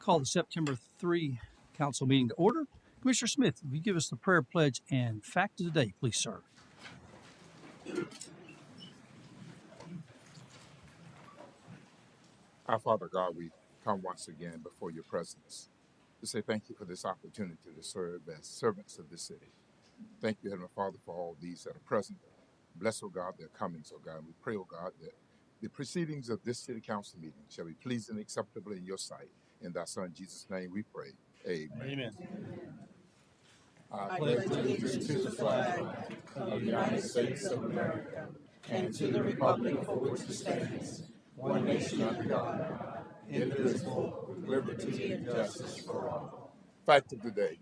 Call the September 3 council meeting to order. Commissioner Smith, if you give us the prayer pledge and fact of the day, please, sir. Our Father God, we come once again before your presence to say thank you for this opportunity to serve as servants of this city. Thank you, Heavenly Father, for all these that are present. Bless, O God, their comings, O God. And we pray, O God, that the proceedings of this city council meeting shall be pleasing and acceptable in your sight. In thy Son, Jesus' name, we pray. Amen. Amen. I pledge allegiance to the flag of the United States of America and to the republic for which it stands, one nation under God, indivisible, with liberty and justice for all. Fact of the day.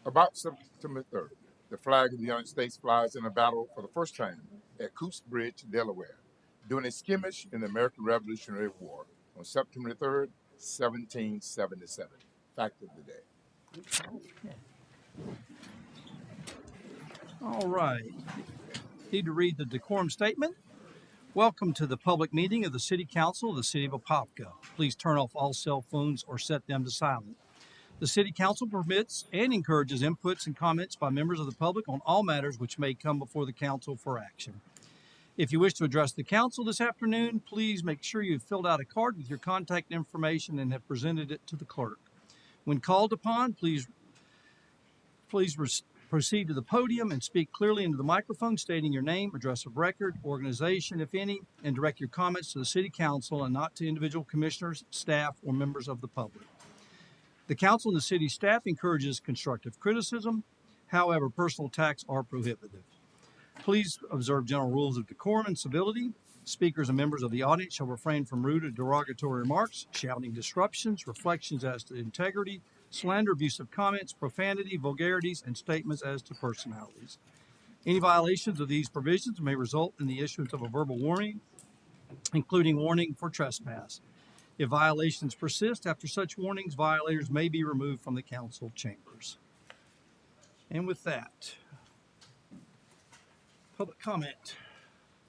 About September 3rd, the flag of the United States flies in a battle for the first time at Coots Bridge, Delaware, during a skirmish in the American Revolutionary War on September 3rd, 1777. Fact of the day. All right. Need to read the decorum statement. Welcome to the public meeting of the City Council of the City of Apopka. Please turn off all cell phones or set them to silent. The City Council permits and encourages inputs and comments by members of the public on all matters which may come before the Council for action. If you wish to address the Council this afternoon, please make sure you've filled out a card with your contact information and have presented it to the clerk. When called upon, please proceed to the podium and speak clearly into the microphone, stating your name, address of record, organization, if any, and direct your comments to the City Council and not to individual commissioners, staff, or members of the public. The Council and the City staff encourages constructive criticism. However, personal attacks are prohibited. Please observe general rules of decorum and civility. Speakers and members of the audience shall refrain from rude or derogatory remarks, shouting disruptions, reflections as to integrity, slander, abusive comments, profanity, vulgarities, and statements as to personalities. Any violations of these provisions may result in the issuance of a verbal warning, including warning for trespass. If violations persist after such warnings, violators may be removed from the council chambers. And with that, public comment.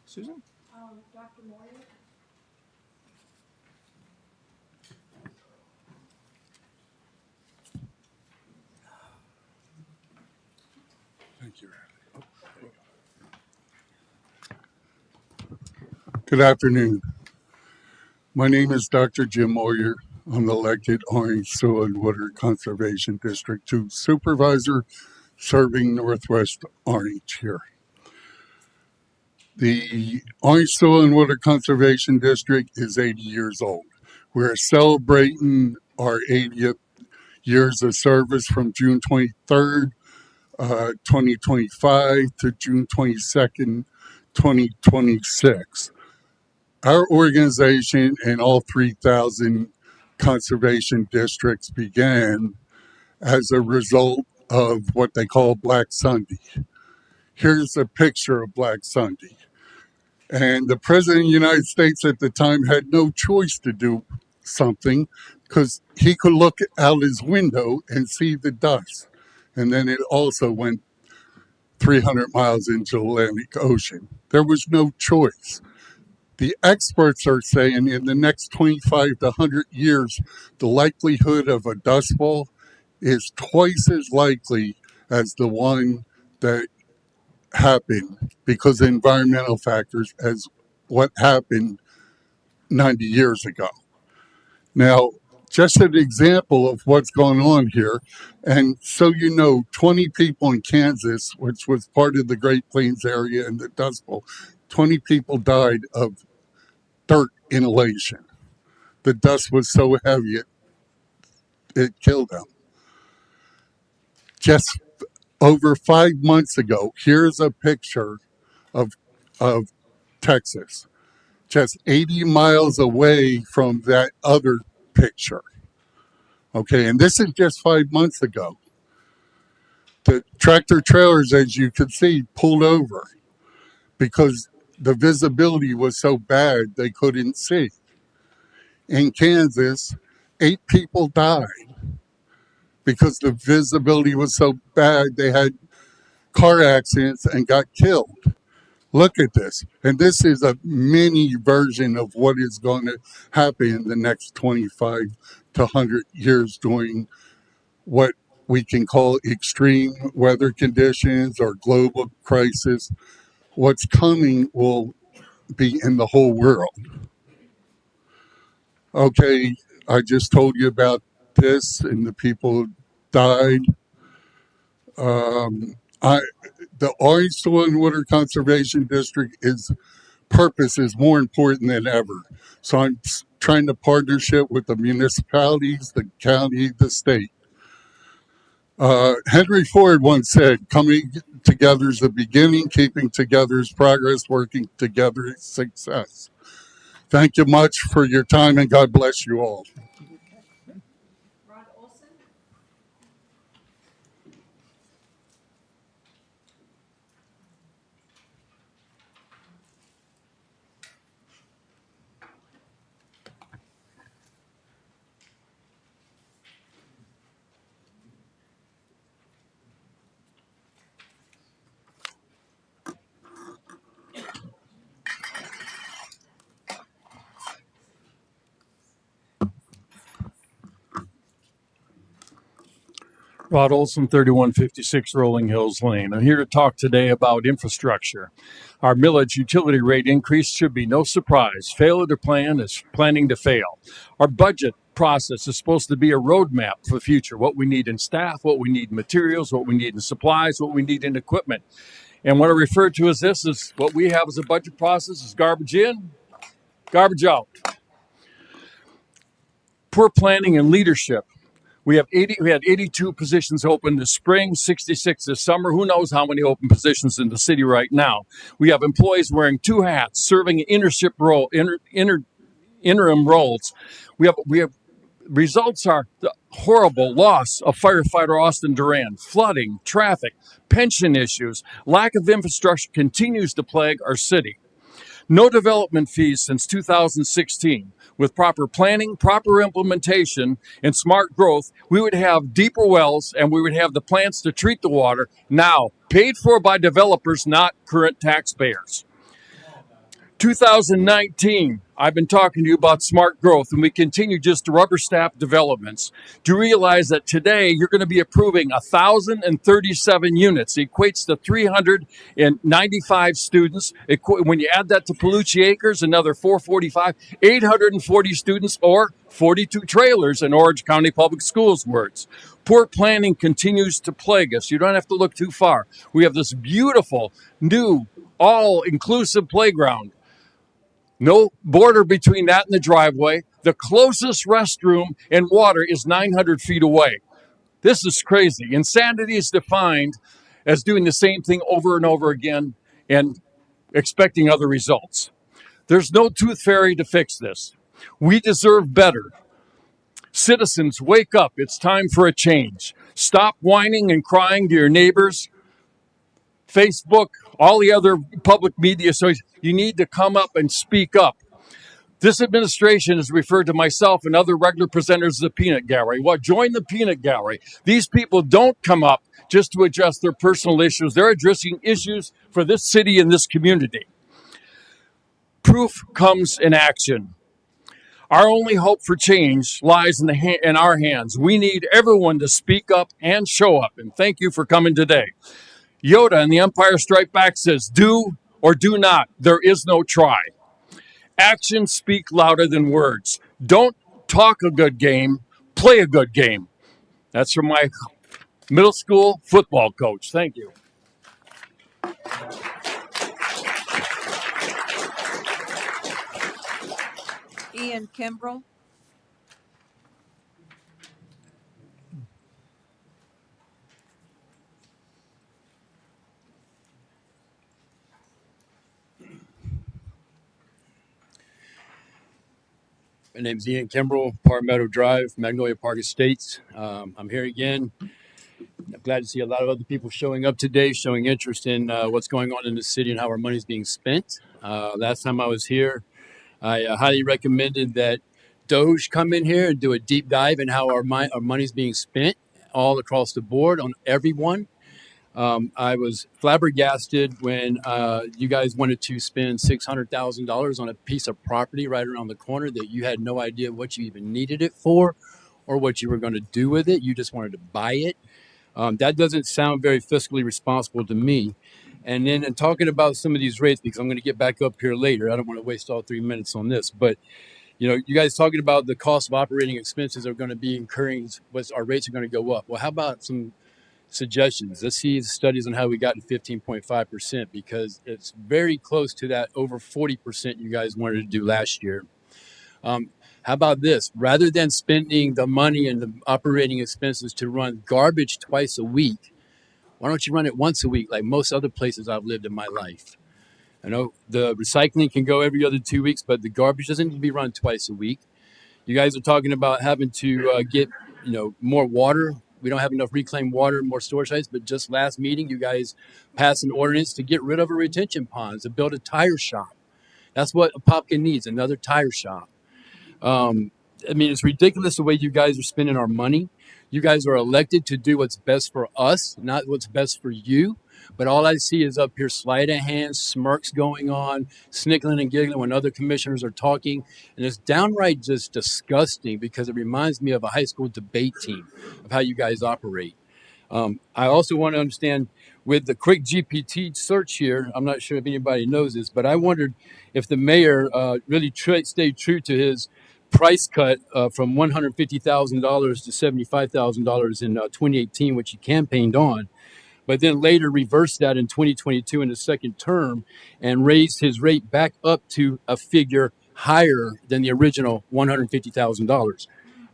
Susan? Dr. Moyer? Thank you. Good afternoon. My name is Dr. Jim Moyer. I'm elected Orange Soil and Water Conservation District 2 Supervisor serving Northwest Orange here. The Orange Soil and Water Conservation District is 80 years old. We're celebrating our 80th years of service from June 23rd, 2025 to June 22nd, 2026. Our organization and all 3,000 conservation districts began as a result of what they call Black Sunday. Here's a picture of Black Sunday. And the President of the United States at the time had no choice to do something because he could look out his window and see the dust. And then it also went 300 miles into the Atlantic Ocean. There was no choice. The experts are saying in the next 25 to 100 years, the likelihood of a dust bowl is twice as likely as the one that happened because of environmental factors as what happened 90 years ago. Now, just an example of what's going on here, and so you know, 20 people in Kansas, which was part of the Great Plains area and the Dust Bowl, 20 people died of dirt inhalation. The dust was so heavy it killed them. Just over 5 months ago, here's a picture of Texas, just 80 miles away from that other picture. Okay, and this is just 5 months ago. The tractor trailers, as you can see, pulled over because the visibility was so bad they couldn't see. In Kansas, 8 people died because the visibility was so bad they had car accidents and got killed. Look at this. And this is a mini version of what is going to happen in the next 25 to 100 years during what we can call extreme weather conditions or global crisis. What's coming will be in the whole world. Okay, I just told you about this and the people died. I the Orange Soil and Water Conservation District purpose is more important than ever. So I'm trying to partnership with the municipalities, the county, the state. Henry Ford once said, "Coming together is the beginning, keeping together is progress, working together is success." Thank you much for your time, and God bless you all. Rod Olson, 3156 Rolling Hills Lane. I'm here to talk today about infrastructure. Our millage utility rate increase should be no surprise. Failure to plan is planning to fail. Our budget process is supposed to be a roadmap for the future, what we need in staff, what we need in materials, what we need in supplies, what we need in equipment. And what I refer to as this is what we have as a budget process is garbage in, garbage out. Poor planning and leadership. We had 82 positions open this spring, 66 this summer. Who knows how many open positions in the city right now? We have employees wearing two hats, serving interim roles. We have results are the horrible loss of firefighter Austin Duran, flooding, traffic, pension issues, lack of infrastructure continues to plague our city. No development fees since 2016. With proper planning, proper implementation, and smart growth, we would have deeper wells and we would have the plants to treat the water now, paid for by developers, not current taxpayers. 2019, I've been talking to you about smart growth, and we continue just to rubber stamp developments. Do you realize that today you're going to be approving 1,037 units? It equates to 395 students. When you add that to Palucci Acres, another 445, 840 students, or 42 trailers in Orange County Public Schools words. Poor planning continues to plague us. You don't have to look too far. We have this beautiful, new, all-inclusive playground. No border between that and the driveway. The closest restroom and water is 900 feet away. This is crazy. Insanity is defined as doing the same thing over and over again and expecting other results. There's no tooth fairy to fix this. We deserve better. Citizens, wake up. It's time for a change. Stop whining and crying to your neighbors, Facebook, all the other public media. So you need to come up and speak up. This administration has referred to myself and other regular presenters as the peanut gallery. Well, join the peanut gallery. These people don't come up just to address their personal issues. They're addressing issues for this city and this community. Proof comes in action. Our only hope for change lies in our hands. We need everyone to speak up and show up. And thank you for coming today. Yoda in The Empire Strikes Back says, do or do not. There is no try. Actions speak louder than words. Don't talk a good game, play a good game. That's from my middle school football coach. Thank you. Ian Kimbrell. My name is Ian Kimbrell, Park Meadow Drive, Magnolia Park Estates. I'm here again. I'm glad to see a lot of other people showing up today, showing interest in what's going on in the city and how our money is being spent. Last time I was here, I highly recommended that Doge come in here and do a deep dive in how our money is being spent all across the board on everyone. I was flabbergasted when you guys wanted to spend $600,000 on a piece of property right around the corner that you had no idea what you even needed it for or what you were going to do with it. You just wanted to buy it. That doesn't sound very fiscally responsible to me. And then in talking about some of these rates, because I'm going to get back up here later, I don't want to waste all 3 minutes on this, but you guys talking about the cost of operating expenses are going to be incurring, our rates are going to go up. Well, how about some suggestions? Let's see the studies on how we got to 15.5%, because it's very close to that over 40% you guys wanted to do last year. How about this? Rather than spending the money and the operating expenses to run garbage twice a week, why don't you run it once a week like most other places I've lived in my life? I know the recycling can go every other 2 weeks, but the garbage doesn't need to be run twice a week. You guys are talking about having to get more water. We don't have enough reclaimed water, more storage sites. But just last meeting, you guys passed an ordinance to get rid of a retention pond, to build a tire shop. That's what Apopka needs, another tire shop. I mean, it's ridiculous the way you guys are spending our money. You guys are elected to do what's best for us, not what's best for you. But all I see is up here sleight of hand, smirks going on, snickling and giggling when other commissioners are talking. And it's downright just disgusting, because it reminds me of a high school debate team of how you guys operate. I also want to understand with the quick GPT search here, I'm not sure if anybody knows this, but I wondered if the mayor really stayed true to his price cut from $150,000 to $75,000 in 2018, which he campaigned on, but then later reversed that in 2022 in the second term and raised his rate back up to a figure higher than the original $150,000.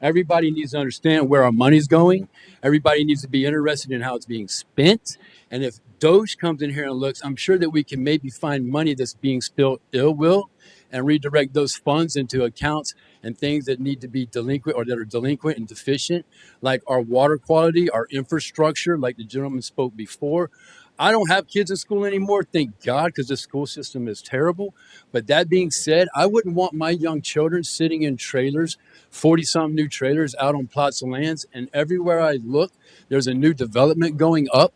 Everybody needs to understand where our money's going. Everybody needs to be interested in how it's being spent. And if Doge comes in here and looks, I'm sure that we can maybe find money that's being spent ill will and redirect those funds into accounts and things that need to be delinquent or that are delinquent and deficient, like our water quality, our infrastructure, like the gentleman spoke before. I don't have kids in school anymore, thank God, because the school system is terrible. But that being said, I wouldn't want my young children sitting in trailers, 40-some new trailers out on plots of lands, and everywhere I look, there's a new development going up.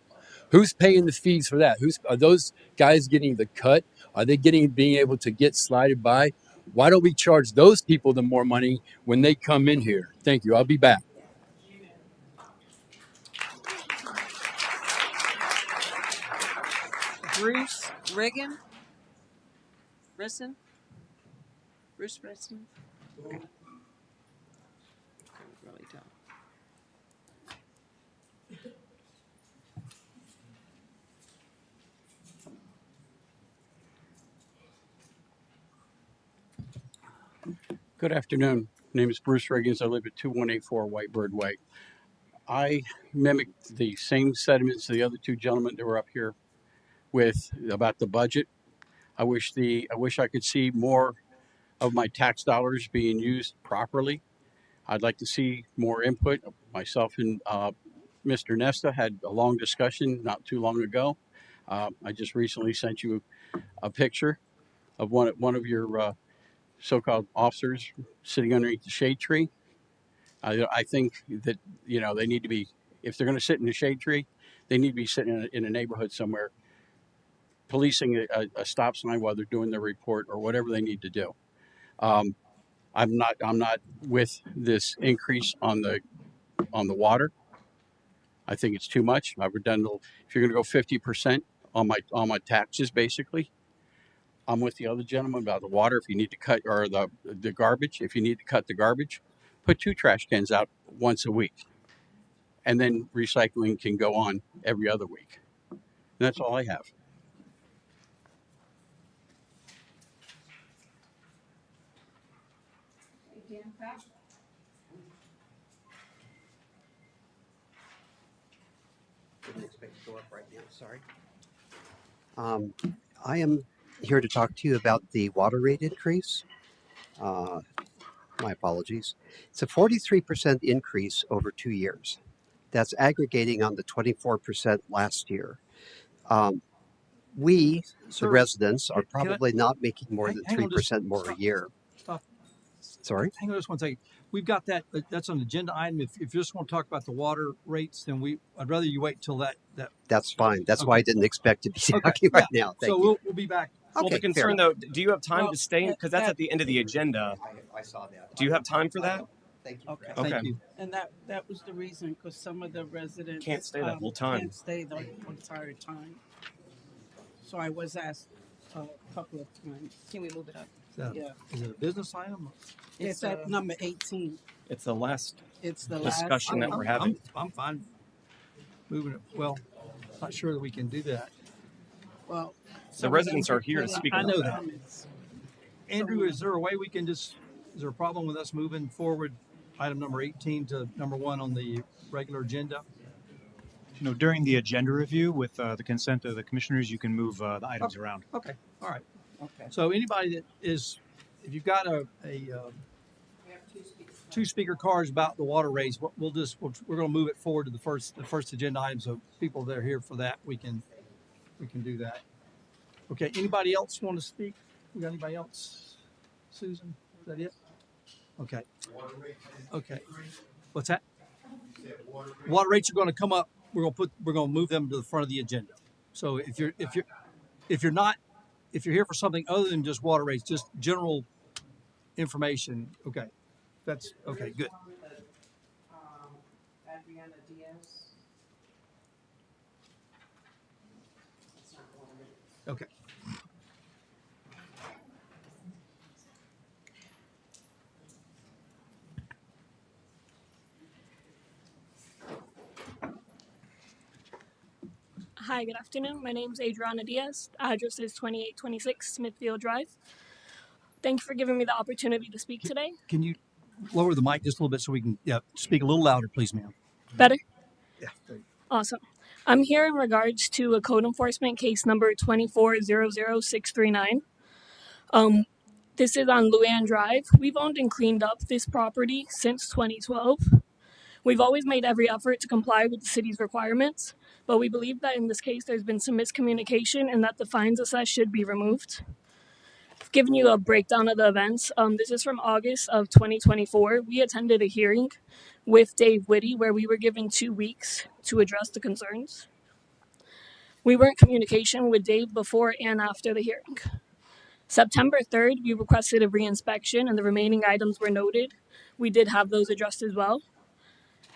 Who's paying the fees for that? Are those guys getting the cut? Are they being able to get slided by? Why don't we charge those people the more money when they come in here? Thank you. I'll be back. Bruce Riggin. Bruce Risson. Okay. Really don't. Good afternoon. My name is Bruce Riggins. I live at 2184 Whitebird Way. I mimicked the same sentiments of the other two gentlemen that were up here with about the budget. I wish I could see more of my tax dollars being used properly. I'd like to see more input. Myself and Mr. Nesta had a long discussion not too long ago. I just recently sent you a picture of one of your so-called officers sitting underneath the shade tree. I think that they need to be, if they're going to sit in the shade tree, they need to be sitting in a neighborhood somewhere, policing a stop sign while they're doing their report or whatever they need to do. I'm not with this increase on the water. I think it's too much. I've done, if you're going to go 50% on my taxes, basically. I'm with the other gentleman about the water. If you need to cut, or the garbage, if you need to cut the garbage, put 2 trash cans out once a week. And then recycling can go on every other week. And that's all I have. Didn't expect to go up right now, sorry. I am here to talk to you about the water rate increase. My apologies. It's a 43% increase over 2 years. That's aggregating on the 24% last year. We, the Sir, residents, are can I- probably not making more than hang on just 3% more a stop. year. Stop. Sorry? Hang on just one second. We've got that, that's an agenda item. If you just want to talk about the water rates, then I'd rather you wait till that. That's fine. That's why I didn't expect to be talking Yeah. right now. Thank So you. we'll be back. Well, the Okay, fair concern enough. though, do you have time to stay? Because that's at the end of the agenda. I saw that. Do you have time for that? Thank you. Okay. Thank Okay. you. And that was the reason, because some of the residents Can't stay that whole time. Can't stay the entire time. So I was asked a couple of times. Can we move it up? Yeah, Is it a business item? it's at number 18. It's the last It's the discussion last. that we're having. I'm fine moving it. Well, not sure that we can do that. Well, The residents are here to speak. I about know that. that. Andrew, is there a way we can is there a problem with us moving forward item number 18 to number 1 on the regular agenda? During the agenda review with the consent of the commissioners, you can move the items around. Okay, all right. Okay. So anybody that is, if you've got a two speaker cards about the water rates, we're going to move it forward to the first agenda item. So people that are here for that, we can do that. Okay. Anybody else want to speak? We got anybody else? Susan, is that it? Okay. Okay. What's that? Water rates are going to come up. We're going to move them to the front of the agenda. So if you're here for something other than just water rates, just general information, okay, that's okay. Good. Adriana Diaz. Okay. Hi, good afternoon. My name is Adriana Diaz. Address is 2826 Smithfield Drive. Thank you for giving me the opportunity to speak today. Can you lower the mic just a little bit so we can speak a little louder, please, ma'am? Better? Yeah. There you Awesome. I'm here in regards to a code enforcement case number 2400639. This is on Luann Drive. We've owned and cleaned up this property since 2012. We've always made every effort to comply with the city's requirements, but we believe that in this case there's been some miscommunication and that the fines assessed should be removed. I've given you a breakdown of the events. This is from August of 2024. We attended a hearing with Dave Whitty where we were given 2 weeks to address the concerns. We were in communication with Dave before and after the hearing. September 3rd, we requested a reinspection and the remaining items were noted. We did have those addressed as well.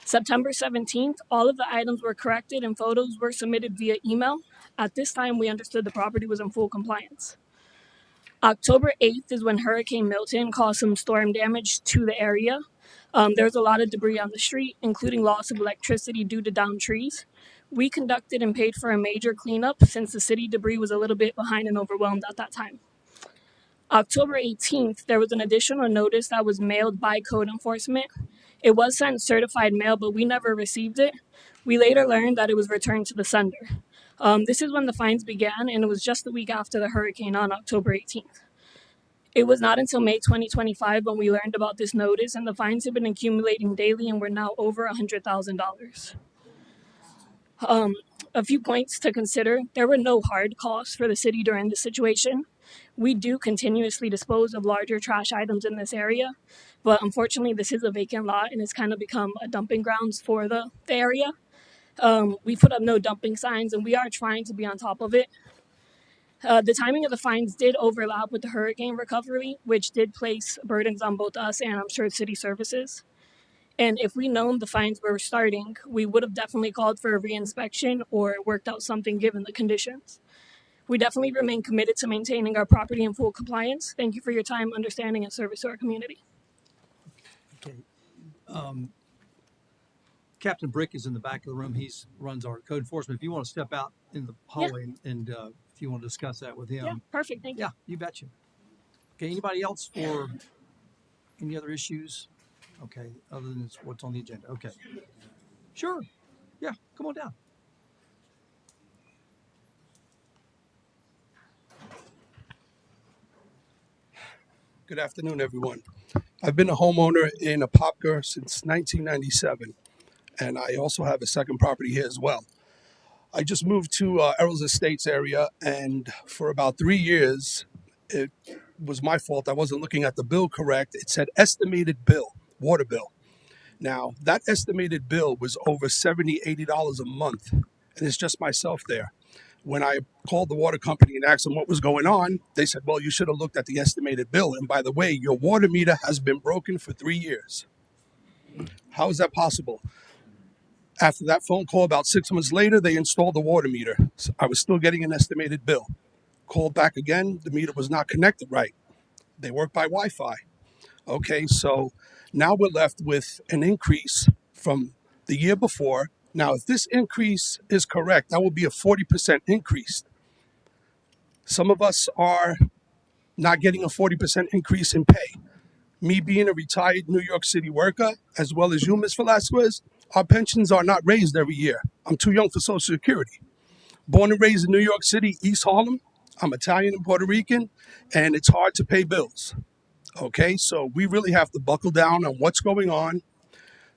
September 17th, all of the items were corrected and photos were submitted via email. At this time, we understood the property was in full compliance. October 8th is when Hurricane Milton caused some storm damage to the area. There's a lot of debris on the street, including loss of electricity due to downed trees. We conducted and paid for a major cleanup since the city debris was a little bit behind and overwhelmed at that time. October 18th, there was an additional notice that was mailed by code enforcement. It was sent certified mail, but we never received it. We later learned that it was returned to the sender. This is when the fines began, and it was just the week after the hurricane on October 18th. It was not until May 2025 when we learned about this notice, and the fines have been accumulating daily, and we're now over $100,000. A few points to consider. There were no hard costs for the city during this situation. We do continuously dispose of larger trash items in this area, but unfortunately this is a vacant lot and it's kind of become a dumping grounds for the area. We put up no dumping signs and we are trying to be on top of it. The timing of the fines did overlap with the hurricane recovery, which did place burdens on both us and I'm sure city services. And if we known the fines were starting, we would have definitely called for a reinspection or worked out something given the conditions. We definitely remain committed to maintaining our property in full compliance. Thank you for your time, understanding, and service to our community. Okay. Captain Brick is in the back of the room. He runs our code enforcement. If you want to step out in the hallway and if you want to discuss that with him. Yeah, perfect. Thank you. Yeah, you betcha. Okay, anybody else for any other issues? Okay, other than what's on the agenda. Okay. Sure. Yeah, come on down. Good afternoon, everyone. I've been a homeowner in Apopka since 1997, and I also have a second property here as well. I just moved to Errol's Estates area, and for about 3 years, was my fault. I wasn't looking at the bill correct. It said estimated bill, water bill. Now, that estimated bill was over $70, $80 a month, and it's just myself there. When I called the water company and asked them what was going on, they said, well, you should have looked at the estimated bill. And by the way, your water meter has been broken for 3 years. How is that possible? After that phone call, about 6 months later, they installed the water meter. So I was still getting an estimated bill. Called back again, the meter was not connected right. They work by Wi-Fi. Okay, so now we're left with an increase from the year before. Now, if this increase is correct, that will be a 40% increase. Some of us are not getting a 40% increase in pay. Me being a retired New York City worker, as well as you, Ms. Velasquez, our pensions are not raised every year. I'm too young for Social Security. Born and raised in New York City, East Harlem. I'm Italian and Puerto Rican, and it's hard to pay bills. Okay, so we really have to buckle down on what's going on.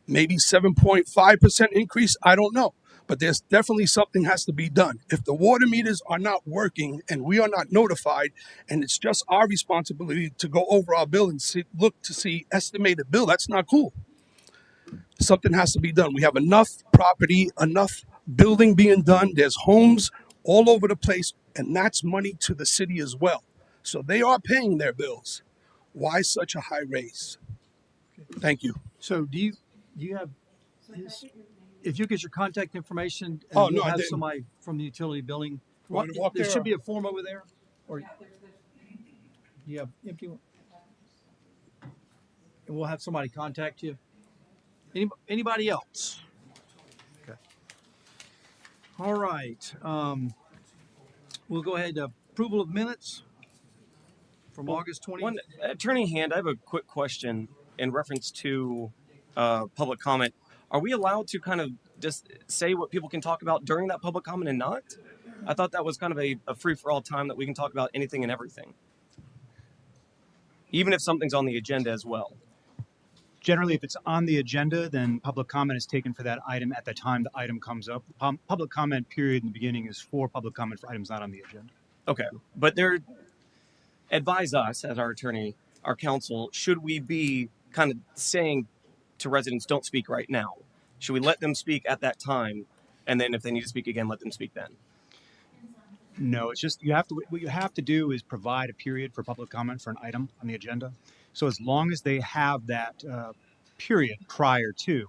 Maybe 7.5% increase, I don't know. But there's definitely something has to be done. If the water meters are not working and we are not notified, and it's just our responsibility to go over our bill and look to see estimated bill, that's not cool. Something has to be done. We have enough property, enough building being done. There's homes all over the place, and that's money to the city as well. So they are paying their bills. Why such a high raise? Thank you. So do you have his, if you get your contact information, and Oh, we'll no, I have didn't. somebody from the utility billing. Want me to walk There there, should or- be a form over there, or you have empty one? And we'll have somebody contact you. Anybody else? Okay. All right. We'll go ahead to approval of minutes from August 20th. One Attorney Hand, I have a quick question in reference to public comment. Are we allowed to kind of just say what people can talk about during that public comment and not? I thought that was kind of a free-for-all time that we can talk about anything and everything, even if something's on the agenda as well. Generally, if it's on the agenda, then public comment is taken for that item at the time the item comes up. The public comment period in the beginning is for public comment for items not on the agenda. Okay, but advise us as our attorney, our counsel, should we be kind of saying to residents, don't speak right now? Should we let them speak at that time, and then if they need to speak again, let them speak then? No, it's just what you have to do is provide a period for public comment for an item on the agenda. So as long as they have that period prior to,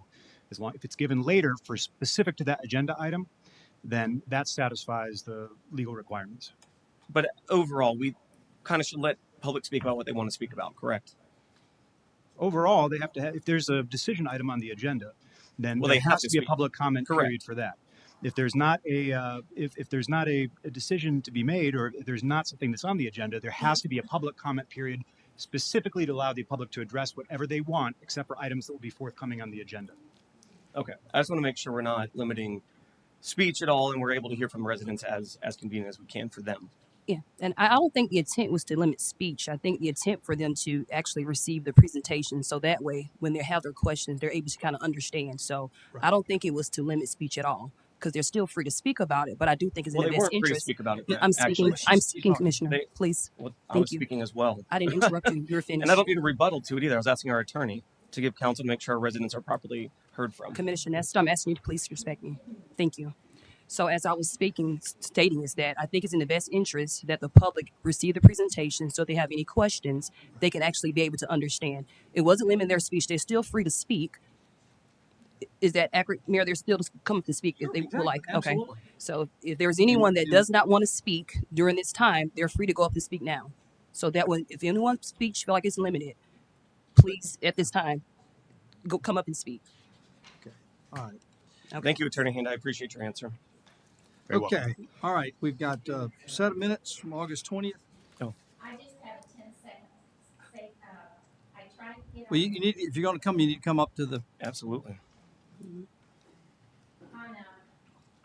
if it's given later for specific to that agenda item, then that satisfies the legal requirements. But overall, we kind of should let public speak about what they want to speak about, correct? Overall, they have to have, if there's a decision item on the agenda, then Well, there they have has to to be a speak. public comment Correct. period for that. If there's not if there's not a decision to be made, or if there's not something that's on the agenda, there has to be a public comment period specifically to allow the public to address whatever they want, except for items that will be forthcoming on the agenda. Okay, I just want to make sure we're not limiting speech at all, and we're able to hear from residents as convenient as we can for them. Yeah, and I don't think the intent was to limit speech. I think the intent for them to actually receive the presentation, so that way, when they have their questions, they're able to kind of understand. So I don't think it was to limit speech at all, because they're still free to speak about it. But I do think it's in Well, their they best weren't free to interest. speak about it. Yeah, I'm speaking. Actually, I'm speaking, Commissioner. They- Please. Well, I Thank was you. speaking as well. I didn't interrupt you. You're finished. And I don't need a rebuttal to it either. I was asking our attorney to give counsel to make sure our residents are properly heard from. Commissioner Nesta, I'm asking you to please respect me. Thank you. So as I was stating is that I think it's in the best interest that the public receive the presentation, so if they have any questions, they can actually be able to understand. It wasn't limiting their speech. They're still free to speak. Is that accurate, Mayor? They're still to come to speak if they would like. Okay. Absolutely. So if there's anyone that does not want to speak during this time, they're free to go up and speak now. So that when, if anyone's speech feel like it's limited, please at this time, come up and speak. All right. Okay. Thank you, Attorney Hand. I appreciate your answer. Very welcome. Okay. All right. We've got set of minutes from August 20th. I just have a 10-second say, I tried to get Well, you need, if you're going to come, you need to come up to the Absolutely.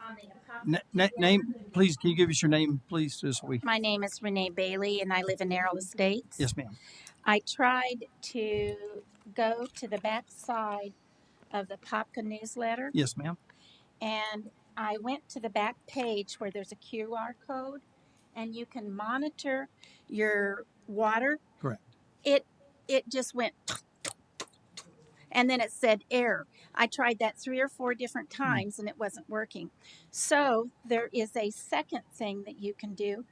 on the name. Please, can you give us your name, please? Just we. My name is Renee Bailey, and I live in Errol Estates. Yes, ma'am. I tried to go to the back side of the Apopka newsletter, Yes, ma'am. and I went to the back page where there's a QR code, and you can monitor your water, Correct. it just went, and then it said error. I tried that 3 or 4 different times and it wasn't working. So there is a second thing that you can do.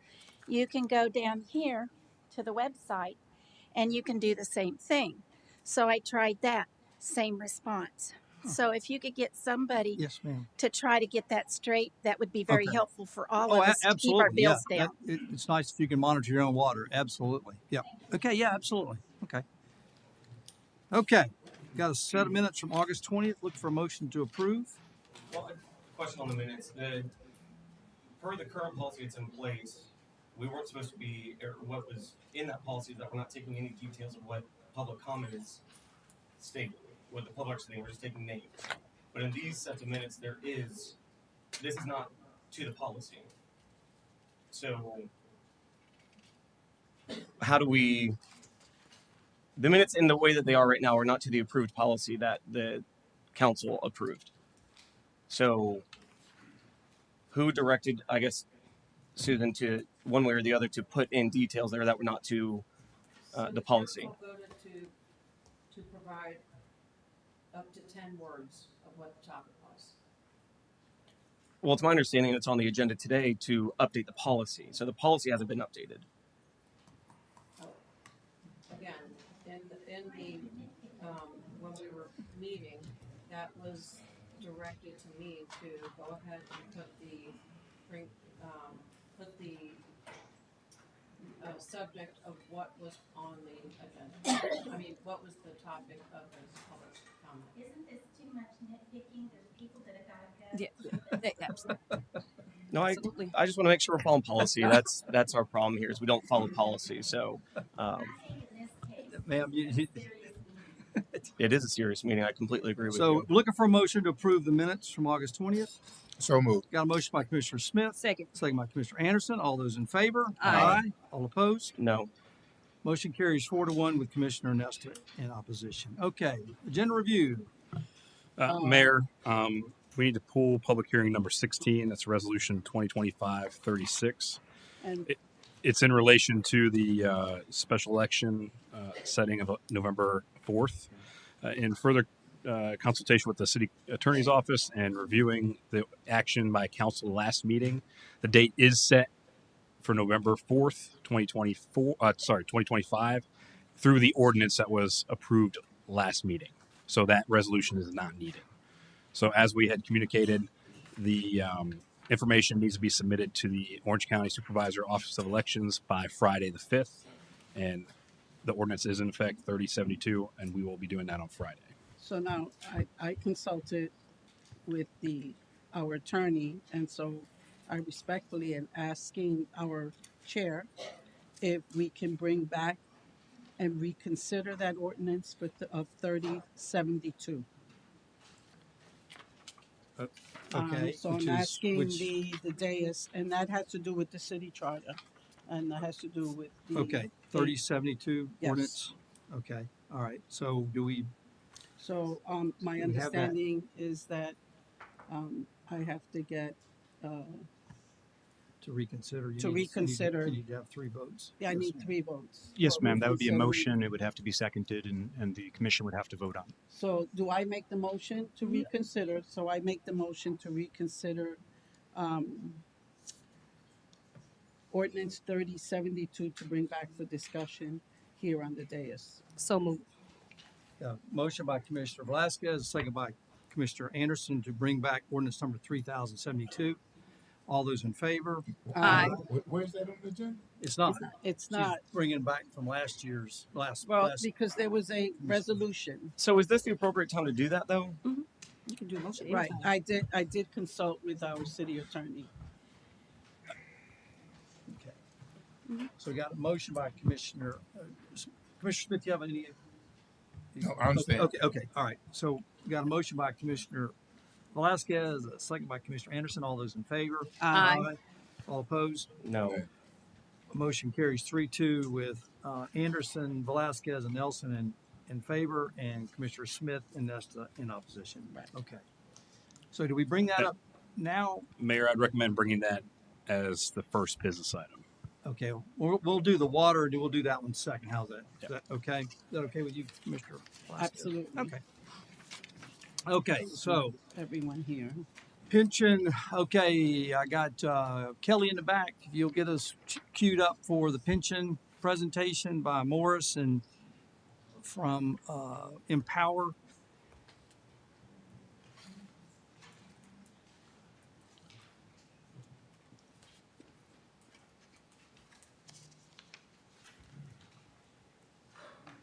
You can go down here to the website and you can do the same thing. So I tried that, same response. So if you could get somebody Yes, ma'am. to try to get that straight, that would be very Okay. helpful for all Oh, of us to keep our absolutely. Yeah. bills down. It's nice if you can monitor your own water. Absolutely. Yeah. Okay. Yeah, absolutely. Okay. Okay. Got a set of minutes from August 20th. Look for a motion to approve. Well, a question on the minutes. Per the current policy that's in place, we weren't supposed to be, or what was in that policy is that we're not taking any details of what public comment is stating, what the public are saying. We're just taking names. But in these sets of minutes, this is not to the policy. So how do we, the minutes in the way that they are right now are not to the approved policy that the council approved. So who directed, I guess, Susan, to one way or the other to put in details there that were not to the policy? Voted to provide up to 10 words of what the topic was. Well, it's my understanding it's on the agenda today to update the policy. So the policy hasn't been updated. Again, in the when we were meeting, that was directed to me to go ahead and put the subject of what was on the agenda. I mean, what was the topic of the public comment? Isn't this too much nitpicking? There's people that have got to go. Yeah, absolutely. No, Absolutely. I just want to make sure we're following policy. That's our problem here is we don't follow policy. So Ma'am, it is a serious meeting. I completely agree with so you. looking for a motion to approve the minutes from August 20th. So moved. Got a motion by Commissioner Smith. Second. Second by Commissioner Anderson. All those in favor? Aye. All opposed? No. Motion carries 4-1 with Commissioner Nesta in opposition. Okay, agenda review. Mayor, we need to pull public hearing number 16. That's resolution 2025-36. And It's in relation to the special election setting of November 4th. In further consultation with the city attorney's office and reviewing the action by council last meeting, the date is set for November 4th, 2025 through the ordinance that was approved last meeting. So that resolution is not needed. So as we had communicated, the information needs to be submitted to the Orange County Supervisor Office of Elections by Friday the 5th. And the ordinance is in effect 3072, and we will be doing that on Friday. so now I consulted with our attorney, and so I respectfully am asking our chair if we can bring back and reconsider that ordinance of 3072. Okay. So I'm asking the dais, and that has to do with the city charter, and that has to do with the. Okay, 3072 Yes. ordinance. Okay, all right. So do we, So, my We have that. understanding is that, I have to get, to reconsider? you To need- reconsider. You need to have 3 votes. I Yes, need ma'am. 3 votes. Yes, for ma'am. That would be a reconsidering. motion. It would have to be seconded, and the commission would have to vote on it. So do I make the motion to reconsider? So I make the motion to reconsider, ordinance 3072 to bring back for discussion here on the dais. So moved. Motion by Commissioner Velasquez, second by Commissioner Anderson to bring back ordinance number 3072. All those in favor? Aye. Where's that on the agenda? It's not. It's She's not, bringing back from last year's, last. well, because there was a resolution. So is this the appropriate time to do that though? You can do a motion. Right, anytime. I did consult with our city attorney. Okay. So we got a motion by Commissioner, Commissioner Smith, you have any? No, I understand. Okay, all right. So we got a motion by Commissioner Velasquez, a second by Commissioner Anderson. All those in favor? Aye. All opposed? No. Motion carries 3-2 with Anderson, Velasquez, and Nelson in favor, and Commissioner Smith and Nesta in opposition. Right. Okay. So do we bring that up now? Mayor, I'd recommend bringing that as the first business item. Okay, we'll do the water and we'll do that one second. How's that? Is that okay? Is that okay with you, Commissioner? Plasko? Absolutely. Okay. Okay, so Everyone here. pension. Okay, I got Kelly in the back. If you'll get us queued up for the pension presentation by Morris and from Empower.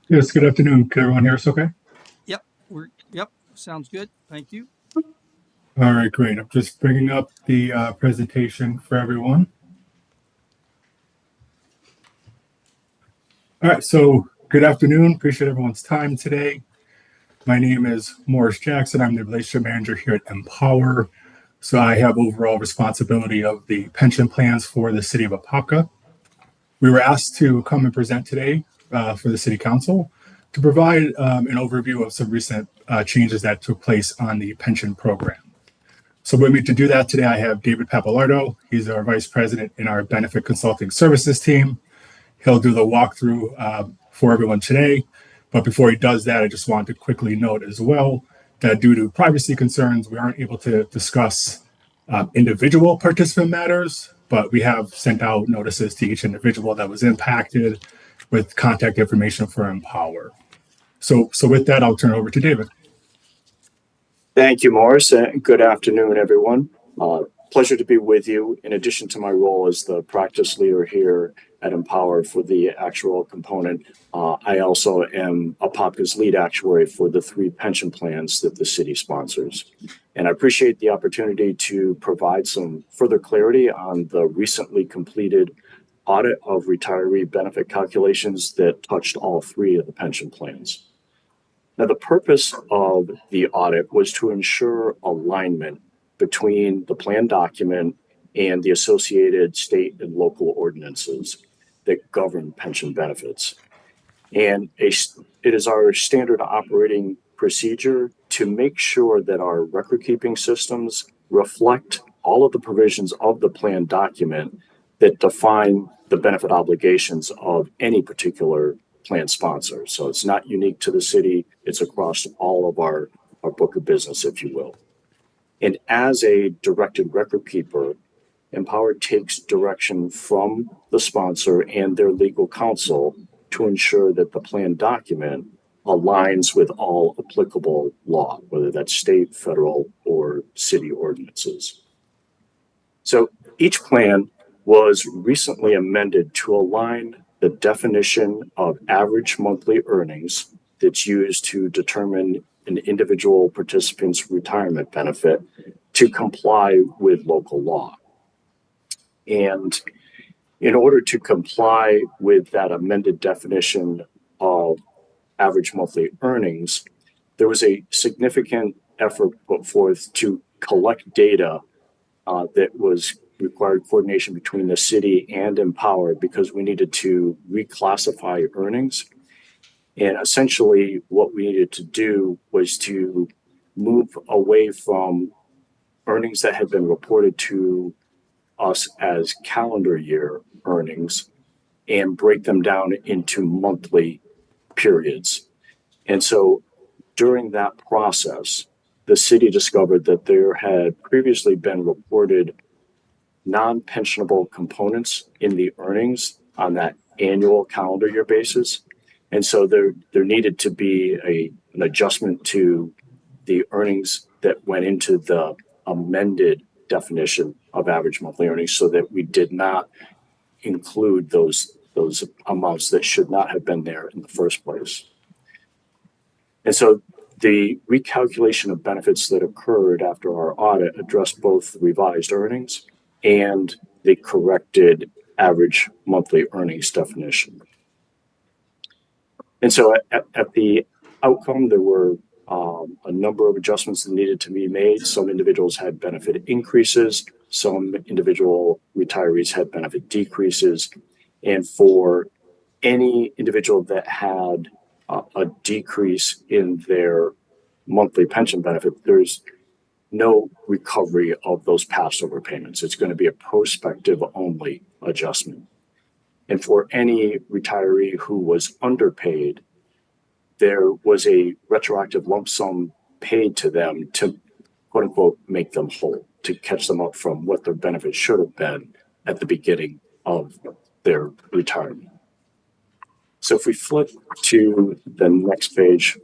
Yes, good afternoon. Can everyone hear us okay? Yep, sounds good. Thank you. All right, great. I'm just bringing up the presentation for everyone. All right, so good afternoon. Appreciate everyone's time today. My name is Morris Jackson. I'm the relationship manager here at Empower. So I have overall responsibility of the pension plans for the city of Apopka. We were asked to come and present today for the city council to provide an overview of some recent changes that took place on the pension program. So with me to do that today, I have David Papalardo. He's our vice president in our benefit consulting services team. He'll do the walkthrough for everyone today. But before he does that, I just want to quickly note as well that due to privacy concerns, we aren't able to discuss individual participant matters, but we have sent out notices to each individual that was impacted with contact information for Empower. So with that, I'll turn it over to David. Thank you, Morris. Good afternoon, everyone. Pleasure to be with you. In addition to my role as the practice leader here at Empower for the actuarial component, I also am Apopka's lead actuary for the 3 pension plans that the city sponsors. And I appreciate the opportunity to provide some further clarity on the recently completed audit of retiree benefit calculations that touched all 3 of the pension plans. Now, the purpose of the audit was to ensure alignment between the plan document and the associated state and local ordinances that govern pension benefits. And it is our standard operating procedure to make sure that our record-keeping systems reflect all of the provisions of the plan document that define the benefit obligations of any particular plan sponsor. So it's not unique to the city. It's across all of our book of business, if you will. And as a directed record keeper, Empower takes direction from the sponsor and their legal counsel to ensure that the plan document aligns with all applicable law, whether that's state, federal, or city ordinances. So each plan was recently amended to align the definition of average monthly earnings that's used to determine an individual participant's retirement benefit to comply with local law. And in order to comply with that amended definition of average monthly earnings, there was a significant effort put forth to collect data that was required coordination between the city and Empower because we needed to reclassify earnings. And essentially what we needed to do was to move away from earnings that had been reported to us as calendar year earnings and break them down into monthly periods. And so during that process, the city discovered that there had previously been reported non-pensionable components in the earnings on that annual calendar year basis. And so there needed to be an adjustment to the earnings that went into the amended definition of average monthly earnings so that we did not include those amounts that should not have been there in the first place. And so the recalculation of benefits that occurred after our audit addressed both the revised earnings and the corrected average monthly earnings definition. And so at the outcome, there were a number of adjustments that needed to be made. Some individuals had benefit increases, some individual retirees had benefit decreases. And for any individual that had a decrease in their monthly pension benefit, there's no recovery of those past overpayments. It's going to be a prospective only adjustment. And for any retiree who was underpaid, there was a retroactive lump sum paid to them to quote unquote make them whole, to catch them up from what their benefits should have been at the beginning of their retirement. So if we flip to the next page,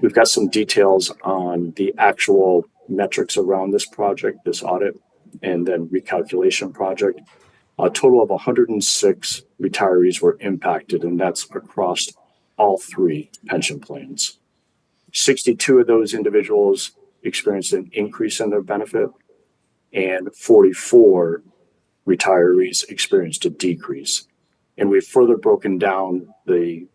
we've got some details on the actual metrics around this project, this audit, and then recalculation project. A total of 106 retirees were impacted, and that's across all three pension plans. 62 of those individuals experienced an increase in their benefit, and 44 retirees experienced a decrease. And we've further broken down the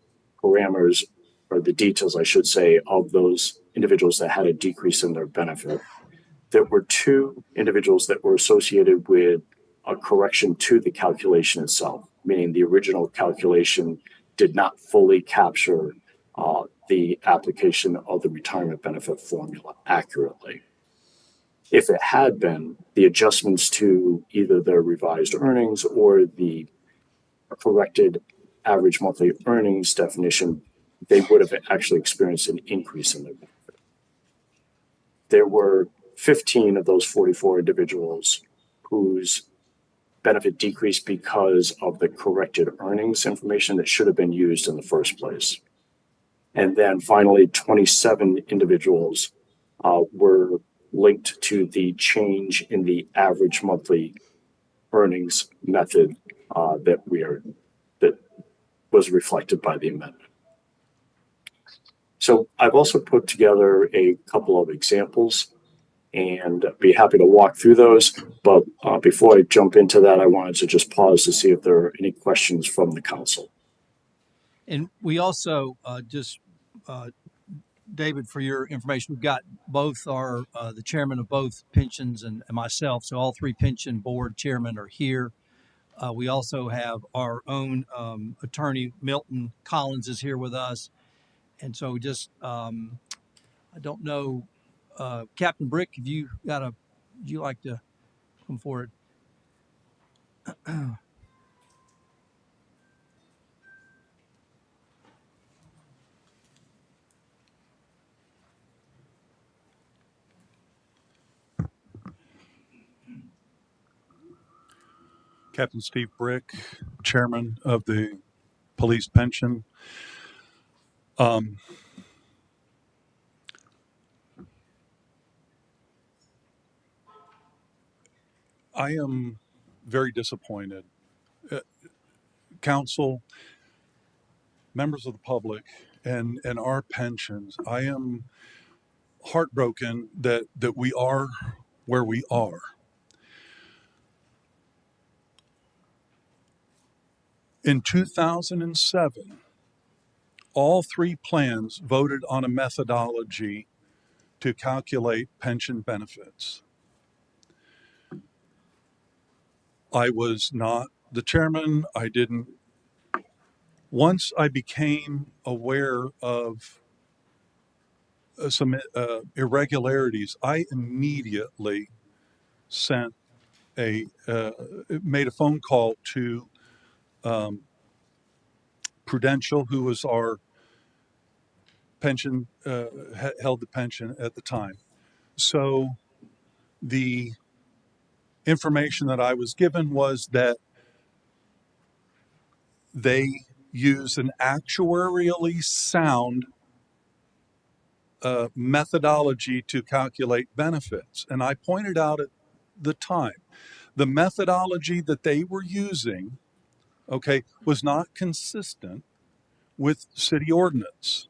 parameters, or the details, I should say, of those individuals that had a decrease in their benefit. There were 2 individuals that were associated with a correction to the calculation itself, meaning the original calculation did not fully capture the application of the retirement benefit formula accurately. If it had been, the adjustments to either their revised earnings or the corrected average monthly earnings definition, they would have actually experienced an increase in their benefit. There were 15 of those 44 individuals whose benefit decreased because of the corrected earnings information that should have been used in the first place. And then finally, 27 individuals were linked to the change in the average monthly earnings method that was reflected by the amendment. So I've also put together a couple of examples and be happy to walk through those. But before I jump into that, I wanted to just pause to see if there are any questions from the council. And we also David, for your information, we've got both the chairman of both pensions and myself. So all 3 pension board chairmen are here. We also have our own attorney, Milton Collins, is here with us. And so I don't know, Captain Brick, would you like to come forward? Captain Steve Brick, Chairman of the Police Pension. I am very disappointed. Council, members of the public, and our pensions, I am heartbroken that we are where we are. In 2007, all 3 plans voted on a methodology to calculate pension benefits. I was not the chairman. Once I became aware of some irregularities, I immediately made a phone call to Prudential, who was our pension, held the pension at the time. So the information that I was given was that they use an actuarially sound methodology to calculate benefits. And I pointed out at the time, the methodology that they were using, was not consistent with city ordinance.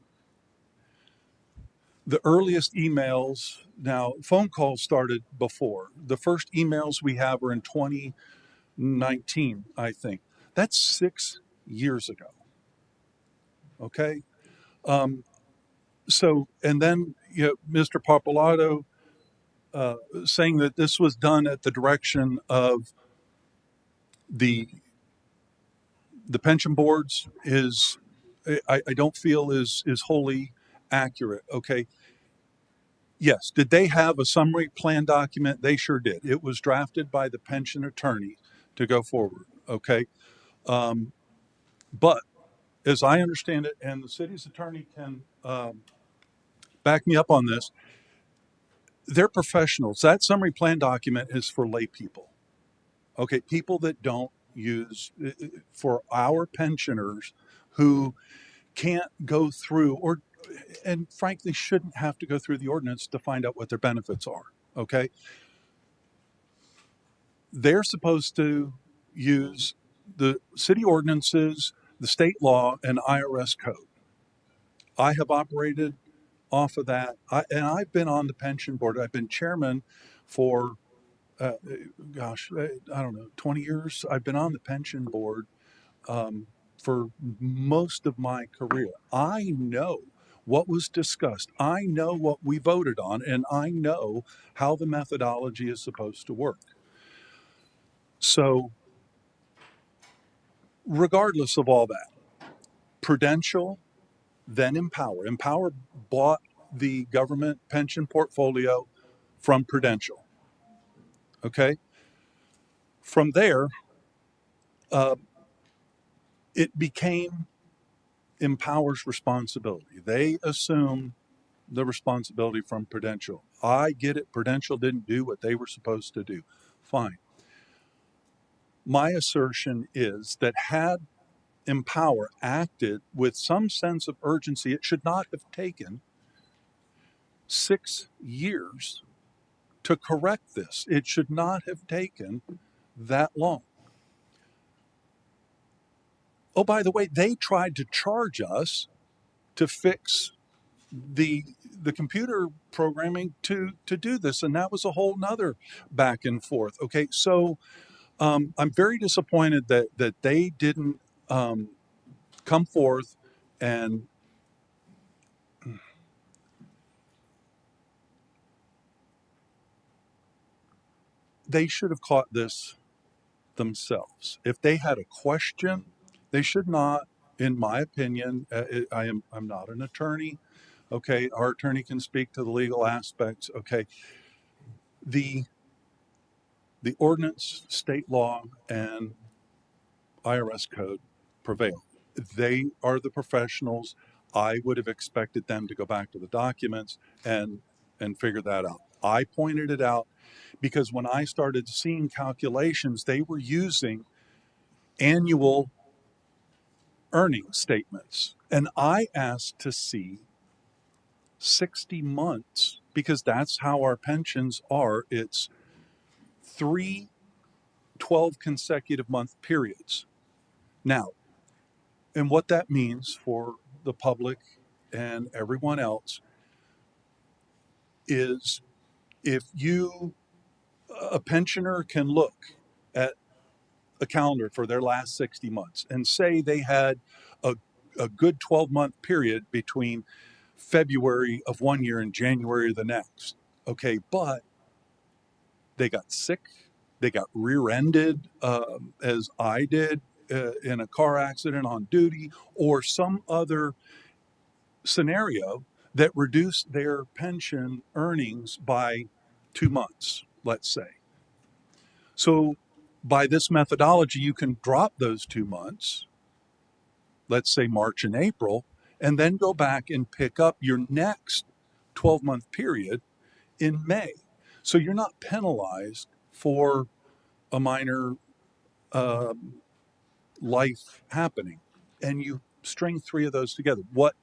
The earliest emails, now phone calls started before. The first emails we have are in 2019, I think. That's 6 years ago. Okay. So, and then Mr. Papalato saying that this was done at the direction of the pension boards I don't feel is wholly accurate. Okay. Yes. Did they have a summary plan document? They sure did. It was drafted by the pension attorney to go forward. Okay. Um, but as I understand it, and the city's attorney can back me up on this, they're professionals. That summary plan document is for lay people. Okay, people that don't use, for our pensioners who can't go through or, and frankly shouldn't have to go through the ordinance to find out what their benefits are. Okay, they're supposed to use the city ordinances, the state law, and IRS code. I have operated off of that, and I've been on the pension board. I've been chairman for I don't know, 20 years. I've been on the pension board for most of my career. I know what was discussed. I know what we voted on, and I know how the methodology is supposed to work. So, regardless of all that, Prudential, then Empower. Empower bought the government pension portfolio from Prudential. Okay. From there, it became Empower's responsibility. They assumed the responsibility from Prudential. I get it. Prudential didn't do what they were supposed to do. Fine. My assertion is that had Empower acted with some sense of urgency, it should not have taken 6 years to correct this. It should not have taken that long. Oh, by the way, they tried to charge us to fix the computer programming to do this, and that was a whole nother back and forth. Okay, so I'm very disappointed that they didn't come forth, and they should have caught this themselves. If they had a question, they should not, in my opinion, I'm not an attorney. Okay, our attorney can speak to the legal aspects. Okay, the ordinance, state law, and IRS code prevail. They are the professionals. I would have expected them to go back to the documents and figure that out. I pointed it out because when I started seeing calculations, they were using annual earnings statements. And I asked to see 60 months because that's how our pensions are. It's 3 12 consecutive month periods. Now, and what that means for the public and everyone else is if a pensioner can look at a calendar for their last 60 months and say they had a good 12-month period between February of one year and January of the next. Okay, but they got sick, they got rear-ended, as I did in a car accident on duty, or some other scenario that reduced their pension earnings by 2 months, let's say. So by this methodology, you can drop those 2 months, let's say March and April, and then go back and pick up your next 12-month period in May. So you're not penalized for a minor life happening. And you string 3 of those together. What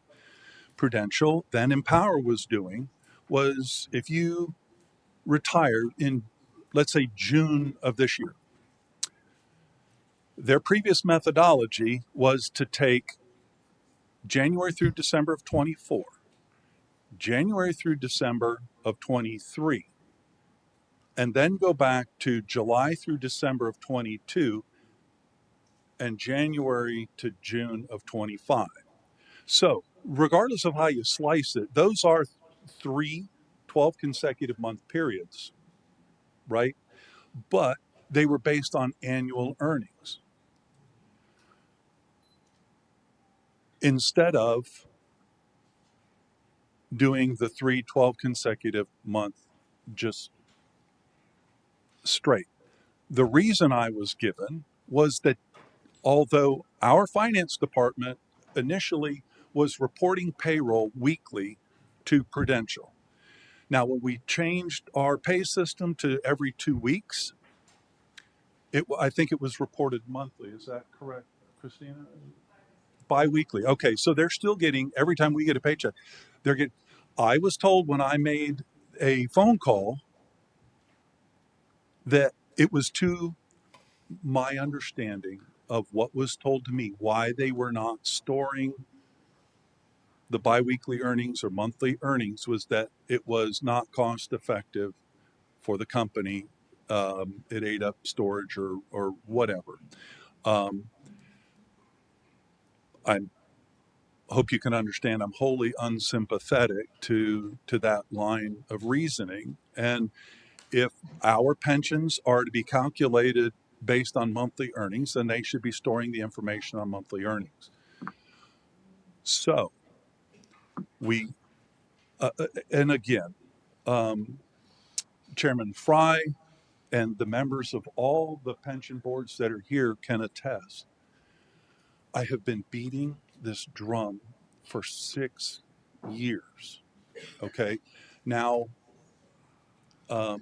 Prudential, then Empower, was doing was if you retired in, let's say, June of this year, their previous methodology was to take January through December of 24, January through December of 23, and then go back to July through December of 22 and January to June of 25. So, regardless of how you slice it, those are 3 12 consecutive month periods, right? But they were based on annual earnings instead of doing the 3 12 consecutive month just straight. The reason I was given was that although our finance department initially was reporting payroll weekly to Prudential. Now, when we changed our pay system to every 2 weeks, I think it was reported monthly. Is that correct, Christina? Bi-weekly. Okay, so they're still getting, every time we get a paycheck, they're getting, I was told when I made a phone call that it was to my understanding of what was told to me, why they were not storing the biweekly earnings or monthly earnings, was that it was not cost effective for the company. It ate up storage or whatever. I hope you can understand I'm wholly unsympathetic to that line of reasoning. And if our pensions are to be calculated based on monthly earnings, then they should be storing the information on monthly earnings. So and again, Chairman Fry and the members of all the pension boards that are here can attest. I have been beating this drum for 6 years. Okay. Now, I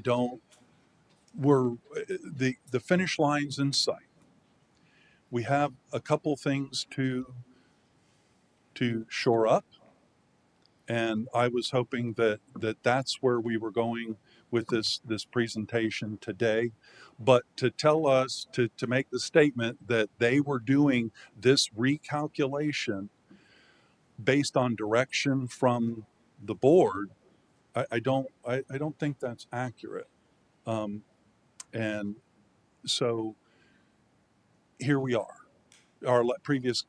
don't, the finish line's in sight. We have a couple things to shore up. And I was hoping that's where we were going with this presentation today. But to tell us, to make the statement that they were doing this recalculation based on direction from the board, I don't think that's accurate. And so here we are. Our previous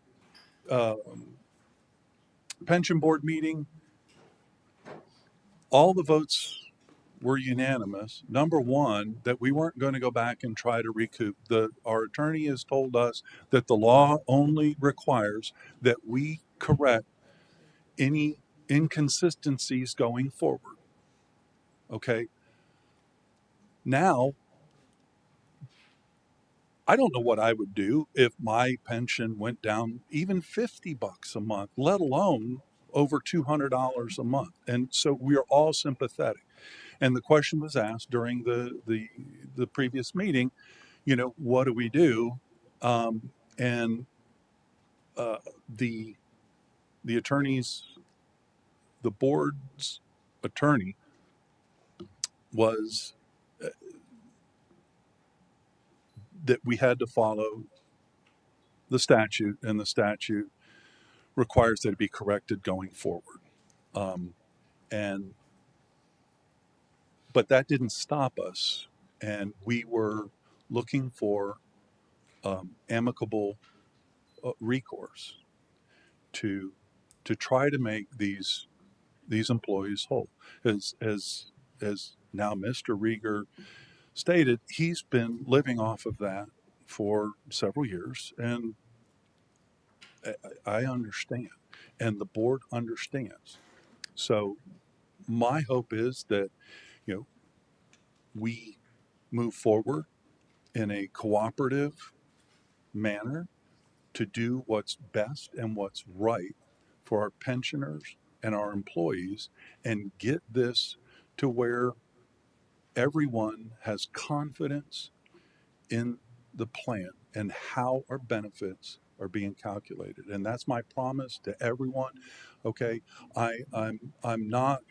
pension board meeting, all the votes were unanimous. Number one, that we weren't going to go back and try to recoup. Our attorney has told us that the law only requires that we correct any inconsistencies going forward. Okay. Now, I don't know what I would do if my pension went down even $50 a month, let alone over $200 a month. And so we are all sympathetic. And the question was asked during the previous meeting, what do we do? And the attorney's, the board's attorney was that we had to follow the statute, and the statute requires that it be corrected going forward. But that didn't stop us, and we were looking for amicable recourse to try to make these employees whole. As now Mr. Rieger stated, he's been living off of that for several years, and I understand, and the board understands. So my hope is that we move forward in a cooperative manner to do what's best and what's right for our pensioners and our employees, and get this to where everyone has confidence in the plan and how our benefits are being calculated. And that's my promise to everyone. Okay. I'm not,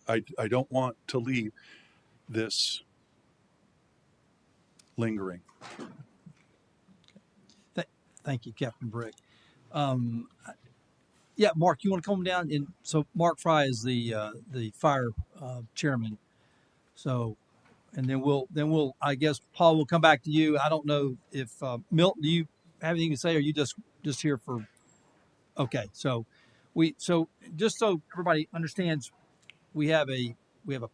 I don't want to leave this lingering. Thank you, Captain Brick. Yeah, Mark, you want to come down? And so Mark Fry is the fire chairman. So, and then we'll I guess Paul will come back to you. I don't know if Milton, do you have anything to say? Or are you just here for? Okay, so just so everybody understands, we have a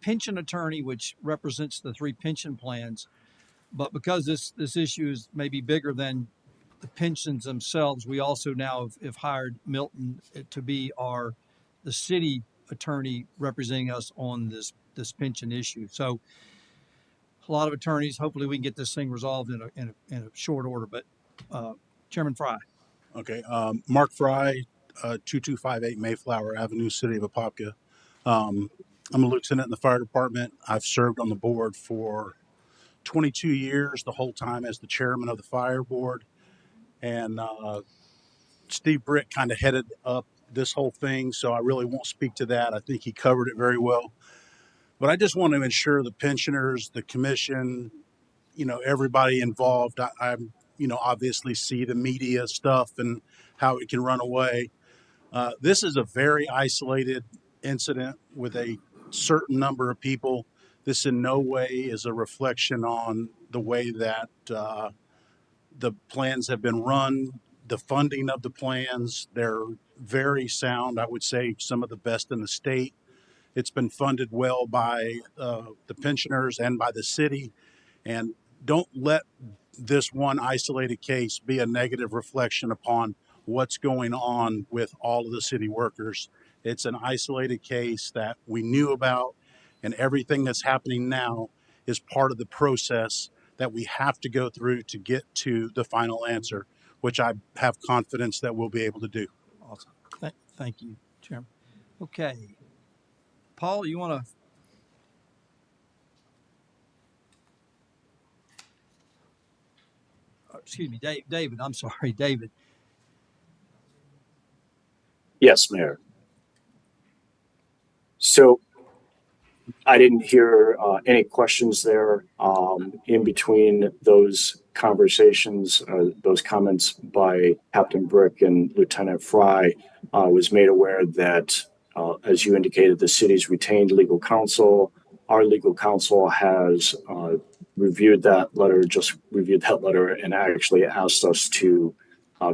pension attorney which represents the 3 pension plans, but because this issue is maybe bigger than the pensions themselves, we also now have hired Milton to be the city attorney representing us on this pension issue. So a lot of attorneys. Hopefully we can get this thing resolved in a short order, but, Chairman Fry. Okay, Mark Fry, 2258 Mayflower Avenue, City of Apopka. I'm a lieutenant in the fire department. I've served on the board for 22 years, the whole time as the chairman of the fire board. And Steve Britt kind of headed up this whole thing, so I really won't speak to that. I think he covered it very well. But I just want to ensure the pensioners, the commission, everybody involved. I'm, obviously see the media stuff and how it can run away. This is a very isolated incident with a certain number of people. This in no way is a reflection on the way that the plans have been run, the funding of the plans. They're very sound. I would say some of the best in the state. It's been funded well by the pensioners and by the city. And don't let this one isolated case be a negative reflection upon what's going on with all of the city workers. It's an isolated case that we knew about, and everything that's happening now is part of the process that we have to go through to get to the final answer, which I have confidence that we'll be able to do. Awesome. Thank you, Chairman. Okay. Paul, you want to? Excuse me, David. I'm sorry, David. Yes, Mayor. So I didn't hear any questions there in between those conversations, those comments by Captain Brick and Lieutenant Fry. Was made aware that, as you indicated, the city's retained legal counsel. Our legal counsel has reviewed that letter, and actually asked us to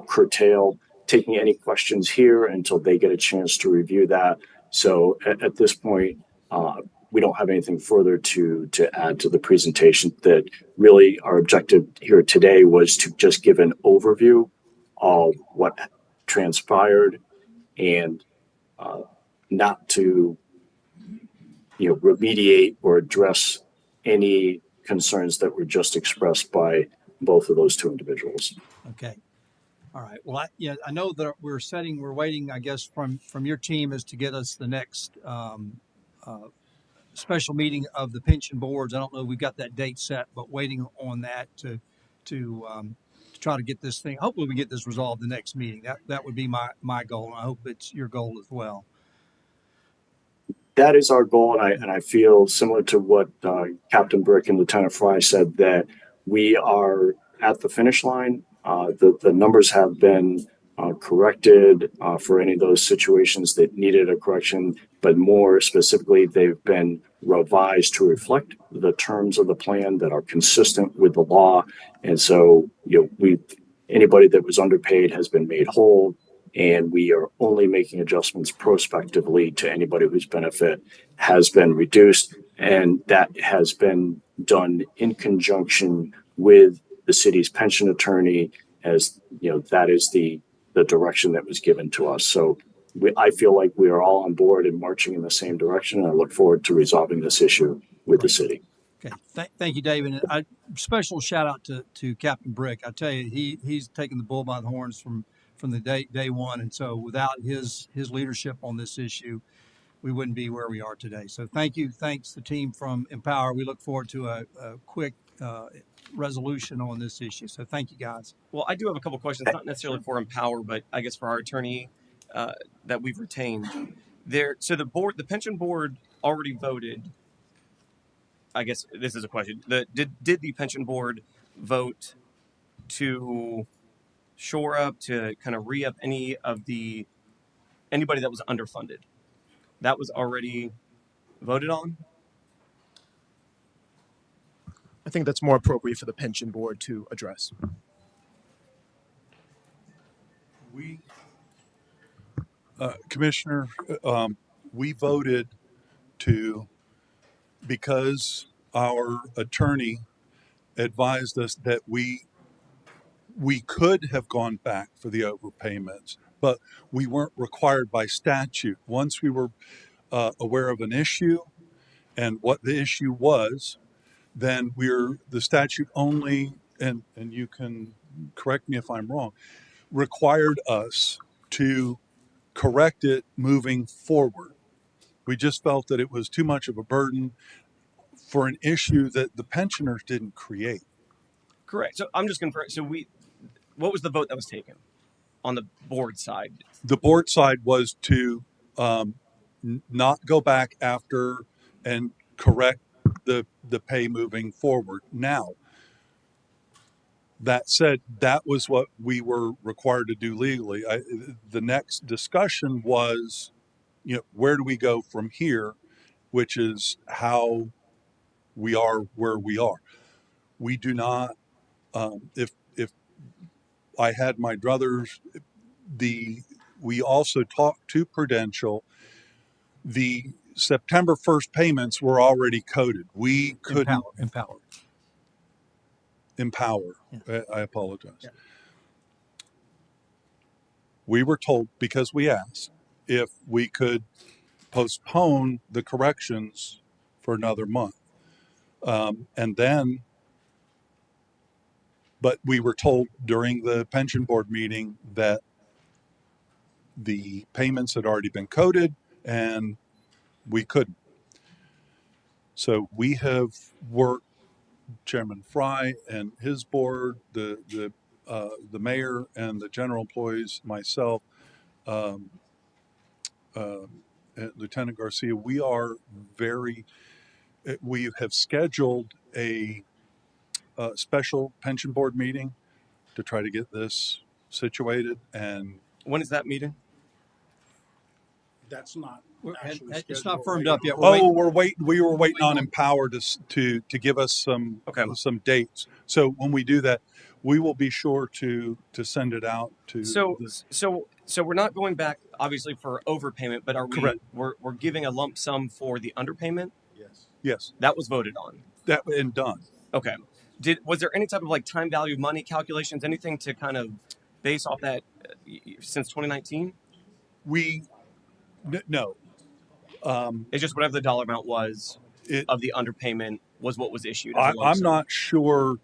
curtail taking any questions here until they get a chance to review that. So at this point, we don't have anything further to add to the presentation. That really our objective here today was to just give an overview of what transpired and not to remediate or address any concerns that were just expressed by both of those two individuals. Okay. All right. Well, I know that we're waiting, I guess, from your team is to get us the next special meeting of the pension boards. I don't know if we've got that date set, but waiting on that to try to get this thing. Hopefully we get this resolved the next meeting. That would be my goal. And I hope it's your goal as well. That is our goal, and I feel similar to what Captain Brick and Lieutenant Fry said, that we are at the finish line. The numbers have been corrected for any of those situations that needed a correction, but more specifically, they've been revised to reflect the terms of the plan that are consistent with the law. And so, anybody that was underpaid has been made whole, and we are only making adjustments prospectively to anybody whose benefit has been reduced. And that has been done in conjunction with the city's pension attorney, as that is the direction that was given to us. So I feel like we are all on board and marching in the same direction. And I look forward to resolving this issue with the city. Okay. Thank you, David. And special shout out to Captain Brick. I tell you, he's taken the bull by the horns from the day one. And so without his leadership on this issue, we wouldn't be where we are today. So thank you. Thanks the team from Empower. We look forward to a quick resolution on this issue. So thank you, guys. Well, I do have a couple questions, not necessarily for Empower, but I guess for our attorney that we've retained. So the pension board already voted. I guess this is a question. Did the pension board vote to shore up, to kind of re-up anybody that was underfunded? That was already voted on? I think that's more appropriate for the pension board to address. Commissioner, we voted because our attorney advised us that we could have gone back for the overpayments, but we weren't required by statute. Once we were aware of an issue and what the issue was, then the statute only, and you can correct me if I'm wrong, required us to correct it moving forward. We just felt that it was too much of a burden for an issue that the pensioners didn't create. Correct. So I'm just confirming. So what was the vote that was taken on the board side? The board side was to not go back after and correct the pay moving forward. Now, that said, that was what we were required to do legally. The next discussion was, where do we go from here, which is how we are where we are. We do not. If I had my druthers, we also talked to Prudential. The September 1st payments were already coded. We couldn't empower. Yeah. I apologize. Yeah. We were told, because we asked, if we could postpone the corrections for another month. But we were told during the pension board meeting that the payments had already been coded and we couldn't. So we have worked, Chairman Fry and his board, the mayor and the general employees, myself, and Lieutenant Garcia. We have scheduled a special pension board meeting to try to get this situated. And when is that meeting? That's not. It's not firmed up yet. We were waiting on Empower to give us some dates. So when we do that, we will be sure to send it out to. So we're not going back, obviously, for overpayment, but are we? Correct. We're giving a lump sum for the underpayment. Yes. That was voted on. That and done. Okay. Was there any type of time value of money calculations, anything to kind of base off that since 2019? No. It's just whatever the dollar amount was of the underpayment was what was issued. I'm not sure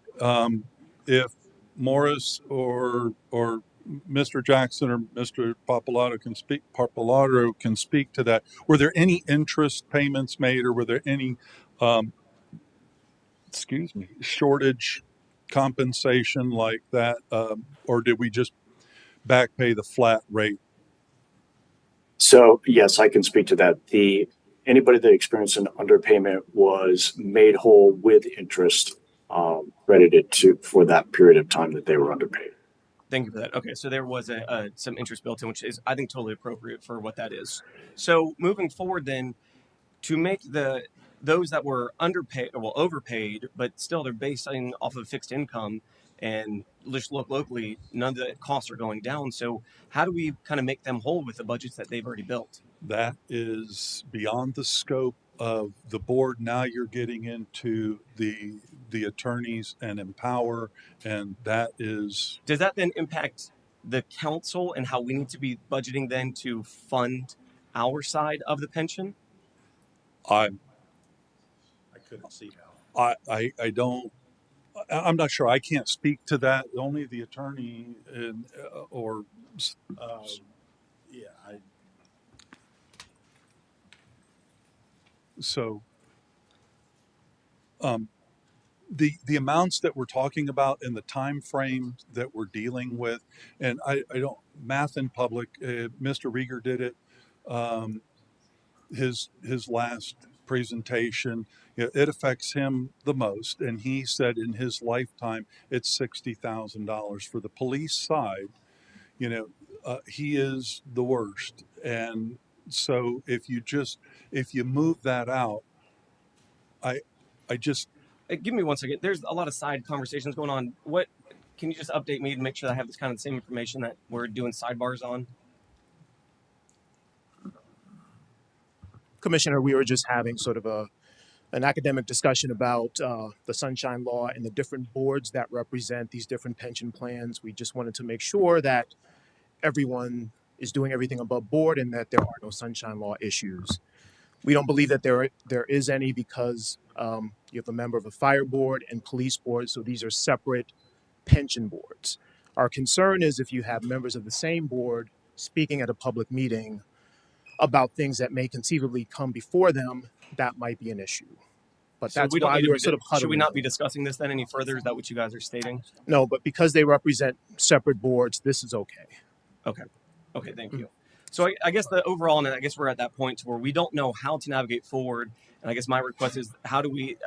if Morris or Mr. Jackson or Mr. Papalato can speak to that. Were there any interest payments made, or were there any shortage compensation like that, or did we just back pay the flat rate? So yes, I can speak to that. Anybody that experienced an underpayment was made whole with interest credited for that period of time that they were underpaid. Thank you for that. Okay, so there was some interest built in, which is, I think, totally appropriate for what that is. So moving forward, then, to make those that were underpaid, or overpaid, but still they're basing off of fixed income and just look locally, none of the costs are going down. So how do we kind of make them whole with the budgets that they've already built? That is beyond the scope of the board. Now you're getting into the attorneys and Empower, and that is. Does that then impact the council and how we need to be budgeting then to fund our side of the pension? I couldn't see how. I don't. I'm not sure. I can't speak to that. Only the attorney or. Yeah. So. The amounts that we're talking about and the time frame that we're dealing with, and I don't math in public. Mr. Rieger did it. His last presentation, it affects him the most, and he said in his lifetime it's $60,000 for the police side. He is the worst, and so if you move that out, I just. Give me 1 second. There's a lot of side conversations going on. What can you just update me to make sure that I have this kind of same information that we're doing sidebars on? Commissioner, we were just having sort of an academic discussion about the Sunshine Law and the different boards that represent these different pension plans. We just wanted to make sure that everyone is doing everything above board and that there are no Sunshine Law issues. We don't believe that there is any because you have a member of a fire board and police board, so these are separate pension boards. Our concern is if you have members of the same board speaking at a public meeting about things that may conceivably come before them, that might be an issue. But So that's we don't why need we to were be, sort of should we huddling. not be discussing this then any further? Is that what you guys are stating? No, but because they represent separate boards, this is okay. Okay. Okay, thank you. So I guess the overall, and I guess we're at that point where we don't know how to navigate forward. And I guess my request is, how do we,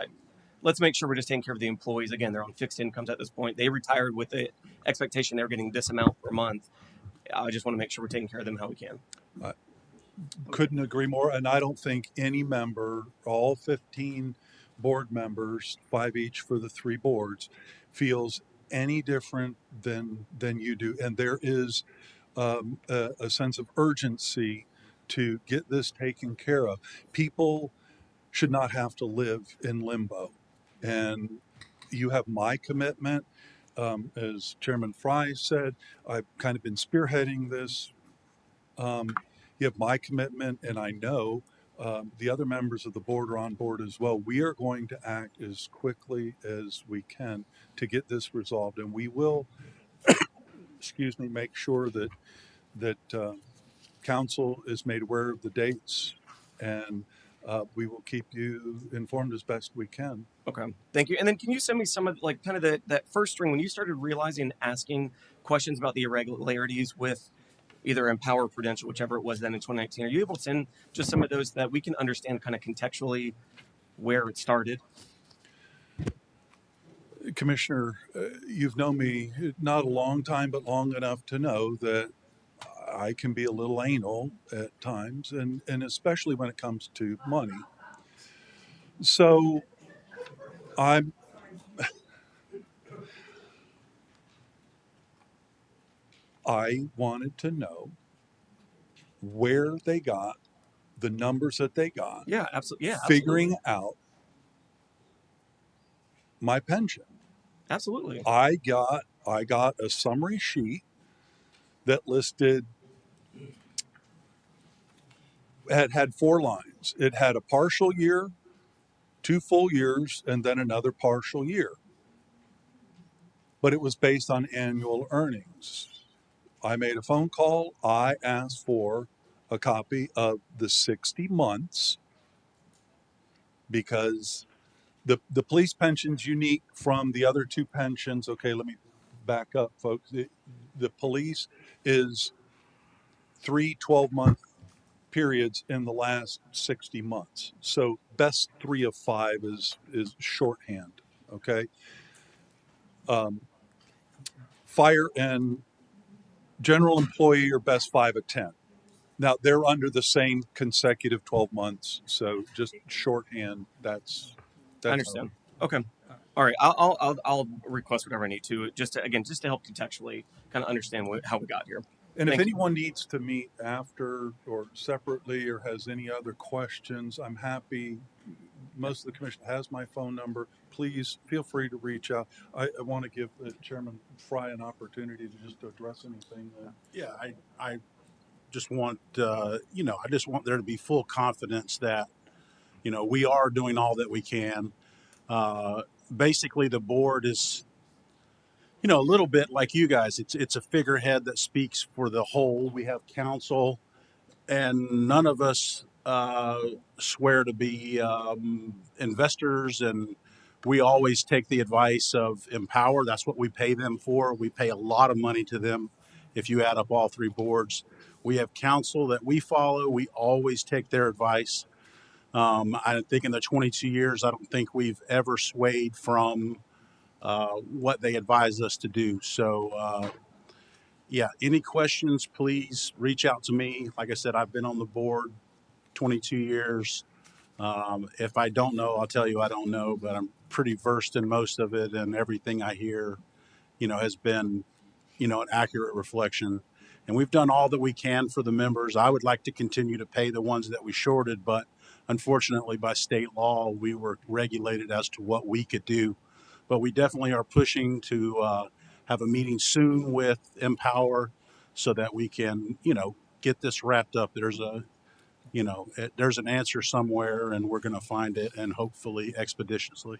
let's make sure we're just taking care of the employees. Again, they're on fixed incomes at this point. They retired with the expectation they're getting this amount per month. I just want to make sure we're taking care of them how we can. Couldn't agree more. And I don't think any member, all 15 board members, 5 each for the 3 boards, feels any different than you do. And there is a sense of urgency to get this taken care of. People should not have to live in limbo. And you have my commitment. As Chairman Fry said, I've kind of been spearheading this. You have my commitment, and I know the other members of the board are on board as well. We are going to act as quickly as we can to get this resolved, and we will, excuse me, make sure that council is made aware of the dates, and we will keep you informed as best we can. Okay, thank you. And then can you send me some of like kind of that first string when you started realizing and asking questions about the irregularities with either Empower or Prudential, whichever it was then in 2019. Are you able to send just some of those that we can understand kind of contextually where it started? Commissioner, you've known me not a long time, but long enough to know that I can be a little anal at times, and especially when it comes to money. So I wanted to know where they got the numbers that they got. Yeah, absolutely. Yeah, figuring out my pension. Absolutely. I got a summary sheet that listed had 4 lines. It had a partial year, 2 full years, and then another partial year. But it was based on annual earnings. I made a phone call. I asked for a copy of the 60 months because the police pension's unique from the other 2 pensions. Okay, let me back up, folks. The police is 3 12-month periods in the last 60 months. So best 3 of 5 is shorthand. Okay. Fire and general employee are best 5 of 10. Now they're under the same consecutive 12 months. So just shorthand. That's I understand. Okay. All right. I'll request whatever I need to just to help contextually kind of understand how we got here. And Thank if you. anyone needs to meet after or separately or has any other questions, I'm happy. Most of the commission has my phone number. Please feel free to reach out. I want to give Chairman Fry an opportunity to just address anything. Yeah, I just want, I just want there to be full confidence that, we are doing all that we can. Basically, the board is, a little bit like you guys. It's a figurehead that speaks for the whole. We have council, and none of us swear to be investors, and we always take the advice of Empower. That's what we pay them for. We pay a lot of money to them. If you add up all 3 boards, we have council that we follow. We always take their advice. I think in the 22 years, I don't think we've ever swayed from what they advise us to do. So, any questions, please reach out to me. Like I said, I've been on the board 22 years. If I don't know, I'll tell you I don't know, but I'm pretty versed in most of it, and everything I hear, has been, an accurate reflection. And we've done all that we can for the members. I would like to continue to pay the ones that we shorted, but unfortunately by state law, we were regulated as to what we could do. But we definitely are pushing to have a meeting soon with Empower so that we can, get this wrapped up. There's there's an answer somewhere, and we're going to find it, and hopefully expeditiously.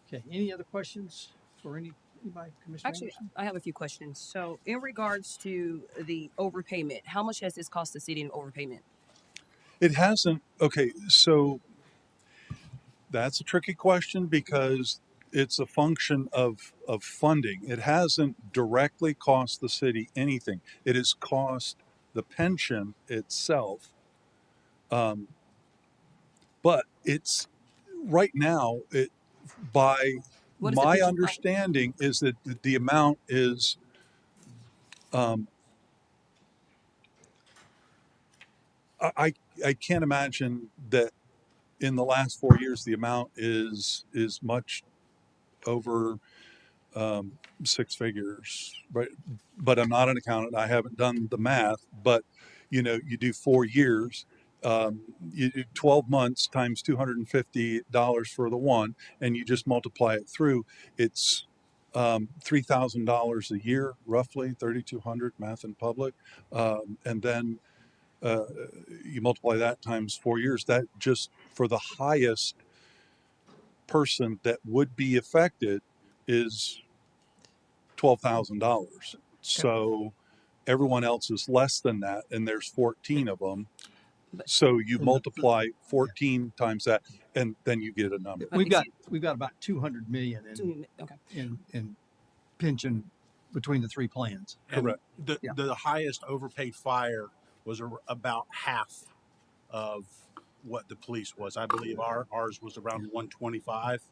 Okay, any other questions for anybody, Commissioner Actually, Anderson? I have a few questions. So, in regards to the overpayment, how much has this cost the city in overpayment? It hasn't. Okay, so that's a tricky question because it's a function of funding. It hasn't directly cost the city anything. It has cost the pension itself. But it's right now, by What is the my pension? understanding is that the amount is, I can't imagine that in the last 4 years, the amount is much over six figures, right? But I'm not an accountant. I haven't done the math, but you do 4 years, you do 12 months times $250 for the one, and you just multiply it through. It's $3,000 a year, roughly 3,200 math in public, and then you multiply that times 4 years. That just for the highest person that would be affected is $12,000. So everyone else is less than that, and there's 14 of them. So you multiply 14 times that, and then you get a number. We've got about 200 million Okay. in pension between the three plans. Correct. The highest overpaid fire was about half of what the police was. I believe ours was around 125.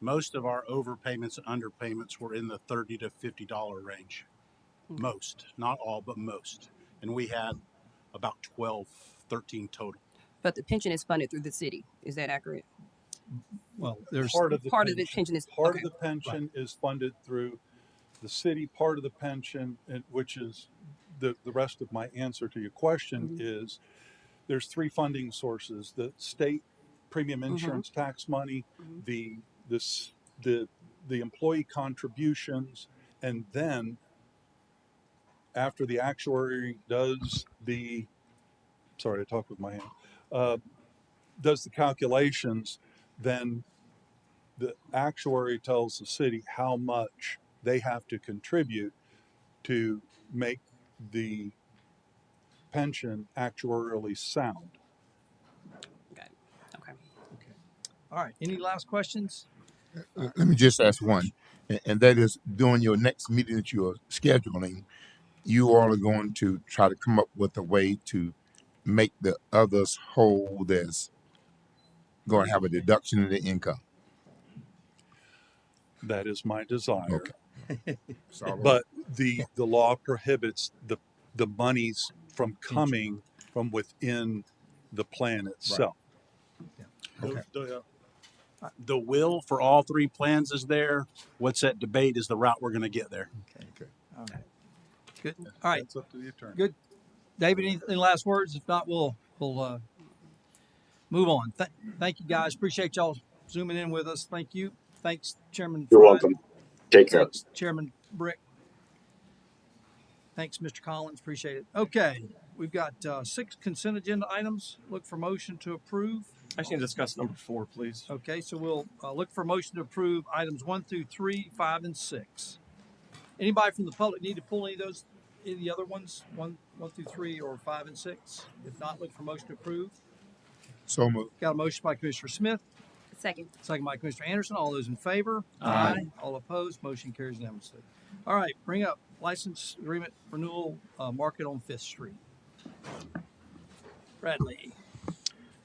Most of our overpayments and underpayments were in the $30 to $50 range. Most, not all, but most. And we had about 12, 13 total. But the pension is funded through the city. Is that accurate? Well, there's part of the pension is part of the pension is funded through the city. Part of the pension, which is the rest of my answer to your question, is there's three funding sources: the state premium insurance tax money, the employee contributions, and then after the actuary does the sorry, I talk with my hand, does the calculations, then the actuary tells the city how much they have to contribute to make the pension actuarially sound. Okay. All right. Any last questions? Let me just ask one, and that is during your next meeting that you are scheduling, you all are going to try to come up with a way to make the others whole that's going to have a deduction in the income. That is my desire. Okay. But the law prohibits the monies from coming from within the plan itself. Okay. The will for all three plans is there. What's at debate is the route we're going to get there. Okay. All right. Good. All right. That's up to the attorney. Good. David, any last words? If not, we'll move on. Thank you, guys. Appreciate y'all zooming in with us. Thank you. Thanks, Chairman. You're Fry. welcome. Take care. Thanks, Chairman Brick. Thanks, Mr. Collins. Appreciate it. Okay. We've got 6 consent agenda items. Look for motion to approve. I just need to discuss number 4, please. Okay, so we'll look for motion to approve items 1 through 3, 5, and 6. Anybody from the public need to pull any of the other ones, 1 through 3, or 5 and 6? If not, look for motion to approve. So moved. Got a motion by Commissioner Smith. Second. Second by Commissioner Anderson. All those in favor? Aye. All opposed? Motion carries unanimously. All right, bring up license agreement renewal market on 5th Street. Bradley.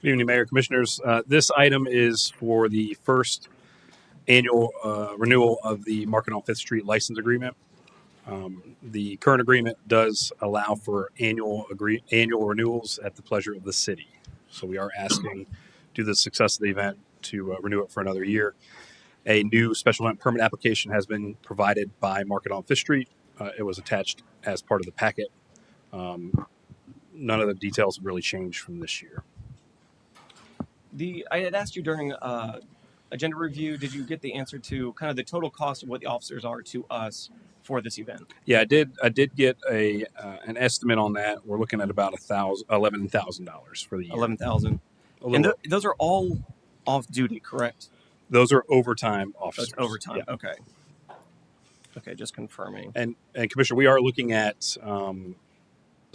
Good evening, Mayor, Commissioners. This item is for the first annual renewal of the Market on 5th Street license agreement. The current agreement does allow for annual renewals at the pleasure of the city. So we are asking, due to the success of the event, to renew it for another year. A new special event permit application has been provided by Market on 5th Street. It was attached as part of the packet. None of the details have really changed from this year. I had asked you during agenda review, did you get the answer to kind of the total cost of what the officers are to us for this event? Yeah, I did get an estimate on that. We're looking at about $11,000 for the year. 11,000. A And little. those are all off duty, correct? Those are overtime officers. That's overtime. Yeah. Okay. Okay, just confirming. And Commissioner, we are looking at some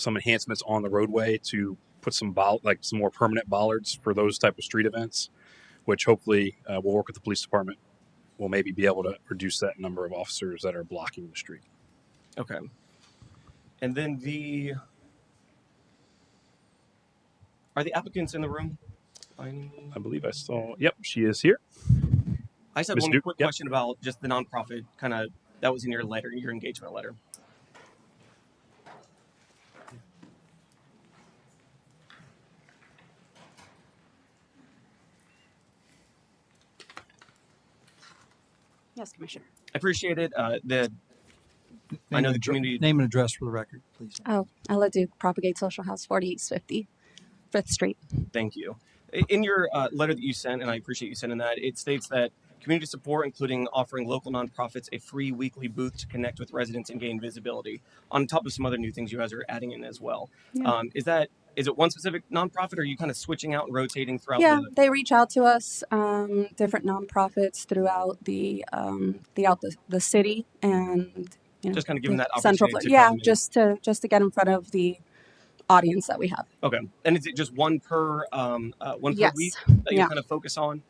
enhancements on the roadway to put some more permanent bollards for those type of street events, which hopefully we'll work with the police department. We'll maybe be able to reduce that number of officers that are blocking the street. Okay. And then are the applicants in the room? I believe I saw. Yep, she is here. I just had Ms. one Duke, quick yep. question about just the nonprofit that was in your letter, your engagement letter. Yes, Commissioner. I appreciate it. I know the community. Name and address for the record, please. Oh, Ella Duke, Propagate Social House, 4850 5th Street. Thank you. In your letter that you sent, and I appreciate you sending that, it states that community support, including offering local nonprofits a free weekly booth to connect with residents and gain visibility, on top of some other new things you guys are adding in as well. Yeah. Is it one specific nonprofit, or are you kind of switching out and rotating throughout? Yeah, they reach out to us, different nonprofits throughout the city, and just kind of giving that central. opportunity. Yeah, just to get in front of the audience that we have. Okay, and is it just one per Yes. week that you Yeah. kind of focus on?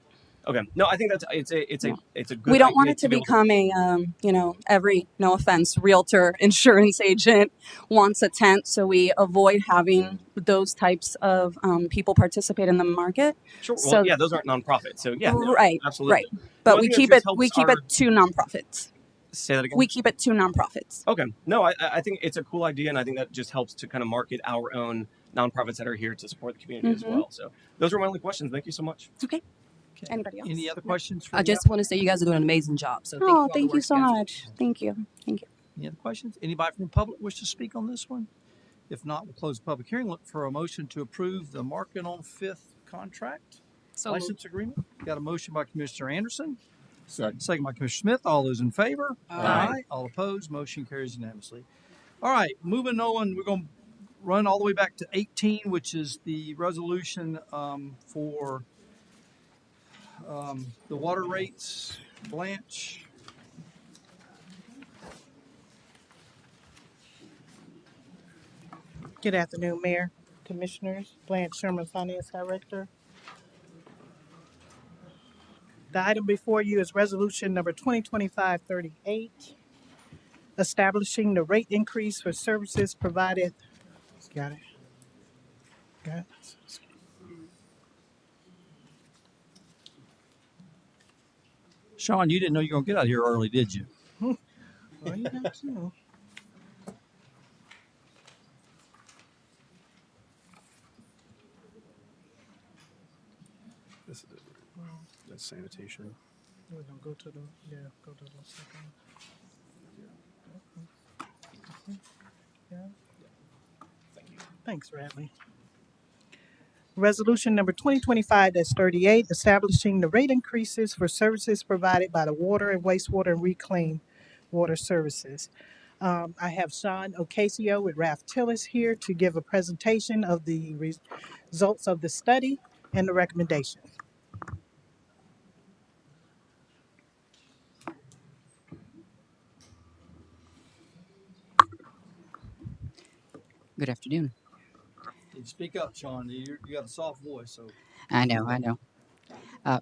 Okay, no, I think it's a good. We don't want idea it to be able become every, no offense, realtor, insurance agent wants a tent, so we avoid having those types of people participate in the market. Sure. So, Well, yeah, those aren't nonprofits, so yeah, no, right, absolutely. right. But Well, I we think keep that it. just We helps keep our- it to nonprofits. Say that again. We keep it to nonprofits. Okay. No, I think it's a cool idea, and I think that just helps to kind of market our own nonprofits that are here to support the community as Mhm. well. So those are my only questions. Thank you so much. Okay. Anybody else? Any other questions? For I the just want to say you guys are doing an amazing job. So thank you. Oh, for all the thank you work so guys are much. Thank you. Thank you. Any other questions? Anybody from the public wish to speak on this one? If not, we'll close the public hearing. Look for a motion to approve the Market on Fifth contract So license agreement. Got a motion by Commissioner Anderson, Second. second by Commissioner Smith. All those in favor? Aye. All opposed? Motion carries unanimously. All right, moving on. We're going to run all the way back to 18, which is the resolution for the water rates. Blanche. Good afternoon, Mayor, Commissioners. Blanche Sherman, Finance Director. The item before you is Resolution Number 2025-38, establishing the rate increase for services provided. Got it. Got it. Sean, you didn't know you were going to get out of here early, did you? Well, you have to. This is it. That's sanitation. We're gonna go to the second. Yeah. Thanks, Radley. Resolution number 2025-38, establishing the rate increases for services provided by the water and wastewater and reclaim water services. I have Sean Ocasio with Ralph Tillis here to give a presentation of the results of the study and the recommendation. Good afternoon. You speak up, Sean. You got a soft voice, so. I know.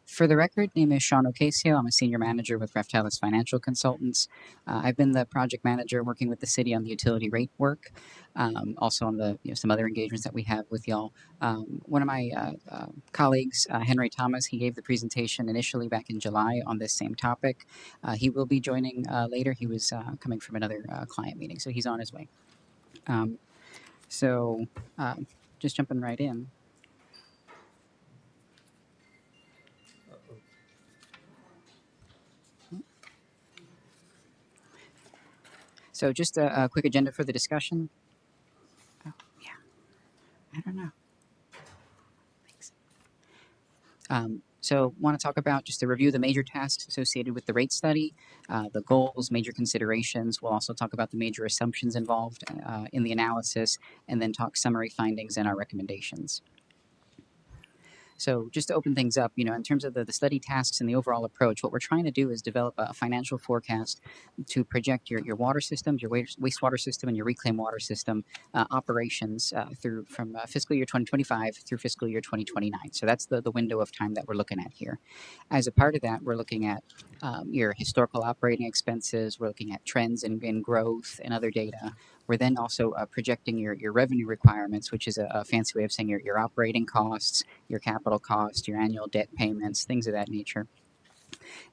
For the record, name is Sean Ocasio. I'm a senior manager with Reftalis Financial Consultants. I've been the project manager working with the city on the utility rate work, also on the some other engagements that we have with y'all. One of my colleagues, Henry Thomas, he gave the presentation initially back in July on this same topic. He will be joining later. He was coming from another client meeting, so he's on his way. Just jumping right in. So just a quick agenda for the discussion. Oh, yeah. I don't know. Thanks. So, want to talk about just to review the major tasks associated with the rate study, the goals, major considerations. We'll also talk about the major assumptions involved in the analysis, and then talk summary findings and our recommendations. So just to open things up, in terms of the study tasks and the overall approach, what we're trying to do is develop a financial forecast to project your water systems, your wastewater system, and your reclaimed water system operations through from fiscal year 2025 through fiscal year 2029. So that's the window of time that we're looking at here. As a part of that, we're looking at your historical operating expenses. We're looking at trends in growth and other data. We're then also projecting your revenue requirements, which is a fancy way of saying your operating costs, your capital costs, your annual debt payments, things of that nature.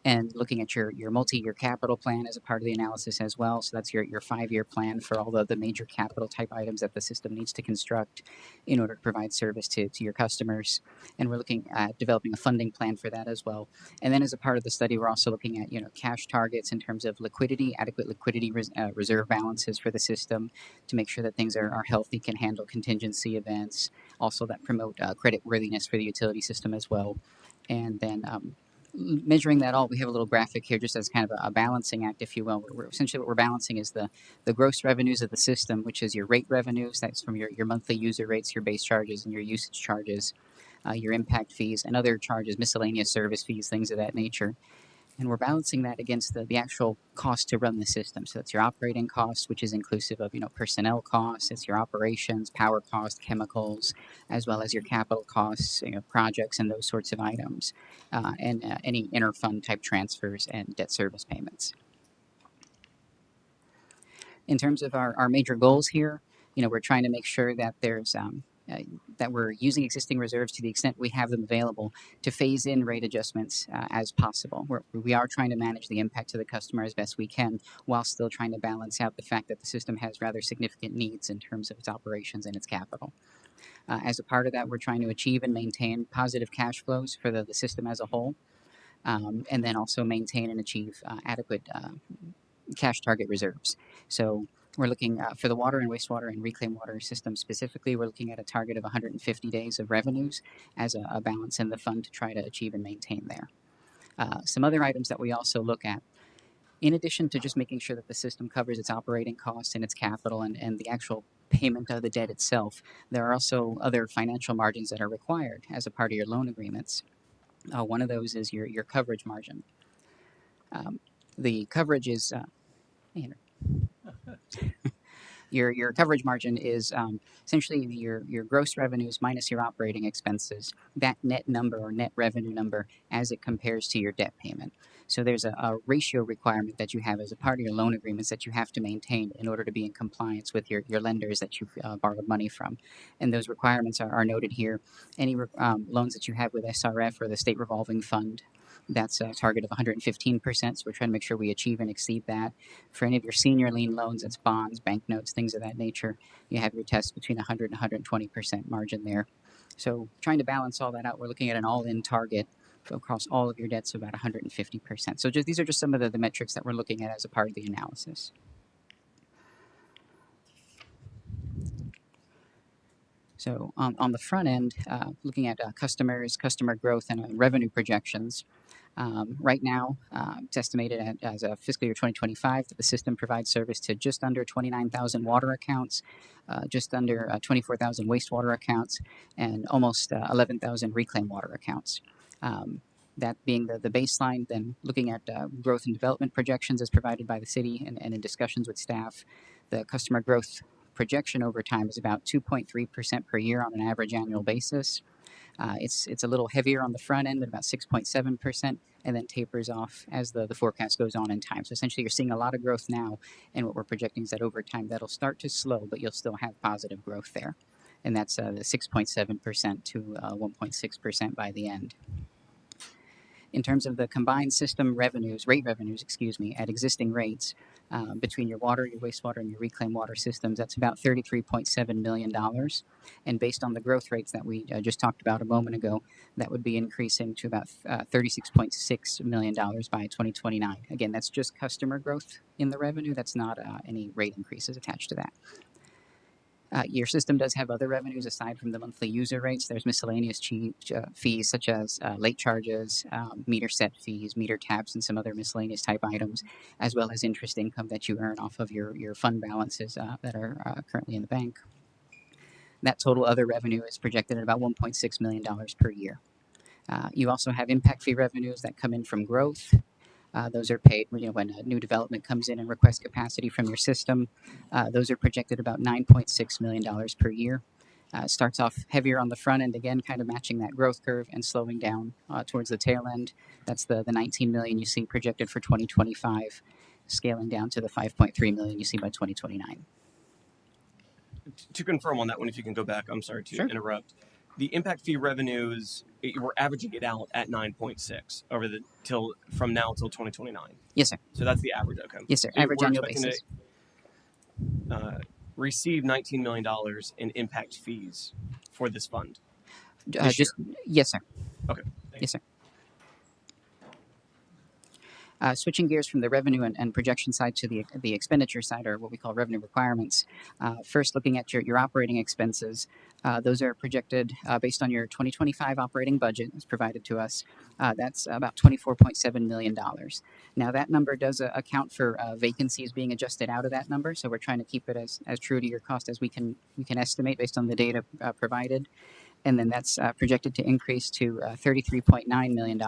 And looking at your multi-year capital plan as a part of the analysis as well. So that's your 5-year plan for all the major capital type items that the system needs to construct in order to provide service to your customers. And we're looking at developing a funding plan for that as well. And then as a part of the study, we're also looking at cash targets in terms of liquidity, adequate liquidity reserve balances for the system to make sure that things are healthy, can handle contingency events, also that promote credit worthiness for the utility system as well. And then measuring that all, we have a little graphic here just as kind of a balancing act, if you will. Essentially what we're balancing is the gross revenues of the system, which is your rate revenues. That's from your monthly user rates, your base charges, and your usage charges, your impact fees, and other charges, miscellaneous service fees, things of that nature. And we're balancing that against the actual cost to run the system. So that's your operating costs, which is inclusive of personnel costs. It's your operations, power costs, chemicals, as well as your capital costs, projects, and those sorts of items, and any interfund type transfers and debt service payments. In terms of our major goals here, we're trying to make sure that there's that we're using existing reserves to the extent we have them available to phase in rate adjustments as possible. We are trying to manage the impact to the customer as best we can while still trying to balance out the fact that the system has rather significant needs in terms of its operations and its capital. As a part of that, we're trying to achieve and maintain positive cash flows for the system as a whole, and then also maintain and achieve adequate cash target reserves. So we're looking for the water and wastewater and reclaimed water system specifically. We're looking at a target of 150 days of revenues as a balance in the fund to try to achieve and maintain there. Some other items that we also look at, in addition to just making sure that the system covers its operating costs and its capital and the actual payment of the debt itself, there are also other financial margins that are required as a part of your loan agreements. One of those is your coverage margin. The coverage is your coverage margin is essentially your gross revenues minus your operating expenses, that net number or net revenue number as it compares to your debt payment. So there's a ratio requirement that you have as a part of your loan agreements that you have to maintain in order to be in compliance with your lenders that you've borrowed money from. And those requirements are noted here. Any loans that you have with SRF or the State Revolving Fund, that's a target of 115%, so we're trying to make sure we achieve and exceed that. For any of your senior lien loans, that's bonds, banknotes, things of that nature, you have your tests between 100 and 120% margin there. So trying to balance all that out, we're looking at an all-in target across all of your debts of about 150%. So these are just some of the metrics that we're looking at as a part of the analysis. So on the front end, looking at customer growth, and revenue projections. Right now, it's estimated as a fiscal year 2025 that the system provides service to just under 29,000 water accounts, just under 24,000 wastewater accounts, and almost 11,000 reclaimed water accounts. That being the baseline, then looking at growth and development projections as provided by the city and in discussions with staff, the customer growth projection over time is about 2.3% per year on an average annual basis. It's a little heavier on the front end at about 6.7%, and then tapers off as the forecast goes on in time. So essentially you're seeing a lot of growth now, and what we're projecting is that over time that'll start to slow, but you'll still have positive growth there. And that's the 6.7% to 1.6% by the end. In terms of the combined system revenues, rate revenues, at existing rates, between your water, your wastewater, and your reclaimed water systems, that's about $33.7 million. And based on the growth rates that we just talked about a moment ago, that would be increasing to about $36.6 million by 2029. Again, that's just customer growth in the revenue. That's not any rate increases attached to that. Your system does have other revenues aside from the monthly user rates. There's miscellaneous fees such as late charges, meter set fees, meter taps, and some other miscellaneous type items, as well as interest income that you earn off of your fund balances that are currently in the bank. That total other revenue is projected at about $1.6 million per year. You also have impact fee revenues that come in from growth. Those are paid when a new development comes in and requests capacity from your system. Those are projected about $9.6 million per year. Starts off heavier on the front end, again, kind of matching that growth curve and slowing down towards the tail end. That's the 19 million you see projected for 2025, scaling down to the 5.3 million you see by 2029. To confirm on that one, if you can go back, I'm sorry to interrupt. The impact fee revenues, we're averaging it out at 9.6 over from now until 2029. Yes, sir. So that's the average. Okay. Yes, sir. So Average we're annual expecting basis. To receive $19 million in impact fees for this fund. This year. Yes, sir. Okay. Yes, sir. Switching gears from the revenue and projection side to the expenditure side, or what we call revenue requirements. First, looking at your operating expenses, those are projected based on your 2025 operating budget that's provided to us. That's about $24.7 million. Now, that number does account for vacancies being adjusted out of that number, so we're trying to keep it as true to your cost as we can estimate based on the data provided. And then that's projected to increase to $33.9 million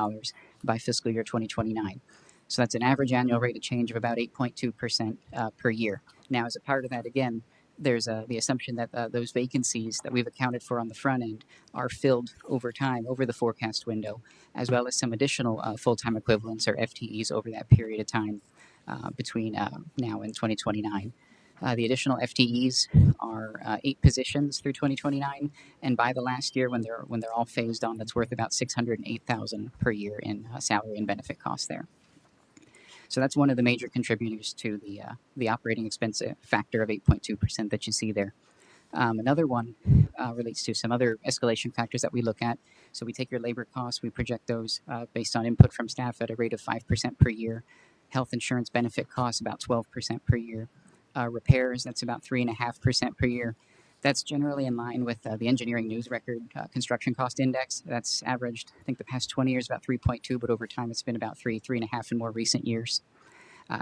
by fiscal year 2029. So that's an average annual rate of change of about 8.2% per year. Now, as a part of that, again, there's the assumption that those vacancies that we've accounted for on the front end are filled over time, over the forecast window, as well as some additional full-time equivalents or FTEs over that period of time between now and 2029. The additional FTEs are 8 positions through 2029, and by the last year, when they're all phased on, that's worth about $608,000 per year in salary and benefit costs there. So that's one of the major contributors to the operating expense factor of 8.2% that you see there. Another one relates to some other escalation factors that we look at. So we take your labor costs, we project those based on input from staff at a rate of 5% per year. Health insurance benefit costs about 12% per year. Repairs, that's about 3.5% per year. That's generally in line with the Engineering News Record Construction Cost Index. That's averaged, I think the past 20 years, about 3.2, but over time it's been about 3.5 in more recent years.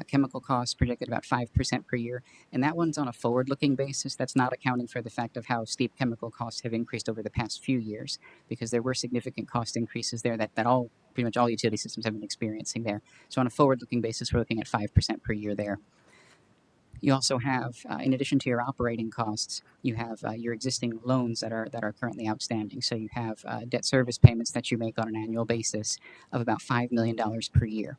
Chemical costs projected about 5% per year, and that one's on a forward-looking basis. That's not accounting for the fact of how steep chemical costs have increased over the past few years, because there were significant cost increases there that pretty much all utility systems have been experiencing there. So on a forward-looking basis, we're looking at 5% per year there. You also have, in addition to your operating costs, you have your existing loans that are currently outstanding. So you have debt service payments that you make on an annual basis of about $5 million per year.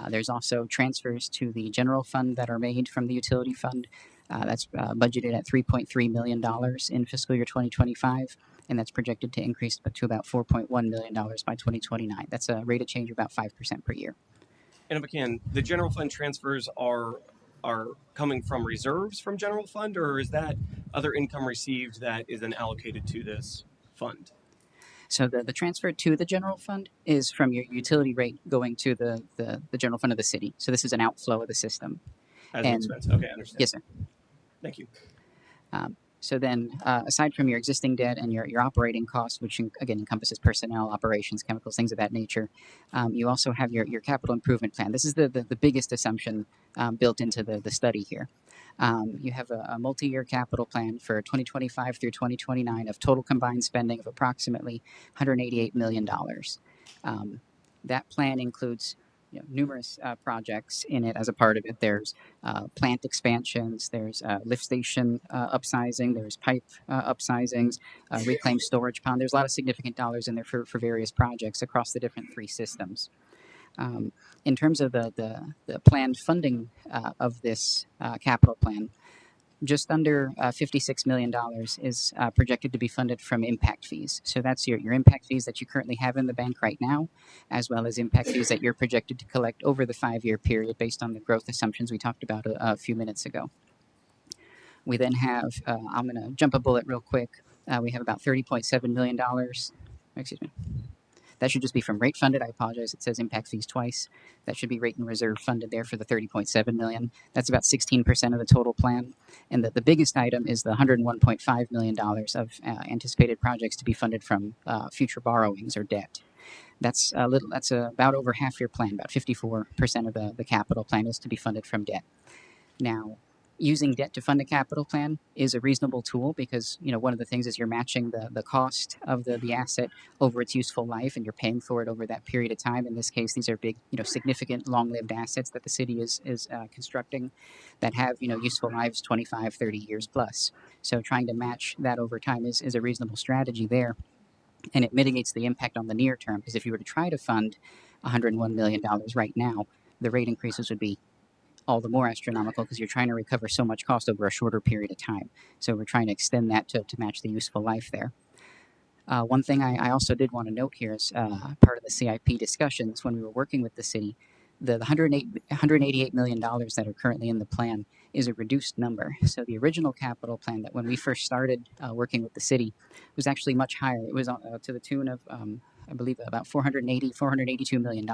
There's also transfers to the general fund that are made from the utility fund. That's budgeted at $3.3 million in fiscal year 2025, and that's projected to increase to about $4.1 million by 2029. That's a rate of change of about 5% per year. And if I can, the general fund transfers are coming from reserves from general fund, or is that other income received that is then allocated to this fund? So the transfer to the general fund is from your utility rate going to the general fund of the city. So this is an outflow of the system. As an expense. Okay, I understand. Yes, sir. Thank you. So then, aside from your existing debt and your operating costs, which again encompasses personnel, operations, chemicals, things of that nature, you also have your capital improvement plan. This is the biggest assumption built into the study here. You have a multi-year capital plan for 2025 through 2029 of total combined spending of approximately $188 million. That plan includes numerous projects in it as a part of it. There's plant expansions, there's lift station upsizing, there's pipe upsizings, reclaimed storage pond. There's a lot of significant dollars in there for various projects across the different 3 systems. In terms of the planned funding of this capital plan, just under $56 million is projected to be funded from impact fees. So that's your impact fees that you currently have in the bank right now, as well as impact fees that you're projected to collect over the 5-year period based on the growth assumptions we talked about a few minutes ago. We then have, I'm going to jump a bullet real quick. We have about $30.7 million, That should just be from rate funded. I apologize. It says impact fees twice. That should be rate and reserve funded there for the 30.7 million. That's about 16% of the total plan. And the biggest item is the $101.5 million of anticipated projects to be funded from future borrowings or debt. That's a little. That's about over half your plan. About 54% of the capital plan is to be funded from debt. Now, using debt to fund a capital plan is a reasonable tool because, one of the things is you're matching the cost of the asset over its useful life, and you're paying for it over that period of time. In this case, these are big, significant long-lived assets that the city is constructing that have, useful lives 25, 30 years plus. So trying to match that over time is a reasonable strategy there. And it mitigates the impact on the near term because if you were to try to fund $101 million right now, the rate increases would be all the more astronomical because you're trying to recover so much cost over a shorter period of time. So we're trying to extend that to match the useful life there. One thing I also did want to note here is part of the CIP discussions when we were working with the city, the $188 million that are currently in the plan is a reduced number. So the original capital plan that when we first started working with the city was actually much higher. It was to the tune of, I believe, about $482 million.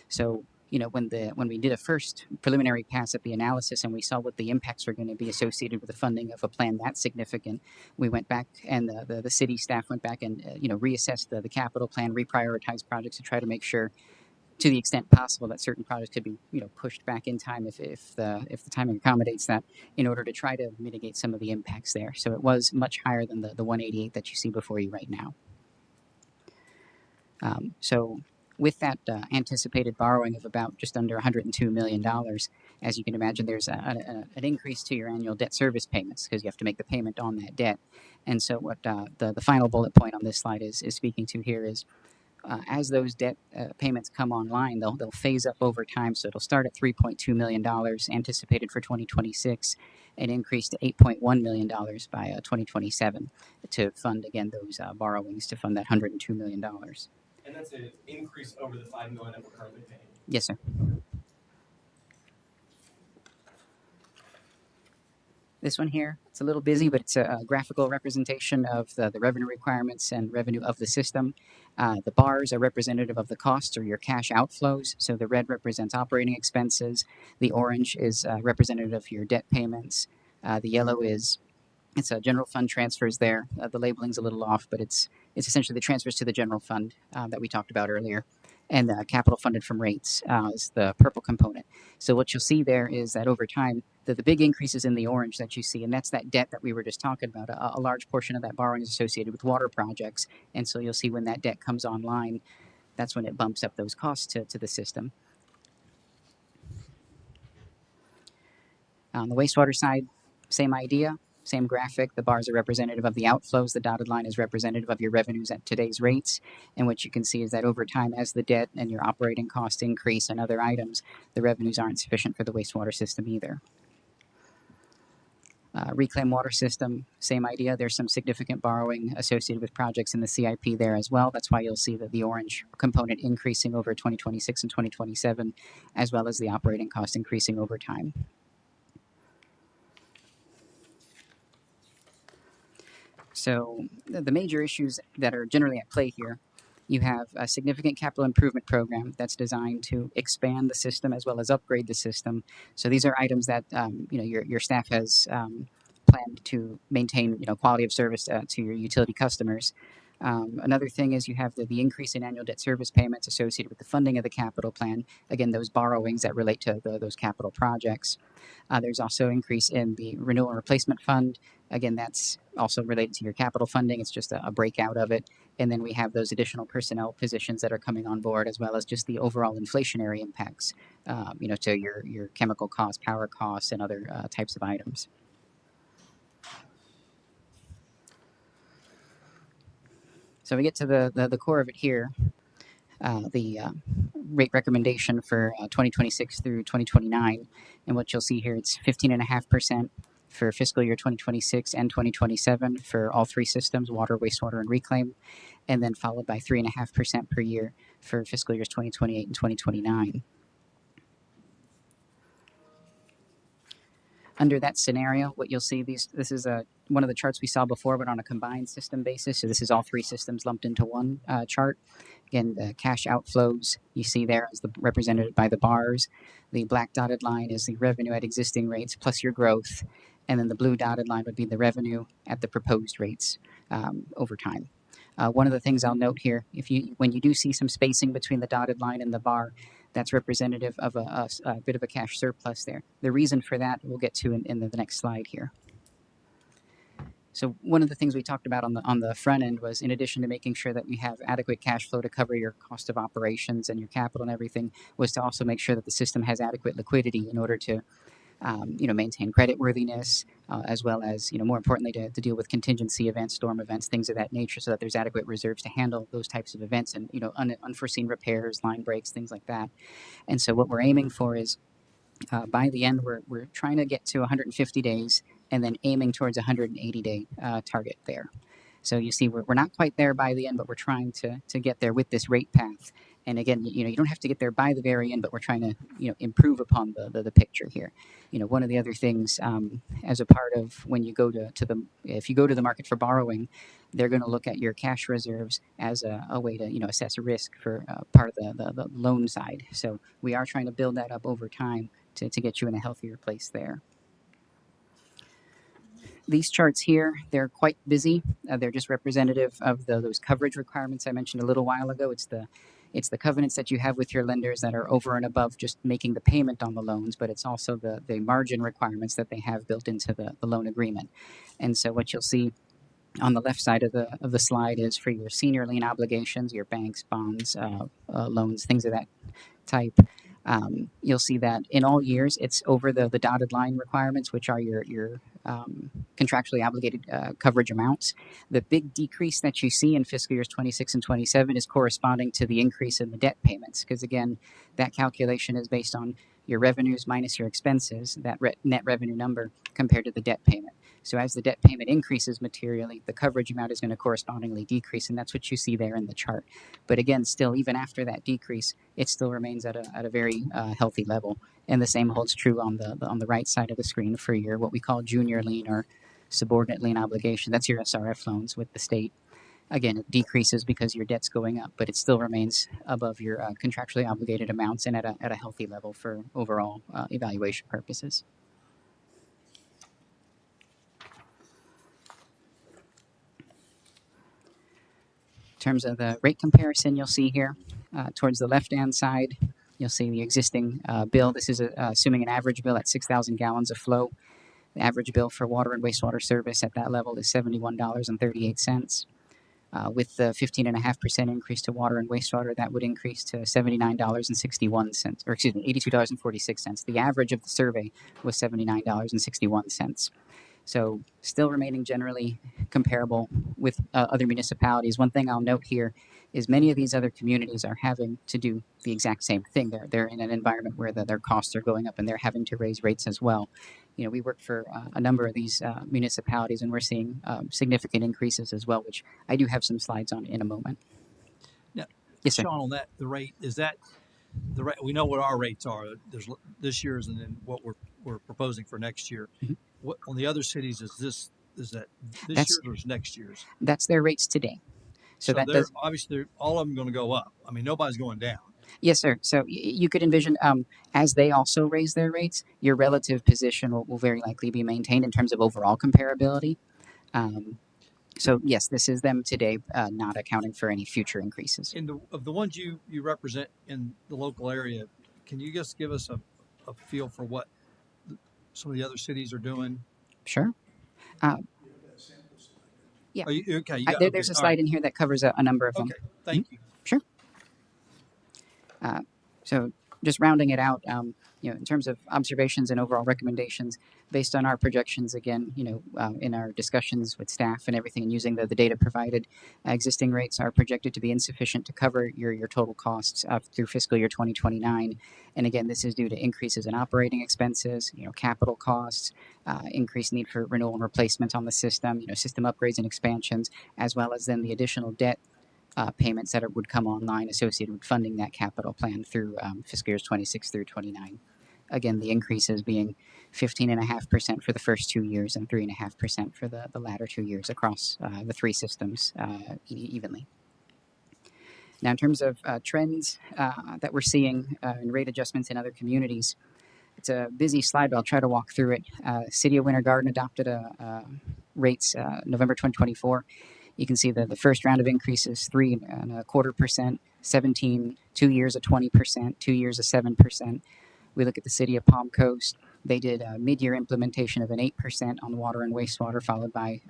So when we did a first preliminary pass at the analysis and we saw what the impacts were going to be associated with the funding of a plan that significant, we went back and the city staff went back and reassessed the capital plan, reprioritized projects to try to make sure, to the extent possible, that certain projects could be pushed back in time if the timing accommodates that, in order to try to mitigate some of the impacts there. So it was much higher than the 188 that you see before you right now. So with that anticipated borrowing of about just under $102 million, as you can imagine, there's an increase to your annual debt service payments because you have to make the payment on that debt. And so what the final bullet point on this slide is speaking to here is as those debt payments come online, they'll phase up over time. So it'll start at $3.2 million anticipated for 2026 and increase to $8.1 million by 2027 to fund, again, those borrowings to fund that $102 million. And that's an increase over the $5 million that we're currently paying. Yes, sir. This one here, it's a little busy, but it's a graphical representation of the revenue requirements and revenue of the system. The bars are representative of the costs or your cash outflows. So the red represents operating expenses. The orange is representative of your debt payments. The yellow it's general fund transfers there. The labeling's a little off, but it's essentially the transfers to the general fund that we talked about earlier. And capital funded from rates is the purple component. So what you'll see there is that over time, the big increases in the orange that you see, and that's that debt that we were just talking about. A large portion of that borrowing is associated with water projects. And so you'll see when that debt comes online, that's when it bumps up those costs to the system. On the wastewater side, same idea. Same graphic. The bars are representative of the outflows. The dotted line is representative of your revenues at today's rates. And what you can see is that over time, as the debt and your operating costs increase and other items, the revenues aren't sufficient for the wastewater system either. Reclaim water system, same idea. There's some significant borrowing associated with projects in the CIP there as well. That's why you'll see that the orange component increasing over 2026 and 2027, as well as the operating cost increasing over time. So the major issues that are generally at play here, you have a significant capital improvement program that's designed to expand the system as well as upgrade the system. So these are items that your staff has planned to maintain quality of service to your utility customers. Another thing is you have the increase in annual debt service payments associated with the funding of the capital plan. Again, those borrowings that relate to those capital projects. There's also increase in the renewal and replacement fund. Again, that's also related to your capital funding. It's just a breakout of it. And then we have those additional personnel positions that are coming on board, as well as just the overall inflationary impacts, to your chemical costs, power costs, and other types of items. So we get to the core of it here, the rate recommendation for 2026 through 2029. And what you'll see here, it's 15.5% for fiscal year 2026 and 2027 for all three systems, water, wastewater, and reclaim, and then followed by 3.5% per year for fiscal years 2028 and 2029. Under that scenario, what you'll see, this is one of the charts we saw before, but on a combined system basis. So this is all three systems lumped into one chart. Again, the cash outflows you see there is represented by the bars. The black dotted line is the revenue at existing rates plus your growth, and then the blue dotted line would be the revenue at the proposed rates over time. One of the things I'll note here, when you do see some spacing between the dotted line and the bar, that's representative of a bit of a cash surplus there. The reason for that we'll get to in the next slide here. So one of the things we talked about on the front end was, in addition to making sure that we have adequate cash flow to cover your cost of operations and your capital and everything, was to also make sure that the system has adequate liquidity in order to maintain creditworthiness, as well as, more importantly, to deal with contingency events, storm events, things of that nature, so that there's adequate reserves to handle those types of events and, unforeseen repairs, line breaks, things like that. And so what we're aiming for is, by the end, we're trying to get to 150 days and then aiming towards a 180-day target there. So you see, we're not quite there by the end, but we're trying to get there with this rate path. And again, you don't have to get there by the very end, but we're trying to improve upon the picture here. One of the other things, as a part of when you go if you go to the market for borrowing, they're going to look at your cash reserves as a way to assess risk for part of the loan side. So we are trying to build that up over time to get you in a healthier place there. These charts here, they're quite busy. They're just representative of those coverage requirements I mentioned a little while ago. It's the covenants that you have with your lenders that are over and above just making the payment on the loans, but it's also the margin requirements that they have built into the loan agreement. And so what you'll see on the left side of the slide is for your senior lien obligations, your banks, bonds, loans, things of that type. You'll see that in all years, it's over the dotted line requirements, which are your contractually obligated coverage amounts. The big decrease that you see in fiscal years 26 and 27 is corresponding to the increase in the debt payments, because again, that calculation is based on your revenues minus your expenses, that net revenue number compared to the debt payment. So as the debt payment increases materially, the coverage amount is going to correspondingly decrease, and that's what you see there in the chart. But again, still, even after that decrease, it still remains at a very healthy level. And the same holds true on the right side of the screen for your what we call junior lien or subordinate lien obligation. That's your SRF loans with the state. Again, it decreases because your debt's going up, but it still remains above your contractually obligated amounts and at a healthy level for overall evaluation purposes. In terms of the rate comparison, you'll see here towards the left-hand side, you'll see the existing bill. This is assuming an average bill at 6,000 gallons of flow. The average bill for water and wastewater service at that level is $71.38. With the 15.5% increase to water and wastewater, that would increase to $79.61, or excuse me, $82.46. The average of the survey was $79.61. So still remaining generally comparable with other municipalities. One thing I'll note here is many of these other communities are having to do the exact same thing. They're in an environment where their costs are going up and they're having to raise rates as well. We work for a number of these municipalities, and we're seeing significant increases as well, which I do have some slides on in a moment. Now, yes, sir. Sean, on that, the rate, is that the rate? We know what our rates are. There's this year's and then what we're proposing for next year. Mm-hmm. What on the other cities is that this year's or is next year's? That's their rates today. So that they're obviously all of them going to go up. I mean, nobody's going down. Yes, sir. So you could envision as they also raise their rates, your relative position will very likely be maintained in terms of overall comparability. So yes, this is them today, not accounting for any future increases. Of the ones you represent in the local area, can you just give us a feel for what some of the other cities are doing? Sure. Yeah. Okay. There's a slide in here that covers a number of them. Okay. Thank you. Sure. So just rounding it out, in terms of observations and overall recommendations, based on our projections, again, in our discussions with staff and everything, and using the data provided, existing rates are projected to be insufficient to cover your total costs through fiscal year 2029. And again, this is due to increases in operating expenses, capital costs, increased need for renewal and replacement on the system, system upgrades and expansions, as well as then the additional debt payments that would come online associated with funding that capital plan through fiscal years 26 through 29. Again, the increases being 15.5% for the first 2 years and 3.5% for the latter 2 years across the three systems evenly. Now, in terms of trends that we're seeing in rate adjustments in other communities, it's a busy slide, but I'll try to walk through it. City of Winter Garden adopted rates November 2024. You can see the first round of increases, 3.25%, 17, 2 years of 20%, 2 years of 7%. We look at the city of Palm Coast. They did a mid-year implementation of an 8% on water and wastewater, followed by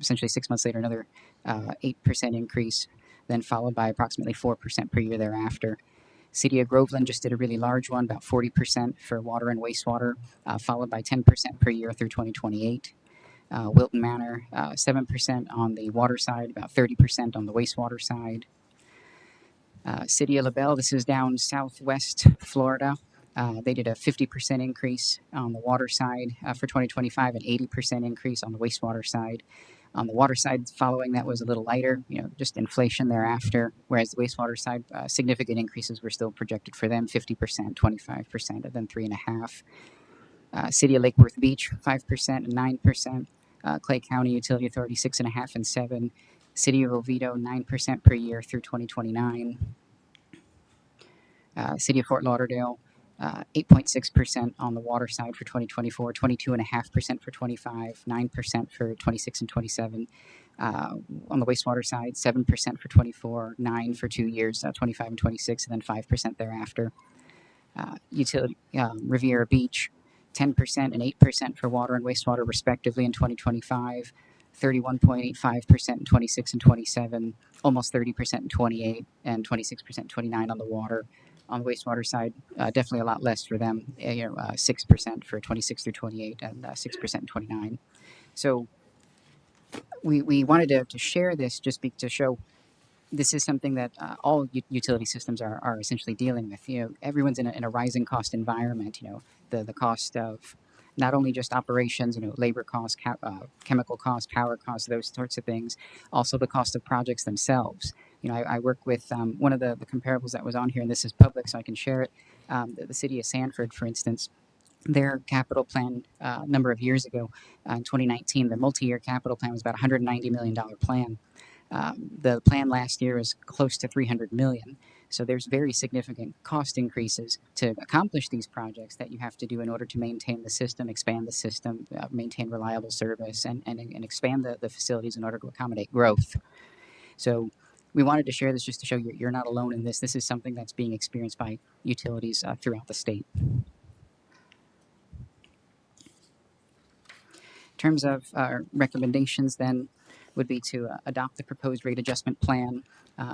essentially 6 months later another 8% increase, then followed by approximately 4% per year thereafter. City of Groveland just did a really large one, about 40% for water and wastewater, followed by 10% per year through 2028. Wilton Manor, 7% on the water side, about 30% on the wastewater side. City of LaBelle, this is down southwest Florida. They did a 50% increase on the water side for 2025, an 80% increase on the wastewater side. On the water side, following that was a little lighter, just inflation thereafter, whereas the wastewater side, significant increases were still projected for them, 50%, 25%, and then 3.5%. City of Lake Worth Beach, 5% and 9%. Clay County Utility Authority, 6.5% and 7%. City of Oviedo, 9% per year through 2029. City of Fort Lauderdale, 8.6% on the water side for 2024, 22.5% for 25, 9% for 26 and 27. On the wastewater side, 7% for 24, 9 for 2 years, 25 and 26, and then 5% thereafter. Utility Riviera Beach, 10% and 8% for water and wastewater respectively in 2025, 31.85% in 26 and 27, almost 30% in 28, and 26% in 29 on the water. On the wastewater side, definitely a lot less for them, 6% for 26 through 28 and 6% in 29. So we wanted to share this just to show this is something that all utility systems are essentially dealing with. Everyone's in a rising cost environment. The cost of not only just operations, labor costs, chemical costs, power costs, those sorts of things, also the cost of projects themselves. I work with one of the comparables that was on here, and this is public, so I can share it. The city of Sanford, for instance, their capital plan a number of years ago, in 2019, the multi-year capital plan was about $190 million plan. The plan last year is close to $300 million. So there's very significant cost increases to accomplish these projects that you have to do in order to maintain the system, expand the system, maintain reliable service, and expand the facilities in order to accommodate growth. So we wanted to share this just to show you're not alone in this. This is something that's being experienced by utilities throughout the state. In terms of our recommendations then would be to adopt the proposed rate adjustment plan.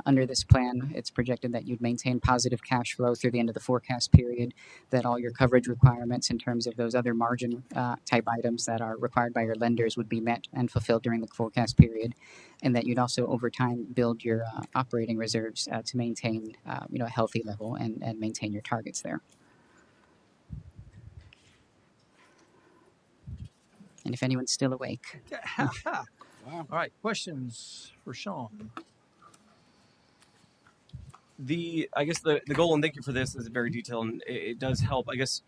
Under this plan, it's projected that you'd maintain positive cash flow through the end of the forecast period, that all your coverage requirements in terms of those other margin type items that are required by your lenders would be met and fulfilled during the forecast period, and that you'd also over time build your operating reserves to maintain a healthy level and maintain your targets there. And if anyone's still awake. All right, questions for Sean? I guess the goal, and thank you for this, is very detailed, and it does help. I guess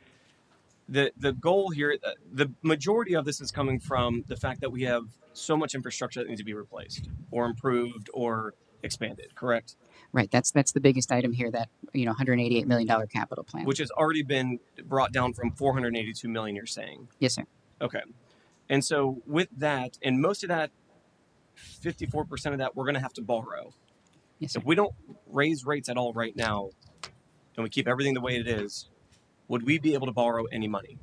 the goal here, the majority of this is coming from the fact that we have so much infrastructure that needs to be replaced or improved or expanded, correct? Right, that's the biggest item here, that $188 million capital plan. Which has already been brought down from $482 million, you're saying? Yes, sir. Okay. And so with that, and most of that, 54% of that, we're going to have to borrow. Yes, sir. If we don't raise rates at all right now, and we keep everything the way it is, would we be able to borrow any money?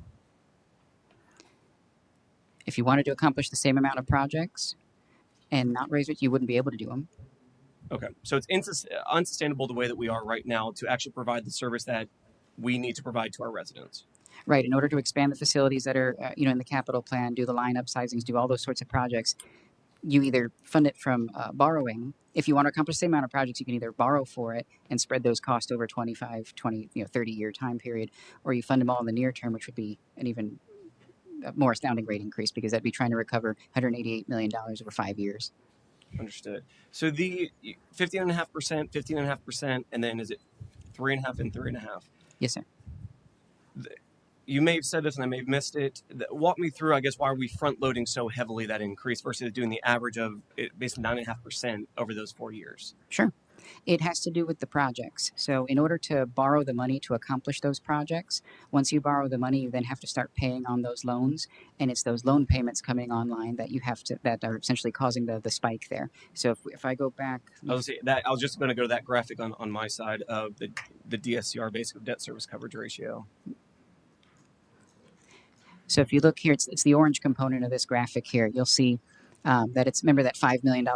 If you wanted to accomplish the same amount of projects and not raise it, you wouldn't be able to do them. Okay. So it's unsustainable the way that we are right now to actually provide the service that we need to provide to our residents. Right. In order to expand the facilities that are, in the capital plan, do the line upsizings, do all those sorts of projects, you either fund it from borrowing. If you want to accomplish the same amount of projects, you can either borrow for it and spread those costs over 25, 20, 30-year time period, or you fund them all in the near term, which would be an even more astounding rate increase, because that'd be trying to recover $188 million over 5 years. Understood. So the 15.5%, 15.5%, and then is it 3.5 and 3.5? Yes, sir. You may have said this and I may have missed it. Walk me through, I guess, why are we front loading so heavily that increase versus doing the average of basically 9.5% over those 4 years? Sure. It has to do with the projects. So, in order to borrow the money to accomplish those projects, once you borrow the money, you then have to start paying on those loans, and it's those loan payments coming online that you have to that are essentially causing the spike there. So, if I go back, I was say that I was just going to go to that graphic on my side of the DSCR, basic debt service coverage ratio. so if you look here, it's the orange component of this graphic here. You'll see that it's, remember that $5 million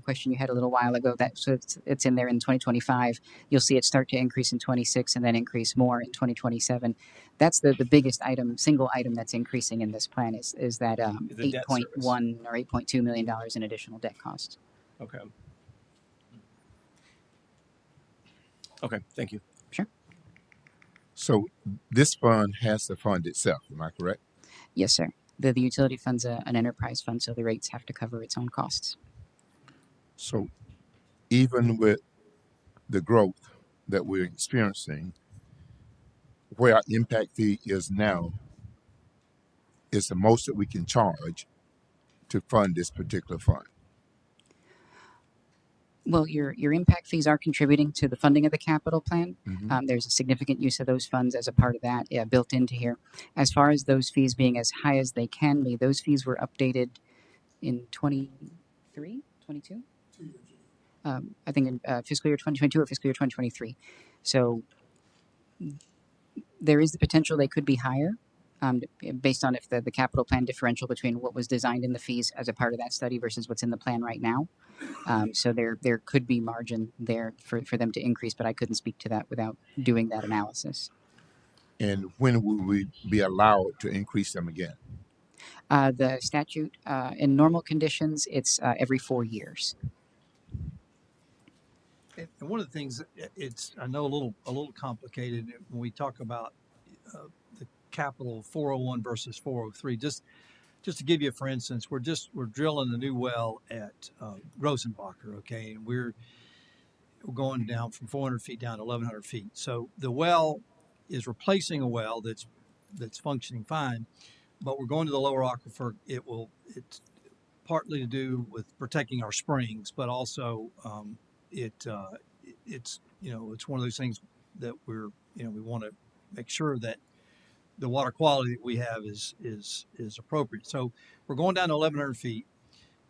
question you had a little while ago, that so it's in there in 2025. You'll see it start to increase in 26 and then increase more in 2027. That's the biggest item, single item that's increasing in this plan is that The debt service. 8.1 or $8.2 million in additional debt costs. Okay. Okay, thank you. Sure. So this fund has to fund itself, am I correct? Yes, sir. The utility fund's an enterprise fund, so the rates have to cover its own costs. So even with the growth that we're experiencing, where our impact fee is now is the most that we can charge to fund this particular fund. Well, your impact fees are contributing to the funding of the capital plan. Mhm. There's a significant use of those funds as a part of that, built into here. As far as those fees being as high as they can be, those fees were updated in 23, 22? I think in fiscal year 2022 or fiscal year 2023. So there is the potential they could be higher, based on if the capital plan differential between what was designed in the fees as a part of that study versus what's in the plan right now. So there could be margin there for them to increase, but I couldn't speak to that without doing that analysis. And when will we be allowed to increase them again? The statute, in normal conditions, it's every 4 years. And one of the things, it's I know a little complicated when we talk about the capital 401 versus 403. Just to give you, for instance, we're drilling a new well at Rosenbacher, okay, and we're going down from 400 feet down to 1,100 feet. So the well is replacing a well that's functioning fine, but we're going to the lower aquifer. It's partly to do with protecting our springs, but also it's one of those things that we want to make sure that the water quality that we have is appropriate. So we're going down to 1,100 feet.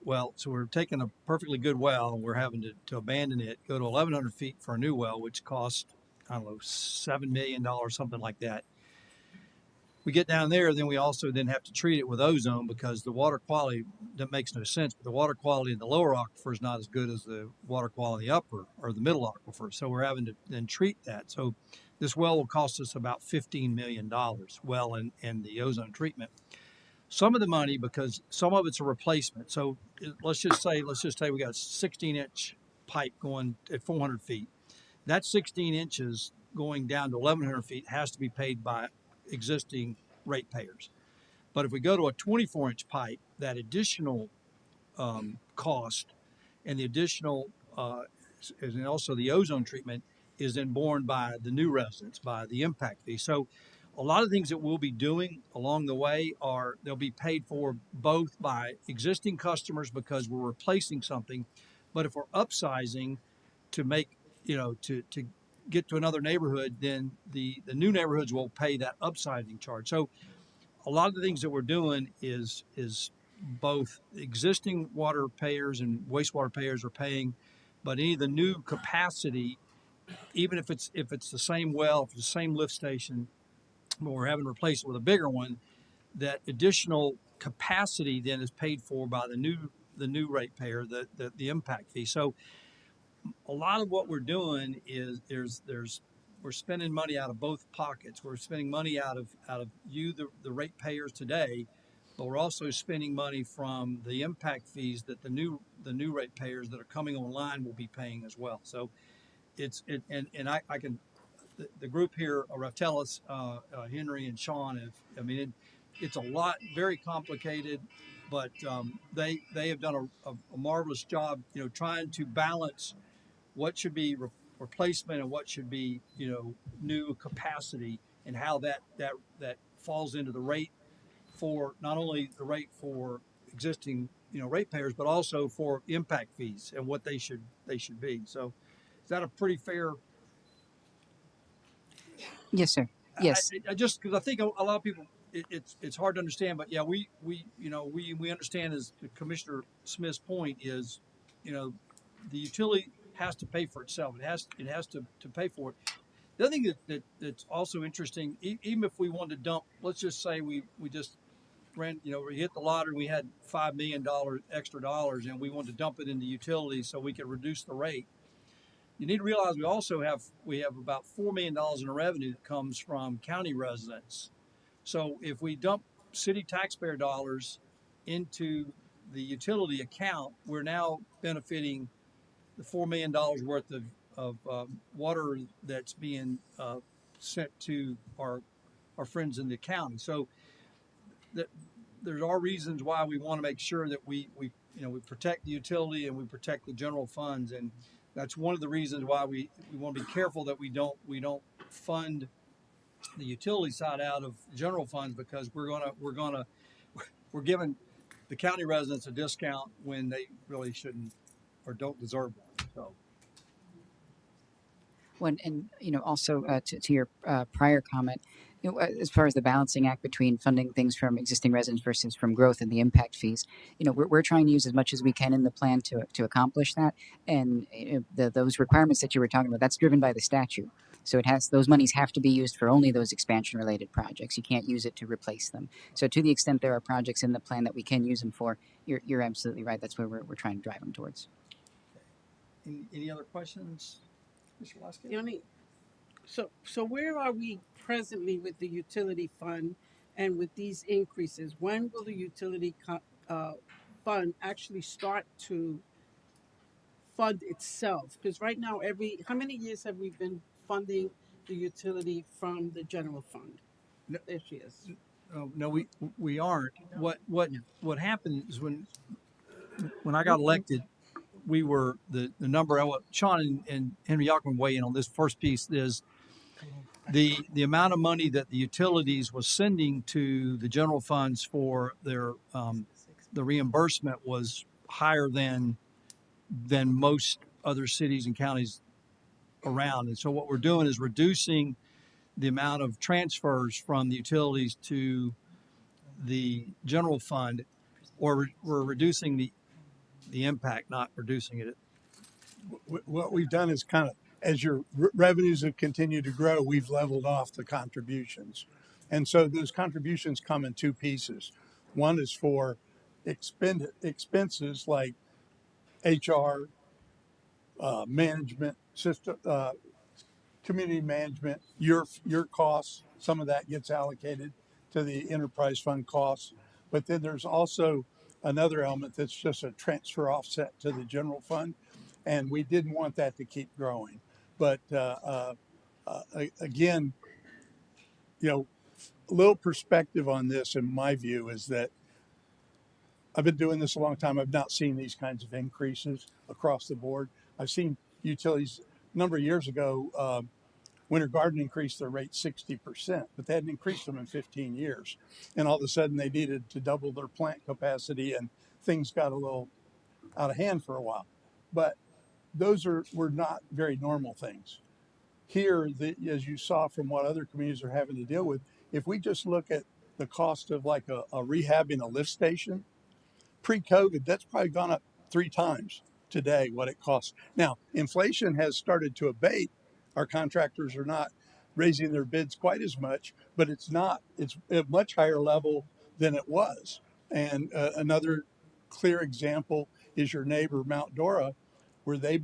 Well, so we're taking a perfectly good well and we're having to abandon it, go to 1,100 feet for a new well, which costs, I don't know, $7 million, something like that. We get down there, then we also have to treat it with ozone because the water quality, that makes no sense, but the water quality in the lower aquifer is not as good as the water quality in the upper or the middle aquifer. So we're having to then treat that. So this well will cost us about $15 million, well, and the ozone treatment. Some of the money, because some of it's a replacement. So let's just say we got a 16-inch pipe going at 400 feet. That 16 inches going down to 1,100 feet has to be paid by existing ratepayers. But if we go to a 24-inch pipe, that additional cost and the additional and also the ozone treatment is then borne by the new residents, by the impact fee. So a lot of things that we'll be doing along the way they'll be paid for both by existing customers because we're replacing something, but if we're upsizing to make, to get to another neighborhood, then the new neighborhoods will pay that upsizing charge. So a lot of the things that we're doing is both existing water payers and wastewater payers are paying, but any of the new capacity, even if it's the same well, if it's the same lift station, but we're having to replace it with a bigger one, that additional capacity then is paid for by the new ratepayer, the impact fee. So a lot of what we're doing is we're spending money out of both pockets. We're spending money out of you, the ratepayers today, but we're also spending money from the impact fees that the new ratepayers that are coming online will be paying as well. So I can, the group here, Raftelis, Henry, and Sean it's a lot, very complicated, but they have done a marvelous job, trying to balance what should be replacement and what should be, new capacity, and how that falls into the rate for not only the rate for existing, ratepayers, but also for impact fees and what they should be. So Is that a pretty fair? Yes, sir. Yes. I just because I think a lot of people it's hard to understand, but yeah, we understand as Commissioner Smith's point is, the utility has to pay for itself. It has to pay for it. The other thing that's also interesting, even if we wanted to dump, let's just say we just ran, we hit the lottery, we had $5 million extra dollars, and we wanted to dump it into utilities so we could reduce the rate. You need to realize we have about $4 million in revenue that comes from county residents. So if we dump city taxpayer dollars into the utility account, we're now benefiting the $4 million worth of water that's being sent to our friends in the county. So that there are reasons why we want to make sure that we protect the utility and we protect the general funds, and that's one of the reasons why we want to be careful that we don't fund the utility side out of general funds, because we're giving the county residents a discount when they really shouldn't or don't deserve one. So. When and also to your prior comment, as far as the balancing act between funding things from existing residents versus from growth and the impact fees, we're trying to use as much as we can in the plan to accomplish that. And those requirements that you were talking about, that's driven by the statute. So those monies have to be used for only those expansion related projects. You can't use it to replace them. So to the extent there are projects in the plan that we can use them for, you're absolutely right. That's where we're trying to drive them towards. Any other questions, Mr. Lasky? So where are we presently with the utility fund and with these increases? When will the utility fund actually start to fund itself? Because right now, how many years have we been funding the utility from the general fund? No, there she is. no, we aren't. What happened is when I got elected, we were the number. Sean and Henry, y'all can weigh in on this first piece. Is the amount of money that the utilities was sending to the general funds for their the reimbursement was higher than most other cities and counties around. And so what we're doing is reducing the amount of transfers from the utilities to the general fund, or we're reducing the impact, not reducing it. What we've done is kind of, as your revenues have continued to grow, we've leveled off the contributions. And so those contributions come in two pieces. One is for expenses like HR, management, system, community management, your costs. Some of that gets allocated to the enterprise fund costs. But then there's also another element that's just a transfer offset to the general fund. And we didn't want that to keep growing. But again, a little perspective on this, in my view, is that I've been doing this a long time. I've not seen these kinds of increases across the board. I've seen utilities a number of years ago. Winter Garden increased their rate 60%, but they hadn't increased them in 15 years. And all of a sudden they needed to double their plant capacity, and things got a little out of hand for a while. But those were not very normal things. Here, as you saw from what other communities are having to deal with, if we just look at the cost of like a rehabbing a lift station, pre-COVID, that's probably gone up 3 times today what it costs. Now, inflation has started to abate. Our contractors are not raising their bids quite as much, but it's a much higher level than it was. And another clear example is your neighbor, Mount Dora, where they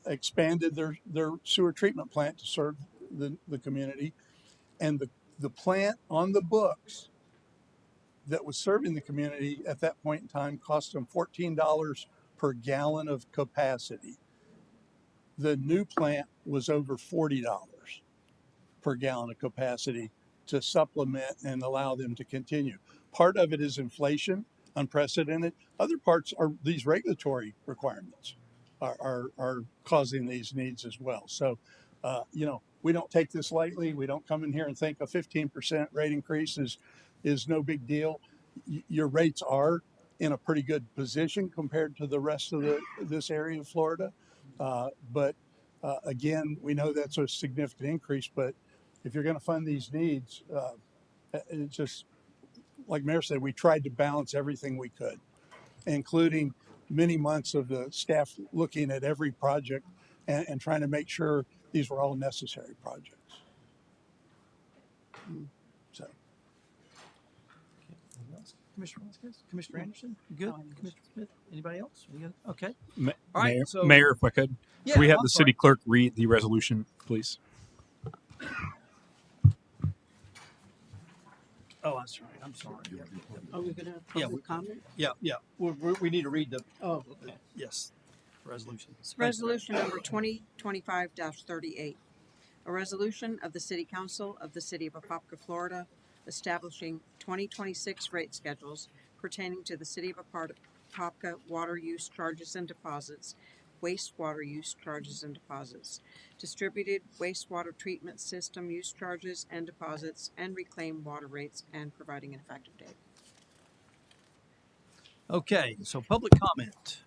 expanded their sewer treatment plant to serve the community. And the plant on the books that was serving the community at that point in time cost them $14 per gallon of capacity. The new plant was over $40 per gallon of capacity to supplement and allow them to continue. Part of it is inflation, unprecedented. Other parts are these regulatory requirements are causing these needs as well. So, we don't take this lightly. We don't come in here and think a 15% rate increase is no big deal. Your rates are in a pretty good position compared to the rest of this area of Florida. But Again, we know that's a significant increase, but if you're going to fund these needs, it's just like Mayor said, we tried to balance everything we could, including many months of the staff looking at every project and trying to make sure these were all necessary projects. So, Anything else? Commissioner Vasquez? Commissioner Anderson? You good? Commissioner Smith? Anybody else? We good? Okay. All right. Mayor, So, Mayor, if I could, yeah, can we have I'm the sorry. city clerk read the resolution, please? Oh, that's right. I'm sorry. Yeah, Are we gonna have yeah, public comment? yeah. We need to read the, Oh, okay. yes, resolution. It's resolution number 2025-38. A resolution of the City Council of the City of Apopka, Florida, establishing 2026 rate schedules pertaining to the City of Apopka water use charges and deposits, wastewater use charges and deposits, distributed wastewater treatment system use charges and deposits, and reclaimed water rates, and providing an effective date. Okay, so public comment.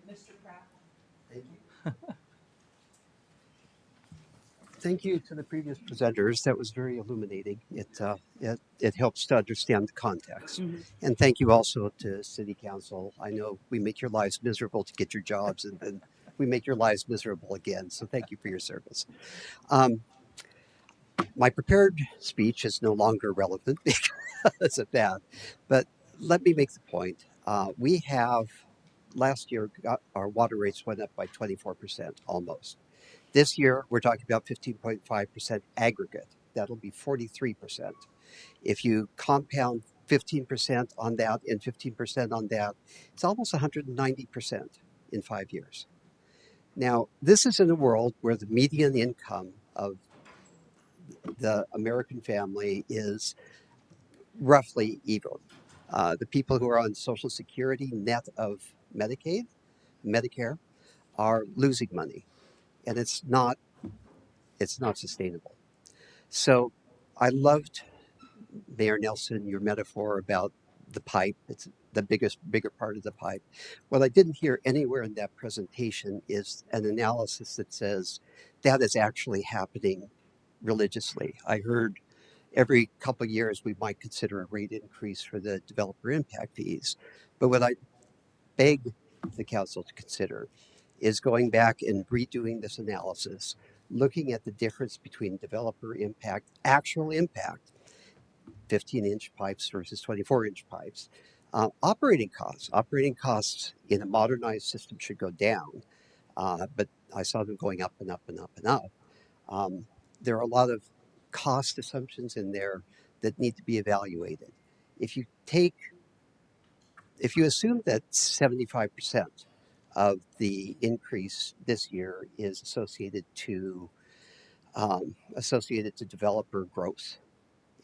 Mr. Pratt. Thank you. Thank you to the previous presenters. That was very illuminating. It helps to understand the context. And thank you also to City Council. I know we make your lives miserable to get your jobs, and then we make your lives miserable again. So thank you for your service. My prepared speech is no longer relevant because of that. But let me make the point. We have last year our water rates went up by 24% almost. This year, we're talking about 15.5% aggregate. That'll be 43%. If you compound 15% on that and 15% on that, it's almost 190% in 5 years. Now, this is in a world where the median income of the American family is roughly even. The people who are on Social Security, net of Medicaid, Medicare, are losing money. And it's not sustainable. So I loved, Mayor Nelson, your metaphor about the pipe. It's the bigger part of the pipe. What I didn't hear anywhere in that presentation is an analysis that says that is actually happening religiously. I heard every couple of years we might consider a rate increase for the developer impact fees. But what I beg the council to consider is going back and redoing this analysis, looking at the difference between developer impact, actual impact, 15-inch pipes versus 24-inch pipes. Operating costs in a modernized system should go down, but I saw them going up and up and up and up. There are a lot of cost assumptions in there that need to be evaluated. If you assume that 75% of the increase this year is associated to developer growth,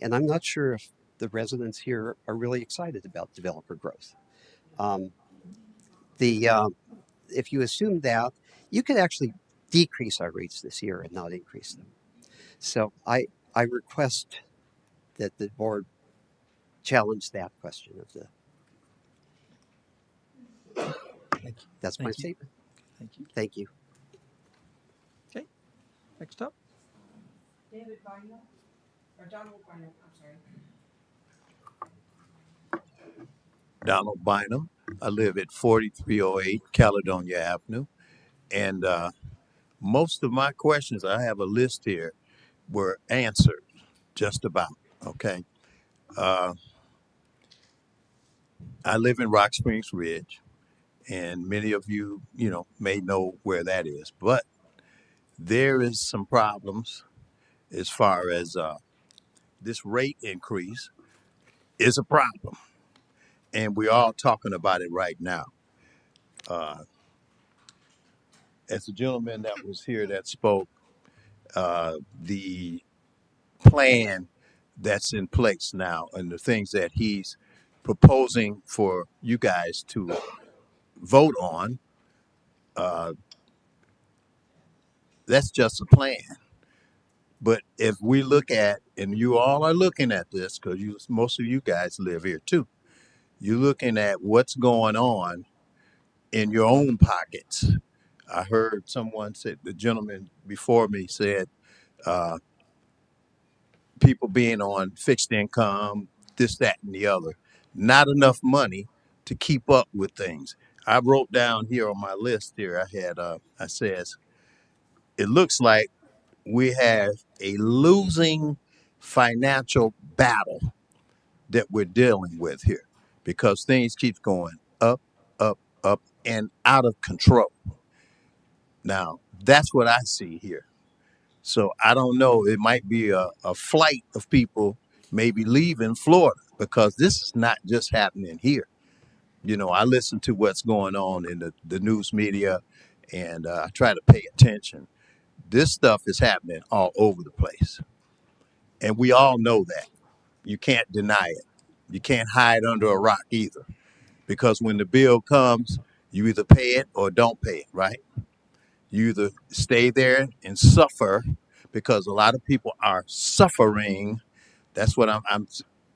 and I'm not sure if the residents here are really excited about developer growth. If you assume that, you could actually decrease our rates this year and not increase them. So I request that the board challenge that question of the. That's my statement. Thank you. Thank you. Okay. Next up. David Bynum, or Donald Bynum, I'm sorry. Donald Bynum. I live at 4308 Caledonia Avenue. And most of my questions, I have a list here, were answered just about. Okay. I live in Rock Springs Ridge, and many of you, may know where that is. But there is some problems as far as this rate increase is a problem. And we're all talking about it right now. As the gentleman that was here that spoke, the plan that's in place now and the things that he's proposing for you guys to vote on, that's just a plan. But if we look at, and you all are looking at this, because most of you guys live here too, you're looking at what's going on in your own pockets. I heard someone say, the gentleman before me said, uh, people being on fixed income, this, that, and the other, not enough money to keep up with things. I wrote down here on my list here, I says, it looks like we have a losing financial battle that we're dealing with here because things keep going up, up, up, and out of control. Now, that's what I see here. So I don't know. It might be a flight of people maybe leaving Florida because this is not just happening here. You know, I listen to what's going on in the news media and I try to pay attention. This stuff is happening all over the place. And we all know that. You can't deny it. You can't hide under a rock either because when the bill comes, you either pay it or don't pay it, right? You either stay there and suffer because a lot of people are suffering. That's what I'm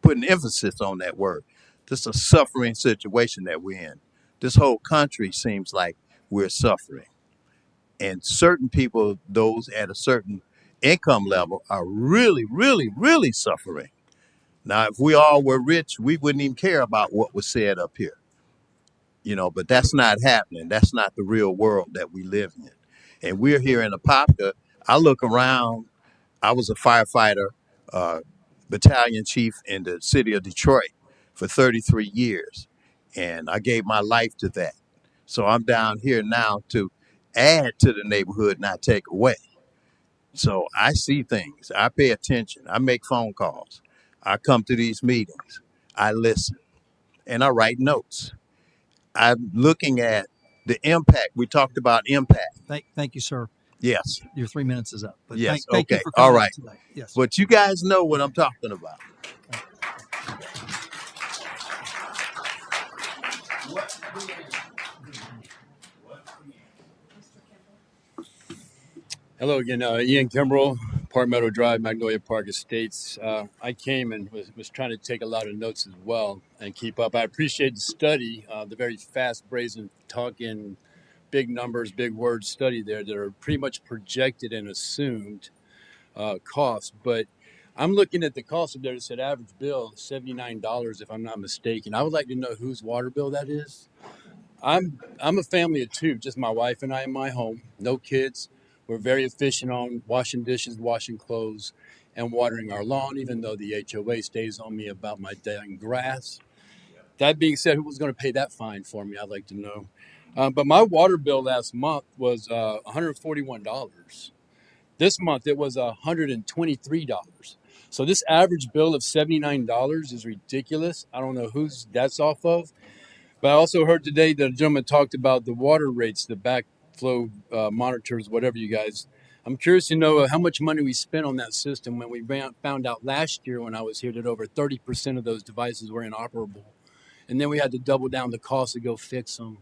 putting emphasis on that word. This is a suffering situation that we're in. This whole country seems like we're suffering. And certain people, those at a certain income level, are really, really, really suffering. Now, if we all were rich, we wouldn't even care about what was said up here. You know, but that's not happening. That's not the real world that we live in. And we're here in Apopka. I look around. I was a firefighter, battalion chief in the city of Detroit for 33 years. And I gave my life to that. So I'm down here now to add to the neighborhood, not take away. So I see things. I pay attention. I make phone calls. I come to these meetings. I listen. And I write notes. I'm looking at the impact. We talked about impact. Thank you, sir. Yes. Your 3 minutes is up. But Yes. thank you Okay. for All coming out right. today. Yes. But you guys know what I'm talking about. Hello again, Ian Kimbrell, Park Meadow Drive, Magnolia Park Estates. I came and was trying to take a lot of notes as well and keep up. I appreciate the study, the very fast, brazen talking, big numbers, big words study there that are pretty much projected and assumed costs. But I'm looking at the cost of there. It said average bill $79, if I'm not mistaken. I would like to know whose water bill that is. I'm a family of two, just my wife and I in my home, no kids. We're very efficient on washing dishes, washing clothes, and watering our lawn, even though the HOA stays on me about my dang grass. That being said, who was going to pay that fine for me? I'd like to know. But my water bill last month was $141. This month it was $123. So this average bill of $79 is ridiculous. I don't know whose that's off of. But I also heard today that a gentleman talked about the water rates, the backflow monitors, whatever you guys. I'm curious to know how much money we spent on that system when we found out last year when I was here that over 30% of those devices were inoperable. And then we had to double down the cost to go fix them.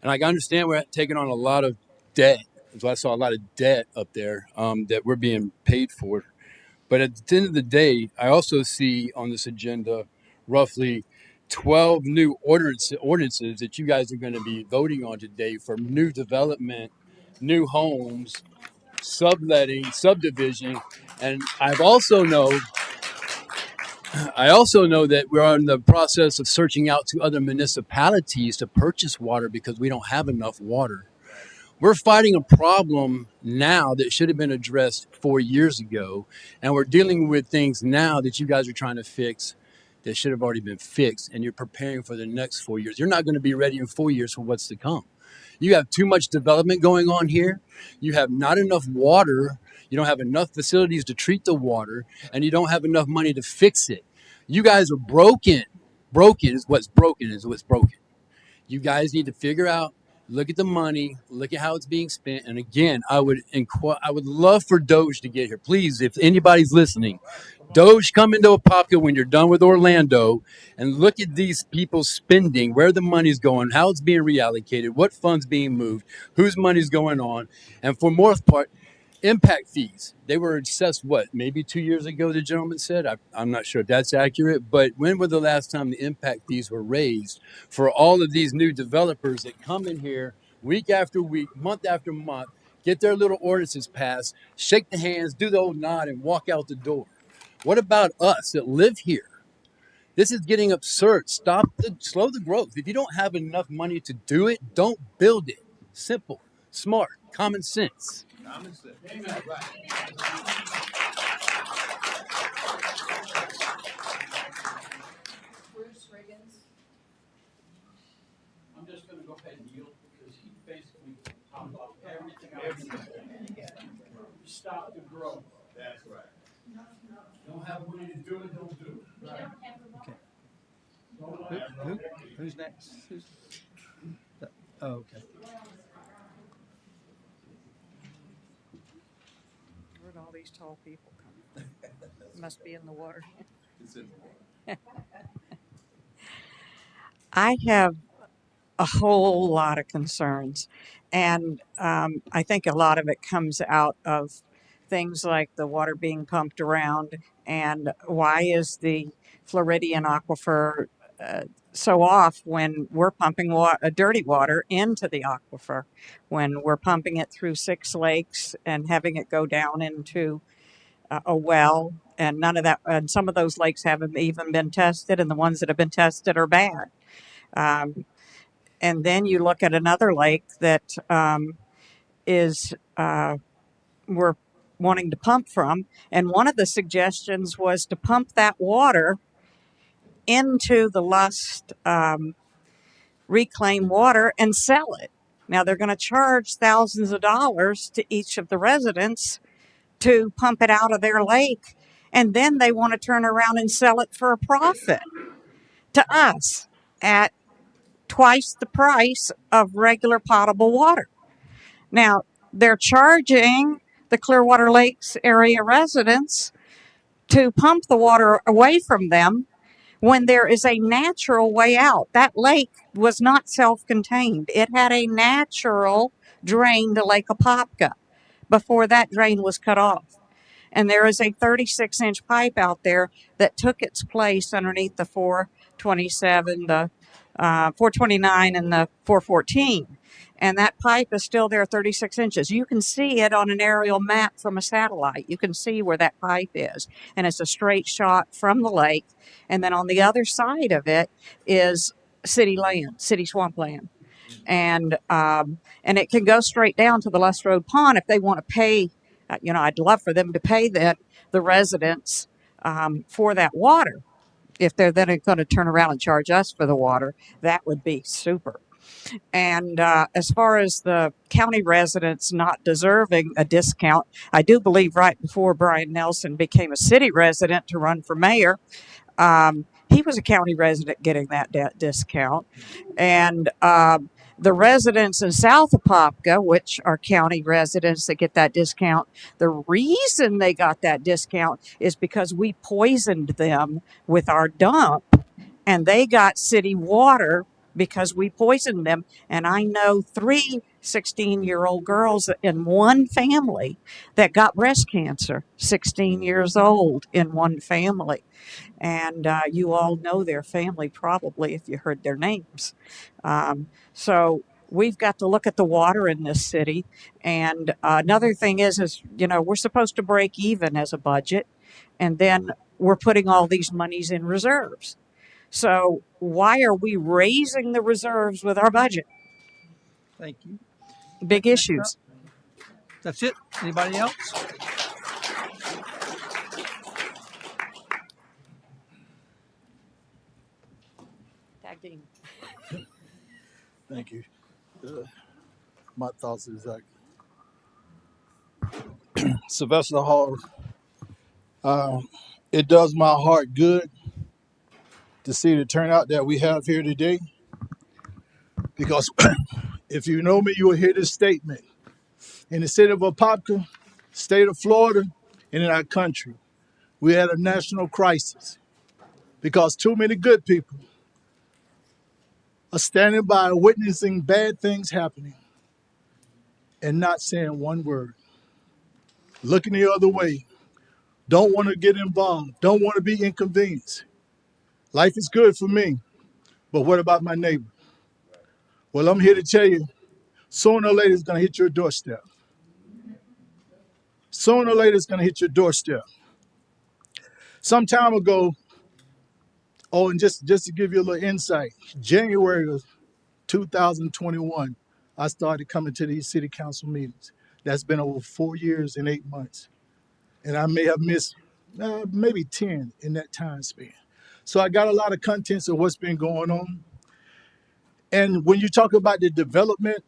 And I understand we're taking on a lot of debt. So I saw a lot of debt up there that we're being paid for. But at the end of the day, I also see on this agenda roughly 12 new ordinances that you guys are going to be voting on today for new development, new homes, subletting, subdivision. And I also know that we're in the process of searching out to other municipalities to purchase water because we don't have enough water. We're fighting a problem now that should have been addressed 4 years ago. And we're dealing with things now that you guys are trying to fix that should have already been fixed. And you're preparing for the next 4 years. You're not going to be ready in 4 years for what's to come. You have too much development going on here. You have not enough water. You don't have enough facilities to treat the water. And you don't have enough money to fix it. You guys are broken. Broken is what's broken is what's broken. You guys need to figure out, look at the money, look at how it's being spent. And again, I would love for Doge to get here. Please, if anybody's listening, Doge, come into Apopka when you're done with Orlando and look at these people spending, where the money's going, how it's being reallocated, what funds being moved, whose money's going on. And for most part, Impact fees. They were assessed, what, maybe 2 years ago, the gentleman said? I'm not sure if that's accurate, but when was the last time the impact fees were raised for all of these new developers that come in here week after week, month after month, get their little ordinances passed, shake the hands, do the old nod, and walk out the door? What about us that live here? This is getting absurd. Slow the growth. If you don't have enough money to do it, don't build it. Simple, smart, common sense. I'm just going to go ahead and yield because he basically talked about everything I was saying. Stop the growth. That's right. Don't have money to do it, don't do it. Right. Okay. Who's next? Oh, okay. Where'd all these tall people come from? Must be in the water. I have a whole lot of concerns. And I think a lot of it comes out of things like the water being pumped around and why is the Floridian aquifer so off when we're pumping dirty water into the aquifer, when we're pumping it through 6 lakes and having it go down into a well, and none of that, and some of those lakes haven't even been tested, and the ones that have been tested are bad. Um, and then you look at another lake that is we're wanting to pump from, and one of the suggestions was to pump that water into the Lust reclaim water and sell it. Now they're going to charge thousands of dollars to each of the residents to pump it out of their lake, and then they want to turn around and sell it for a profit to us at twice the price of regular potable water. Now, they're charging the Clearwater Lakes area residents to pump the water away from them when there is a natural way out. That lake was not self-contained. It had a natural drain to Lake Apopka before that drain was cut off. And there is a 36-inch pipe out there that took its place underneath the 427, the 429, and the 414. And that pipe is still there 36 inches. You can see it on an aerial map from a satellite. You can see where that pipe is. And it's a straight shot from the lake. And then on the other side of it is city land, city swampland. And it can go straight down to the Lust Road Pond if they want to pay. I'd love for them to pay the residents for that water. If they're then going to turn around and charge us for the water, that would be super. And as far as the county residents not deserving a discount, I do believe right before Brian Nelson became a city resident to run for mayor, he was a county resident getting that discount. And the residents in South Apopka, which are county residents that get that discount, the reason they got that discount is because we poisoned them with our dump, and they got city water because we poisoned them. And I know 3 16-year-old girls in one family that got breast cancer, 16 years old in one family. And you all know their family probably if you heard their names. So we've got to look at the water in this city. And another thing is, we're supposed to break even as a budget, and then we're putting all these monies in reserves. So why are we raising the reserves with our budget? Thank you. Big issues. That's it. Anybody else? Tag team. Thank you. My thoughts is like Sylvester Hall. It does my heart good to see the turnout that we have here today. Because if you know me, you will hear this statement. In the city of Apopka, state of Florida, and in our country, we had a national crisis because too many good people are standing by witnessing bad things happening and not saying one word. looking the other way, don't want to get involved, don't want to be inconvenienced. Life is good for me, but what about my neighbor? Well, I'm here to tell you, sooner or later it's going to hit your doorstep. Sooner or later it's going to hit your doorstep. Some time ago, and just to give you a little insight, January of 2021, I started coming to these city council meetings. That's been over 4 years and 8 months. And I may have missed maybe 10 in that time span. So I got a lot of contents of what's been going on. And when you talk about the development,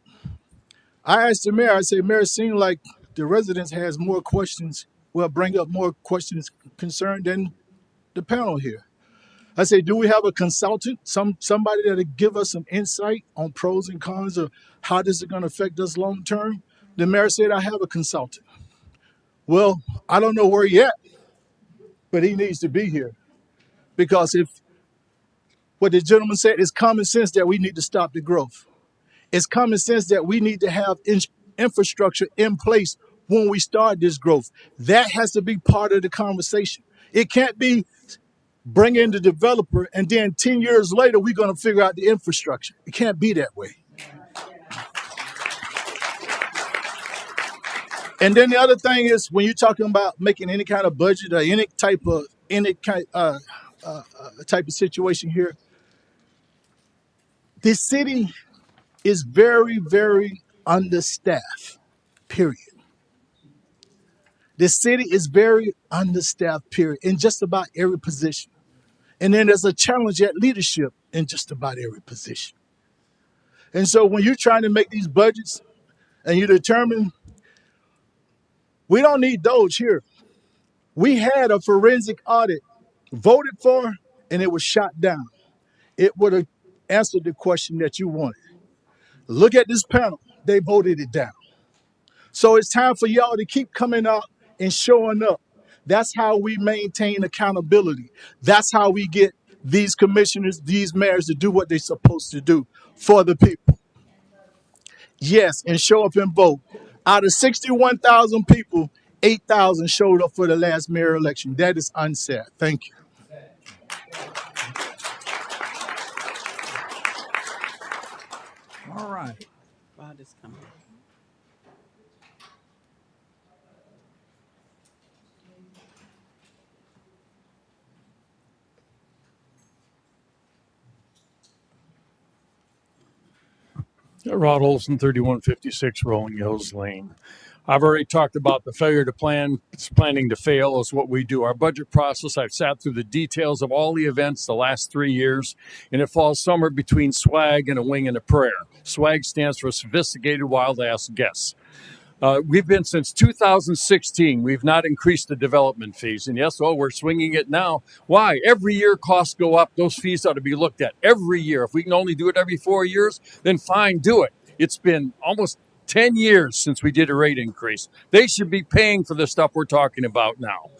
I asked the mayor, I said, Mayor, it seems like the residents has more questions, bring up more questions concerned than the panel here. I said, do we have a consultant, somebody that'll give us some insight on pros and cons of how this is going to affect us long term? The mayor said, I have a consultant. Well, I don't know where he at, but he needs to be here. Because if what the gentleman said, it's common sense that we need to stop the growth. It's common sense that we need to have infrastructure in place when we start this growth. That has to be part of the conversation. It can't be bring in the developer and then 10 years later, we're going to figure out the infrastructure. It can't be that way. And then the other thing is when you're talking about making any kind of budget or any type of situation here, this city is very, very understaffed, period. The city is very understaffed, period, in just about every position. And then there's a challenge at leadership in just about every position. And so when you're trying to make these budgets and you determine, we don't need Doge here. We had a forensic audit voted for and it was shot down. It would have answered the question that you wanted. Look at this panel. They voted it down. So it's time for y'all to keep coming out and showing up. That's how we maintain accountability. That's how we get these commissioners, these mayors to do what they're supposed to do for the people. Yes, and show up and vote. Out of 61,000 people, 8,000 showed up for the last mayor election. That is unfair. Thank you. All right. God is coming. Rod Olson, 3156 Rolling Hills Lane. I've already talked about the failure to plan. It's planning to fail is what we do. Our budget process, I've sat through the details of all the events the last 3 years, and it falls somewhere between swag and a wing and a prayer. Swag stands for Sophisticated Wild Ass Guess. We've been since 2016. We've not increased the development fees. And yes, we're swinging it now. Why? Every year costs go up. Those fees ought to be looked at every year. If we can only do it every 4 years, then fine, do it. It's been almost 10 years since we did a rate increase. They should be paying for the stuff we're talking about now.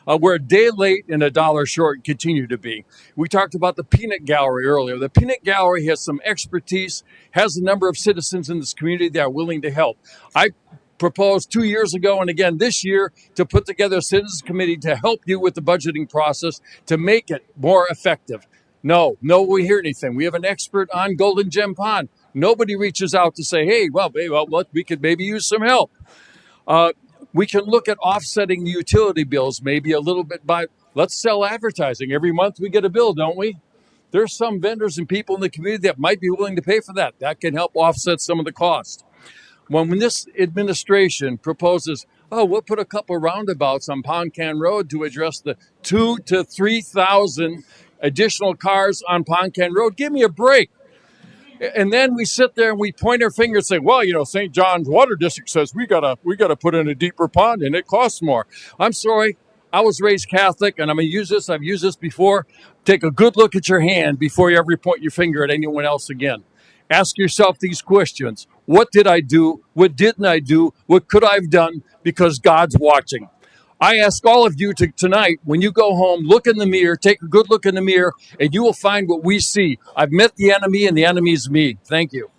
We're a day late and a dollar short and continue to be. We talked about the peanut gallery earlier. The peanut gallery has some expertise, has a number of citizens in this community that are willing to help. I proposed 2 years ago and again this year to put together a citizens committee to help you with the budgeting process to make it more effective. No, we hear anything. We have an expert on Golden Gem Pond. Nobody reaches out to say, hey, we could maybe use some help. We can look at offsetting the utility bills maybe a little bit by, let's sell advertising. Every month we get a bill, don't we? There's some vendors and people in the community that might be willing to pay for that. That can help offset some of the cost. When this administration proposes, we'll put a couple of roundabouts on Pond Can Road to address the 2,000 to 3,000 additional cars on Pond Can Road, give me a break. And then we sit there and we point our finger and say, St. John's Water District says we gotta put in a deeper pond and it costs more. I'm sorry. I was raised Catholic and I'm going to use this. I've used this before. Take a good look at your hand before you ever point your finger at anyone else again. Ask yourself these questions. What did I do? What didn't I do? What could I have done? Because God's watching. I ask all of you to tonight, when you go home, look in the mirror, take a good look in the mirror, and you will find what we see. I've met the enemy, and the enemy is me. Thank you.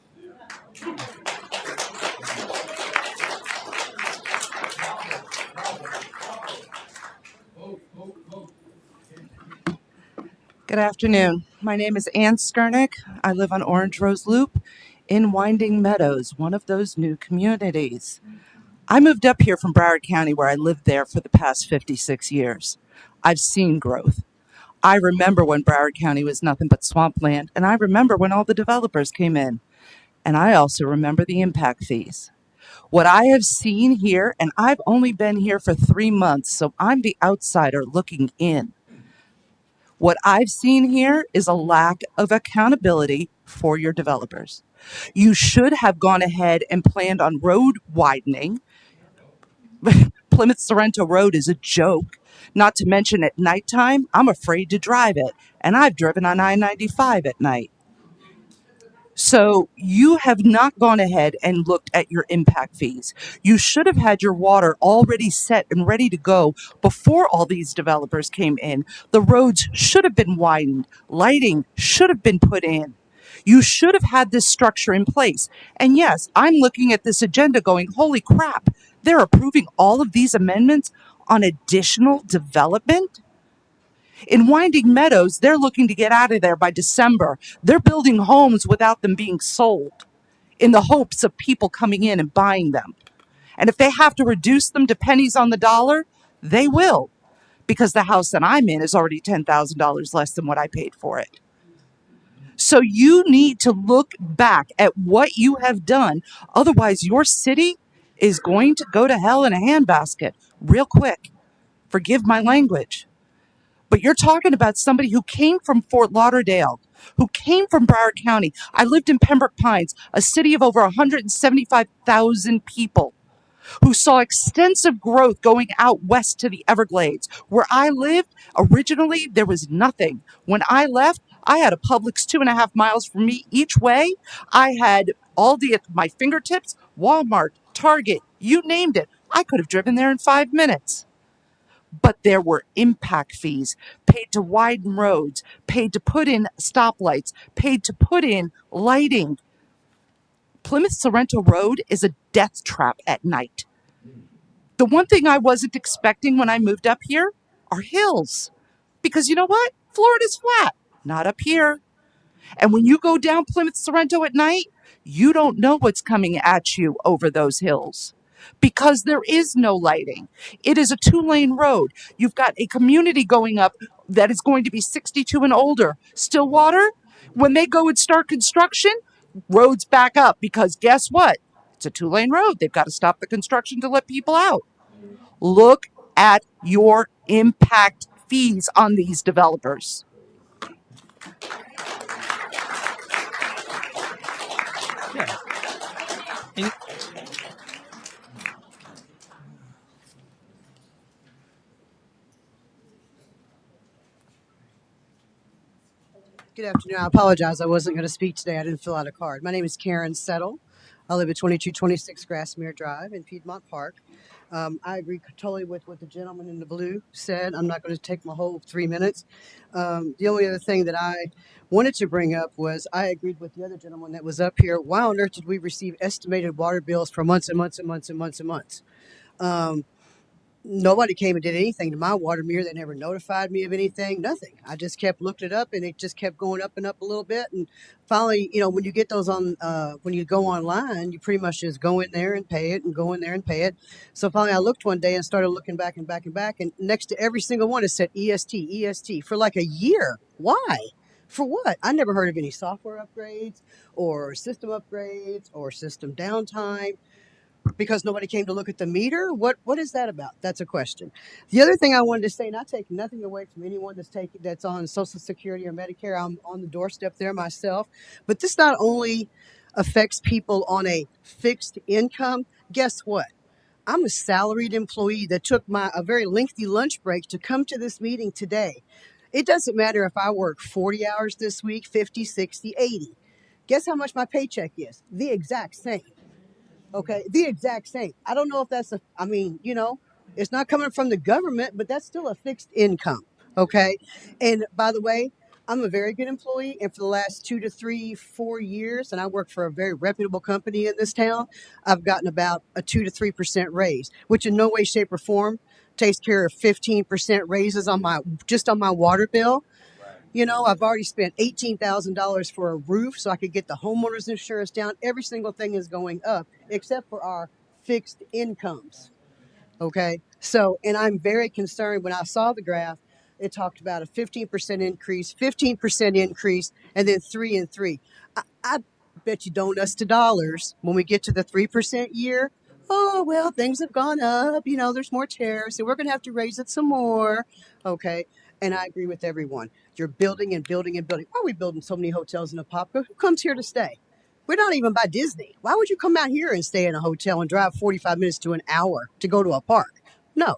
Good afternoon. My name is Ann Skernick. I live on Orange Rose Loop in Winding Meadows, one of those new communities. I moved up here from Broward County, where I lived there for the past 56 years. I've seen growth. I remember when Broward County was nothing but swampland, and I remember when all the developers came in. And I also remember the impact fees. What I have seen here, and I've only been here for 3 months, so I'm the outsider looking in. What I've seen here is a lack of accountability for your developers. You should have gone ahead and planned on road widening. Plymouth Sorrento Road is a joke. Not to mention at nighttime, I'm afraid to drive it, and I've driven on I-95 at night. So you have not gone ahead and looked at your impact fees. You should have had your water already set and ready to go before all these developers came in. The roads should have been widened. Lighting should have been put in. You should have had this structure in place. And yes, I'm looking at this agenda going, holy crap, they're approving all of these amendments on additional development? In Winding Meadows, they're looking to get out of there by December. They're building homes without them being sold in the hopes of people coming in and buying them. And if they have to reduce them to pennies on the dollar, they will, because the house that I'm in is already $10,000 less than what I paid for it. So you need to look back at what you have done. Otherwise, your city is going to go to hell in a handbasket real quick. Forgive my language. But you're talking about somebody who came from Fort Lauderdale, who came from Broward County. I lived in Pembroke Pines, a city of over 175,000 people, who saw extensive growth going out west to the Everglades. Where I lived, originally, there was nothing. When I left, I had a Publix 2.5 miles from me each way. I had Aldi at my fingertips, Walmart, Target, you named it. I could have driven there in 5 minutes. But there were impact fees paid to widen roads, paid to put in stoplights, paid to put in lighting. Plymouth Sorrento Road is a death trap at night. The one thing I wasn't expecting when I moved up here are hills. Because you know what? Florida's flat, not up here. And when you go down Plymouth Sorrento at night, you don't know what's coming at you over those hills. Because there is no lighting. It is a 2-lane road. You've got a community going up that is going to be 62 and older. Stillwater, when they go and start construction, roads back up because guess what? It's a 2-lane road. They've got to stop the construction to let people out. Look at your impact fees on these developers. Yeah. And Good afternoon. I apologize. I wasn't going to speak today. I didn't fill out a card. My name is Karen Settle. I live at 2226 Grassmere Drive in Piedmont Park. I agree totally with what the gentleman in the blue said. I'm not going to take my whole 3 minutes. The only other thing that I wanted to bring up was I agreed with the other gentleman that was up here. Why on earth did we receive estimated water bills for months and months and months and months and months? Nobody came and did anything to my water meter. They never notified me of anything, nothing. I just kept looking it up and it just kept going up and up a little bit. And finally, when you get those on, when you go online, you pretty much just go in there and pay it and go in there and pay it. So finally I looked one day and started looking back and back and back. And next to every single one, it said EST for like a year. Why? For what? I never heard of any software upgrades or system downtime. Because nobody came to look at the meter? What is that about? That's a question. The other thing I wanted to say, and I take nothing away from anyone that's on Social Security or Medicare. I'm on the doorstep there myself. But this not only affects people on a fixed income. Guess what? I'm a salaried employee that took a very lengthy lunch break to come to this meeting today. It doesn't matter if I work 40 hours this week, 50, 60, 80. Guess how much my paycheck is? The exact same. Okay, the exact same. I don't know if that's it's not coming from the government, but that's still a fixed income. Okay. And by the way, I'm a very good employee. And for the last 2 to 3, 4 years, and I work for a very reputable company in this town, I've gotten about a 2 to 3% raise, which in no way, shape, or form takes care of 15% raises on my water bill. You know, I've already spent $18,000 for a roof so I could get the homeowner's insurance down. Every single thing is going up except for our fixed incomes. Okay. So, and I'm very concerned when I saw the graph, it talked about a 15% increase, 15% increase, and then 3 and 3. I bet you donuts to dollars when we get to the 3% year. Oh, well, things have gone up. You know, there's more tariffs, so we're going to have to raise it some more. Okay. And I agree with everyone. You're building and building and building. Why are we building so many hotels in Apopka? Who comes here to stay? We're not even by Disney. Why would you come out here and stay in a hotel and drive 45 minutes to an hour to go to a park? No.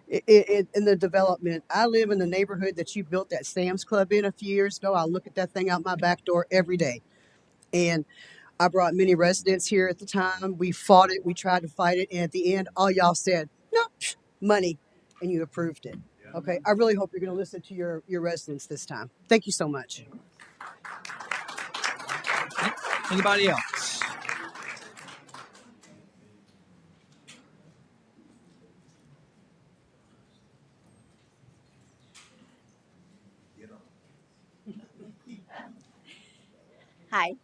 In the development, I live in the neighborhood that you built that Sam's Club in a few years ago. I look at that thing out my back door every day. And I brought many residents here at the time. We fought it. We tried to fight it. And at the end, all y'all said, no, money. And you approved it. Okay. I really hope you're going to listen to your residents this time. Thank you so much. Anybody else? Hi,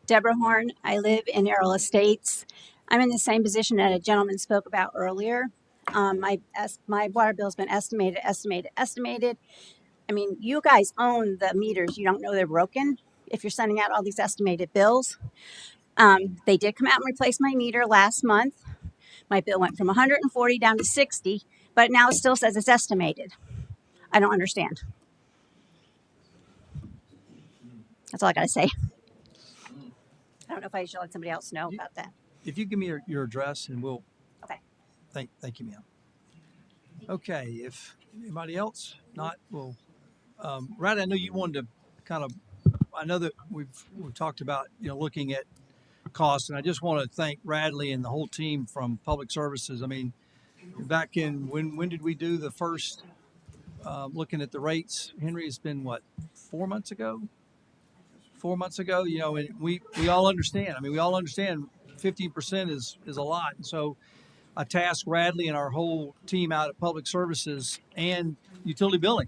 Deborah Horn. I live in Errol Estates. I'm in the same position that a gentleman spoke about earlier. My water bill's been estimated. I mean, you guys own the meters. You don't know they're broken if you're sending out all these estimated bills. They did come out and replace my meter last month. My bill went from 140 down to 60, but now it still says it's estimated. I don't understand. That's all I got to say. I don't know if I should let somebody else know about that. If you give me your address and we'll. Okay. Thank you, ma'am. Okay, if anybody else not, well, Rad, I know you wanted to kind of. I know that we've talked about looking at costs, and I just want to thank Radley and the whole team from Public Services. I mean, back in when did we do the first looking at the rates? Henry, it's been what, 4 months ago? 4 months ago, and we all understand. I mean, we all understand 15% is a lot. And so I tasked Radley and our whole team out at Public Services and utility billing.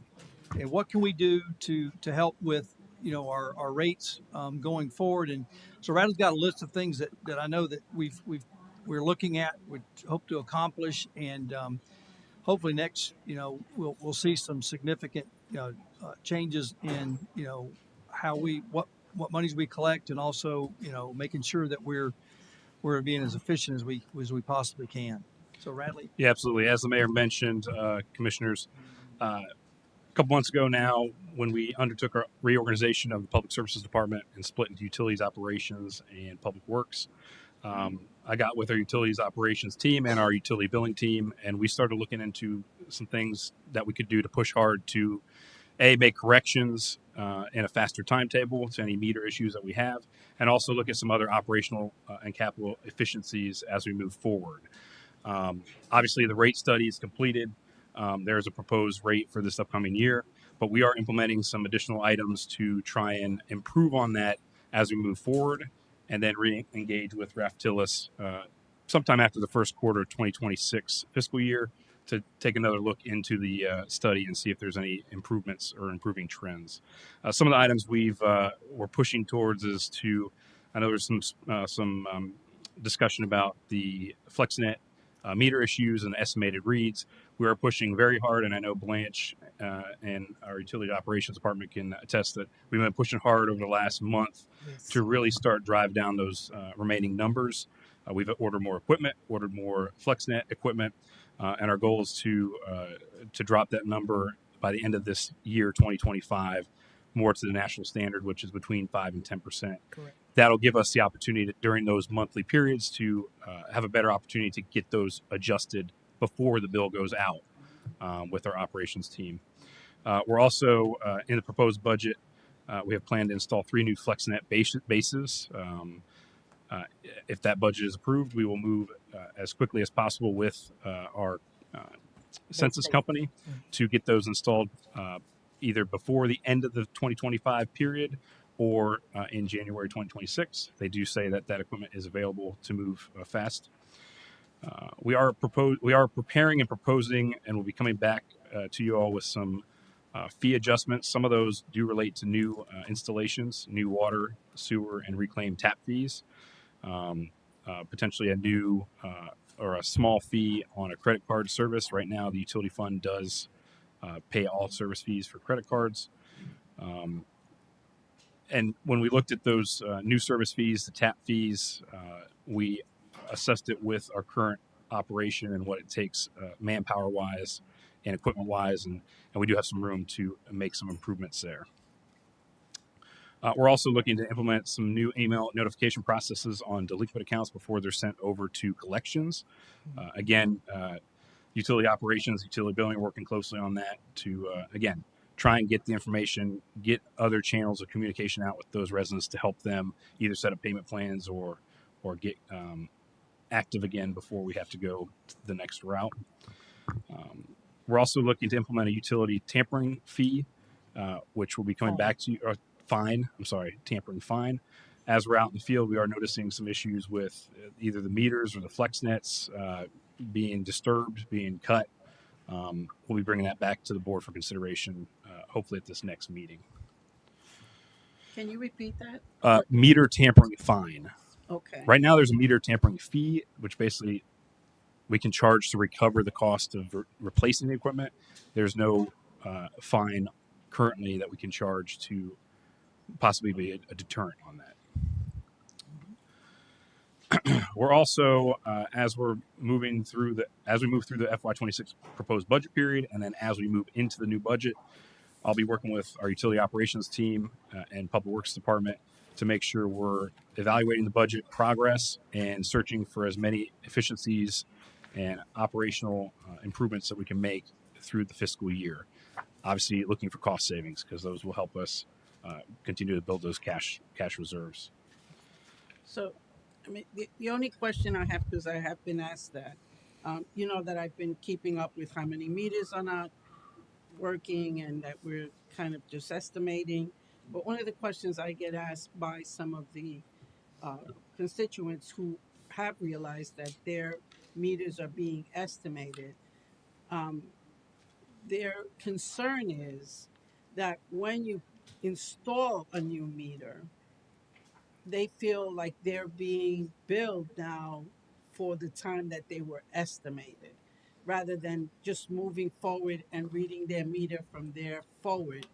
And what can we do to help with, our rates going forward? And so Radley's got a list of things that I know that we're looking at, we hope to accomplish. And hopefully next, we'll see some significant, changes in, how what monies we collect, and also making sure that we're being as efficient as we possibly can. So Radley. Yeah, absolutely. As the mayor mentioned, commissioners, a couple months ago now, when we undertook our reorganization of the Public Services Department and split into utilities operations and public works, I got with our utilities operations team and our utility billing team, and we started looking into some things that we could do to push hard to make corrections in a faster timetable to any meter issues that we have, and also look at some other operational and capital efficiencies as we move forward. Obviously, the rate study is completed. There is a proposed rate for this upcoming year, but we are implementing some additional items to try and improve on that as we move forward, and then re-engage with Raftillis sometime after the first quarter of 2026 fiscal year to take another look into the study and see if there's any improvements or improving trends. Some of the items we're pushing towards is to, I know there's some discussion about the FlexNet meter issues and estimated reads. We are pushing very hard, and I know Blanche and our utility operations department can attest that we've been pushing hard over the last month to really start drive down those remaining numbers. We've ordered more equipment, ordered more FlexNet equipment, and our goal is to drop that number by the end of this year, 2025, more to the national standard, which is between 5 and 10%. Correct. That'll give us the opportunity during those monthly periods to have a better opportunity to get those adjusted before the bill goes out with our operations team. We're also in the proposed budget. We have planned to install 3 new FlexNet bases. If that budget is approved, we will move as quickly as possible with our census company to get those installed either before the end of the 2025 period or in January 2026. They do say that equipment is available to move fast. We are preparing and proposing, and we'll be coming back to you all with some Fee adjustments, some of those do relate to new installations, new water, sewer, and reclaimed tap fees. Potentially a new or a small fee on a credit card service. Right now, the utility fund does pay all service fees for credit cards. And when we looked at those new service fees, the tap fees, we assessed it with our current operation and what it takes manpower wise and equipment wise, and we do have some room to make some improvements there. We're also looking to implement some new email notification processes on delinquent accounts before they're sent over to collections. Again, utility operations, utility billing, working closely on that to, again, try and get the information, get other channels of communication out with those residents to help them either set up payment plans or get active again before we have to go the next route. We're also looking to implement a utility tampering fee, which will be coming back to you, or tampering fine. As we're out in the field, we are noticing some issues with either the meters or the flex nets being disturbed, being cut. We'll be bringing that back to the board for consideration, hopefully at this next meeting. Can you repeat that? Meter tampering fine. Okay. Right now, there's a meter tampering fee, which basically we can charge to recover the cost of replacing the equipment. There's no fine currently that we can charge to possibly be a deterrent on that. We're also, as we move through the FY26 proposed budget period, and then as we move into the new budget, I'll be working with our utility operations team and public works department to make sure we're evaluating the budget progress and searching for as many efficiencies and operational improvements that we can make through the fiscal year. Obviously, looking for cost savings because those will help us continue to build those cash reserves. So, I mean, the only question I have, because I have been asked that, you know, that I've been keeping up with how many meters are not working and that we're kind of just estimating. But one of the questions I get asked by some of the constituents who have realized that their meters are being estimated, their concern is that when you install a new meter, they feel like they're being billed now for the time that they were estimated, rather than just moving forward and reading their meter from there forward.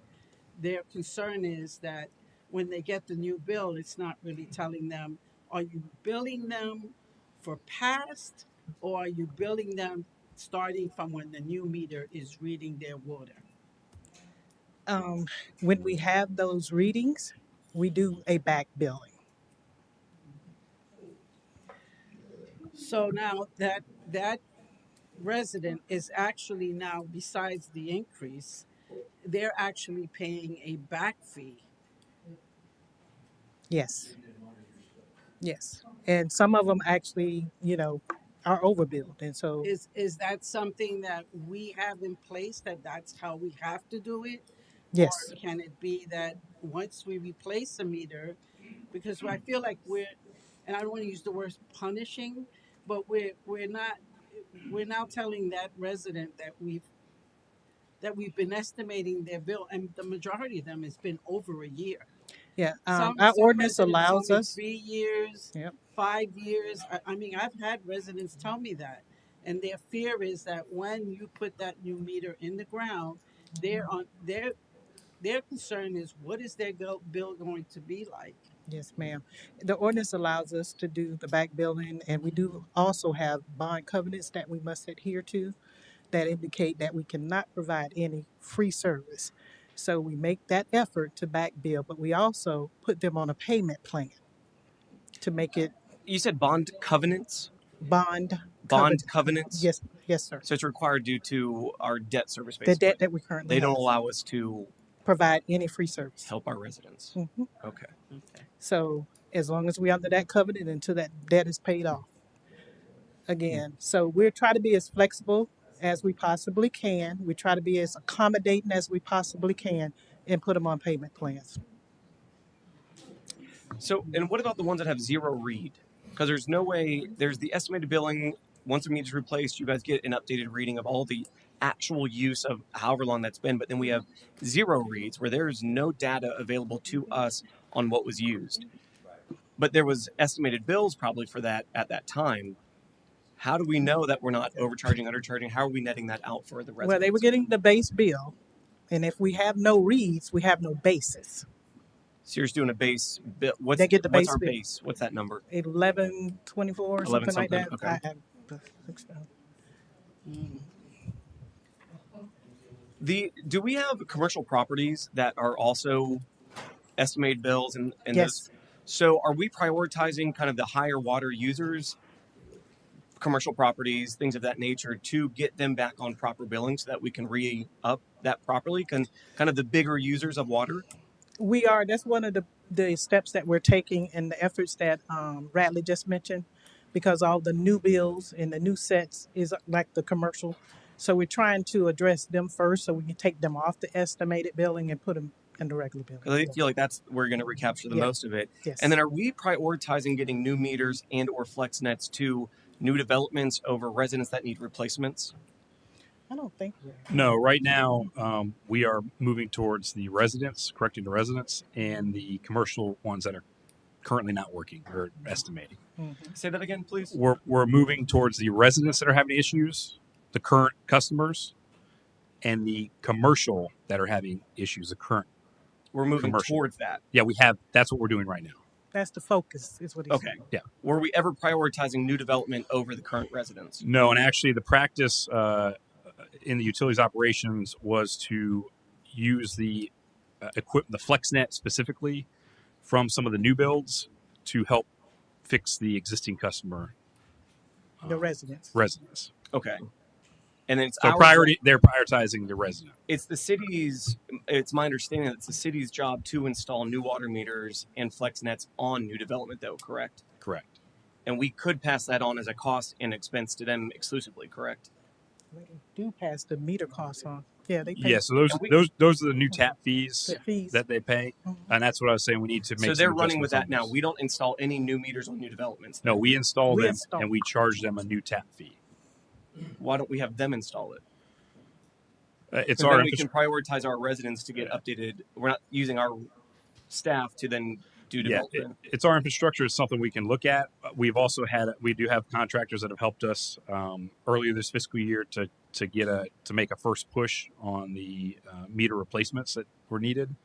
Their concern is that when they get the new bill, it's not really telling them, are you billing them for past, or are you billing them starting from when the new meter is reading their water? When we have those readings, we do a back billing. So now that resident is actually now, besides the increase, they're actually paying a back fee. Yes. Yes. And some of them actually, you know, are overbilled. And so Is that something that we have in place, that's how we have to do it? yes. Or can it be that once we replace a meter, because I feel like and I don't want to use the word punishing, but we're now telling that resident that we've been estimating their bill, and the majority of them has been over a year. Yeah. Some Our ordinance residents allows only us. 3 years, Yep. 5 years. I mean, I've had residents tell me that, and their fear is that when you put that new meter in the ground, their concern is, what is their bill going to be like? Yes, ma'am. The ordinance allows us to do the back billing, and we do also have bond covenants that we must adhere to that indicate that we cannot provide any free service. So we make that effort to back bill, but we also put them on a payment plan to make it You said bond covenants? bond Covenants? Yes, yes, sir. So it's required due to our debt service, The basically. debt that we currently They don't have. allow us to Provide any free service. help our residents. Mhm. Okay. So as long as we're under that covenant until that debt is paid off. Again, so we're trying to be as flexible as we possibly can. We try to be as accommodating as we possibly can and put them on payment plans. So, and what about the ones that have zero read? Because there's no way, there's the estimated billing once a meter's replaced, you guys get an updated reading of all the actual use of however long that's been. But then we have zero reads where there is no data available to us on what was used. But there was estimated bills probably for that at that time. How do we know that we're not overcharging, undercharging? How are we netting that out for the residents? Well, they were getting the base bill, and if we have no reads, we have no basis. So you're just doing a base bill. What's They get the base our bill. base? What's that number? 1124 or 11 something like that. something, okay. I have the 6,000. Do we have commercial properties that are also estimated bills and Yes. those? So are we prioritizing kind of the higher water users, commercial properties, things of that nature, to get them back on proper billing so that we can re-up that properly? Kind of the bigger users of water? We are. That's one of the steps that we're taking in the efforts that Radley just mentioned, because all the new bills and the new sets is like the commercial. So we're trying to address them first so we can take them off the estimated billing and put them in the regular billing. Because I feel like that's we're going to recapture the Yeah. most of it. Yes. And then are we prioritizing getting new meters and or flex nets to new developments over residents that need replacements? I don't think we're. No, right now we are moving towards the residents, correcting the residents, and the commercial ones that are currently not working. We're estimating. Say that again, please. We're moving towards the residents that are having issues, the current customers, and the commercial that are having issues, the current. We're moving commercial. towards that. Yeah, we have. That's what we're doing right now. That's the focus, is what he's Okay. saying. Yeah. Were we ever prioritizing new development over the current residents? No, and actually, the practice in the utilities operations was to use the the FlexNet specifically from some of the new builds to help fix the existing customer The residents. residents. Okay. And it's So our priority, they're prioritizing the resident. It's the city's. It's my understanding that it's the city's job to install new water meters and flex nets on new development, though. Correct. Correct. And we could pass that on as a cost and expense to them exclusively. Correct. They do pass the meter costs on. Yeah, they pay. Yeah, so those are the new tap fees The fees. that they pay, and that's what I was saying. We need to make. So they're some running with that adjustments on now. We don't install any new meters on new developments. No, we install We them install. and we charge them a new tap fee. Why don't we have them install it? It's 'Cause our then we can prioritize our residents to get updated. We're not using our staff to then do development. it's our infrastructure. It's something we can look at. We've also we do have contractors that have helped us earlier this fiscal year to make a first push on the meter replacements that were needed.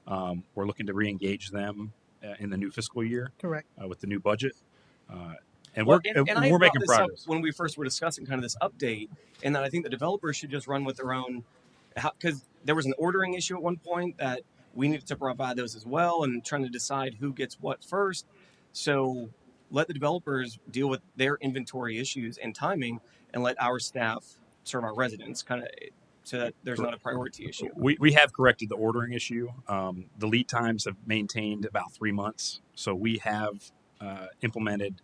We're looking to re-engage them in the new fiscal year. Correct. With the new budget, and Well, we're I brought making this up progress. when we first were discussing kind of this update, and that I think the developers should just run with their own, because there was an ordering issue at one point that we needed to provide those as well, and trying to decide who gets what first. So let the developers deal with their inventory issues and timing, and let our staff serve our residents, kind of, so that there's not a priority issue. We have corrected the ordering issue. The lead times have maintained about 3 months, so we have implemented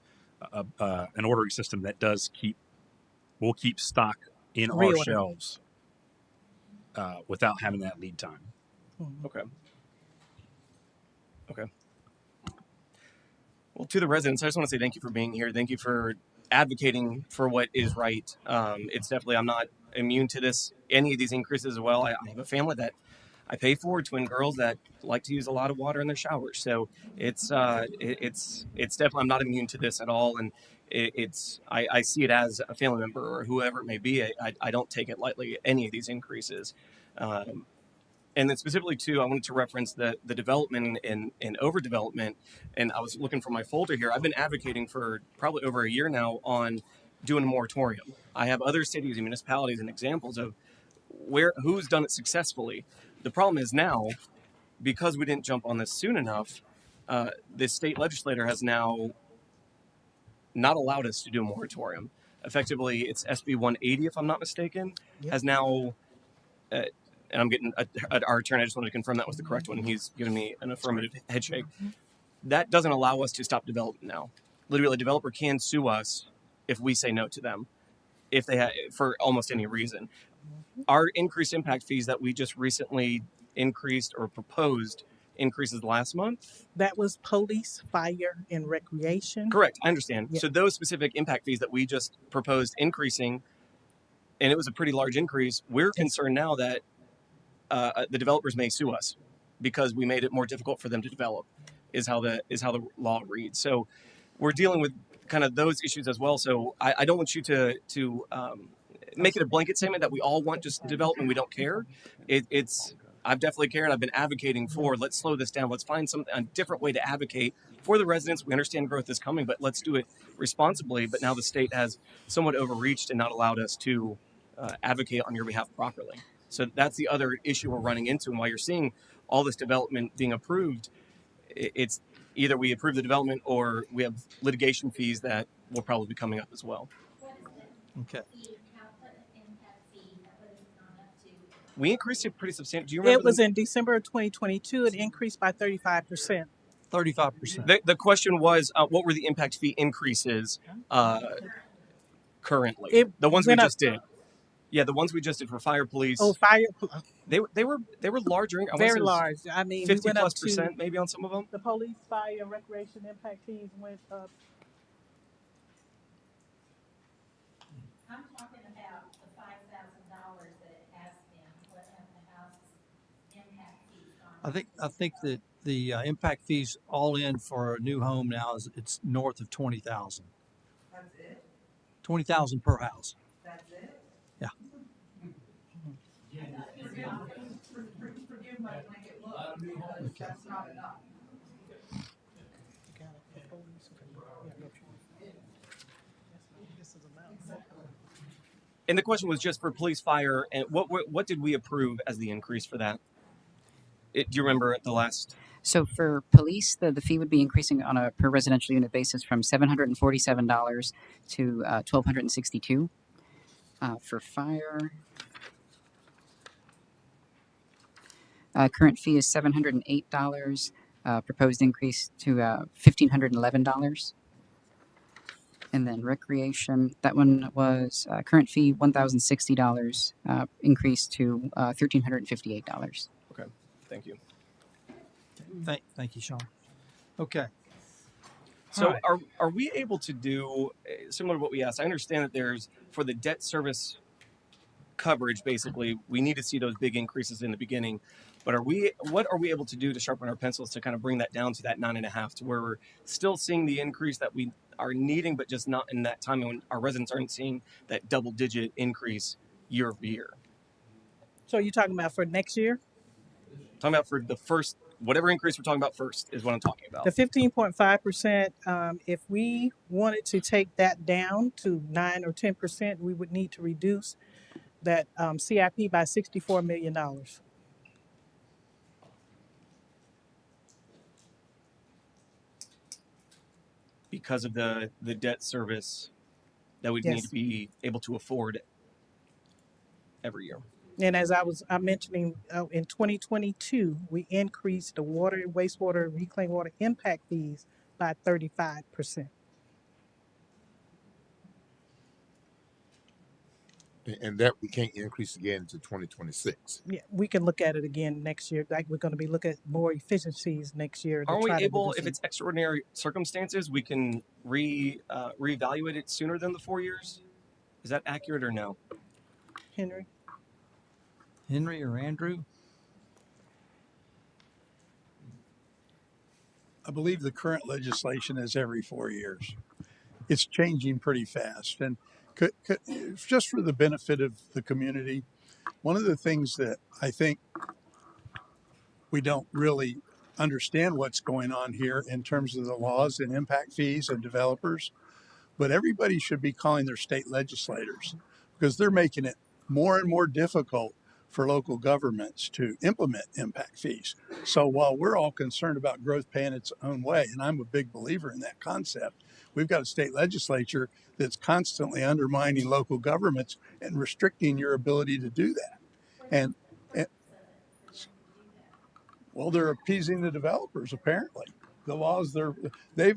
an ordering system that will keep stock in our Reorder. shelves without having that lead time. Okay. Well, to the residents, I just want to say thank you for being here. Thank you for advocating for what is right. It's definitely, I'm not immune to any of these increases as well. I have a family that I pay for, twin girls that like to use a lot of water in their showers. So it's definitely, I'm not immune to this at all. And I see it as a family member or whoever it may be. I don't take it lightly, any of these increases. And then specifically too, I wanted to reference the development and overdevelopment. And I was looking for my folder here. I've been advocating for probably over a year now on doing a moratorium. I have other cities and municipalities and examples of who's done it successfully. The problem is now, because we didn't jump on this soon enough, the state legislator has now not allowed us to do a moratorium. Effectively, it's SB 180, if I'm not mistaken, has now, and I'm getting our attorney, I just wanted to confirm that was the correct one. He's giving me an affirmative head shake. That doesn't allow us to stop development now. Literally, a developer can sue us if we say no to them, if they for almost any reason. Our increased impact fees that we just recently increased or proposed increases last month? That was police, fire, and recreation. Correct. I understand. Yeah. So those specific impact fees that we just proposed increasing, and it was a pretty large increase, we're concerned now that the developers may sue us because we made it more difficult for them to develop, is how the law reads. So we're dealing with kind of those issues as well. So I don't want you to make it a blanket statement that we all want just development, we don't care. I've definitely cared. I've been advocating for, let's slow this down. Let's find a different way to advocate for the residents. We understand growth is coming, but let's do it responsibly. But now the state has somewhat overreached and not allowed us to advocate on your behalf properly. So that's the other issue we're running into. And while you're seeing all this development being approved, it's either we approve the development or we have litigation fees that will probably be coming up as well. Okay. We increased it pretty substantially. Do you remember? It was in December of 2022. It increased by 35%. 35%. The question was, what were the impact fee increases currently? The ones we just did. Yeah, the ones we just did for fire, police. Oh, fire. They were larger. Very large. I mean, 50 we went plus up percent maybe on some of them. The police, fire, recreation impact fees went up. I'm talking about the $5,000 that it has been. What have the house's impact fees gone? I think that the impact fees all in for a new home now it's north of 20,000. That's it? 20,000 per house. That's it? Yeah. Forgive my blanket look, because that's not enough. And the question was just for police, fire, and what did we approve as the increase for that? Do you remember at the last? So for police, the fee would be increasing on a per residential unit basis from $747 to $1,262. For fire, current fee is $708. Proposed increase to $1,511. And then recreation, that one was current fee $1,060, increased to $1,358. Okay, thank you. Thank you, Sean. Okay. So are we able to do similar to what we asked? I understand that there's, for the debt service coverage, basically, we need to see those big increases in the beginning. But what are we able to do to sharpen our pencils to kind of bring that down to that 9.5, to where we're still seeing the increase that we are needing, but just not in that time when our residents aren't seeing that double-digit increase year over year? So you're talking about for next year? Talking about for the first, whatever increase we're talking about first is what I'm talking about. The 15.5%, if we wanted to take that down to 9 or 10%, we would need to reduce that CIP by $64 million. Because of the debt service that we Yes. need to be able to afford every year. And as I'm mentioning, in 2022, we increased the water and wastewater reclaimed water impact fees by 35%. And that we can't increase again to 2026. Yeah, we can look at it again next year. Like we're going to be looking at more efficiencies next year. Are we try to able, reduce if it. it's extraordinary circumstances, we can reevaluate it sooner than the 4 years? Is that accurate or no? Henry? Henry or Andrew? I believe the current legislation is every 4 years. It's changing pretty fast. And just for the benefit of the community, one of the things that I think we don't really understand what's going on here in terms of the laws and impact fees and developers, but everybody should be calling their state legislators, because they're making it more and more difficult for local governments to implement impact fees. So while we're all concerned about growth paying its own way, and I'm a big believer in that concept, we've got a state legislature that's constantly undermining local governments and restricting your ability to do that. And well, they're appeasing the developers, apparently. The laws, they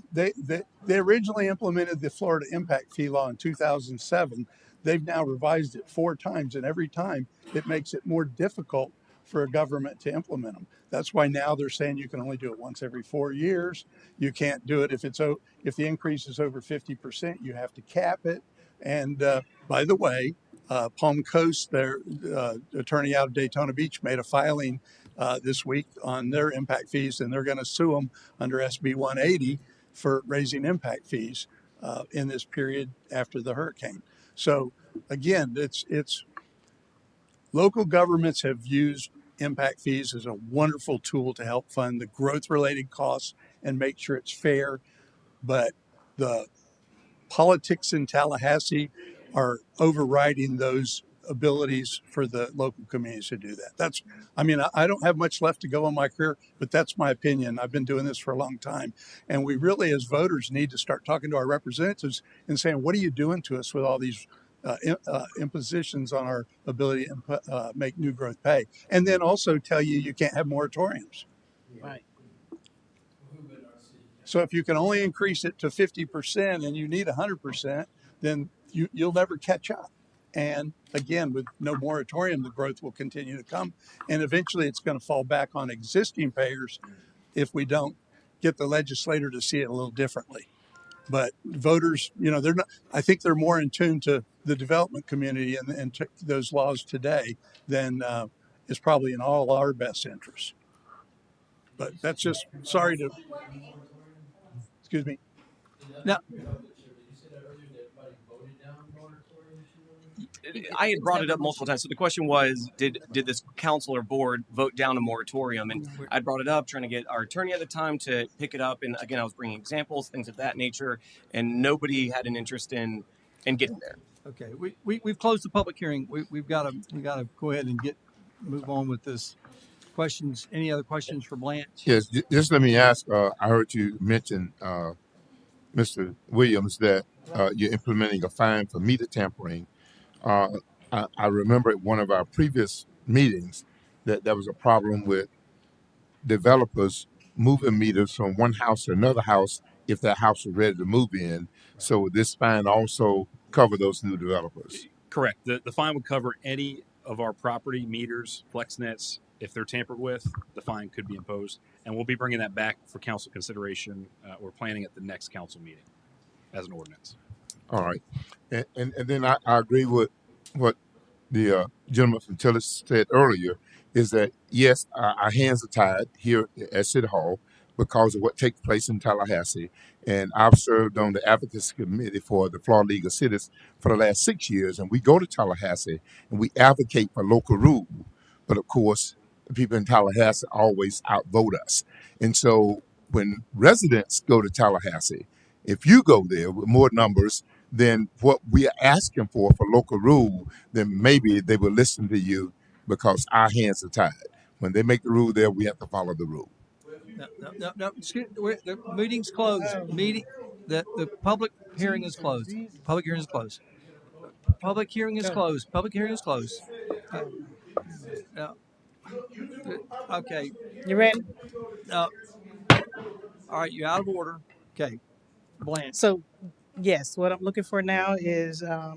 originally implemented the Florida impact fee law in 2007. They've now revised it 4 times, and every time it makes it more difficult for a government to implement them. That's why now they're saying you can only do it once every 4 years. You can't do it if if the increase is over 50%. You have to cap it. And by the way, Palm Coast, their attorney out of Daytona Beach, made a filing this week on their impact fees, and they're going to sue them under SB 180 for raising impact fees in this period after the hurricane. So again, it's local governments have used impact fees as a wonderful tool to help fund the growth related costs and make sure it's fair. But the politics in Tallahassee are overriding those abilities for the local communities to do that. I don't have much left to go in my career, but that's my opinion. I've been doing this for a long time. And we really, as voters, need to start talking to our representatives and saying, what are you doing to us with all these impositions on our ability to make new growth pay? And then also tell you can't have moratoriums. Right. So if you can only increase it to 50% and you need 100%, then you'll never catch up. And again, with no moratorium, the growth will continue to come. And eventually it's going to fall back on existing payers if we don't get the legislator to see it a little differently. But voters, they're not, I think they're more in tune to the development community and to those laws today than is probably in all our best interests. But that's just, sorry to, excuse me. Now, I had brought it up multiple times. So the question was, did this council or board vote down a moratorium? And I brought it up, trying to get our attorney at the time to pick it up. And again, I was bringing examples, things of that nature, and nobody had an interest in getting there. okay, we've closed the public hearing. We've got to go ahead and move on with this. Questions? Any other questions for Blanche? Yes, just let me ask. I heard you mention, Mr. Williams, that you're implementing a fine for meter tampering. I remember at one of our previous meetings that there was a problem with developers moving meters from one house to another house if that house was ready to move in. So would this fine also cover those new developers? Correct. The fine would cover any of our property meters, flex nets. If they're tampered with, the fine could be imposed. And we'll be bringing that back for council consideration. We're planning at the next council meeting as an ordinance. All right. And then I agree with what the gentleman from Tillis said earlier, is that, yes, our hands are tied here at City Hall because of what takes place in Tallahassee. And I've served on the advocacy committee for the Florida League of Cities for the last 6 years. And we go to Tallahassee and we advocate for local rule. But of course, the people in Tallahassee always outvote us. And so when residents go to Tallahassee, if you go there with more numbers than what we are asking for local rule, then maybe they will listen to you because our hands are tied. When they make the rule there, we have to follow the rule. No. Excuse, the meeting's closed. The public hearing is closed. Public hearing is closed. Public hearing is closed. Public hearing is closed. No. Okay. You ready? All right, you're out of order. Okay. Blanche. So, yes, what I'm looking for now is a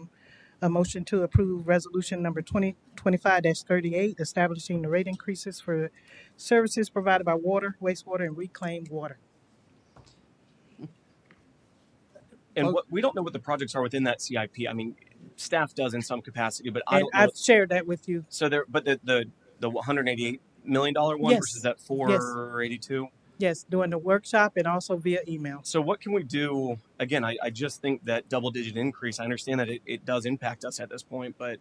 motion to approve resolution number 2025-38, establishing the rate increases for services provided by water, wastewater, and reclaimed water. And we don't know what the projects are within that CIP. I mean, staff does in some capacity, but I And don't know. I've shared that with you. So but the $188 million one Yes. versus that 482. Yes, during the workshop and also via email. So what can we do? Again, I just think that double-digit increase, I understand that it does impact us at this point, but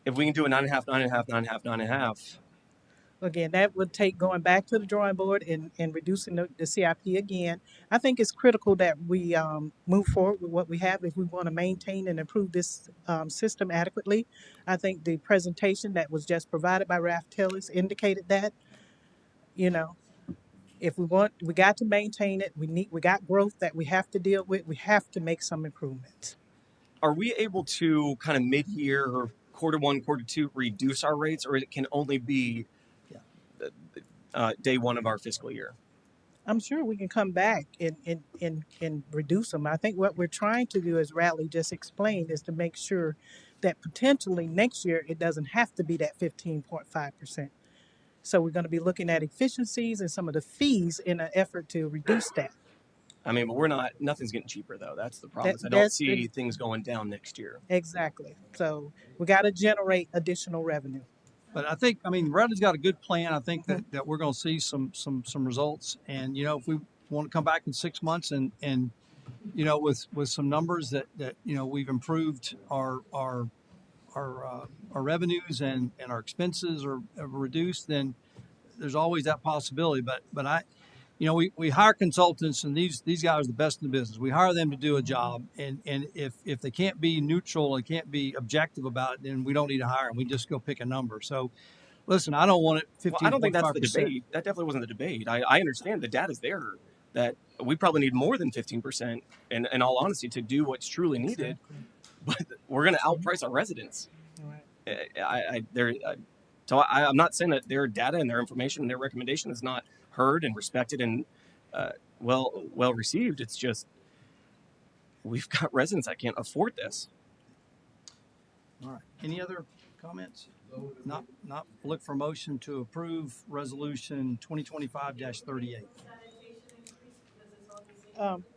if we can do a 9.5, 9.5, 9.5, 9.5. Again, that would take going back to the drawing board and reducing the CIP again. I think it's critical that we move forward with what we have if we want to maintain and improve this system adequately. I think the presentation that was just provided by Ralph Tillis indicated that, if we got to maintain it. We got growth that we have to deal with. We have to make some improvements. Are we able to kind of mid-year or quarter one, quarter two reduce our rates, or it can only be day one of our fiscal year? I'm sure we can come back and reduce them. I think what we're trying to do, as Radley just explained, is to make sure that potentially next year it doesn't have to be that 15.5%. So we're going to be looking at efficiencies and some of the fees in an effort to reduce that. I mean, but nothing's getting cheaper though. That's the problem. That Is I don't that's see things going down next year. exactly. So we got to generate additional revenue. But I think, I mean, Bradley's got a good plan. I think that we're going to see some results. And, you know, if we want to come back in 6 months and you know, with some numbers that you know, we've improved our revenues and our expenses are reduced, then there's always that possibility. But I, you know, we hire consultants, and these guys are the best in the business. We hire them to do a job, and if they can't be neutral and can't be objective about it, then we don't need to hire them. We just go pick a number. So, listen, I don't want it 15.5%. Well, I don't think that's the debate. That definitely wasn't the debate. I understand the data's there that we probably need more than 15%, in all honesty, to do what's truly needed. But we're going to outprice our residents. So I'm not saying that their data and their information and their recommendation is not heard and respected and well received. It's just we've got residents that can't afford this. All right. Any other comments? Not look for motion to approve resolution 2025-38.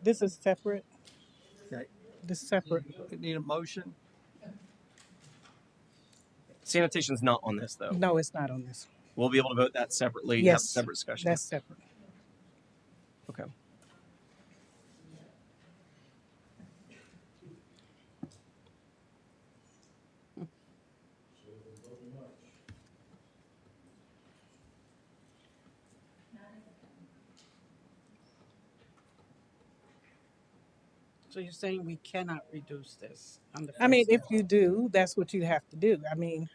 This is separate. Okay. This is separate. Need a motion? Sanitation's not on this though. No, it's not on this. We'll be able to vote that separately. Yes, Have a separate discussion. That's separate. Okay. So you're saying we cannot reduce this on the I mean, first if you do, that's what you have to do. I mean,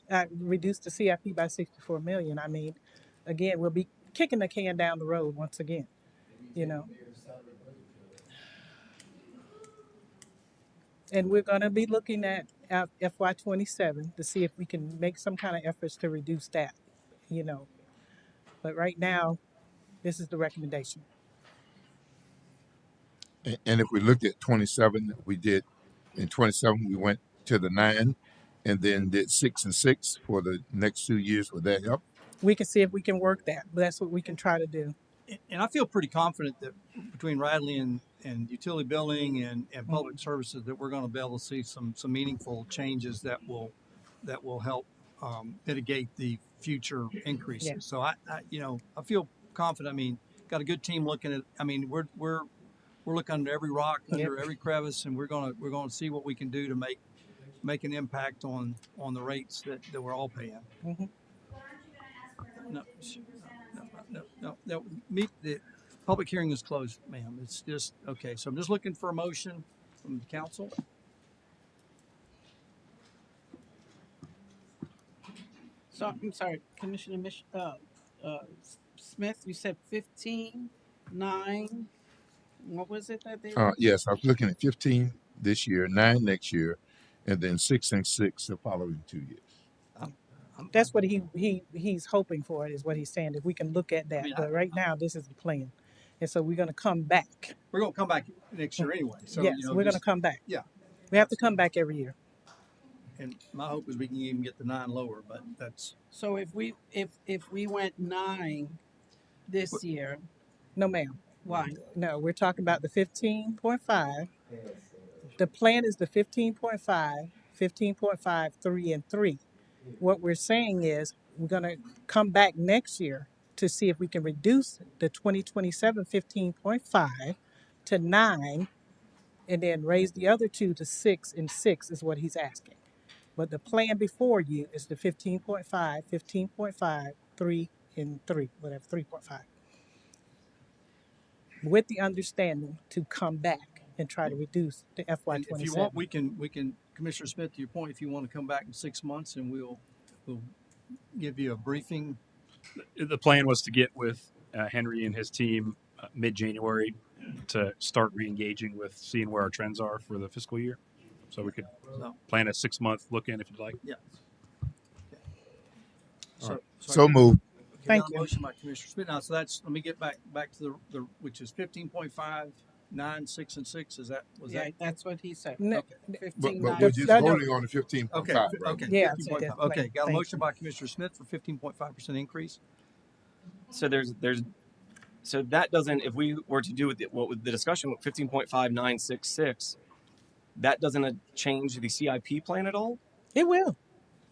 I reduced the CIP by 64 million. I mean, again, we'll be kicking the can down the road once again, you know. And we're going to be looking at FY27 to see if we can make some kind of efforts to reduce that, you know. But right now, this is the recommendation. And if we look at 27, we did in 27 we went to the 9, and then did 6 and 6 for the next 2 years. Would that help? We can see if we can work that, but that's what we can try to do. And I feel pretty confident that between Radley and utility billing and public services that we're going to be able to see some meaningful changes that will help mitigate the future increases. Yeah. So I you know, I feel confident. I mean, got a good team looking at. I mean, we're looking under every rock, under every crevice, and we're gonna see what we can do to make an impact on the rates that we're all paying. Mm-hmm. No. The public hearing is closed, ma'am. It's just okay. So I'm just looking for a motion from the council. So I'm sorry, Commissioner Smith, you said 15, 9. What was it that they? Yes, I was looking at 15 this year, 9 next year, and then 6 and 6 the following 2 years. That's what he's hoping for, is what he's saying, if we can look at that. But right now, this is the plan. And so we're going to come back. We're going to come back next year anyway. So, yes, you know, we're going to come back. Yeah. We have to come back every year. And my hope is we can even get the 9 lower, but that's. So if we went 9 this year. No, ma'am. Why? No, we're talking about the 15.5. The plan is the 15.5, 15.5, 3, and 3. What we're saying is we're going to come back next year to see if we can reduce the 2027 15.5 to 9, and then raise the other 2 to 6 and 6 is what he's asking. But the plan before you is the 15.5, 15.5, 3, and 3, whatever, 3.5. With the understanding to come back and try to reduce the FY27. If you want, we can, Commissioner Smith, to your point, if you want to come back in 6 months and we'll give you a briefing. The plan was to get with Henry and his team mid-January to start re-engaging with seeing where our trends are for the fiscal year. So we could plan a 6-month look in if you'd like. Yeah. Okay. So move. Thank you. Motion by Commissioner Smith. Now, so that's, let me get back to the which is 15.5. 9, 6, and 6. Is that was Yeah, that? that's what he said. No, Okay. But 15, but 9, we're the, just no, no, voting on the 15.5, Okay. brother. Okay. yeah, 15.5. so Okay. that- Got a thank motion by Commissioner Smith for 15.5% increase. So so that doesn't, if we were to do with what with the discussion with 15.5966, that doesn't change the CIP plan at all. It will.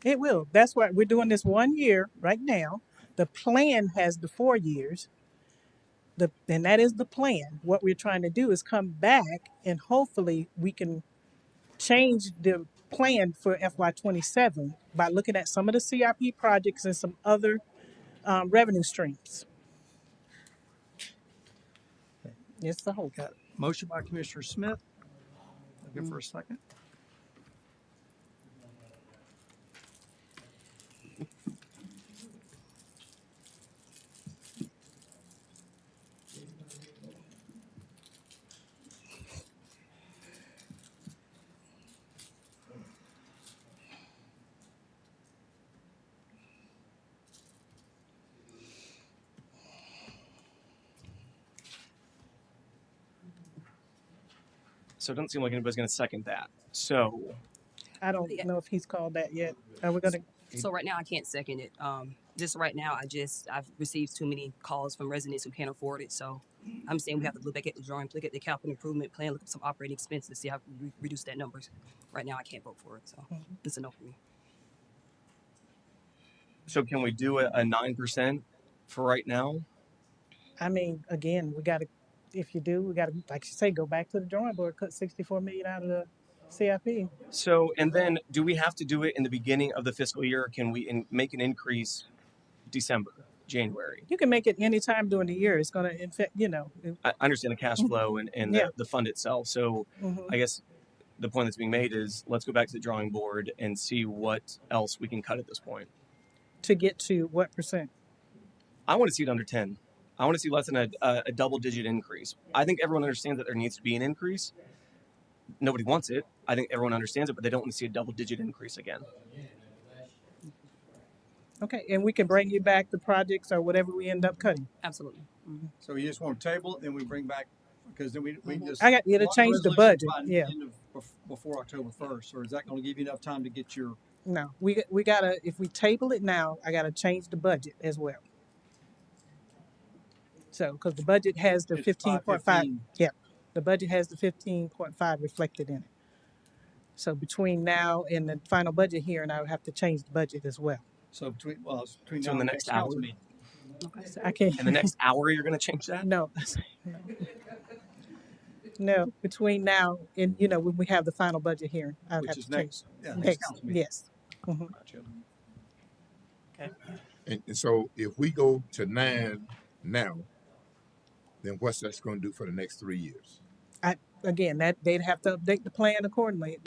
It will. That's why we're doing this 1 year right now. The plan has the 4 years. And that is the plan. What we're trying to do is come back and hopefully we can change the plan for FY27 by looking at some of the CIP projects and some other revenue streams. It's the whole. Got a motion by Commissioner Smith. Looking for a second. So it doesn't seem like anybody's going to second that. So I don't know if he's called that yet. Are we gonna? So right now I can't second it. Just right now I've received too many calls from residents who can't afford it. So I'm saying we have to look back at the drawing, look at the capital improvement plan, look at some operating expenses to see how we reduce that numbers. Right now I can't vote for it. So it's a no for me. So can we do a 9% for right now? I mean, again, we got to. If you do, we got to, like you say, go back to the drawing board, cut 64 million out of the CIP. So, and then do we have to do it in the beginning of the fiscal year? Can we make an increase December, January? You can make it any time during the year. It's going to infect, I understand the cash flow and Yeah. the fund itself. So Mhm. I guess the point that's being made is let's go back to the drawing board and see what else we can cut at this point. To get to what percent? I want to see it under 10. I want to see less than a double digit increase. I think everyone understands that there needs to be an increase. Nobody wants it. I think everyone understands it, but they don't want to see a double digit increase again. Okay, and we can bring you back the projects or whatever we end up cutting. Absolutely. So you just want to table it, then we bring back, because then we just. I got you to want change the resolution budget, by yeah. end of before October 1st, or is that going to give you enough time to get your? No, we gotta, if we table it now, I gotta change the budget as well. So, because the budget has the It's 15.5, 515. yeah, the budget has the 15.5 reflected in it. So between now and the final budget hearing, I would have to change the budget as well. So between it's between So now in the and next council hour? meeting. So I can't. In the next hour, you're going to change that? No, no, between now and, when we have the final budget hearing, I would Which have is to next- change. yeah, next council meeting. Yes. Mhm. Gotcha. And so if we go to 9 now, then what's that's going to do for the next 3 years? Again, that they'd have to update the plan accordingly.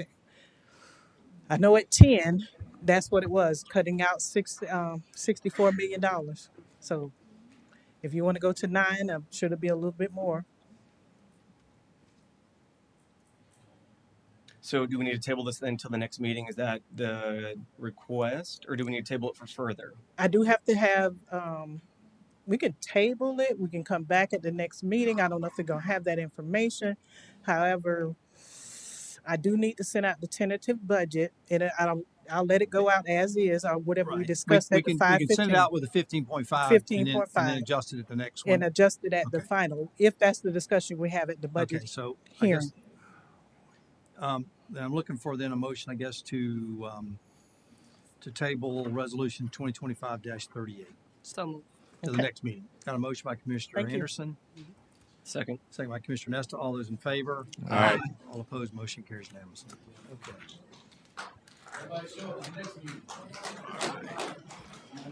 I know at 10, that's what it was, cutting out $64 million. So if you want to go to 9, I'm sure it'll be a little bit more. So do we need to table this then until the next meeting? Is that the request, or do we need to table it for further? I do have to have, we can table it. We can come back at the next meeting. I don't know if they're going to have that information. However, I do need to send out the tentative budget, and I'll let it go out as is, or whatever we discussed at the we 5:15. can send it out with a 15.5. 15.5. And then adjust it at the next one. And adjust it at the final, if that's the discussion we have at the budget Okay, so hearing. I guess, then I'm looking for then a motion, I guess, to table resolution 2025-38 So moved. to the Okay. next meeting. Got a motion by Commissioner Thank you. Anderson. Second. Second by Commissioner Nesta. All those in favor? Aye. All opposed, motion carries unanimously.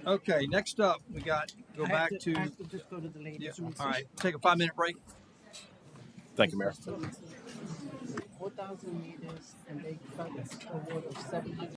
Okay, next up, we got, go I back have to, I have to just go to the ladies' room. all right, take a 5-minute break. Thank you, Mayor. 4,000 meters, and they cut a water of 700.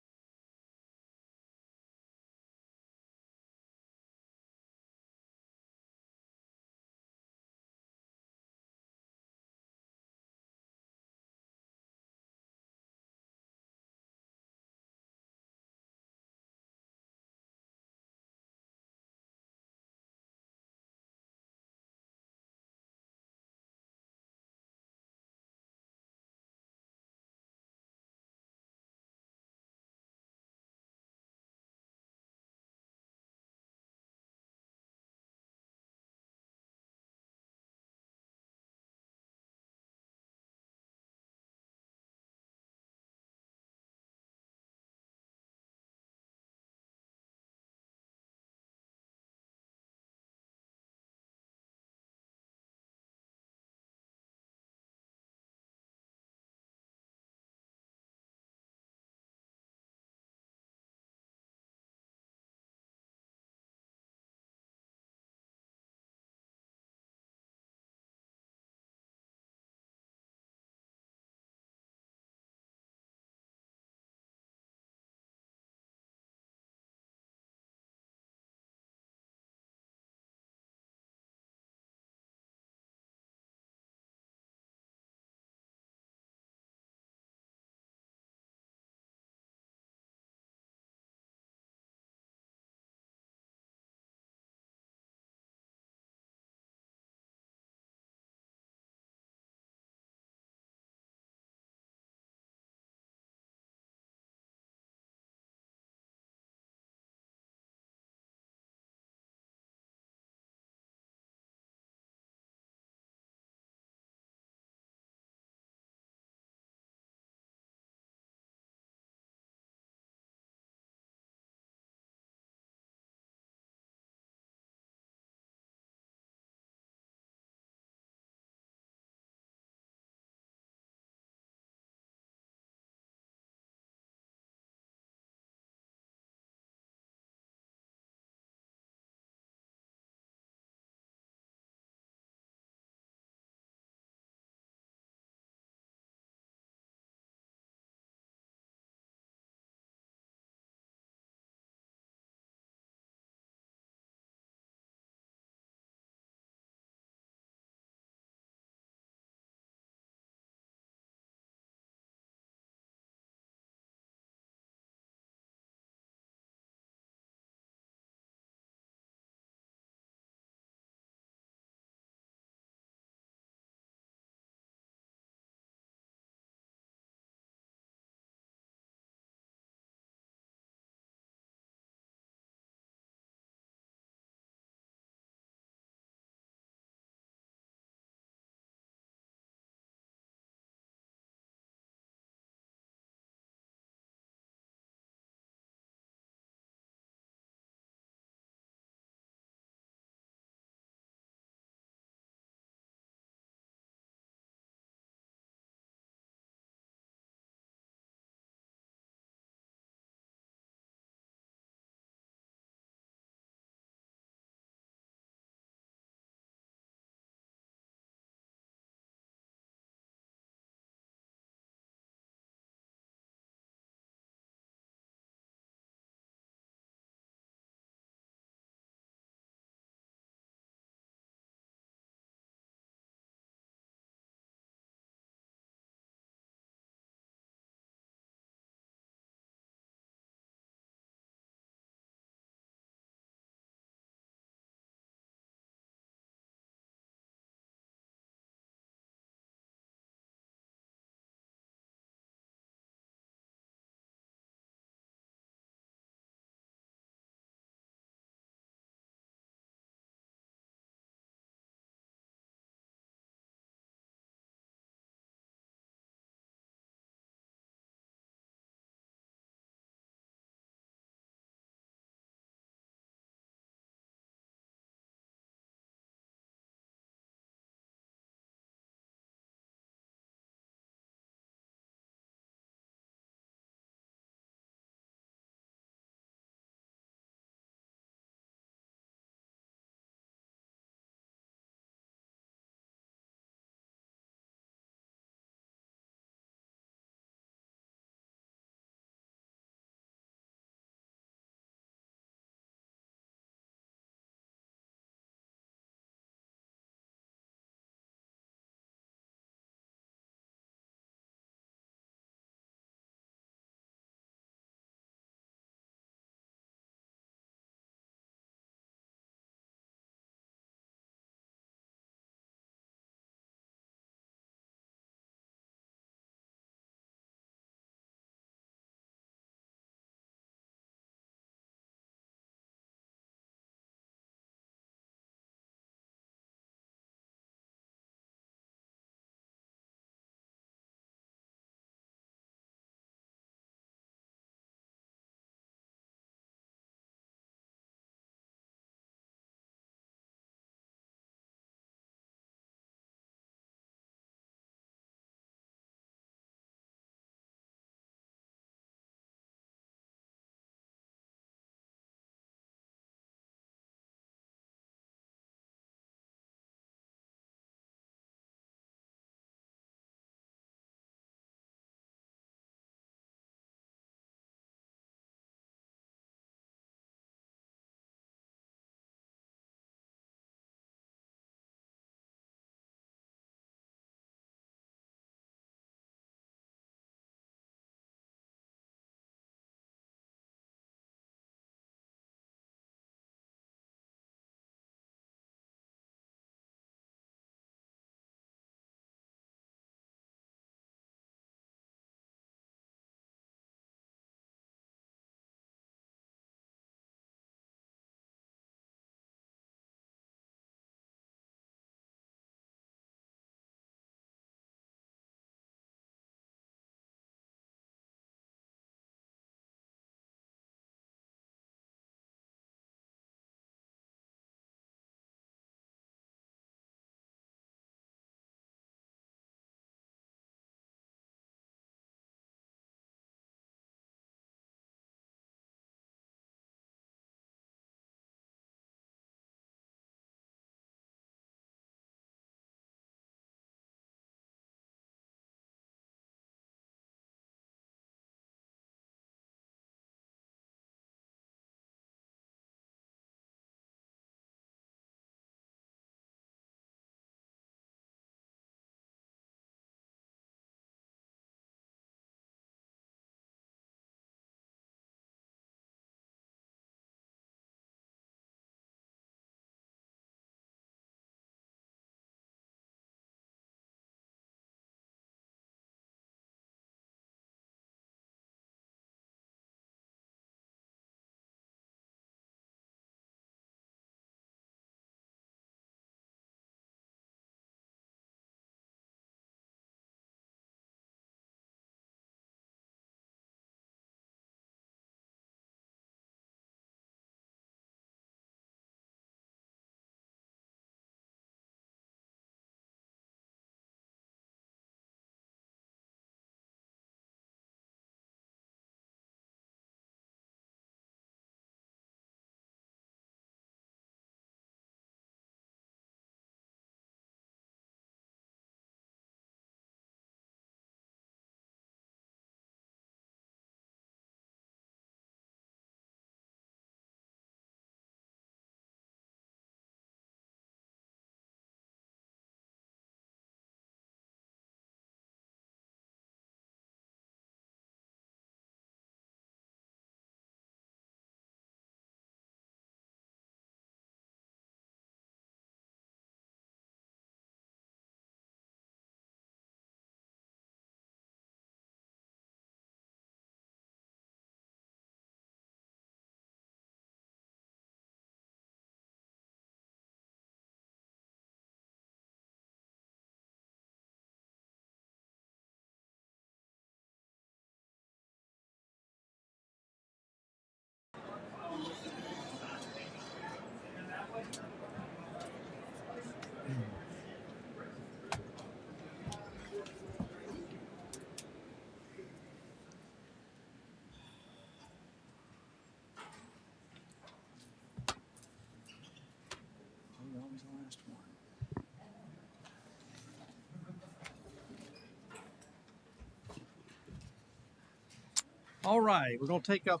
All right, we're gonna take up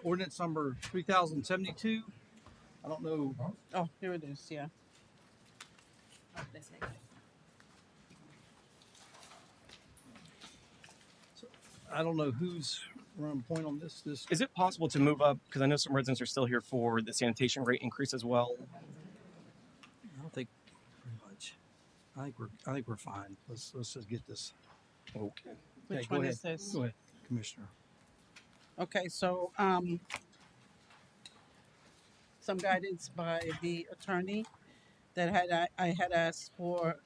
ordinance number 3072. I don't know. Oh, here it is, yeah. I don't know who's running point on this. Is it possible to move up? Because I know some residents are still here for the sanitation rate increase as well. I don't think pretty much. I think we're fine. Let's just get this. Okay. Which go one ahead. is this? Go ahead, Commissioner. Okay, so some guidance by the attorney that I had asked for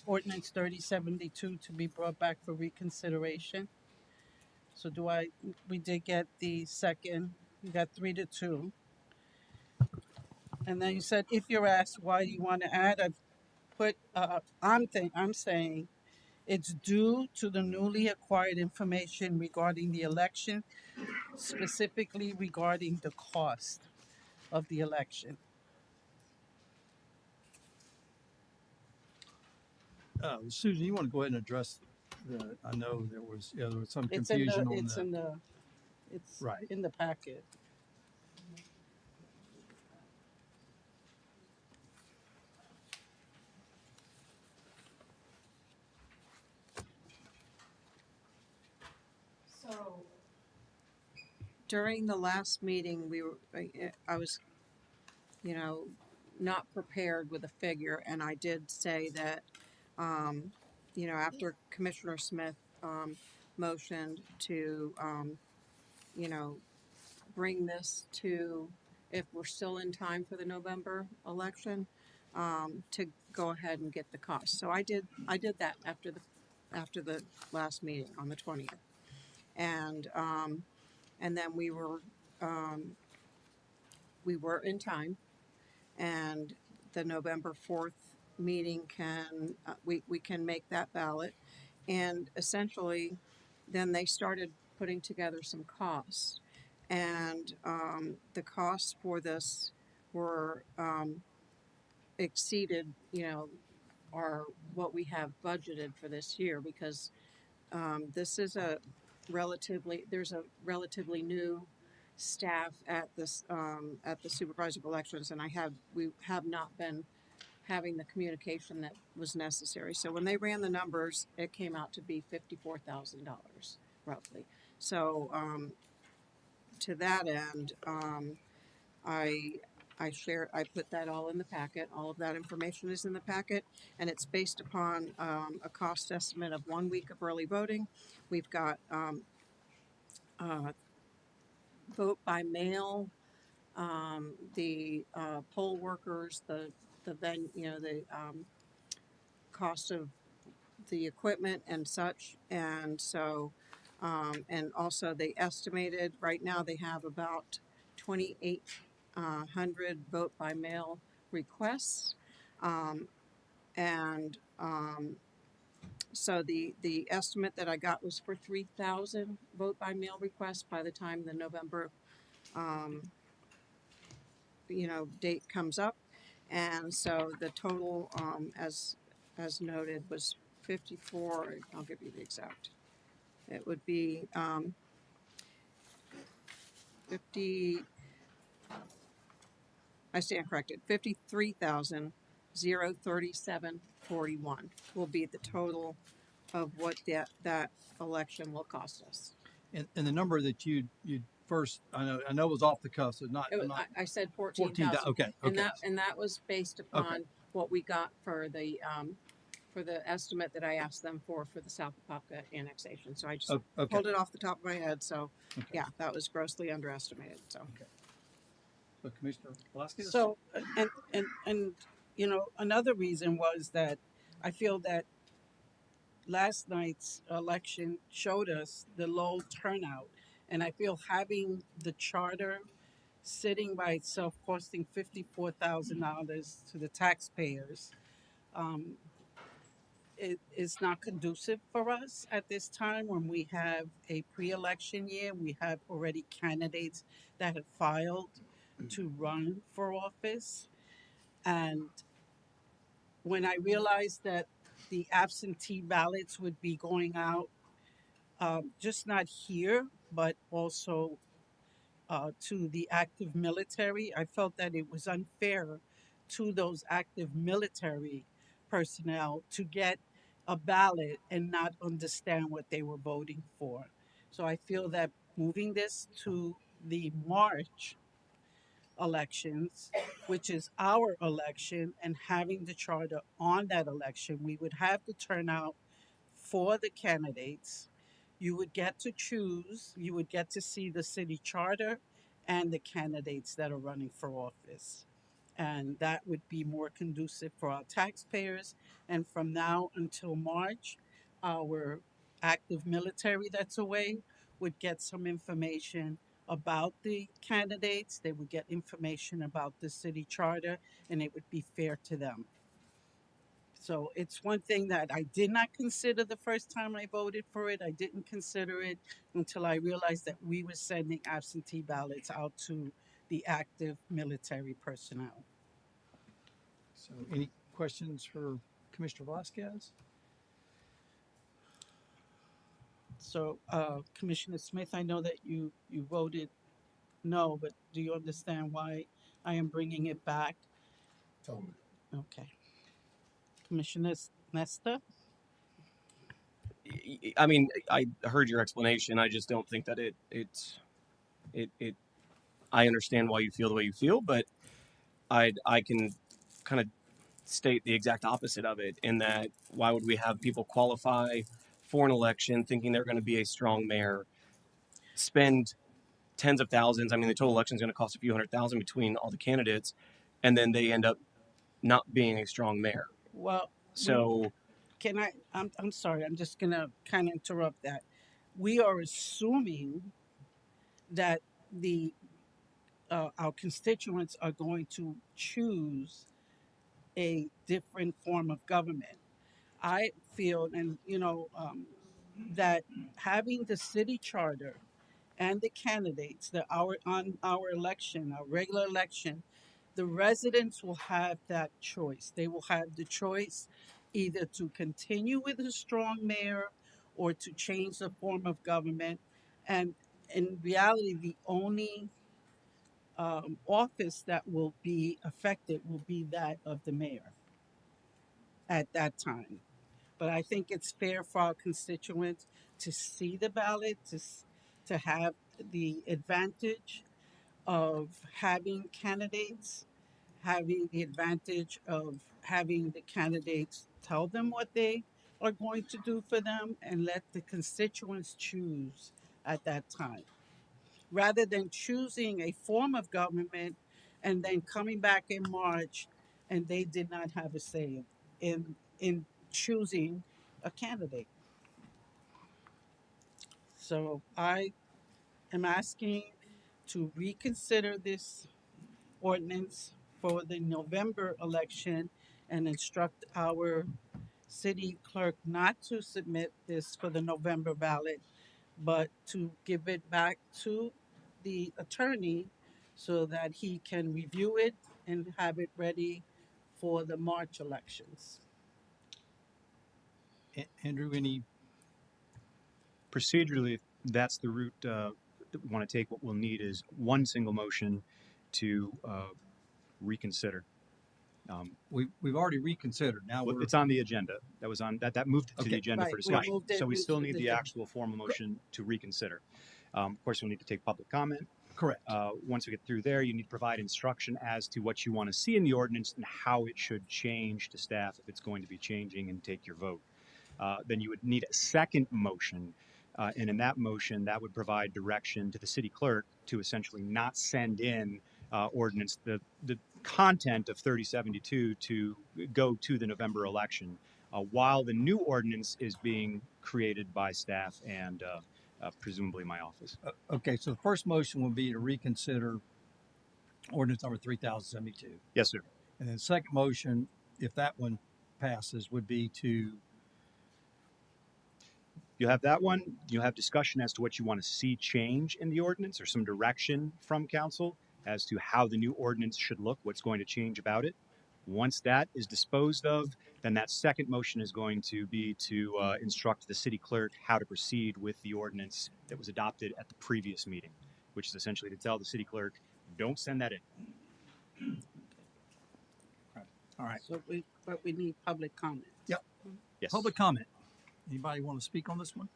ordinance 3072 to be brought back for reconsideration. So we did get the second, you got 3-2. And then you said, if you're asked why you want to add, I've put, I'm saying it's due to the newly acquired information regarding the election, specifically regarding the cost of the election. Susan, you want to go ahead and address the? I know there was some It's confusion it's right. in the packet. So during the last meeting, I was, not prepared with a figure, and I did say that, after Commissioner Smith motioned to, bring this to, if we're still in time for the November election, to go ahead and get the cost. So I did that after the last meeting on the 20th, and then we were in time, and the November 4th meeting we can make that ballot, and essentially then they started putting together some costs, and the costs for this were exceeded, our what we have budgeted for this year, because this is there's a relatively new staff at the supervisor of elections, and we have not been having the communication that was necessary. So when they ran the numbers, it came out to be $54,000 roughly. So to that end, I put that all in the packet. All of that information is in the packet, and it's based upon a cost estimate of 1 week of early voting. We've got vote by mail, the poll workers, the cost of the equipment and such, and so and also they estimated right now they have about 2,800 vote by mail requests, and so the estimate that I got was for 3,000 vote by mail requests by the time the November date comes up, and so the total as noted was 54. I'll give you the exact. It would be 50. I stand corrected. 53,037.41 will be the total of what that election will cost us. And the number that you first, I know it was off the cuff, so I said 14,000. Okay. And that was based upon what we got for the estimate that I asked them for the South Apopka annexation. So I just pulled it off the top of my head. So yeah, that was grossly underestimated. So. So Commissioner Velasquez. So and another reason was that I feel that last night's election showed us the low turnout, and I feel having the charter sitting by itself costing $54,000 to the taxpayers, it is not conducive for us at this time when we have a pre-election year. We have already candidates that have filed to run for office, and when I realized that the absentee ballots would be going out just not here, but also to the active military. I felt that it was unfair to those active military personnel to get a ballot and not understand what they were voting for. So I feel that moving this to the March elections, which is our election, and having the charter on that election, we would have the turnout for the candidates. You would get to choose, you would get to see the city charter and the candidates that are running for office. And that would be more conducive for our taxpayers. And from now until March, our active military that's away would get some information about the candidates. They would get information about the city charter, and it would be fair to them. So it's one thing that I did not consider the first time I voted for it. I didn't consider it until I realized that we were sending absentee ballots out to the active military personnel. So any questions for Commissioner Vasquez? So, Commissioner Smith, I know that you voted no, but do you understand why I am bringing it back? Totally. Okay. Commissioner Nesta? I mean, I heard your explanation. I just don't think that it. I understand why you feel the way you feel, but I can kind of state the exact opposite of it. In that, why would we have people qualify for an election thinking they're going to be a strong mayor, spend tens of thousands? I mean, the total election is going to cost a few $100,000 between all the candidates, and then they end up not being a strong mayor. Well, So can I'm sorry, I'm just gonna kind of interrupt that. We are assuming that the our constituents are going to choose a different form of government. I feel, and that having the city charter and the candidates that on our election, our regular election, the residents will have that choice. They will have the choice either to continue with a strong mayor or to change the form of government. And in reality, the only office that will be affected will be that of the mayor at that time. But I think it's fair for our constituents to see the ballot, to have the advantage of having candidates, having the advantage of having the candidates tell them what they are going to do for them, and let the constituents choose at that time. Rather than choosing a form of government and then coming back in March and they did not have a say in choosing a candidate. So I am asking to reconsider this ordinance for the November election and instruct our city clerk not to submit this for the November ballot, but to give it back to the attorney so that he can review it and have it ready for the March elections. Andrew, any? Procedurally, if that's the route that we want to take. What we'll need is one single motion to reconsider. We've already reconsidered. Now Well, we're it's on the agenda. That was on that moved to the Okay. agenda Right, for we discussion. moved it So we into still the need the agenda. actual formal motion to reconsider. Of course, we'll need to take public comment. correct. Once we get through there, you need to provide instruction as to what you want to see in the ordinance and how it should change to staff if it's going to be changing, and take your vote. Then you would need a second motion. And in that motion, that would provide direction to the city clerk to essentially not send in ordinance, the content of 3072 to go to the November election, while the new ordinance is being created by staff and presumably my office. Okay, so the first motion will be to reconsider ordinance number 3072. Yes, sir. And then the second motion, if that one passes, would be to, You have that one. You have discussion as to what you want to see change in the ordinance, or some direction from council as to how the new ordinance should look, what's going to change about it. Once that is disposed of, then that second motion is going to be to instruct the city clerk how to proceed with the ordinance that was adopted at the previous meeting, which is essentially to tell the city clerk, don't send that in. All right. But we need public comment. Yep. Yes. Public comment. Anybody want to speak on this one?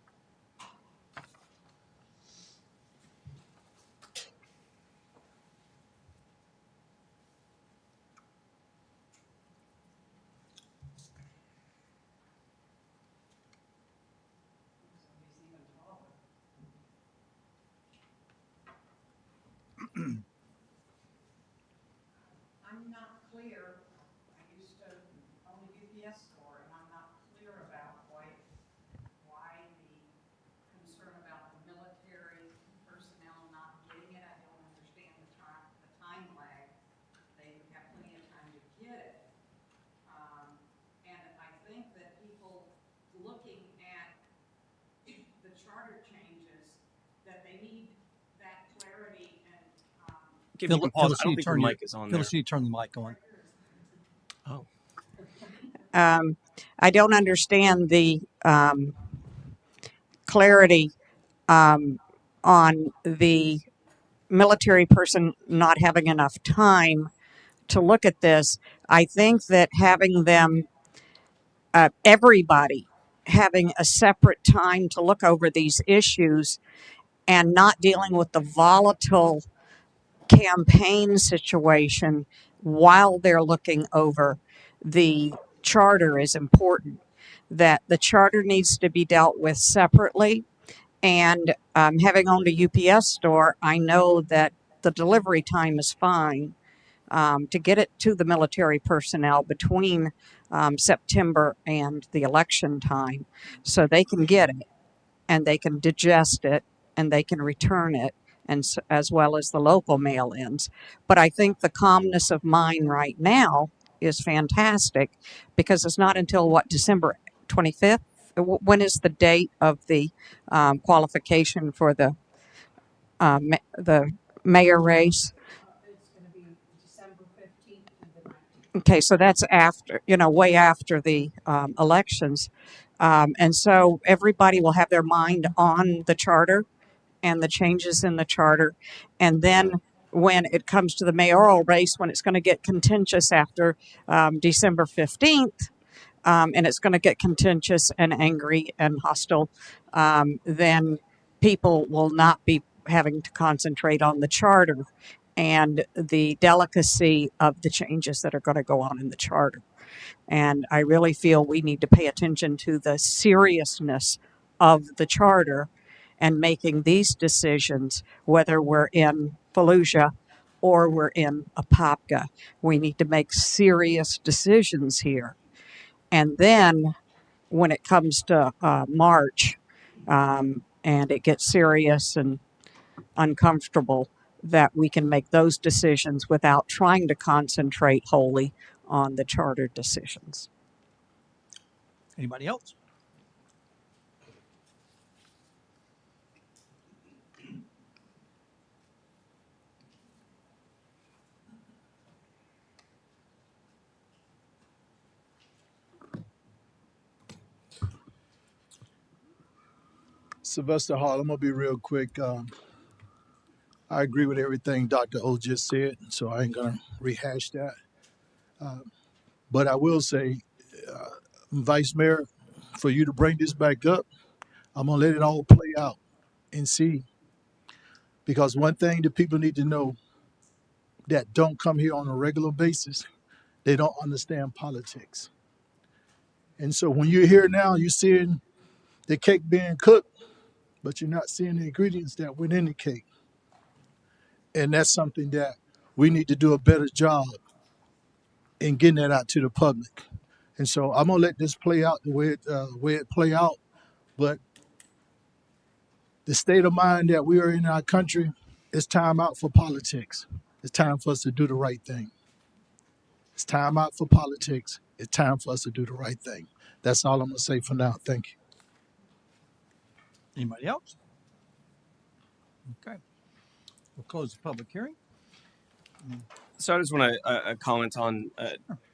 I'm not clear. I used to own a UPS store, and I'm not clear about why the concern about the military personnel not getting it. I don't understand the time lag. They have plenty of time to get it. And I think that people looking at the charter changes, that they need that clarity and Give me a pause. I don't think your mic is on there. Phyllis, you turn the mic on. Oh. I don't understand the clarity on the military person not having enough time to look at this. I think that having them, everybody having a separate time to look over these issues and not dealing with the volatile campaign situation while they're looking over the charter is important. That the charter needs to be dealt with separately. And having owned a UPS store, I know that the delivery time is fine to get it to the military personnel between September and the election time, so they can get it and they can digest it and they can return it, and as well as the local mail-ins. But I think the calmness of mind right now is fantastic, because it's not until December 25th. When is the date of the qualification for the mayor race? it's going to be December 15th to the 19th. Okay, so that's after, way after the elections. And so everybody will have their mind on the charter and the changes in the charter. And then when it comes to the mayoral race, when it's going to get contentious after December 15th, and it's going to get contentious and angry and hostile, then people will not be having to concentrate on the charter and the delicacy of the changes that are going to go on in the charter. And I really feel we need to pay attention to the seriousness of the charter and making these decisions, whether we're in Fallujah or we're in Apopka. We need to make serious decisions here. And then when it comes to March and it gets serious and uncomfortable, that we can make those decisions without trying to concentrate wholly on the charter decisions. Anybody else? Sylvester Hall, I'm gonna be real quick. I agree with everything Dr. O just said, so I ain't gonna rehash that. But I will say, Vice Mayor, for you to bring this back up, I'm gonna let it all play out and see. Because one thing that people need to know that don't come here on a regular basis, they don't understand politics. And so when you're here now, you're seeing the cake being cooked, but you're not seeing the ingredients that went in the cake. And that's something that we need to do a better job in getting that out to the public. And so I'm gonna let this play out the way it play out. But the state of mind that we are in our country, it's time out for politics. It's time for us to do the right thing. It's time out for politics. It's time for us to do the right thing. That's all I'm gonna say for now. Thank you. Anybody else? Okay. We'll close the public hearing. So I just want to comment on.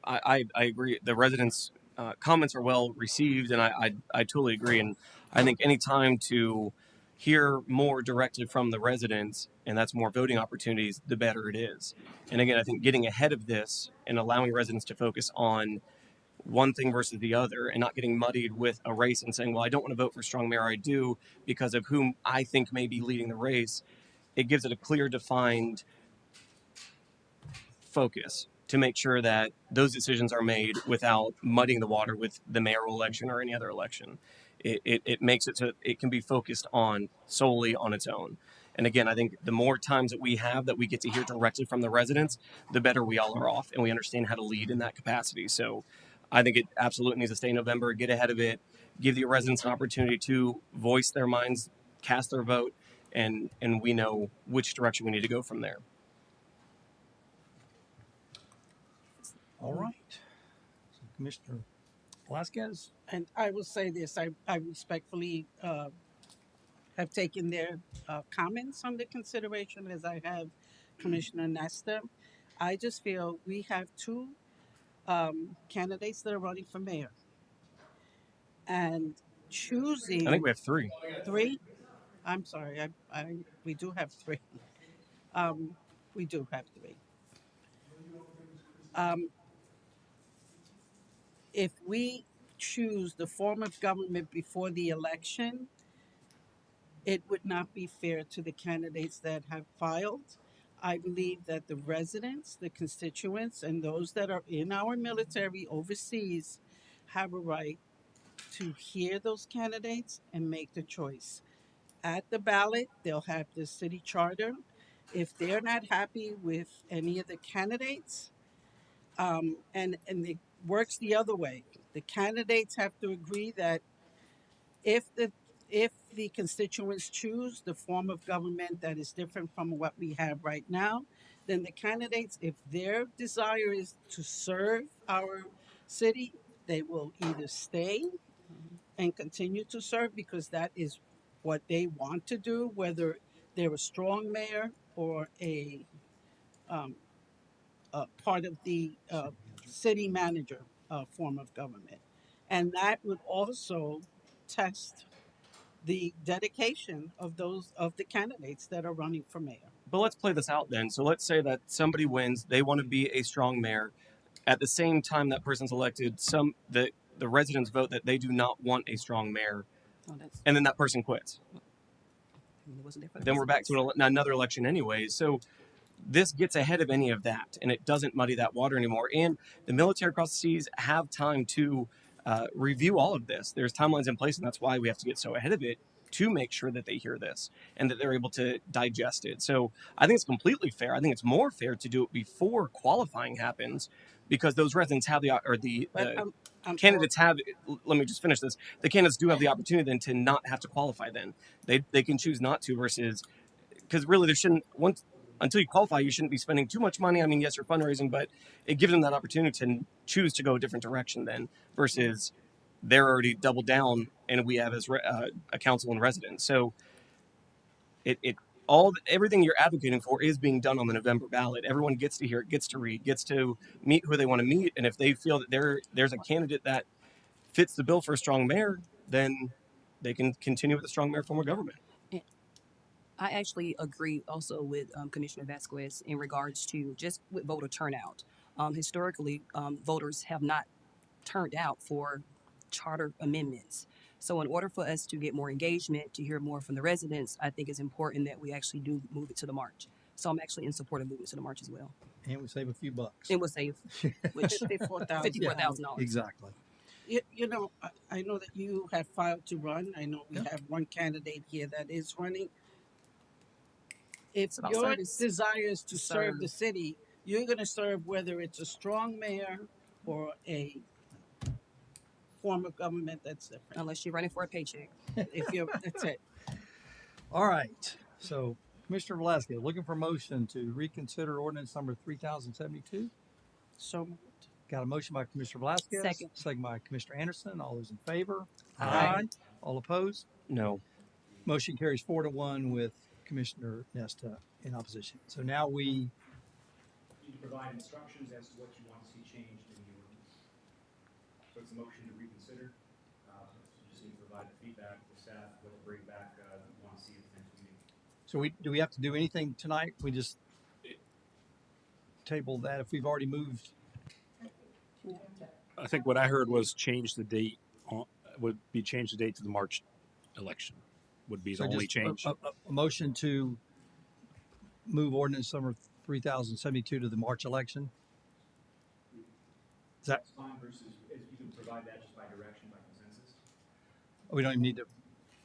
I agree. The residents' comments are well received, and I totally agree. And I think any time to hear more directly from the residents, and that's more voting opportunities, the better it is. And again, I think getting ahead of this and allowing residents to focus on one thing versus the other, and not getting muddied with a race and saying, "Well, I don't want to vote for strong mayor. I do because of whom I think may be leading the race." It gives it a clear, defined focus to make sure that those decisions are made without muddying the water with the mayoral election or any other election. It makes it so it can be focused on solely on its own. And again, I think the more times that we have that we get to hear directly from the residents, the better we all are off, and we understand how to lead in that capacity. So I think it absolutely needs to stay in November, get ahead of it, give the residents an opportunity to voice their minds, cast their vote, and we know which direction we need to go from there. All right. So Commissioner Velasquez. And I will say this, I respectfully have taken their comments under consideration, as I have Commissioner Nestor. I just feel we have two candidates that are running for mayor. And choosing... I think we have three. Three? I'm sorry, we do have three. We do have three. If we choose the form of government before the election, it would not be fair to the candidates that have filed. I believe that the residents, the constituents, and those that are in our military overseas have a right to hear those candidates and make the choice. At the ballot, they'll have the city charter. If they're not happy with any of the candidates, and it works the other way, the candidates have to agree that if the constituents choose the form of government that is different from what we have right now, then the candidates, if their desire is to serve our city, they will either stay and continue to serve because that is what they want to do, whether they're a strong mayor or a part of the city manager form of government. And that would also test the dedication of the candidates that are running for mayor. But let's play this out then. So let's say that somebody wins, they want to be a strong mayor. At the same time that person's elected, the residents vote that they do not want a strong mayor, and then that person quits. Then we're back to another election anyways. So this gets ahead of any of that, and it doesn't muddy that water anymore. And the military across the seas have time to review all of this. There's timelines in place, and that's why we have to get so ahead of it to make sure that they hear this and that they're able to digest it. So I think it's completely fair. I think it's more fair to do it before qualifying happens, because those residents have candidates have. Let me just finish this. The candidates do have the opportunity then to not have to qualify. Then they can choose not to, versus because really there shouldn't until you qualify, you shouldn't be spending too much money. I mean, yes, you're fundraising, but it gives them that opportunity to choose to go a different direction then, versus they're already doubled down and we have as a council and residents. So everything you're advocating for is being done on the November ballot. Everyone gets to hear it, gets to read, gets to meet who they want to meet. And if they feel that there's a candidate that fits the bill for a strong mayor, then they can continue with the strong mayor form of government. I actually agree also with Commissioner Vasquez in regards to just with voter turnout. Historically, voters have not turned out for charter amendments. So in order for us to get more engagement, to hear more from the residents, I think it's important that we actually do move it to the March. So I'm actually in support of moving it to the March as well. And we save a few bucks. And we'll save $54,000. Exactly. You know, I know that you have filed to run. I know we have one candidate here that is running. If your desire is to serve the city, you're going to serve whether it's a strong mayor or a form of government that's different. Unless you're running for a paycheck. That's it. All right. So, Commissioner Velasquez, looking for a motion to reconsider ordinance number 3072. So moved. Got a motion by Commissioner Velasquez. Second by Commissioner Anderson. All those in favor? Aye. All opposed? No. Motion carries 4-1 with Commissioner Nesta in opposition. So now we You need to provide instructions as to what you want to see changed in the ordinance. So it's a motion to reconsider. You just need to provide the feedback to staff, what to bring back, you want to see at the next meeting. So do we have to do anything tonight? We just table that if we've already moved? I think what I heard was change the date change the date to the March election would be the So only just change. A motion to move ordinance number 3072 to the March election? Is that? Fine versus you can provide that just by direction, by consensus. We don't even need to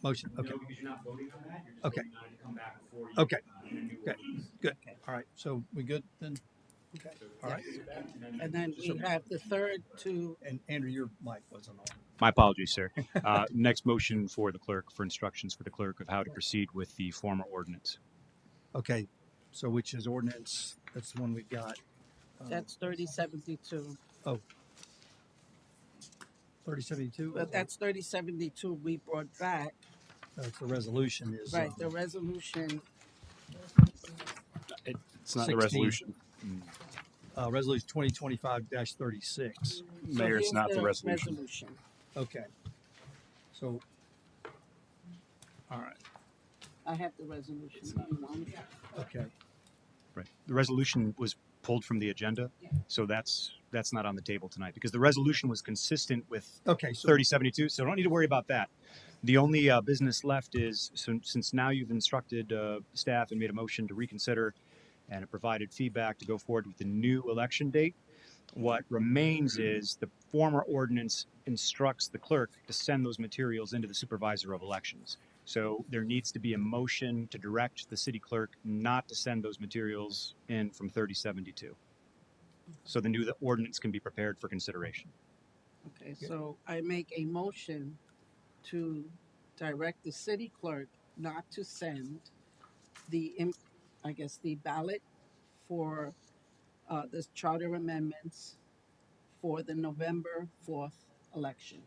motion. Okay. No, because you're not voting on that. You're just Okay. voting on it to come back before you. Okay. In a new Okay. ordinance. Good. All right. So we good then? Okay. All right. And then we have the third to, And Andrew, your mic wasn't on. My apologies, sir. Next motion for the clerk, for instructions for the clerk of how to proceed with the former ordinance. Okay. So which is ordinance? That's the one we got. that's 3072. Oh. 3072? But that's 3072 we brought back. That's the resolution is. Right, the resolution, It's not 16. the resolution. Resolution 2025-36. Mayor, it's here's not the resolution. Okay. So, all right. I have the resolution. if you want. Okay. Right. The resolution was pulled from the agenda, so that's not on the table tonight because the resolution was consistent with Okay. So 3072. So don't need to worry about that. The only business left is since now you've instructed staff and made a motion to reconsider and have provided feedback to go forward with the new election date. What remains is the former ordinance instructs the clerk to send those materials into the supervisor of elections. So there needs to be a motion to direct the city clerk not to send those materials in from 3072. So the new ordinance can be prepared for consideration. Okay, so I make a motion to direct the city clerk not to send the ballot for the charter amendments for the November 4th election.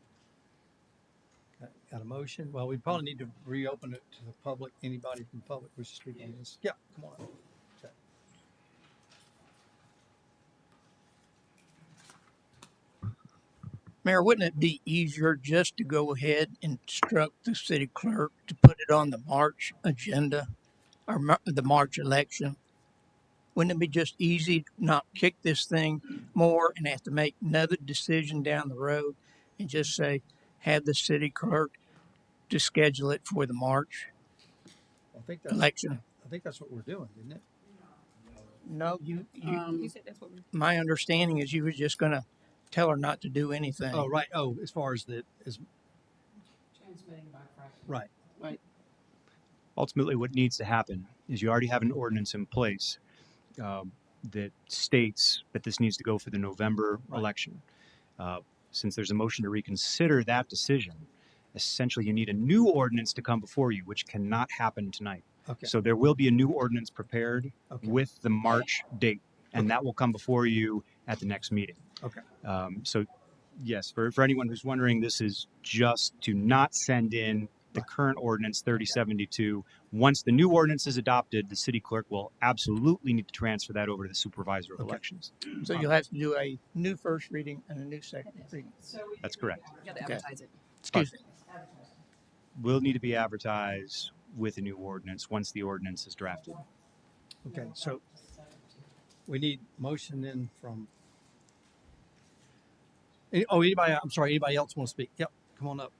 got a motion. Well, we probably need to reopen it to the public. Anybody from the public wishes to speak on this? Yeah, come on. Okay. Mayor, wouldn't it be easier just to go ahead and instruct the city clerk to put it on the March agenda or the March election? Wouldn't it be just easy to not kick this thing more and have to make another decision down the road and just say, have the city clerk to schedule it for the March election? I think that's what we're doing, isn't it? No, you You said that's what we're. my understanding is you were just going to tell her not to do anything. Oh, right. Oh, as far as Transmitting by Friday. right. Right. Ultimately, what needs to happen is you already have an ordinance in place that states that this needs to go for the November election. Since there's a motion to reconsider that decision, essentially you need a new ordinance to come before you, which cannot happen tonight. Okay. So there will be a new ordinance prepared Okay. with the March date, and that will come before you at the next meeting. Okay. So yes, for anyone who's wondering, this is just to not send in the current ordinance 3072. Once the new ordinance is adopted, the city clerk will absolutely need to transfer that over to the supervisor of elections. So you'll have to do a new first reading and a new second reading. That's correct. You have to Okay. advertise it. Excuse me. Will need to be advertised with a new ordinance once the ordinance is drafted. Okay. So we need motion then from. Anybody? I'm sorry. Anybody else want to speak? Yep. Come on up.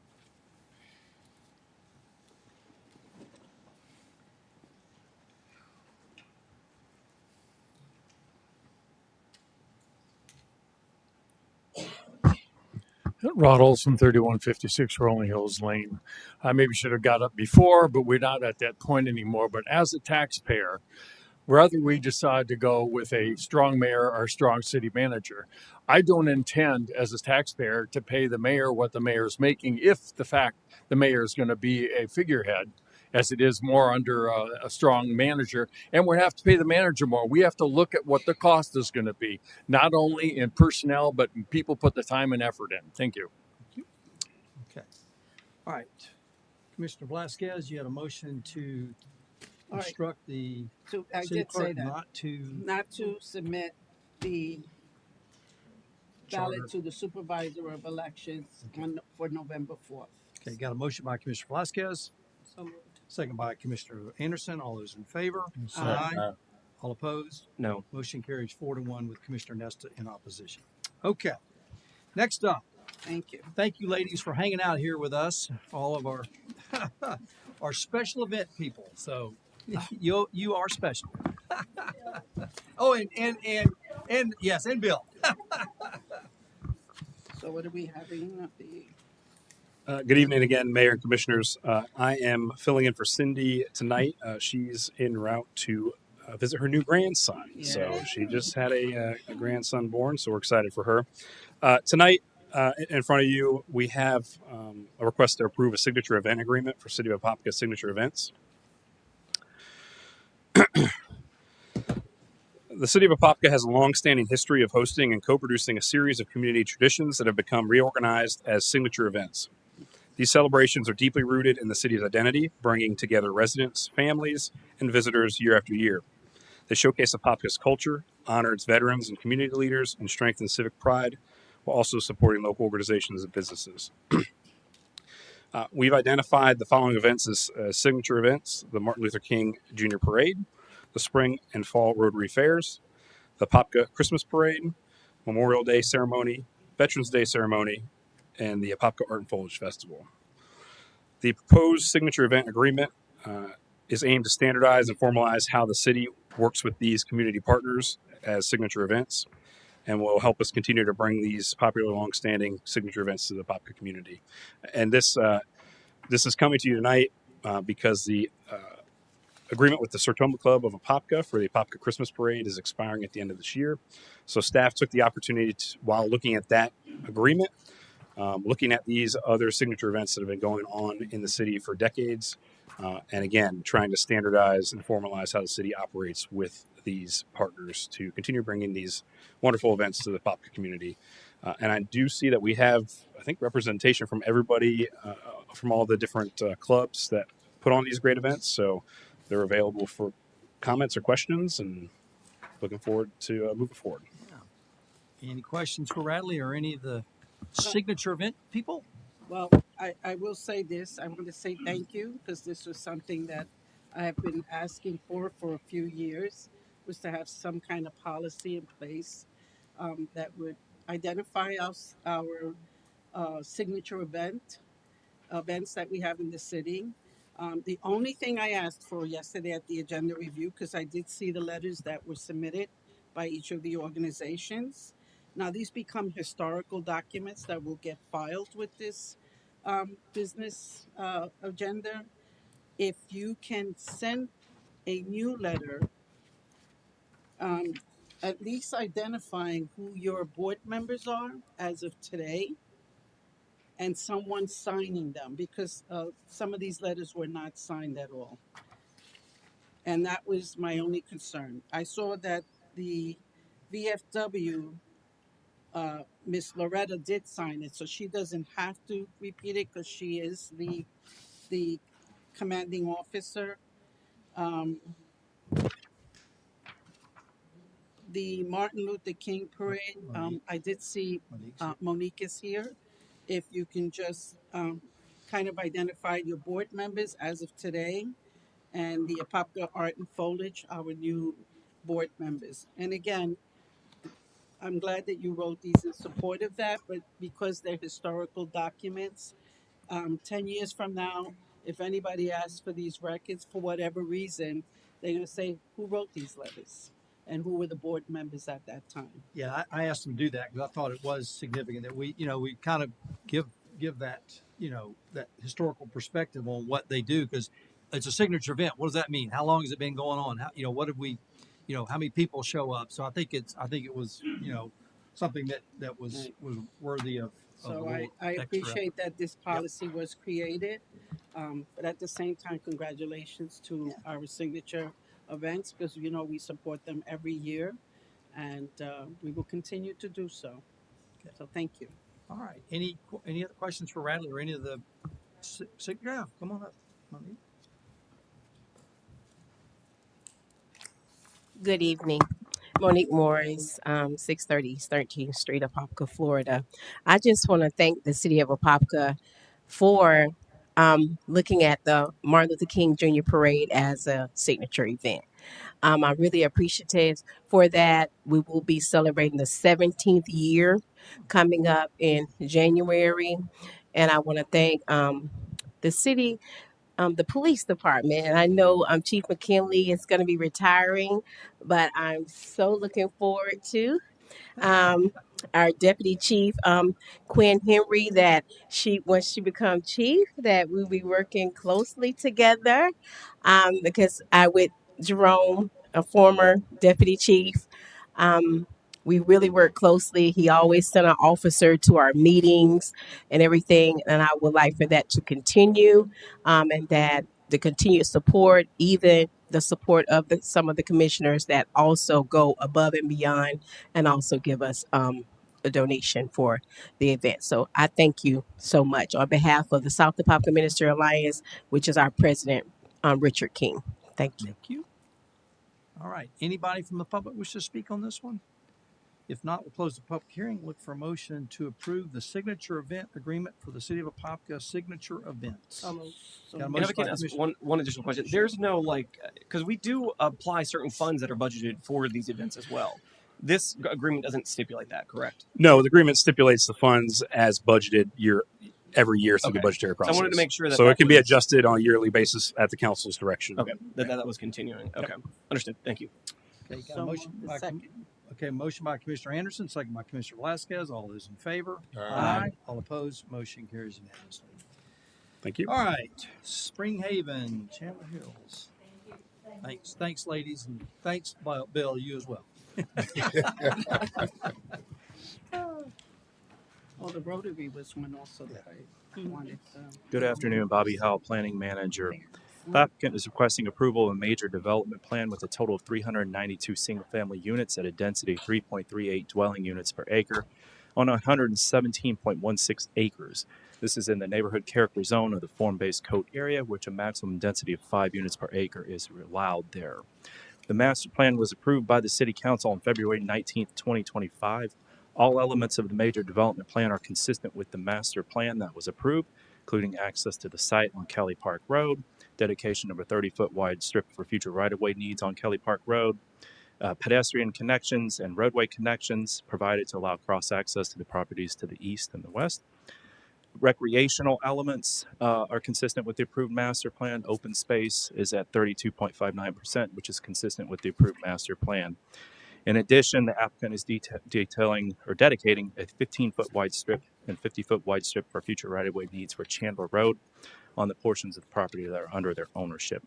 Rod Olson, 3156 Rolling Hills Lane. I maybe should have got up before, but we're not at that point anymore. But as a taxpayer, whether we decide to go with a strong mayor or a strong city manager, I don't intend as a taxpayer to pay the mayor what the mayor is making if the fact the mayor is going to be a figurehead, as it is more under a strong manager, and we have to pay the manager more. We have to look at what the cost is going to be, not only in personnel, but people put the time and effort in. Thank you. Okay. All right. Commissioner Velasquez, you had a motion to All right. instruct the So I city did say clerk that. not to. Not to submit the Charter. ballot to the supervisor of elections for November 4th. Okay, got a motion by Commissioner Velasquez, So moved. second by Commissioner Anderson. All those in favor? Aye. All opposed? No. Motion carries 4-1 with Commissioner Nesta in opposition. Okay, next up. Thank you. Thank you, ladies, for hanging out here with us, all of our our special event people. So you are special. Oh, and yes, and Bill. So what are we having? Good evening again, Mayor and Commissioners. I am filling in for Cindy tonight. She's en route to visit her new grandson. Yeah. So she just had a grandson born, so we're excited for her. Tonight, in front of you, we have a request to approve a signature event agreement for City of Apopka signature events. The City of Apopka has a long-standing history of hosting and co-producing a series of community traditions that have become reorganized as signature events. These celebrations are deeply rooted in the city's identity, bringing together residents, families, and visitors year after year. They showcase Apopka's culture, honor its veterans and community leaders, and strengthen civic pride, while also supporting local organizations and businesses. We've identified the following events as signature events: the Martin Luther King Jr. Parade, the Spring and Fall Rotary Fairs, the Apopka Christmas Parade, Memorial Day Ceremony, Veterans Day Ceremony, and the Apopka Art and Foliage Festival. The proposed signature event agreement is aimed to standardize and formalize how the city works with these community partners as signature events, and will help us continue to bring these popular, long-standing signature events to the Apopka community. And this is coming to you tonight because the agreement with the Sertoma Club of Apopka for the Apopka Christmas Parade is expiring at the end of this year. So staff took the opportunity to, while looking at that agreement, looking at these other signature events that have been going on in the city for decades, and again, trying to standardize and formalize how the city operates with these partners to continue bringing these wonderful events to the Apopka community. And I do see that we have, I think, representation from everybody, from all the different clubs that put on these great events. So they're available for comments or questions, and looking forward to moving forward. Yeah. Any questions for Radley or any of the signature event people? Well, I will say this. I want to say thank you, because this was something that I have been asking for a few years, was to have some kind of policy in place that would identify our signature events that we have in the city. The only thing I asked for yesterday at the agenda review, because I did see the letters that were submitted by each of the organizations. Now, these become historical documents that will get filed with this business agenda. If you can send a new letter, at least identifying who your board members are as of today, and someone signing them, because some of these letters were not signed at all. And that was my only concern. I saw that the VFW, Miss Loretta did sign it, so she doesn't have to repeat it because she is the commanding officer. The Martin Luther King Parade, I did see Monique is here. If you can just kind of identify your board members as of today, and the Apopka Art and Foliage, our new board members. And again, I'm glad that you wrote these in support of that, but because they're historical documents, 10 years from now, if anybody asks for these records for whatever reason, they're going to say, who wrote these letters? And who were the board members at that time? Yeah, I asked them to do that because I thought it was significant that we kind of give that, that historical perspective on what they do, because it's a signature event. What does that mean? How long has it been going on? How, what have we, how many people show up? So I think it was, something that was worthy of. So I appreciate that this policy was created, but at the same time, congratulations to our signature events, because we support them every year, and we will continue to do so. Okay. So thank you. All right. Any other questions for Radley or any of the? Yeah, come on up. Good evening. Monique Morris, 630 East 13th Street, Apopka, Florida. I just want to thank the city of Apopka for looking at the Martin Luther King Jr. Parade as a signature event. I'm really appreciative for that. We will be celebrating the 17th year coming up in January. And I want to thank the city, the police department. And I know Chief McKinley is going to be retiring, but I'm so looking forward to um, our deputy chief, Quinn Henry, that she once she become chief, that we'll be working closely together. Because I with Jerome, a former deputy chief. Um, we really work closely. He always sent an officer to our meetings and everything, and I would like for that to continue, and that the continued support, even the support of some of the commissioners that also go above and beyond and also give us a donation for the event. So I thank you so much on behalf of the South Apopka Minister Alliance, which is our president, Richard King. Thank you. Thank you. All right. Anybody from the public wish to speak on this one? If not, we'll close the public hearing. Look for a motion to approve the signature event agreement for the City of Apopka signature events. Got a And if I motion can by ask Commissioner. one additional question, there's no because we do apply certain funds that are budgeted for these events as well. This agreement doesn't stipulate that, correct? No, the agreement stipulates the funds as budgeted every year through the budgetary So I process. wanted to make sure that so that it can be was- adjusted on a yearly basis at the council's direction. Okay, that was continuing. Okay, understood. Thank you. Okay, got a motion by motion by Commissioner Anderson, second by Commissioner Velasquez. All those in favor? Aye. All opposed? Motion carries unanimously. Thank you. All right, Spring Haven, Chandler Hills. Thanks, ladies, and thanks, Bill, you as well. Oh, the Rotary was one also that I wanted. Good afternoon, Bobby Howell, Planning Manager. The applicant is requesting approval of a major development plan with a total of 392 single-family units at a density of 3.38 dwelling units per acre on 117.16 acres. This is in the neighborhood character zone of the form-based code area, which a maximum density of 5 units per acre is allowed there. The master plan was approved by the City Council on February 19th, 2025. All elements of the major development plan are consistent with the master plan that was approved, including access to the site on Kelly Park Road, dedication of a 30-foot wide strip for future right-of-way needs on Kelly Park Road, pedestrian connections and roadway connections provided to allow cross-access to the properties to the east and the west. Recreational elements are consistent with the approved master plan. Open space is at 32.59%, which is consistent with the approved master plan. In addition, the applicant is detailing or dedicating a 15-foot wide strip and 50-foot wide strip for future right-of-way needs for Chandler Road on the portions of the property that are under their ownership.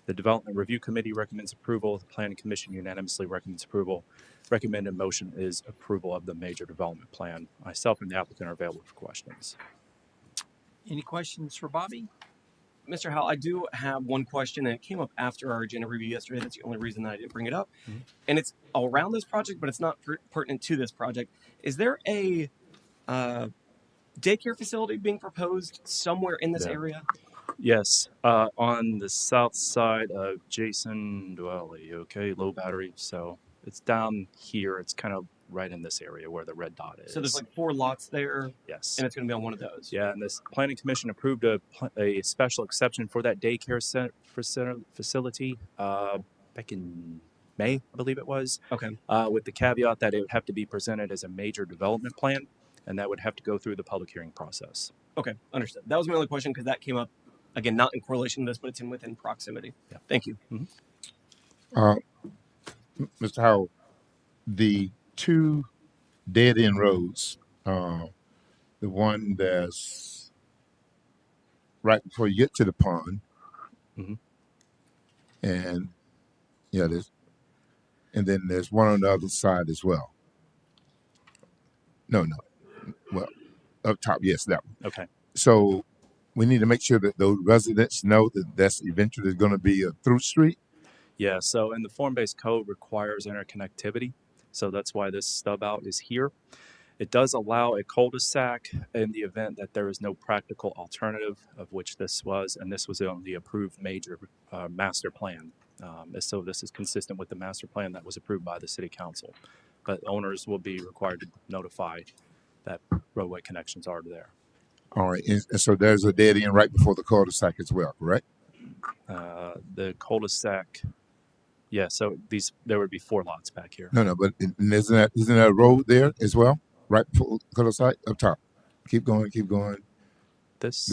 The Development Review Committee recommends approval. The Planning Commission unanimously recommends approval. Recommended motion is approval of the major development plan. Myself and the applicant are available for questions. Any questions for Bobby? Mr. Howell, I do have one question, and it came up after our agenda review yesterday. That's the only reason that I didn't bring it up. Mm-hmm. And it's around this project, but it's not pertinent to this project. Is there a daycare facility being proposed somewhere in this area? Yes, on the south side of Jason Dwelly, okay, low battery. So it's down here. It's kind of right in this area where the red dot is. So there's like 4 lots there? Yes. And it's going to be on one of those? Yeah, and this Planning Commission approved a special exception for that daycare facility back in May, I believe it was. Okay. With the caveat that it would have to be presented as a major development plan, and that would have to go through the public hearing process. Okay, understood. That was my only question because that came up, again, not in correlation to this, but it's within proximity. Yeah. Thank you. Mr. Howell, the 2 dead-end roads, the one that's right before you get to the pond, and and then there's one on the other side as well. No. Well, up top, yes, that one. Okay. So we need to make sure that those residents know that that's eventually going to be a through street. Yeah, so and the form-based code requires interconnectivity, so that's why this stub out is here. It does allow a cul-de-sac in the event that there is no practical alternative, of which this was, and this was on the approved major master plan. So this is consistent with the master plan that was approved by the city council. But owners will be required to notify that roadway connections are there. All right, and so there's a dead end right before the cul-de-sac as well, correct? The cul-de-sac, yeah, so there would be 4 lots back here. No, but isn't that a road there as well? Right before the cul-de-sac up top. Keep going. This?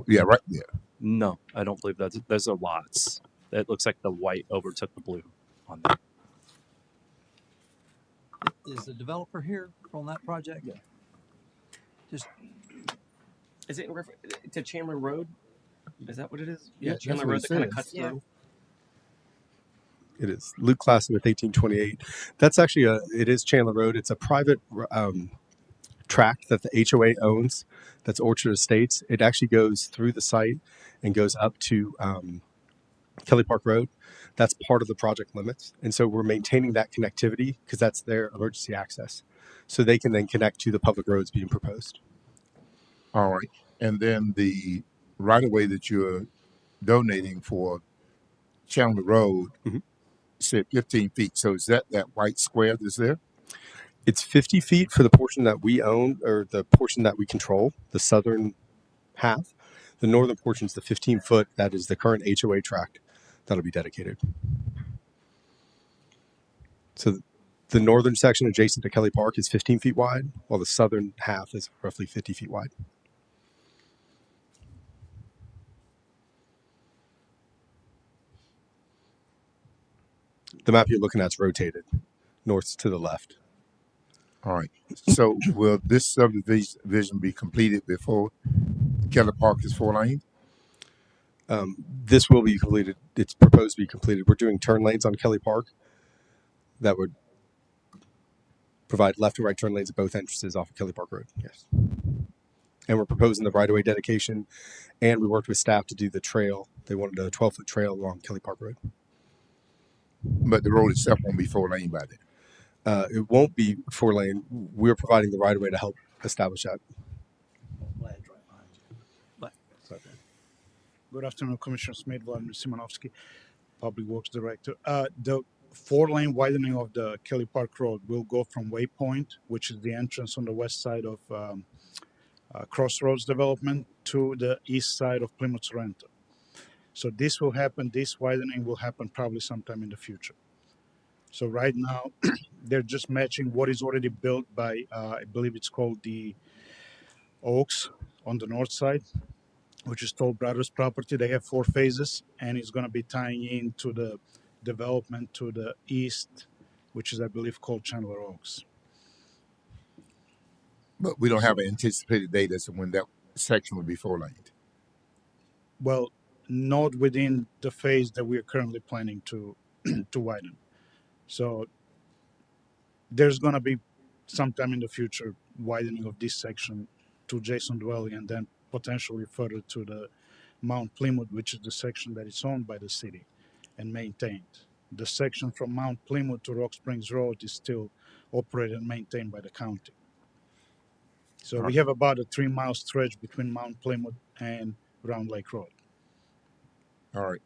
Yeah, right there. No, I don't believe those are lots. It looks like the white overtook the blue on that. Is the developer here on that project? Yeah. Is it in to Chandler Road? Is that what it is? Yeah, Chandler that's what Road it that kind of says. cuts through. It is Luke Classen with 1828. That's actually it is Chandler Road. It's a private tract that the HOA owns. That's Orchard Estates. It actually goes through the site and goes up to Kelly Park Road. That's part of the project limits. And so we're maintaining that connectivity because that's their emergency access. So they can then connect to the public roads being proposed. All right. And then the right of way that you're donating for Chandler Road said 15 feet. So is that white square that's there? It's 50 feet for the portion that we own or the portion that we control, the southern half. The northern portion is the 15-foot. That is the current HOA tract that'll be dedicated. So the northern section adjacent to Kelly Park is 15 feet wide, while the southern half is roughly 50 feet wide. The map you're looking at is rotated north to the left. All right. So will this subdivision be completed before Kelly Park is 4-lane? This will be completed. It's proposed to be completed. We're doing turn lanes on Kelly Park that would provide left and right turn lanes at both entrances off of Kelly Park Road. Yes. And we're proposing the right-of-way dedication, and we worked with staff to do the trail. They wanted a 12-foot trail along Kelly Park Road. But the road itself won't be 4-lane by then. It won't be 4-lane. We're providing the right-of-way to help establish that. Good afternoon, Commissioner Smith, Vladimir Simonovsky, Public Works Director. The 4-lane widening of the Kelly Park Road will go from Waypoint, which is the entrance on the west side of Crossroads Development, to the east side of Plymouth Sorrento. So this will happen, this widening will happen probably sometime in the future. So right now, they're just matching what is already built by, I believe it's called the Oaks on the north side, which is Toll Brothers property. They have 4 phases, and it's going to be tying into the development to the east, which is, I believe, called Chandler Oaks. But we don't have an anticipated date as to when that section will be 4-laned. Well, not within the phase that we are currently planning to widen. So there's going to be sometime in the future widening of this section to Jason Dwelly and then potentially further to the Mount Plymouth, which is the section that is owned by the city and maintained. The section from Mount Plymouth to Rock Springs Road is still operated and maintained by the county. So we have about a 3-mile stretch between Mount Plymouth and Round Lake Road. All right.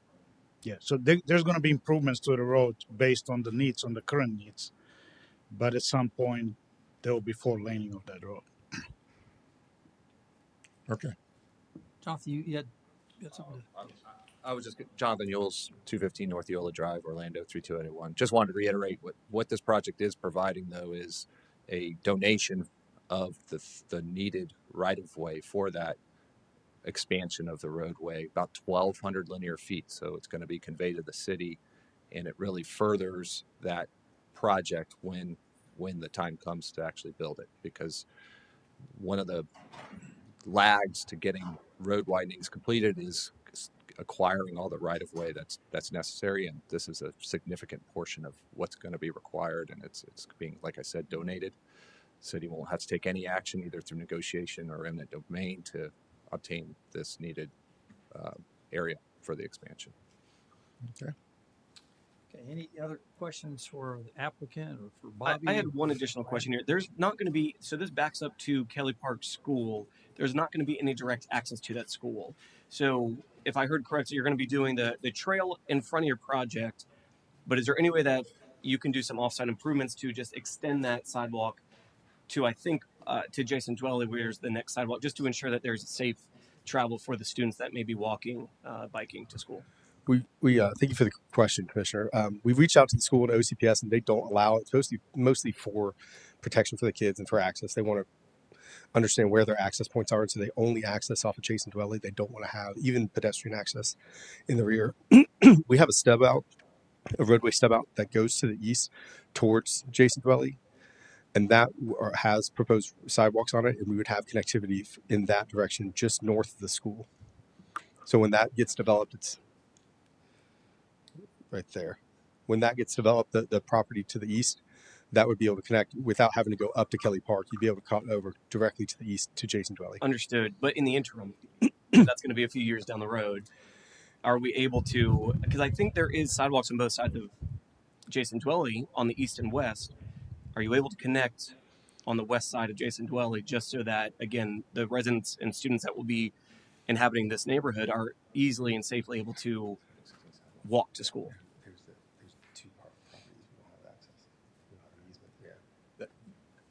Yeah, so there's going to be improvements to the road based on the needs, on the current needs. But at some point, there will be 4-laning of that road. Okay. Jonathan, you had something to... I was just Jonathan Yules, 215 North Eola Drive, Orlando 32881. Just wanted to reiterate what this project is providing, though, is a donation of the needed right-of-way for that expansion of the roadway, about 1,200 linear feet. So it's going to be conveyed to the city, and it really furthers that project when the time comes to actually build it, because one of the lags to getting road widenings completed is acquiring all the right-of-way that's necessary, and this is a significant portion of what's going to be required, and it's being, like I said, donated. The city won't have to take any action either through negotiation or eminent domain to obtain this needed area for the expansion. Okay. Okay, any other questions for the applicant or for I Bobby? had one additional question here. There's not going to be, so this backs up to Kelly Park School. There's not going to be any direct access to that school. So if I heard correctly, you're going to be doing the trail in front of your project, but is there any way that you can do some offsite improvements to just extend that sidewalk to, I think, to Jason Dwelly, where's the next sidewalk, just to ensure that there's safe travel for the students that may be walking, biking to school? We thank you for the question, Commissioner. We've reached out to the school and OCPS, and they don't allow it. It's mostly for protection for the kids and for access. They want to understand where their access points are, and so they only access off of Jason Dwelly. They don't want to have even pedestrian access in the rear. We have a roadway stub out that goes to the east towards Jason Dwelly, and that has proposed sidewalks on it, and we would have connectivity in that direction just north of the school. So when that gets developed, it's right there. When that gets developed, the property to the east, that would be able to connect without having to go up to Kelly Park. You'd be able to cut over directly to the east to Jason Dwelly. Understood. But in the interim, that's going to be a few years down the road. Are we able to, because I think there is sidewalks on both sides of Jason Dwelly on the east and west. Are you able to connect on the west side of Jason Dwelly just so that, again, the residents and students that will be inhabiting this neighborhood are easily and safely able to walk to school?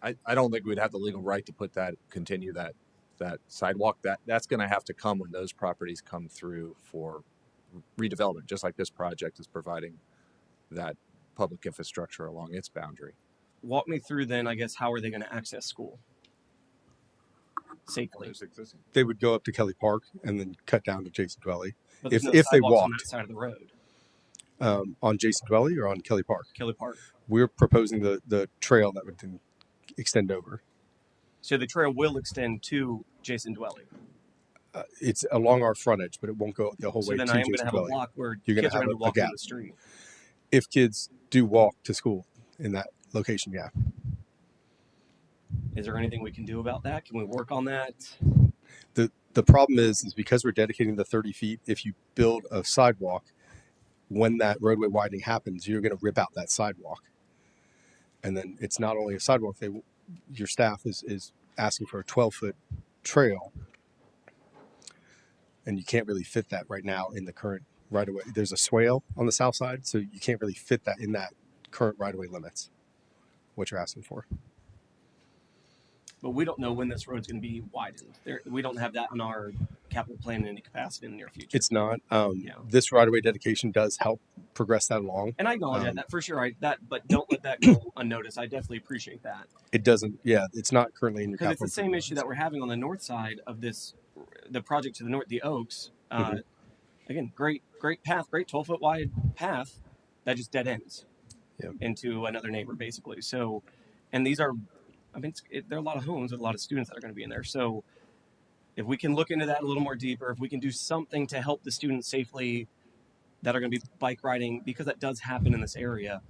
I don't think we'd have the legal right to continue that sidewalk. That's going to have to come when those properties come through for redevelopment, just like this project is providing that public infrastructure along its boundary. Walk me through then, I guess, how are they going to access school safely? They would go up to Kelly Park and then cut down to Jason Dwelly. But there's no If they sidewalks on walked that side of the road. On Jason Dwelly or on Kelly Park? Kelly Park. We're proposing the trail that would then extend over. So the trail will extend to Jason Dwelly. It's along our frontage, but it won't go the whole way to So then I am going Jason to have a Dwelly. block where You're going kids to are have going to a walk in gap. the street. If kids do walk to school in that location, yeah. Is there anything we can do about that? Can we work on that? The problem is because we're dedicating the 30 feet, if you build a sidewalk, when that roadway widening happens, you're going to rip out that sidewalk. And then it's not only a sidewalk, your staff is asking for a 12-foot trail. And you can't really fit that right now in the current right-of-way. There's a swale on the south side, so you can't really fit that in that current right-of-way limits, what you're asking for. But we don't know when this road's going to be widened. We don't have that on our capital plan in any capacity in the near future. It's not. This right-of-way dedication does help progress that along. And I acknowledge that for sure. But don't let that go unnoticed. I definitely appreciate that. It doesn't. Yeah, it's not currently in your Because capital. it's the same issue that we're having on the north side of the project to the north, the Oaks. Again, great path, great 12-foot wide path that just dead ends into another neighbor, basically. So, and these are, there are a lot of homes with a lot of students that are going to be in there. So if we can look into that a little more deeper, if we can do something to help the students safely that are going to be bike riding, because that does happen in this area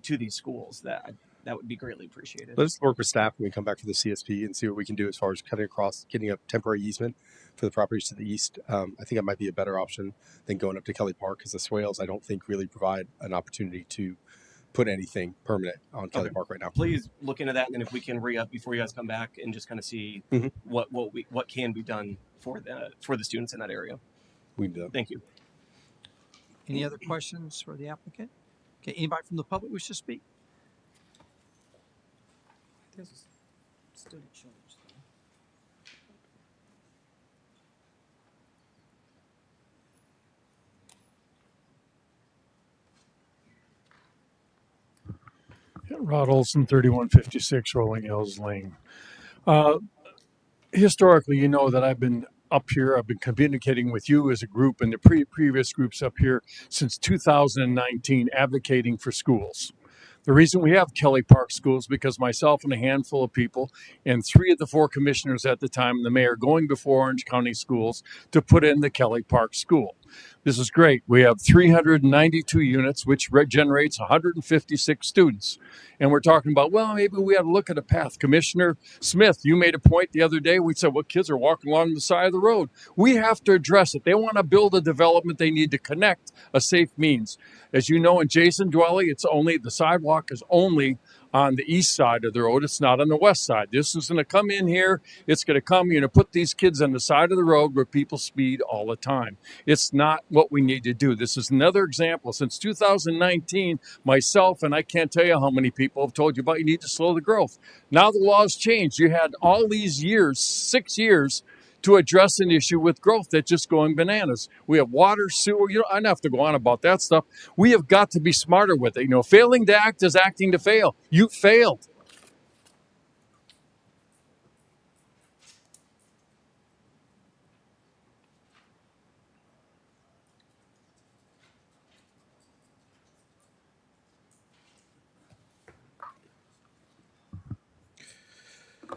to these schools, that would be greatly appreciated. Let's work with staff when we come back to the CSP and see what we can do as far as cutting across, getting a temporary easement for the properties to the east. I think that might be a better option than going up to Kelly Park, because the swales, I don't think, really provide an opportunity to put anything permanent on Kelly Park right now. Please look into that, and then if we can re-up before you guys come back and just kind of see what can be done for the students in that area. We can do that. Thank you. Any other questions for the applicant? Okay, anybody from the public wish to speak? There's a student showing. Rod Olson, 3156 Rolling Hills Lane. Historically, you know that I've been up here. I've been communicating with you as a group and the previous groups up here since 2019, advocating for schools. The reason we have Kelly Park schools because myself and a handful of people and 3 of the 4 commissioners at the time and the mayor going before Orange County Schools to put in the Kelly Park School. This is great. We have 392 units, which generates 156 students. And we're talking about, well, maybe we have to look at a path. Commissioner Smith, you made a point the other day. We said, well, kids are walking along the side of the road. We have to address it. They want to build a development. They need to connect a safe means. As you know, in Jason Dwelly, the sidewalk is only on the east side of the road. It's not on the west side. This is going to come in here. It's going to come, put these kids on the side of the road where people speed all the time. It's not what we need to do. This is another example. Since 2019, myself, and I can't tell you how many people have told you about you need to slow the growth. Now the law's changed. You had all these years, 6 years, to address an issue with growth that's just going bananas. We have water, sewer. I don't have to go on about that stuff. We have got to be smarter with it. Failing to act is acting to fail. You failed.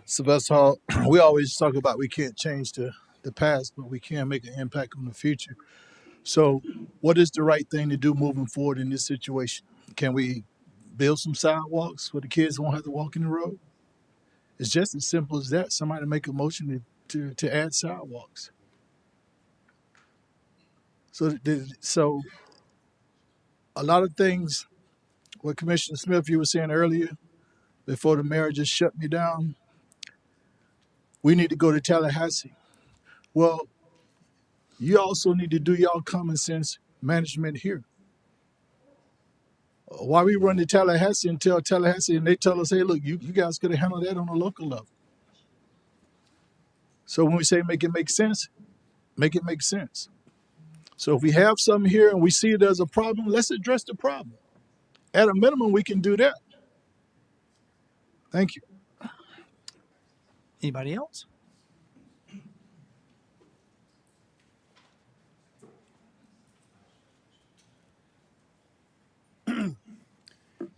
Sylvester Hall, we always talk about we can't change the past, but we can make an impact on the future. So, what is the right thing to do moving forward in this situation? Can we build some sidewalks where the kids won't have to walk in the road? It's just as simple as that. Somebody make a motion to add sidewalks. So a lot of things, what Commissioner Smith, you were saying earlier, before the mayor just shut me down, we need to go to Tallahassee. Well, you also need to do y'all common sense management here. Why we run to Tallahassee and tell Tallahassee and they tell us, hey, look, you guys could have handled that on a local level. So when we say make it make sense, make it make sense. So if we have something here and we see it as a problem, let's address the problem. At a minimum, we can do that. Thank you. Anybody else?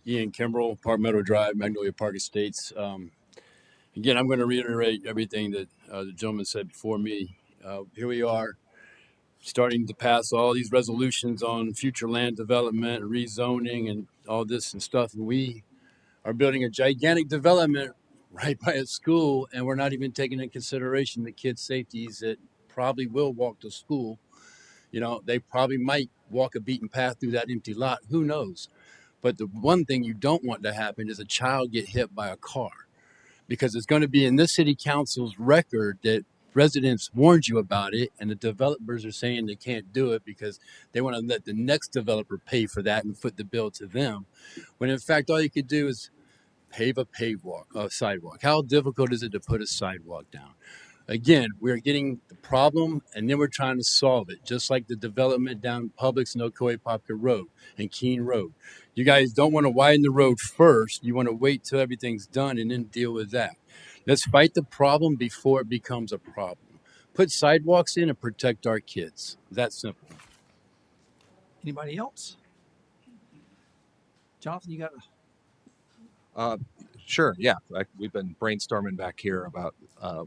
Ian Kimbrell, Park Meadow Drive, Magnolia Park Estates. Again, I'm going to reiterate everything that the gentleman said before me. Here we are, starting to pass all these resolutions on future land development, rezoning, and all this and stuff. And we are building a gigantic development right by a school, and we're not even taking into consideration the kids' safeties that probably will walk to school. They probably might walk a beaten path through that empty lot. Who knows? But the one thing you don't want to happen is a child get hit by a car, because it's going to be in this city council's record that residents warned you about it, and the developers are saying they can't do it because they want to let the next developer pay for that and foot the bill to them. When in fact, all you could do is pave a sidewalk. How difficult is it to put a sidewalk down? Again, we're getting the problem and then we're trying to solve it, just like the development down Publix and Apopka Road and Keene Road. You guys don't want to widen the road first. You want to wait till everything's done and then deal with that. Let's fight the problem before it becomes a problem. Put sidewalks in and protect our kids. That simple. Anybody else? Jonathan, you got Sure. Yeah. We've been brainstorming back here about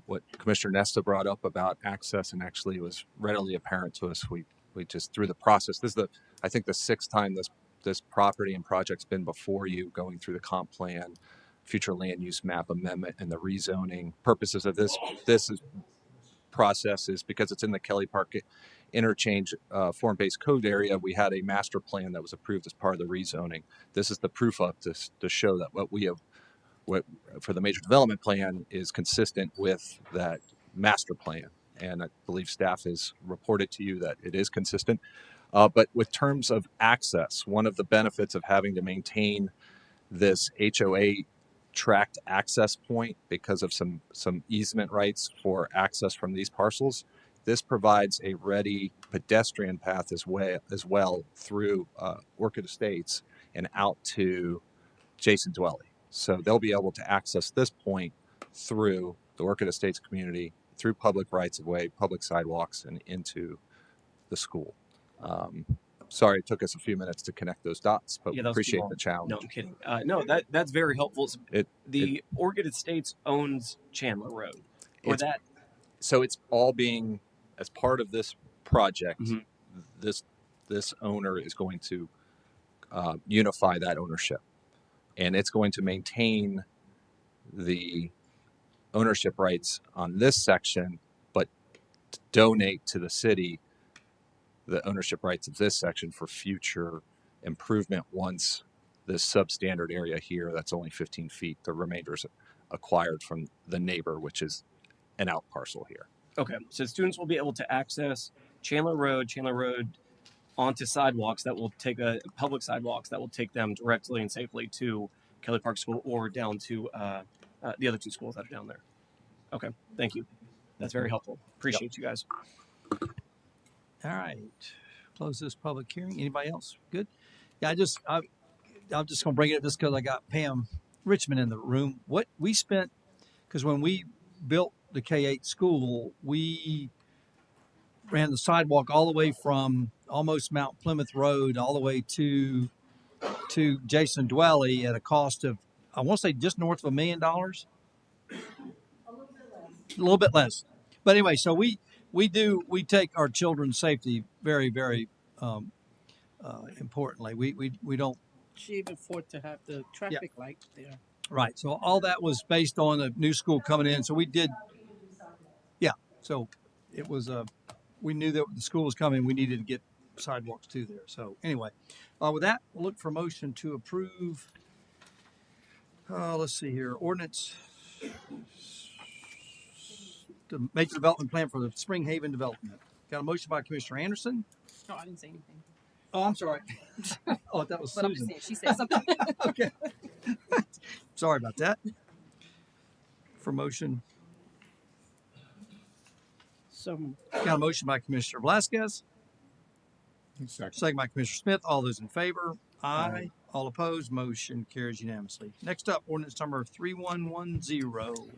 what Commissioner Nesta brought up about access, and actually it was readily apparent to us. We just, through the process, this is I think the 6th time this property and project's been before you, going through the comp plan, future land use map amendment, and the rezoning. Purposes of this process is because it's in the Kelly Park interchange form-based code area. We had a master plan that was approved as part of the rezoning. This is the proof of this to show that what for the major development plan is consistent with that master plan. And I believe staff has reported to you that it is consistent. But with terms of access, one of the benefits of having to maintain this HOA tract access point because of some easement rights for access from these parcels, this provides a ready pedestrian path as well through Orchid Estates and out to Jason Dwelly. So they'll be able to access this point through the Orchid Estates community, through public rights of way, public sidewalks, and into the school. sorry it took us a few minutes to connect those dots, but Yeah, that was too appreciate long. the challenge. No, I'm kidding. No, that's very helpful. The Oregon Estates owns Chandler Road, or It's that. so it's all being as part of this project. Mhm. This owner is going to unify that ownership, and it's going to maintain the ownership rights on this section, but donate to the city the ownership rights of this section for future improvement once this substandard area here that's only 15 feet, the remainder is acquired from the neighbor, which is an out parcel here. Okay, so students will be able to access Chandler Road onto sidewalks that will take public sidewalks that will take them directly and safely to Kelly Park School or down to the other two schools that are down there. Okay, thank you. That's very helpful. Appreciate you guys. All right. Close this public hearing. Anybody else? Good. Yeah, I'm just going to bring it up just because I got Pam Richmond in the room. What we spent, because when we built the K-8 school, we ran the sidewalk all the way from almost Mount Plymouth Road all the way to Jason Dwelly at a cost of, I want to say just north of $1 million. A little bit less. But anyway, so we take our children's safety very, very importantly. We don't. She even afford to have the traffic light there. Right. So all that was based on a new school coming in. So we did. Yeah. So it was we knew that the school was coming. We needed to get sidewalks to there. So anyway, with that, we'll look for a motion to approve. Let's see here. Ordinance. The major development plan for the Spring Haven development. Got a motion by Commissioner Anderson. No, I didn't say anything. Oh, I'm sorry. Oh, that was But I'm just Susan. saying, she said something. Okay. Sorry about that. For motion. So Got a motion by Commissioner Velasquez. Second by Commissioner Smith. All those in favor? Aye. All opposed? Motion carries unanimously. Next up, ordinance number 3110.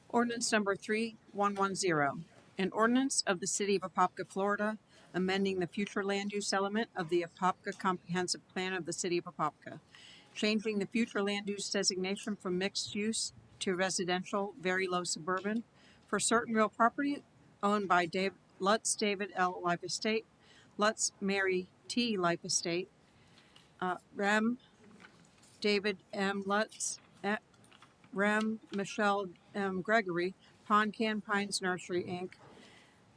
Ordinance number 3110. An ordinance of the City of Apopka, Florida, amending the future land use element of the Apopka Comprehensive Plan of the City of Apopka, changing the future land use designation from mixed use to residential, very low suburban, for certain real property owned by Lutz David L. Life Estate, Lutz Mary T. Life Estate, Rem David M. Lutz, Rem Michelle M. Gregory, Poncan Pines Nursery, Inc.,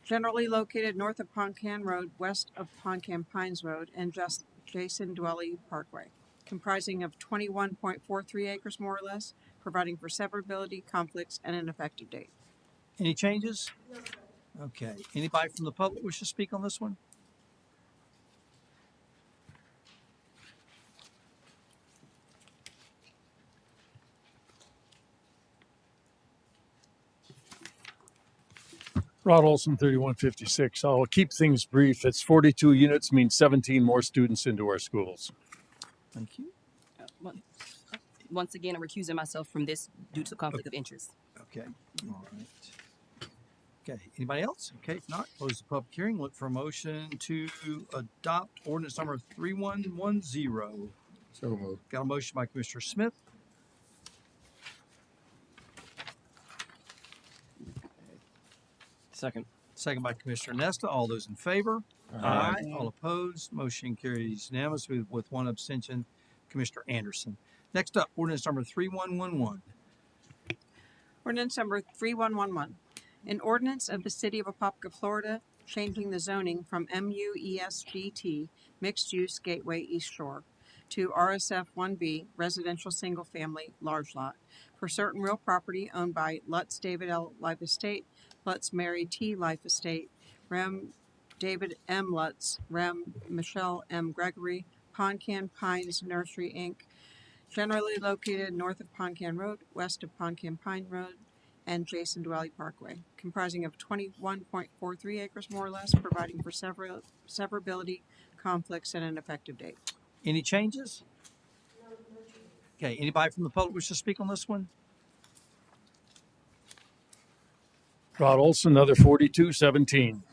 generally located north of Poncan Road, west of Poncan Pines Road, and just Jason Dwelly Parkway, comprising of 21.43 acres more or less, providing for severability, conflicts, and an effective date. Any changes? Okay. Anybody from the public wish to speak on this one? Rod Olson, 3156. I'll keep things brief. It's 42 units, means 17 more students into our schools. Thank you. Once again, I'm recusing myself from this due to conflict of interest. Okay. All right. Okay. Anybody else? Okay. If not, close the public hearing. Look for a motion to adopt ordinance number 3110. So moved. Got a motion by Commissioner Smith. Second. Second by Commissioner Nesta. All those in favor? Aye. All opposed? Motion carries unanimously with one abstention, Commissioner Anderson. Next up, ordinance number 3111. Ordinance number 3111. An ordinance of the City of Apopka, Florida, changing the zoning from MUESGT, Mixed Use Gateway East Shore, to RSF 1B, Residential Single Family Large Lot, for certain real property owned by Lutz David L. Life Estate, Lutz Mary T. Life Estate, Rem David M. Lutz, Rem Michelle M. Gregory, Poncan Pines Nursery, Inc., generally located north of Poncan Road, west of Poncan Pine Road, and Jason Dwelly Parkway, comprising of 21.43 acres more or less, providing for severability, conflicts, and an effective date. Any changes? Okay. Anybody from the public wish to speak on this one? Rod Olson, another 4217.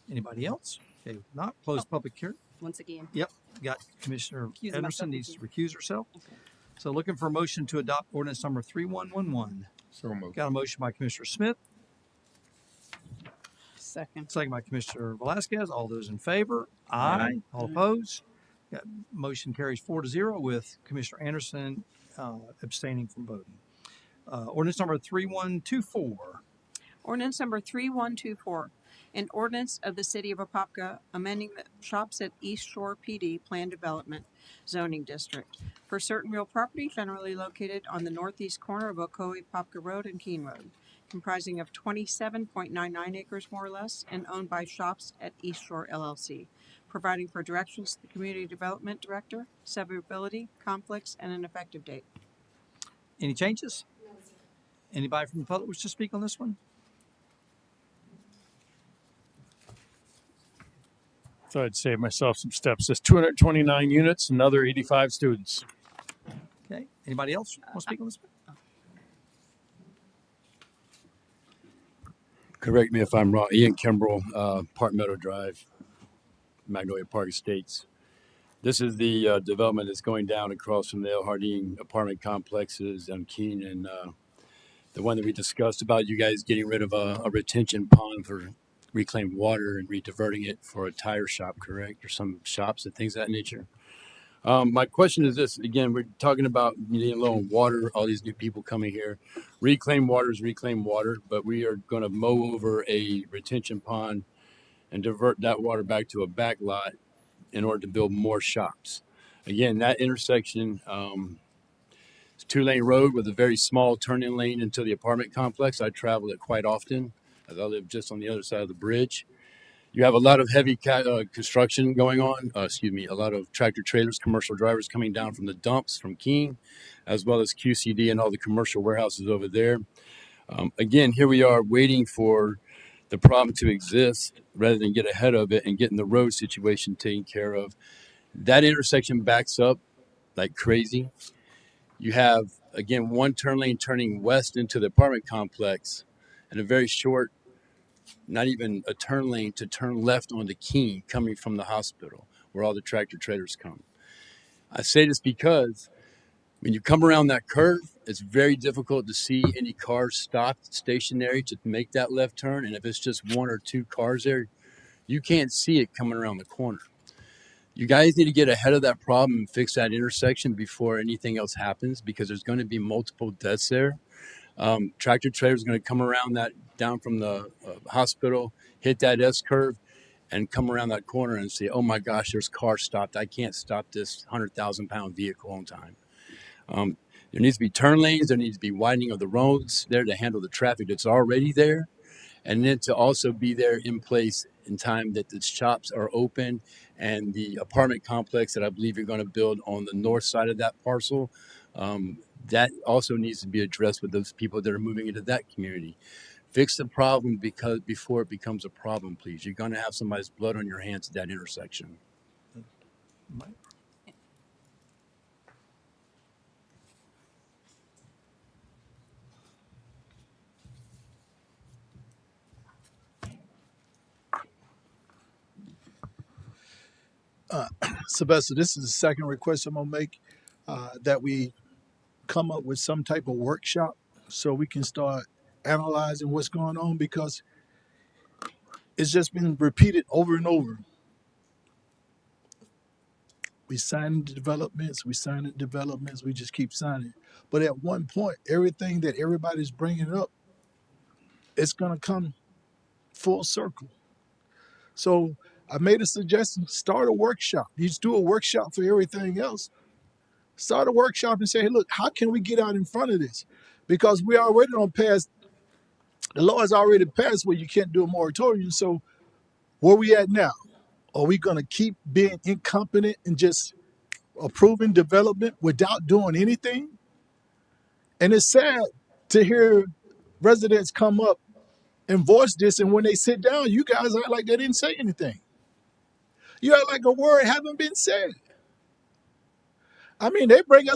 Anybody else? Okay, if not close public hearing. Once again. Yep, got Commissioner Recusing Anderson myself. needs to recuse herself. So looking for a motion to adopt ordinance number 3111. So moved. Got a motion by Commissioner Smith, Second. second by Commissioner Velasquez. All those in favor? Aye. All opposed? Got, motion carries 4-0 with Commissioner Anderson abstaining from voting. Ordinance number 3124. Ordinance number 3124, an ordinance of the City of Apopka amending the Shops at East Shore PD Plan Development Zoning District for certain real property generally located on the northeast corner of Apopka Road and Keene Road, comprising of 27.99 acres more or less and owned by Shops at East Shore LLC, providing for directions to the Community Development Director, severability, conflicts, and an effective date. Any changes? Anybody from the public wish to speak on this one? So I'd save myself some steps. There's 229 units, another 85 students. Okay. Anybody else want to speak on this one? Correct me if I'm wrong. Ian Kimbrell, Park Meadow Drive, Magnolia Park Estates. This is the development that's going down across from the El Jardín apartment complexes on Keene and the one that we discussed about you guys getting rid of a retention pond for reclaimed water and rediverting it for a tire shop, correct? Or some shops and things of that nature. My question is this, again, we're talking about needing low on water, all these new people coming here. Reclaimed water is reclaimed water, but we are going to mow over a retention pond and divert that water back to a back lot in order to build more shops. Again, that intersection, it's a 2-lane road with a very small turning lane into the apartment complex. I travel it quite often as I live just on the other side of the bridge. You have a lot of heavy construction going on, a lot of tractor trailers, commercial drivers coming down from the dumps from Keene, as well as QCD and all the commercial warehouses over there. Again, here we are waiting for the problem to exist rather than get ahead of it and getting the road situation taken care of. That intersection backs up like crazy. You have, again, one turn lane turning west into the apartment complex and a very short, not even a turn lane to turn left onto Keene coming from the hospital where all the tractor trailers come. I say this because when you come around that curve, it's very difficult to see any cars stopped stationary to make that left turn. And if it's just one or two cars there, you can't see it coming around the corner. You guys need to get ahead of that problem and fix that intersection before anything else happens, because there's going to be multiple deaths there. Tractor trailer is going to come around that down from the hospital, hit that S curve, and come around that corner and say, "Oh my gosh, there's cars stopped. I can't stop this 100,000-pound vehicle on time." There needs to be turn lanes. There needs to be widening of the roads there to handle the traffic that's already there, and then to also be there in place in time that the shops are open and the apartment complex that I believe you're going to build on the north side of that parcel. That also needs to be addressed with those people that are moving into that community. Fix the problem before it becomes a problem, please. You're going to have somebody's blood on your hands at that intersection. Sylvester, this is the second request I'm gonna make, that we come up with some type of workshop so we can start analyzing what's going on, because it's just been repeated over and over. We sign the developments, we just keep signing. But at one point, everything that everybody's bringing up, it's gonna come full circle. So I made a suggestion, start a workshop. You just do a workshop for everything else. Start a workshop and say, hey, look, how can we get out in front of this? Because we already don't pass, the law has already passed where you can't do a moratorium. So where we at now? Are we going to keep being incompetent and just approving development without doing anything? And it's sad to hear residents come up and voice this, and when they sit down, you guys act like they didn't say anything. You act like a word haven't been said. I mean, we bring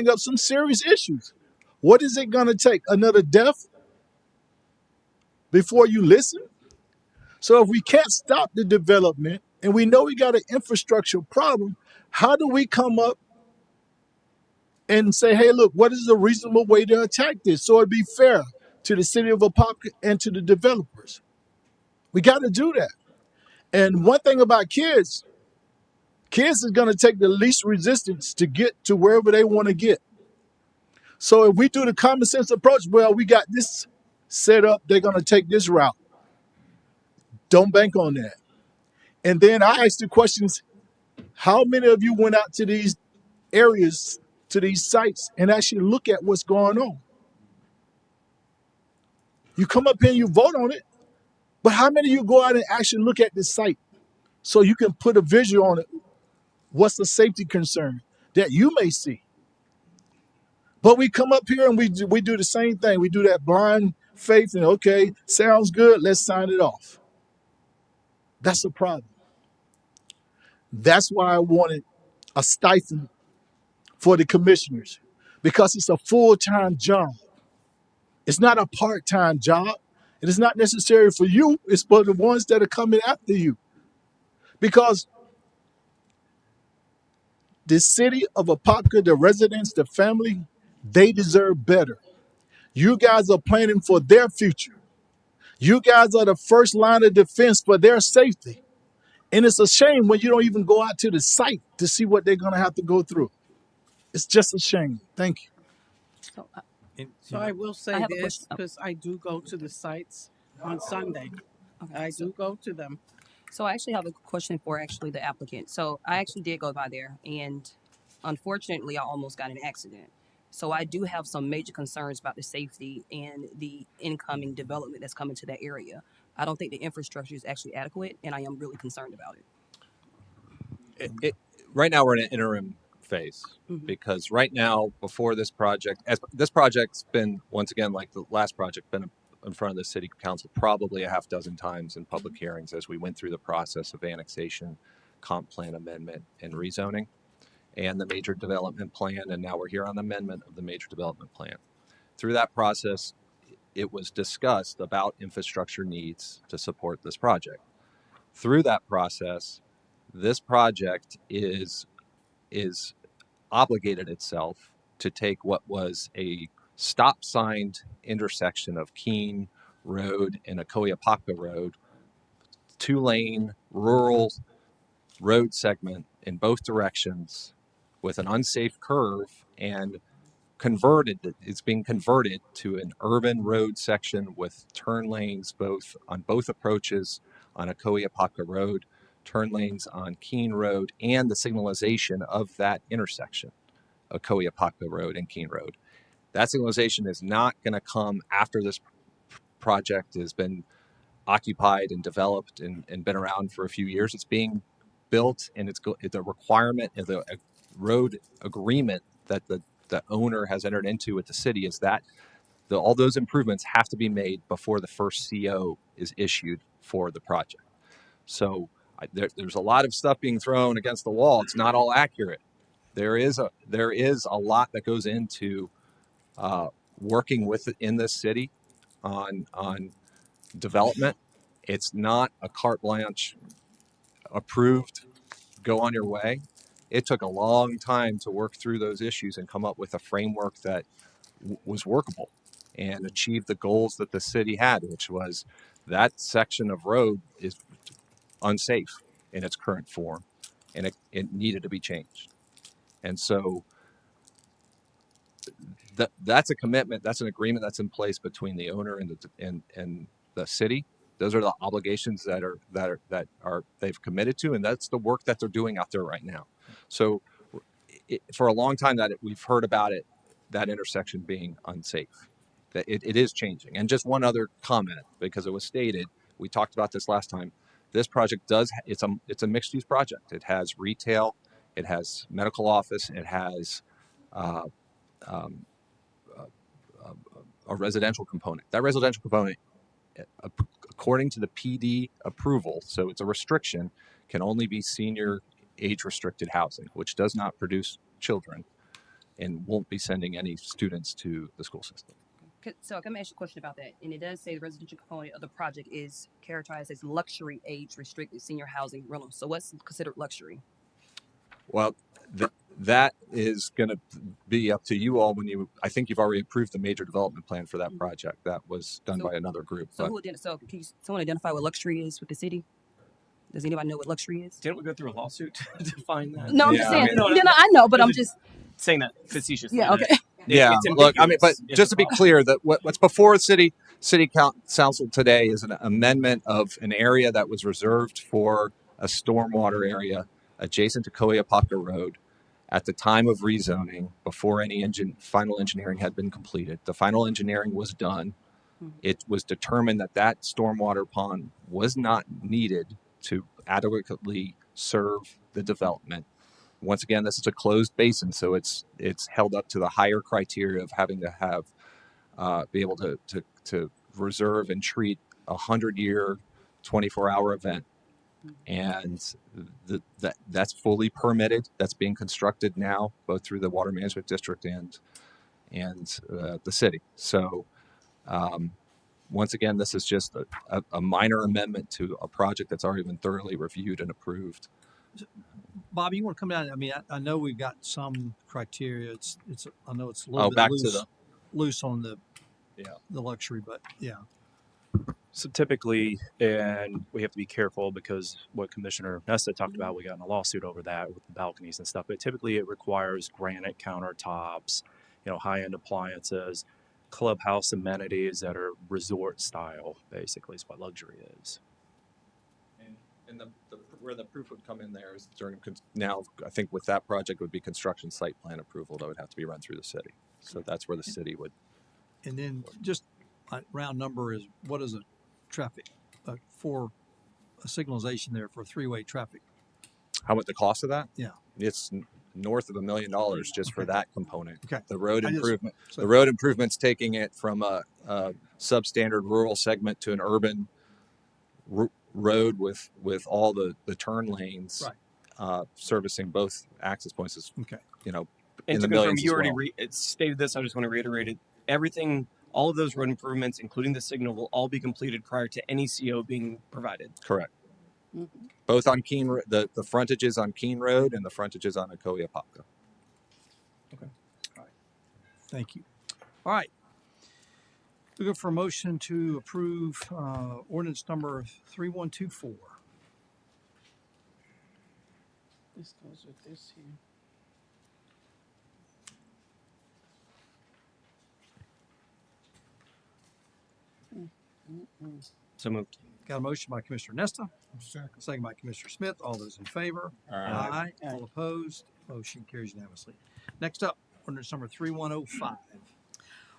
up some serious issues. What is it going to take? Another death before you listen? So if we can't stop the development and we know we got an infrastructure problem, how do we come up and say, hey, look, what is a reasonable way to attack this so it'd be fair to the city of Apopka and to the developers? We got to do that. And one thing about kids is going to take the least resistance to get to wherever they want to get. So if we do the common sense approach, well, we got this set up, they're going to take this route. Don't bank on that. And then I asked the questions, how many of you went out to these areas, to these sites, and actually look at what's going on? You come up here and you vote on it, but how many of you go out and actually look at this site so you can put a visual on it? What's the safety concern that you may see? But we come up here and we do the same thing. We do that blind faith and, okay, sounds good, let's sign it off. That's a problem. That's why I wanted a stipend for the commissioners, because it's a full-time job. It's not a part-time job. It is not necessary for you. It's for the ones that are coming after you. Because the city of Apopka, the residents, the family, they deserve better. You guys are planning for their future. You guys are the first line of defense for their safety. And it's a shame when you don't even go out to the site to see what they're going to have to go through. It's just a shame. Thank you. So, So I will say I have a this, question. because I do go to the sites on Sunday. Okay, I do go to them. So I actually have a question for the applicant. So I actually did go by there, and unfortunately, I almost got in an accident. So I do have some major concerns about the safety and the incoming development that's coming to that area. I don't think the infrastructure is actually adequate, and I am really concerned about it. Right now we're in an interim phase because right now, before this project, as this project's been, once again, like the last project, been in front of the city council probably a half dozen times in public hearings as we went through the process of annexation, comp plan amendment, and rezoning, and the major development plan. And now we're here on the amendment of the major development plan. Through that process, it was discussed about infrastructure needs to support this project. Through that process, this project is obligated itself to take what was a stop signed intersection of Keene Road and Apopka Road, 2-lane rural road segment in both directions with an unsafe curve, and it's being converted to an urban road section with turn lanes on both approaches on Apopka Road, turn lanes on Keene Road, and the signalization of that intersection, Apopka Road and Keene Road. That signalization is not going to come after this project has been occupied and developed and been around for a few years. It's being built, and it's a requirement of the road agreement that the owner has entered into with the city, is that all those improvements have to be made before the first CO is issued for the project. So there's a lot of stuff being thrown against the wall. It's not all accurate. There is a lot that goes into working in this city on development. It's not a carte blanche, approved, go on your way. It took a long time to work through those issues and come up with a framework that was workable and achieve the goals that the city had, which was that section of road is unsafe in its current form, and it needed to be changed. And so that's a commitment, that's an agreement that's in place between the owner and the city. Those are the obligations that they've committed to, and that's the work that they're doing out there right now. So for a long time we've heard about that intersection being unsafe. That it is changing. And just one other comment, because it was stated, we talked about this last time. This project it's a mixed use project. It has retail, it has medical office, it has a residential component. That residential component, according to the PD approval, so it's a restriction, can only be senior age restricted housing, which does not produce children and won't be sending any students to the school system. So let me ask you a question about that. And it does say the residential component of the project is characterized as luxury age restricted senior housing rental. So what's considered luxury? Well, that is going to be up to you all when you. I think you've already approved the major development plan for that project. That was done by another group. So so can someone identify what luxury is with the city? Does anybody know what luxury is? Didn't we go through a lawsuit to find that? No, I'm just saying. I know, but I'm just saying that facetiously. Yeah. Okay. Yeah, look, I mean, but just to be clear, that what's before city council today is an amendment of an area that was reserved for a stormwater area adjacent to Apopka Road at the time of rezoning, before any final engineering had been completed. The final engineering was done. It was determined that that stormwater pond was not needed to adequately serve the development. Once again, this is a closed basin, so it's held up to the higher criteria of having to have be able to reserve and treat 100-year, 24-hour event, and that's fully permitted. That's being constructed now, both through the Water Management District and the city. So, once again, this is just a minor amendment to a project that's already been thoroughly reviewed and approved. Bob, you want to come down? I mean, I know we've got some criteria. I know it's a little bit back loose, to the loose on the luxury, but yeah. So typically, and we have to be careful because what Commissioner Nesta talked about, we got in a lawsuit over that with the balconies and stuff. But typically, it requires granite countertops, high-end appliances, clubhouse amenities that are resort style. Basically, is what luxury is. And where the proof would come in there is during now. I think with that project would be construction site plan approval that would have to be run through the city. So that's where the city would. And then just a round number is what is a traffic for a signalization there for three-way traffic? How much the cost of that? Yeah, it's north of $1 million just for that component. Okay. The road improvement's taking it from a substandard rural segment to an urban road with all the turn lanes, servicing both access points. Is, okay. In and the to confirm, millions. you as already well. stated this. I just want to reiterate it. Everything, all of those road improvements, including the signal, will all be completed prior to any CO being provided. Correct. Mm-hmm. Both on Keene, the frontages on Keene Road and the frontages on Apopka. Okay. All right. Thank you. All right. We go for a motion to approve ordinance number 3124. This goes with this here. So moved. Got a motion by Commissioner Nesta. Second by Commissioner Smith. All those in favor? Aye. All opposed? Motion carries unanimously. Next up, ordinance number 3105.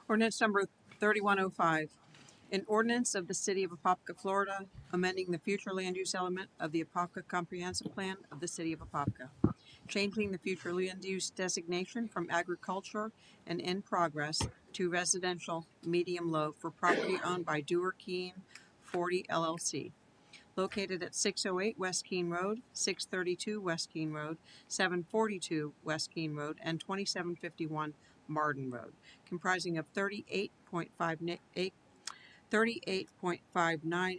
Ordinance number 3105. An ordinance of the City of Apopka, Florida, amending the future land use element of the Apopka Comprehensive Plan of the City of Apopka, changing the future land use designation from agriculture and in progress to residential medium-low for property owned by Dewar Keene 40 LLC, located at 608 West Keene Road, 632 West Keene Road, 742 West Keene Road, and 2751 Marden Road, comprising of 38.59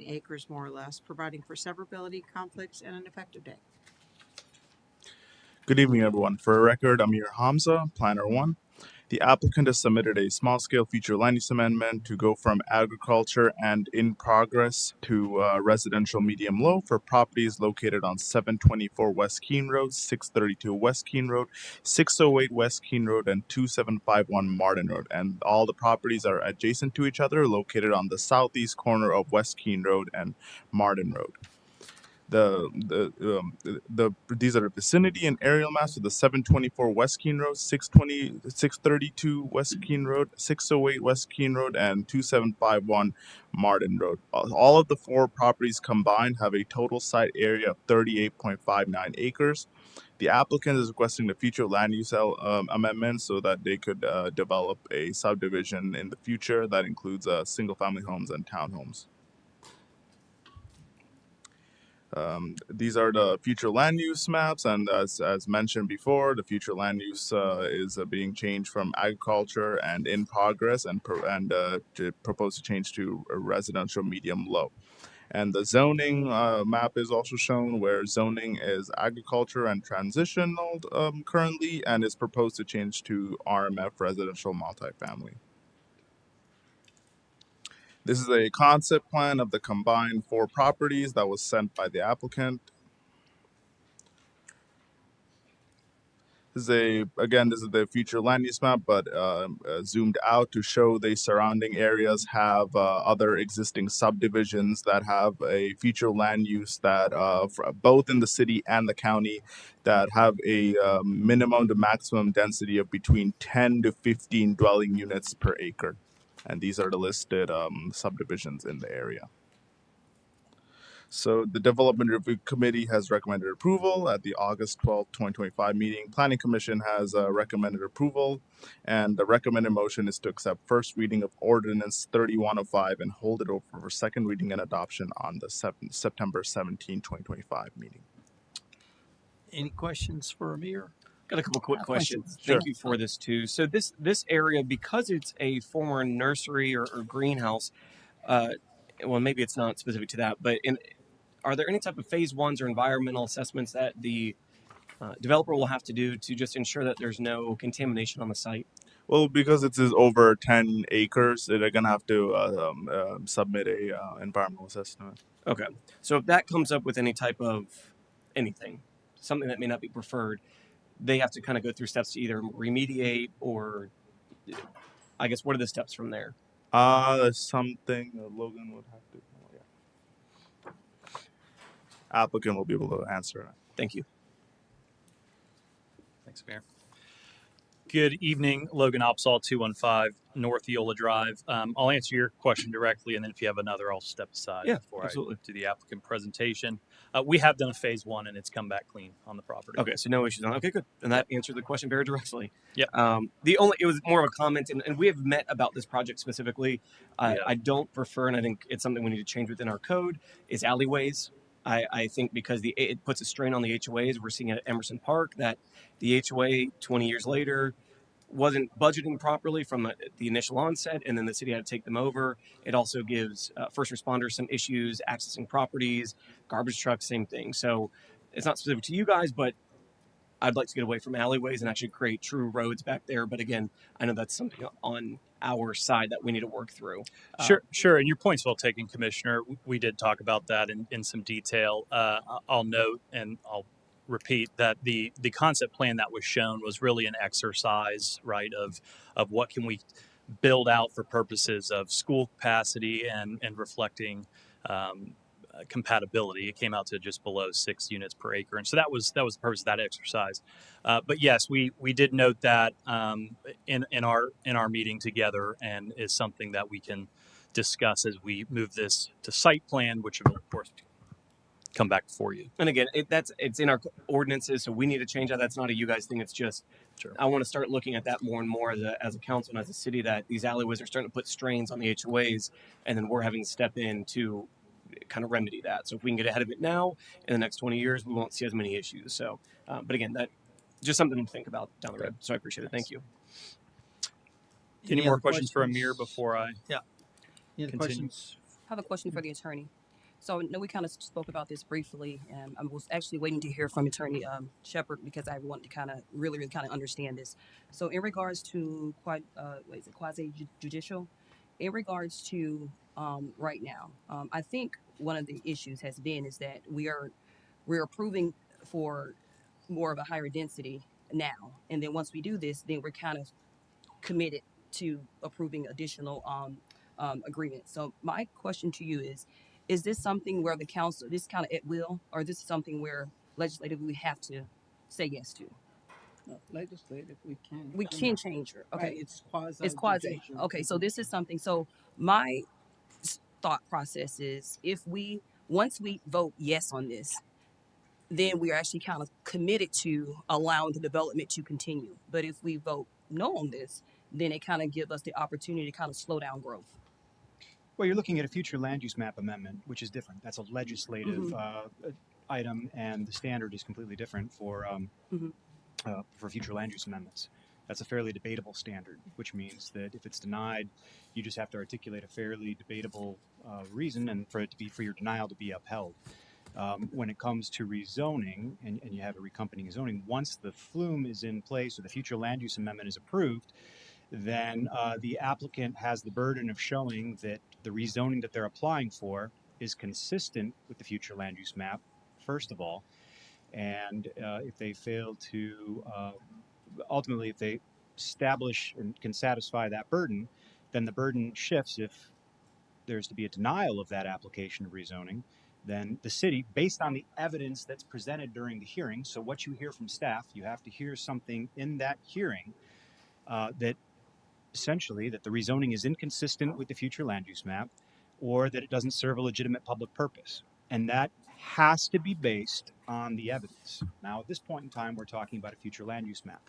acres more or less, providing for severability, conflicts, and an effective date. Good evening, everyone. For a record, I'm Amir Hamza, Planner 1. The applicant has submitted a small-scale future land use amendment to go from agriculture and in progress to residential medium-low for properties located on 724 West Keene Road, 632 West Keene Road, 608 West Keene Road, and 2751 Marden Road. And all the properties are adjacent to each other, located on the southeast corner of West Keene Road and Marden Road. These are the vicinity and aerial maps of the 724 West Keene Road, 632 West Keene Road, 608 West Keene Road, and 2751 Marden Road. All of the four properties combined have a total site area of 38.59 acres. The applicant is requesting the future land use amendment so that they could develop a subdivision in the future that includes single-family homes and townhomes. These are the future land use maps, and as mentioned before, the future land use is being changed from agriculture and in progress, and proposed to change to a residential medium low. And the zoning map is also shown, where zoning is agriculture and transitional currently, and is proposed to change to RMF, residential multifamily. This is a concept plan of the combined 4 properties that was sent by the applicant. This is the future land use map, but zoomed out to show the surrounding areas have other existing subdivisions that have a future land use that both in the city and the county that have a minimum to maximum density of between 10 to 15 dwelling units per acre. And these are the listed subdivisions in the area. So the Development Review Committee has recommended approval at the August 12th, 2025 meeting. Planning Commission has recommended approval, and the recommended motion is to accept first reading of Ordinance 3105 and hold it over for second reading and adoption on the September 17, 2025 meeting. Any questions for Amir? Got a couple quick questions. Sure. Thank you for this too. So this area, because it's a former nursery or greenhouse, well, maybe it's not specific to that, but are there any type of phase ones or environmental assessments that the developer will have to do to just ensure that there's no contamination on the site? Well, because it is over 10 acres, they're gonna have to submit a environmental assessment. Okay, so if that comes up with any type of anything, something that may not be preferred, they have to kind of go through steps to either remediate or, I guess, what are the steps from there? Something Logan would have to. Applicant will be able to answer it. Thank you. Thanks, Mayor. Good evening, Logan Opsall, 215 North Eola Drive. I'll answer your question directly, and then if you have another, I'll step aside before absolutely. I do the applicant prepresentation. We have done phase one, and it's come back clean on the property. Okay, so no issues on. Okay, good, and that answered the question very directly. Yep. It was more of a comment, and we have met about this project specifically. I don't prefer, and I think it's something we need to change within our code, is alleyways. I think because it puts a strain on the HOAs. We're seeing at Emerson Park that the HOA 20 years later wasn't budgeting properly from the initial onset, and then the city had to take them over. It also gives first responders some issues accessing properties, garbage trucks, same thing. So it's not specific to you guys, but I'd like to get away from alleyways and actually create true roads back there. But again, I know that's something on our side that we need to work through. Sure. And your point's well taken, Commissioner. We did talk about that in some detail. I'll note, and I'll repeat, that the concept plan that was shown was really an exercise, right, of what can we build out for purposes of school capacity and reflecting compatibility. It came out to just below 6 units per acre, and so that was the purpose of that exercise. But yes, we did note that in our meeting together, and is something that we can discuss as we move this to site plan, which will of course come back for you. And again, it's in our ordinances, so we need to change that. That's not a you guys thing. It's just I want to start looking at that more and more as a council and as a city, that these alleyways are starting to put strains on the HOAs, and then we're having to step in to kind of remedy that. So if we can get ahead of it now, in the next 20 years, we won't see as many issues. So, but again, that just something to think about down the road. So I appreciate it. Thank you. Any more questions for Amir before I Any continue? questions? I have a question for the attorney. So I know we kind of spoke about this briefly, and I was actually waiting to hear from Attorney Shepard because I want to kind of really kind of understand this. So in regards to quasi judicial, in regards to right now, I think one of the issues has been is that we're approving for more of a higher density now, and then once we do this, then we're kind of committed to approving additional agreements. So my question to you is this something where the council, this kind of at will, or this is something where legislatively we have to say yes to? No, legislative, we can. We can change it. Okay. Right, it's quasi. It's quasi. Okay, so this is something. So my thought process is, once we vote yes on this, then we are actually kind of committed to allowing the development to continue. But if we vote no on this, then it kind of gives us the opportunity to kind of slow down growth. Well, you're looking at a future land use map amendment, which is different. That's a legislative item, and the standard is completely different for future land use amendments. That's a fairly debatable standard, which means that if it's denied, you just have to articulate a fairly debatable reason, and for your denial to be upheld. When it comes to rezoning, and you have a accompanying zoning, once the flume is in place or the future land use amendment is approved, then the applicant has the burden of showing that the rezoning that they're applying for is consistent with the future land use map, first of all. And if they fail to, ultimately, if they establish and can satisfy that burden, then the burden shifts. If there's to be a denial of that application of rezoning, then the city, based on the evidence that's presented during the hearing, so what you hear from staff, you have to hear something in that hearing that essentially that the rezoning is inconsistent with the future land use map, or that it doesn't serve a legitimate public purpose. And that has to be based on the evidence. Now, at this point in time, we're talking about a future land use map.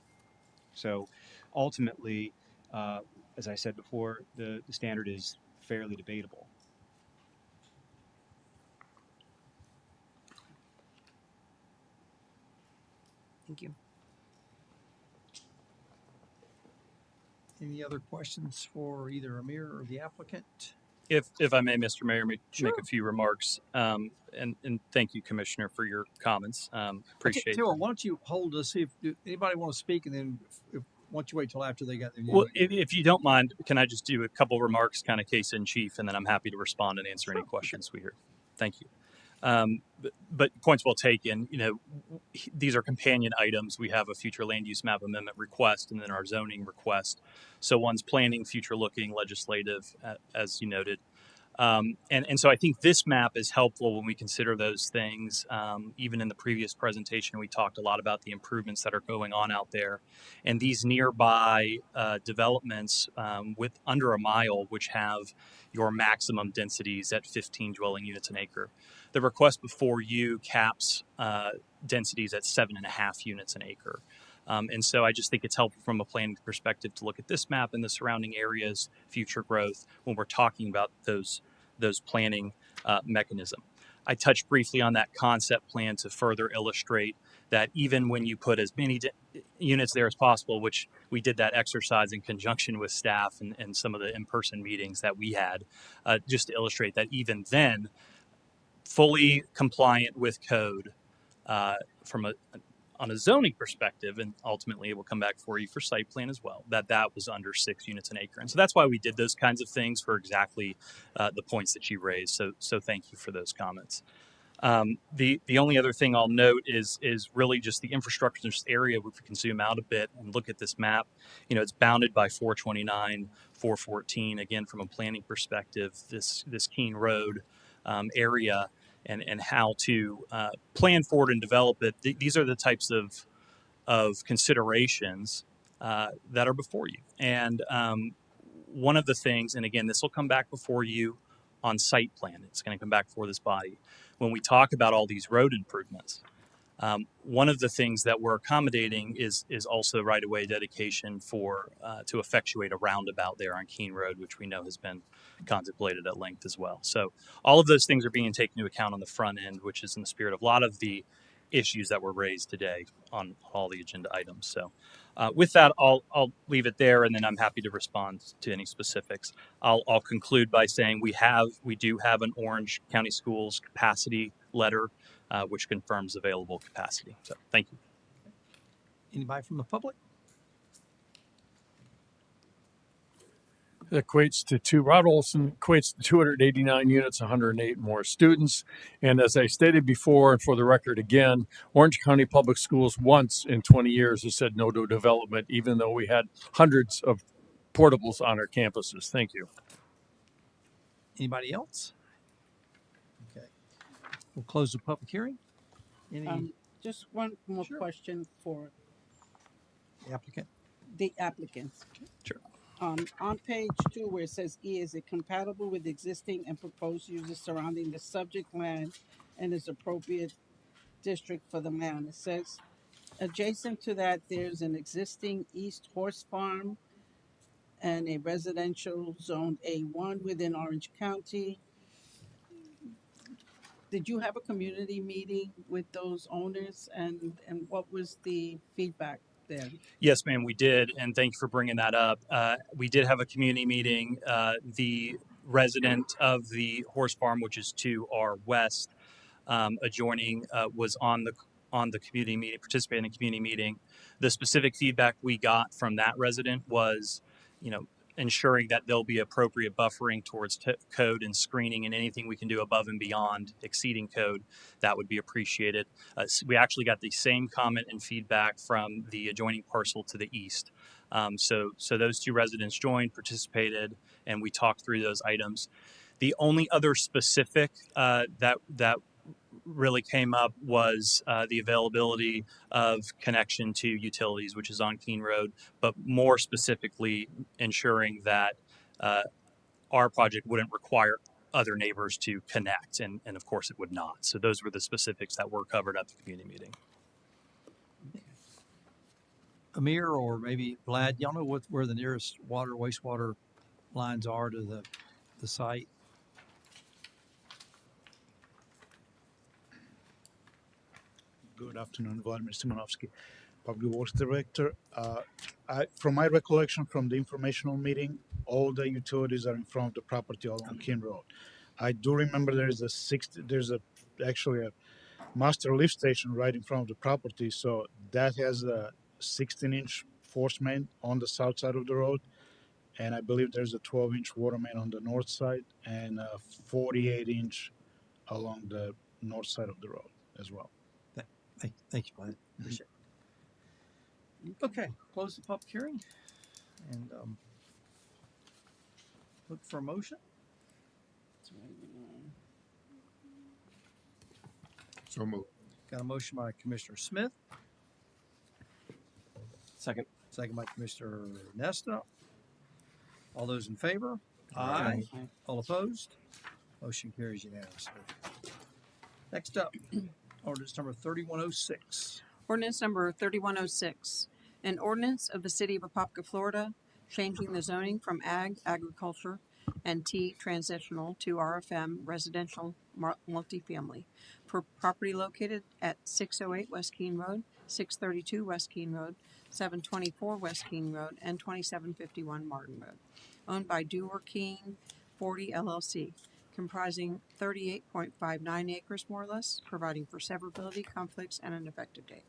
So ultimately, as I said before, the standard is fairly debatable. Thank you. Any other questions for either Amir or the applicant? If I may, Mr. Mayor, make a few remarks. And thank you, Commissioner, for your comments. Appreciate Tell you what, why don't you hold to see if anybody want to speak, and then why don't you wait till after they got their name? Well, if you don't mind, can I just do a couple remarks, kind of case in chief, and then I'm happy to respond and answer any questions we hear. Thank you. But points well taken. You know, these are companion items. We have a future land use map amendment request, and then our zoning request. So one's planning, future looking, legislative, as you noted. And so I think this map is helpful when we consider those things. Even in the previous presentation, we talked a lot about the improvements that are going on out there. And these nearby developments with under a mile, which have your maximum densities at 15 dwelling units an acre. The request before you caps densities at 7.5 units an acre. And so I just think it's helpful from a planning perspective to look at this map and the surrounding areas, future growth, when we're talking about those planning mechanism. I touched briefly on that concept plan to further illustrate that even when you put as many units there as possible, which we did that exercise in conjunction with staff and some of the in-person meetings that we had, just to illustrate that even then, fully compliant with code on a zoning perspective, and ultimately it will come back for you for site plan as well, that was under 6 units an acre. And so that's why we did those kinds of things for exactly the points that you raised. So thank you for those comments. The only other thing I'll note is really just the infrastructure area. If we can zoom out a bit and look at this map, you know, it's bounded by 429, 414. Again, from a planning perspective, this Keene Road area and how to plan for it and develop it. These are the types of considerations that are before you. And one of the things, and again, this will come back before you on site plan. It's going to come back before this body. When we talk about all these road improvements, one of the things that we're accommodating is also right-of-way dedication for to effectuate a roundabout there on Keene Road, which we know has been contemplated at length as well. So all of those things are being taken into account on the front end, which is in the spirit of a lot of the issues that were raised today on all the agenda items. So with that, I'll leave it there, and then I'm happy to respond to any specifics. I'll conclude by saying we do have an Orange County Schools capacity letter, which confirms available capacity. So thank you. Anybody from the public? That equates to Rod Olson equates to 289 units, 108 more students. And as I stated before, and for the record again, Orange County Public Schools once in 20 years has said no to development, even though we had hundreds of portables on our campuses. Thank you. Anybody else? Okay. We'll close the public hearing. Any Just one more question for the applicant? the applicants. Sure. On page 2, where it says E, is it compatible with existing and proposed uses surrounding the subject land and is appropriate district for the land? It says adjacent to that, there's an existing East Horse Farm and a residential zone A1 within Orange County. did you have a community meeting with those owners and what was the feedback there? Yes, ma'am, we did, and thank you for bringing that up. We did have a community meeting. The resident of the horse farm, which is to our west, adjoining, was on the community meeting, participating in the community meeting. The specific feedback we got from that resident was, you know, ensuring that there'll be appropriate buffering towards code and screening, and anything we can do above and beyond exceeding code, that would be appreciated. We actually got the same comment and feedback from the adjoining parcel to the east. So those two residents joined, participated, and we talked through those items. The only other specific that really came up was the availability of connection to utilities, which is on Keene Road, but more specifically ensuring that our project wouldn't require other neighbors to connect, and of course it would not. So those were the specifics that were covered at the community meeting. Amir, or maybe Vlad, y'all know where the nearest wastewater lines are to the site? Good afternoon, Vladimir Simonovsky, Public Works Director. From my recollection from the informational meeting, all the utilities are in front of the property along Keene Road. I do remember there's actually a master lift station right in front of the property, so that has a 16-inch force main on the south side of the road, and I believe there's a 12-inch water main on the north side and a 48-inch along the north side of the road as well. Thank you, Vlad. Appreciate it. Okay, close the public hearing and look for a motion. So moved. Got a motion by Commissioner Smith. Second. Second by Commissioner Nesta. All those in favor? Aye. All opposed? Motion carries unanimously. Next up, ordinance number 3106. Ordinance number 3106, an ordinance of the City of Apopka, Florida, changing the zoning from agriculture, and T transitional to RFM residential multifamily for property located at 608 West Keene Road, 632 West Keene Road, 724 West Keene Road, and 2751 Martin Road, owned by Dewar Keene 40 LLC, comprising 38.59 acres more or less, providing for severability, conflicts, and an effective date.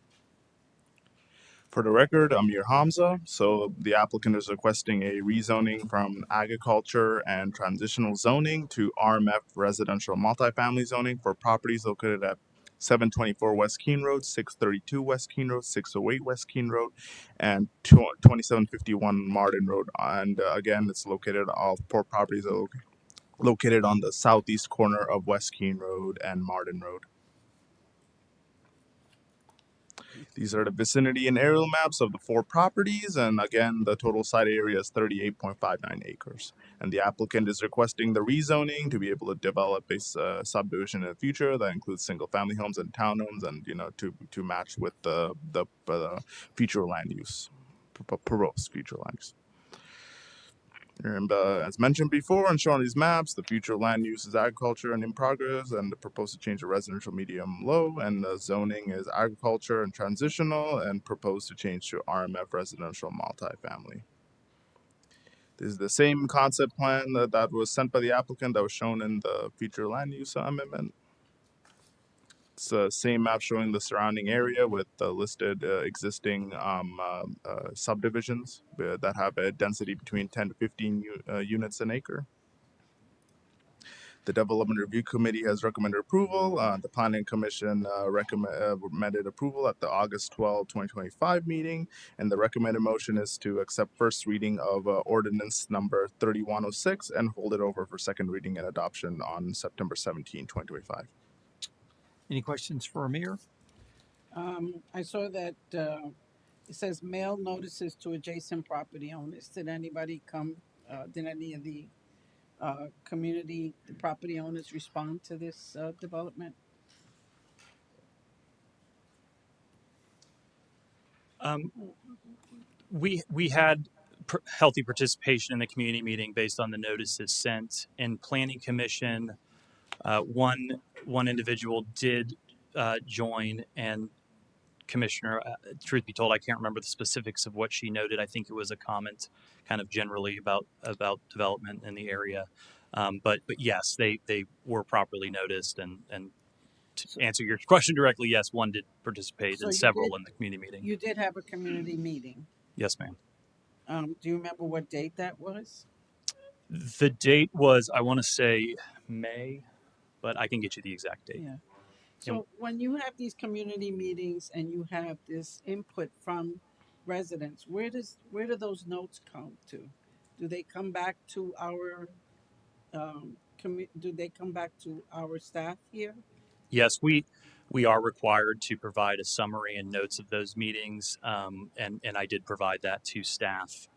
For the record, I'm Amir Hamza. So the applicant is requesting a rezoning from agriculture and transitional zoning to RMF residential multifamily zoning for properties located at 724 West Keene Road, 632 West Keene Road, 608 West Keene Road, and 2751 Martin Road. And again, it's located, all four properties are located on the southeast corner of West Keene Road and Martin Road. These are the vicinity and aerial maps of the four properties, and again, the total site area is 38.59 acres. And the applicant is requesting the rezoning to be able to develop a subdivision in the future that includes single-family homes and townhomes, and to match with the future land use, proposed future land use. And as mentioned before and shown on these maps, the future land use is agriculture and in progress, and the proposed to change to residential medium low, and the zoning is agriculture and transitional, and proposed to change to RMF residential multifamily. This is the same concept plan that was sent by the applicant that was shown in the future land use amendment. It's the same map showing the surrounding area with the listed existing subdivisions that have a density between 10 to 15 units an acre. The Development Review Committee has recommended approval. The Planning Commission recommended approval at the August 12, 2025 meeting, and the recommended motion is to accept first reading of ordinance number 3106 and hold it over for second reading and adoption on September 17, 2025. Any questions for Amir? I saw that it says mail notices to adjacent property owners. Did anybody come? Did any of the community, the property owners, respond to this development? We had healthy participation in the community meeting based on the notices sent. In Planning Commission, one one individual did join, and Commissioner, truth be told, I can't remember the specifics of what she noted. I think it was a comment kind of generally about development in the area. But yes, they were properly noticed, and to answer your question directly, yes, one did participate So and you several did, in the community meeting. you did have a community meeting. Yes, ma'am. Do you remember what date that was? The date was, I want to say May, but I can get you the exact date. Yeah. And So when you have these community meetings and you have this input from residents, where do those notes come to? Do they come back to our do they come back to our staff here? yes, we are required to provide a summary and notes of those meetings, and I did provide that to staff.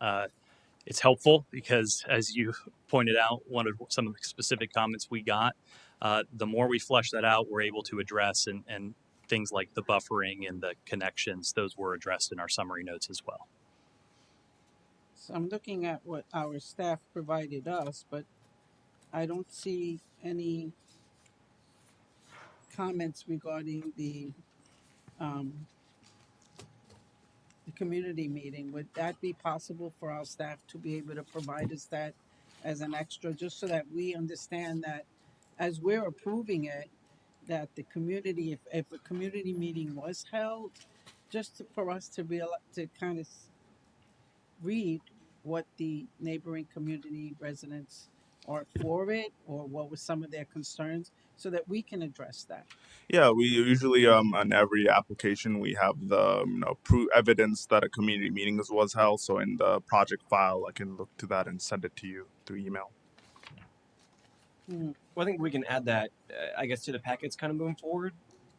It's helpful because, as you pointed out, one of some of the specific comments we got, the more we flesh that out, we're able to address and things like the buffering and the connections. Those were addressed in our summary notes as well. So I'm looking at what our staff provided us, but I don't see any comments regarding the community meeting. Would that be possible for our staff to be able to provide us that as an extra, just so that we understand that as we're approving it, that the community, if a community meeting was held, just for us to be able to kind of read what the neighboring community residents are for it, or what were some of their concerns, so that we can address that. Yeah, we usually on every application we have the evidence that a community meeting was held. So in the project file, I can look to that and send it to you through email. Mm. Well, I think we can add that, I guess, to the packets kind of moving forward.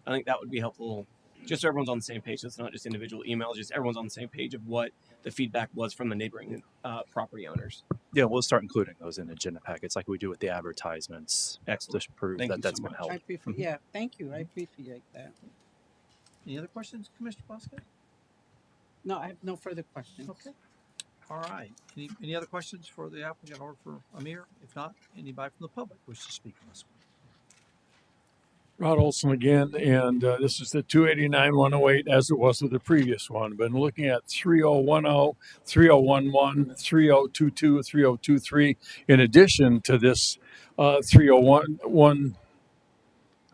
I think that would be helpful, just so everyone's on the same page. So it's not just individual emails, just everyone's on the same page of what the feedback was from the neighboring property owners. Yeah, we'll start including those in agenda packets like we do with the advertisements. Excellent. To prove Thank that you that's so been much. held. I appreciate, yeah, thank you. I appreciate that. Any other questions, Commissioner Bosco? No, I have no further questions. Okay. All right. Any other questions for the applicant or for Amir? If not, anybody from the public wish to speak on this one? Rod Olson again, and this is the 289-108 as it was with the previous one. Been looking at 3010, 3011, 3022, 3023, in addition to this 301,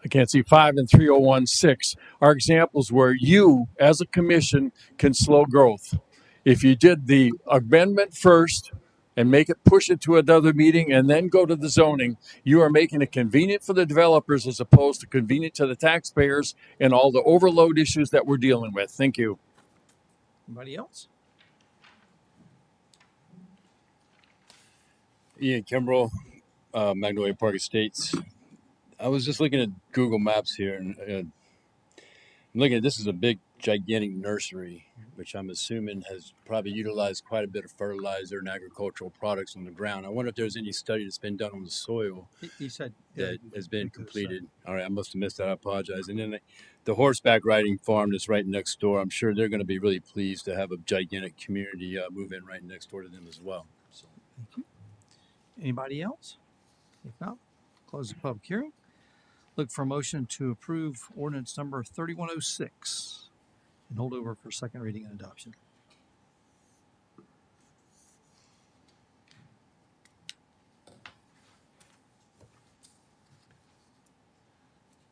I can't see 5 and 3016 are examples where you, as a commission, can slow growth. If you did the amendment first and push it to another meeting and then go to the zoning, you are making it convenient for the developers as opposed to convenient to the taxpayers and all the overload issues that we're dealing with. Thank you. Anybody else? Ian Kimbrell, Magnolia Park Estates. I was just looking at Google Maps here, and I'm looking at this is a big, gigantic nursery, which I'm assuming has probably utilized quite a bit of fertilizer and agricultural products on the ground. I wonder if there's any study that's been done on the soil He said that has been completed. All right, I must have missed that. I apologize. And then the horseback riding farm that's right next door, I'm sure they're going to be really pleased to have a gigantic community move in right next door to them as well. So. Thank you. Anybody else? If not, close the public hearing. Look for a motion to approve ordinance number 3106 and hold over for second reading and adoption.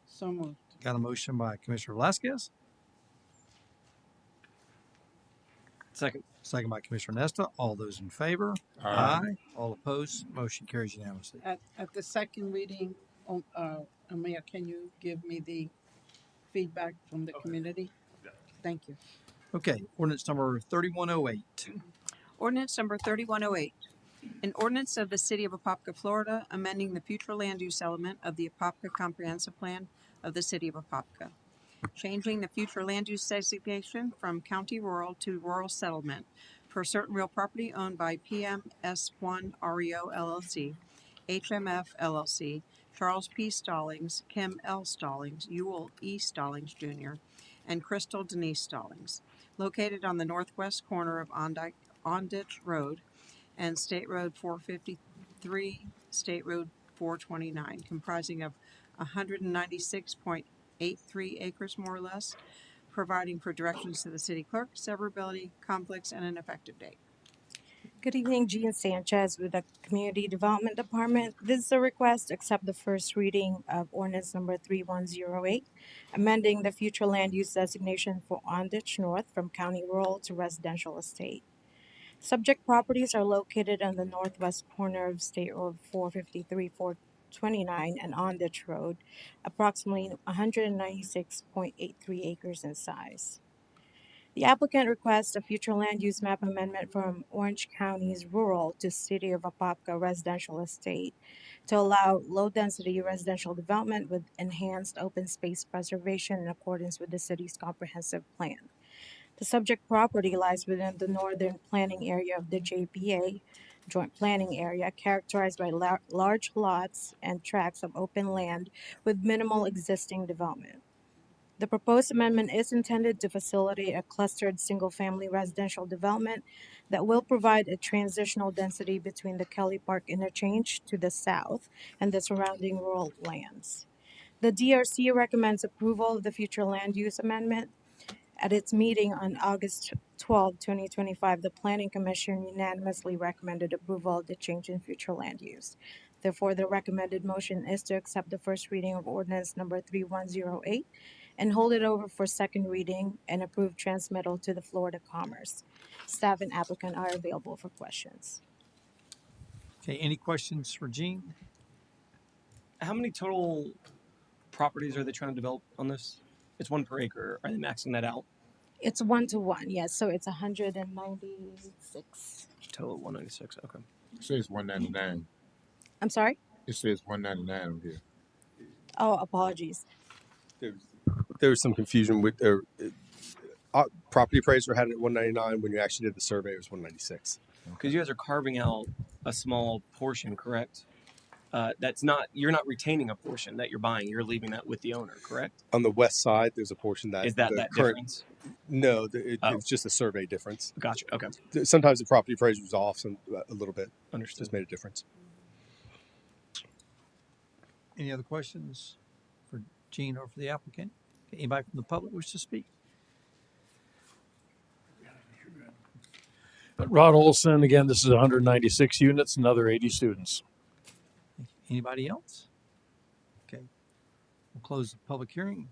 So moved. Got a motion by Commissioner Velasquez. Second. Second by Commissioner Nesta. All those in favor? Aye. All opposed? Motion carries unanimously. At the second reading, Amir, can you give me the feedback from the community? Thank you. Okay, ordinance number 3108. Ordinance number 3108. An ordinance of the City of Apopka, Florida, amending the future land use element of the Apopka Comprehensive Plan of the City of Apopka. Changing the future land use designation from county rural to rural settlement for certain real property owned by PMS1 REO LLC, HMF LLC, Charles P. Stallings, Kim L. Stallings, Ewell E. Stallings Jr., and Crystal Denise Stallings, located on the northwest corner of Onditch Road and State Road 453, State Road 429, comprising of 196.83 acres more or less, providing for directions to the city clerk, severability, conflicts, and an effective date. Good evening, Jean Sanchez with the Community Development Department. This is a request to accept the first reading of ordinance number 3108, amending the future land use designation for Ondich North from county rural to residential estate. Subject properties are located on the northwest corner of State Road 453, 429, and Ondich Road, approximately 196.83 acres in size. The applicant requests a future land use map amendment from Orange County's rural to City of Apopka residential estate to allow low-density residential development with enhanced open space preservation in accordance with the city's comprehensive plan. The subject property lies within the northern planning area of the JPA, Joint Planning Area, characterized by large lots and tracts of open land with minimal existing development. The proposed amendment is intended to facilitate a clustered single-family residential development that will provide a transitional density between the Kelly Park interchange to the south and the surrounding rural lands. The DRC recommends approval of the future land use amendment. At its meeting on August 12, 2025, the Planning Commission unanimously recommended approval of the change in future land use. Therefore, the recommended motion is to accept the first reading of ordinance number 3108 and hold it over for second reading and approve transmittal to the Florida Commerce. Staff and applicant are available for questions. Okay, any questions for Jean? How many total properties are they trying to develop on this? It's one per acre. Are they maxing that out? It's 1-to-1, yes, so it's 196. Total 196. Okay. It says 199. I'm sorry? It says 199 on here. Oh, apologies. There was some confusion with property appraiser had it at 199 when you actually did the survey. It was 196. Because you guys are carving out a small portion, correct? That's not, you're not retaining a portion that you're buying. You're leaving that with the owner, correct? On the west side, there's a portion that Is that the current difference? No, it's just a survey difference. Gotcha. Okay. Sometimes the property appraiser was off a little bit. Understood. Just made a difference. Any other questions for Jean or for the applicant? Anybody from the public wish to speak? Rod Olson, again, this is 196 units, another 80 students. Anybody else? Okay. We'll close the public hearing.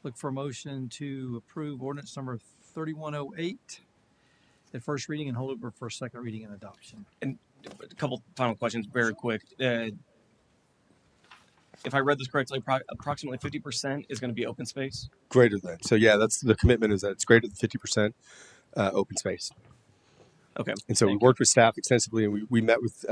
Look for a motion to approve ordinance number 3108 at first reading and hold over for second reading and adoption. And a couple final questions, very quick. If I read this correctly, approximately 50% is going to be open space. Greater than. So yeah, that's the commitment is that it's greater than 50% open space. Okay. And so we worked with staff extensively, and we met with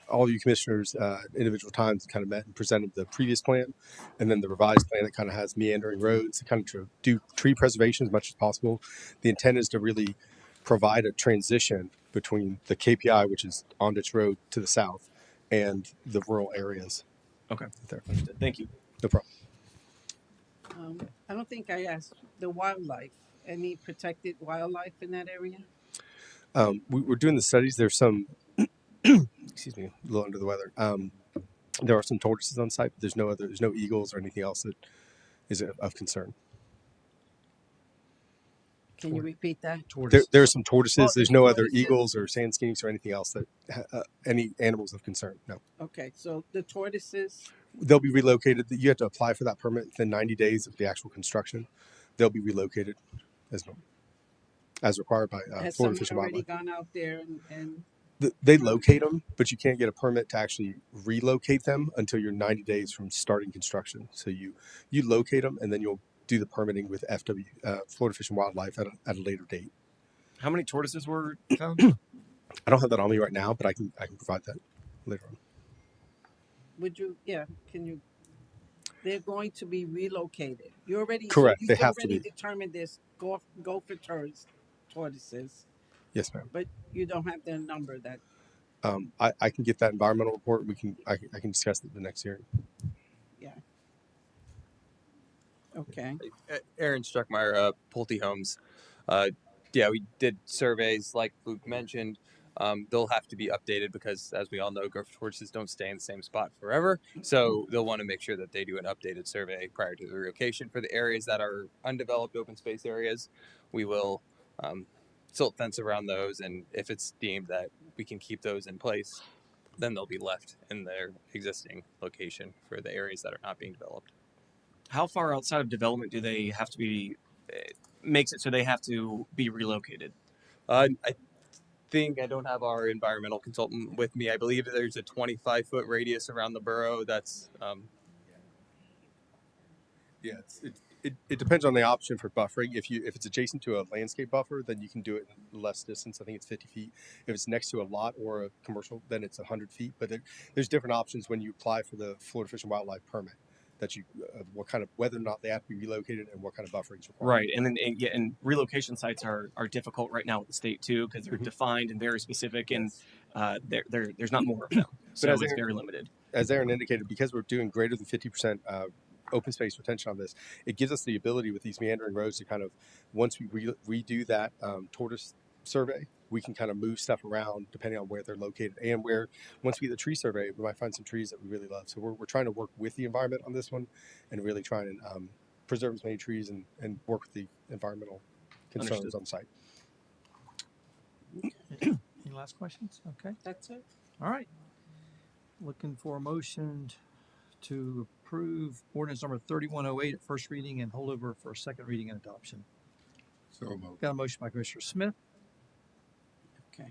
all you commissioners individual times, kind of met and presented the previous plan, and then the revised plan that kind of has meandering roads to kind of do tree preservation as much as possible. The intent is to really provide a transition between the KPI, which is Ondich Road to the south, and the rural areas. Okay. There. Thank you. No problem. I don't think I asked the wildlife. Any protected wildlife in that area? We're doing the studies. There's some, excuse me, a little under the weather. There are some tortoises on site, but there's no eagles or anything else that is of concern. Can you repeat that? There are some tortoises. There's no other eagles or sand skinks or anything else that any animals of concern. No. Okay, so the tortoises. They'll be relocated. You have to apply for that permit within 90 days of the actual construction. They'll be relocated as required by Florida Fish and Has someone already Wildlife. gone out there and They locate them, but you can't get a permit to actually relocate them until you're 90 days from starting construction. So you locate them, and then you'll do the permitting with Florida Fish and Wildlife at a later date. How many tortoises were found? I don't have that on me right now, but I can provide that later on. would you? Yeah, can you? They're going to be relocated. You already Correct. So They you have to already be. determined this gopher tortoises, Yes, ma'am. but you don't have their number. That I can get that environmental report. I can discuss it at the next hearing. yeah. Okay. Aaron Struckmeyer, Pulte Homes. Yeah, we did surveys like Luke mentioned. they'll have to be updated because, as we all know, golf courses don't stay in the same spot forever. So they'll want to make sure that they do an updated survey prior to the relocation. For the areas that are undeveloped open space areas, we will silt fence around those, and if it's deemed that we can keep those in place, then they'll be left in their existing location for the areas that are not being developed. How far outside of development do they have to be? Makes it so they have to be relocated. I think I don't have our environmental consultant with me. I believe there's a 25-foot radius around the borough. That's Yeah, it depends on the option for buffering. If it's adjacent to a landscape buffer, then you can do it in less distance. I think it's 50 feet. If it's next to a lot or a commercial, then it's 100 feet. But there's different options when you apply for the Florida Fish and Wildlife permit. That you what kind of whether or not they have to be relocated and what kind of buffering is required. Right, and then and relocation sites are difficult right now with the state too because they're defined and very specific, and there's not more of them, so it's very limited. As Aaron indicated, because we're doing greater than 50% open space retention on this, it gives us the ability with these meandering roads to kind of once we redo that tortoise survey, we can kind of move stuff around depending on where they're located, and where once we get the tree survey, we might find some trees that we really love. So we're trying to work with the environment on this one and really try and preserve as many trees and work with the environmental concerns on site. Any last questions? Okay. That's it. All right. Looking for a motion to approve ordinance number 3108 at first reading and hold over for a second reading and adoption. So moved. Got a motion by Commissioner Smith. Okay.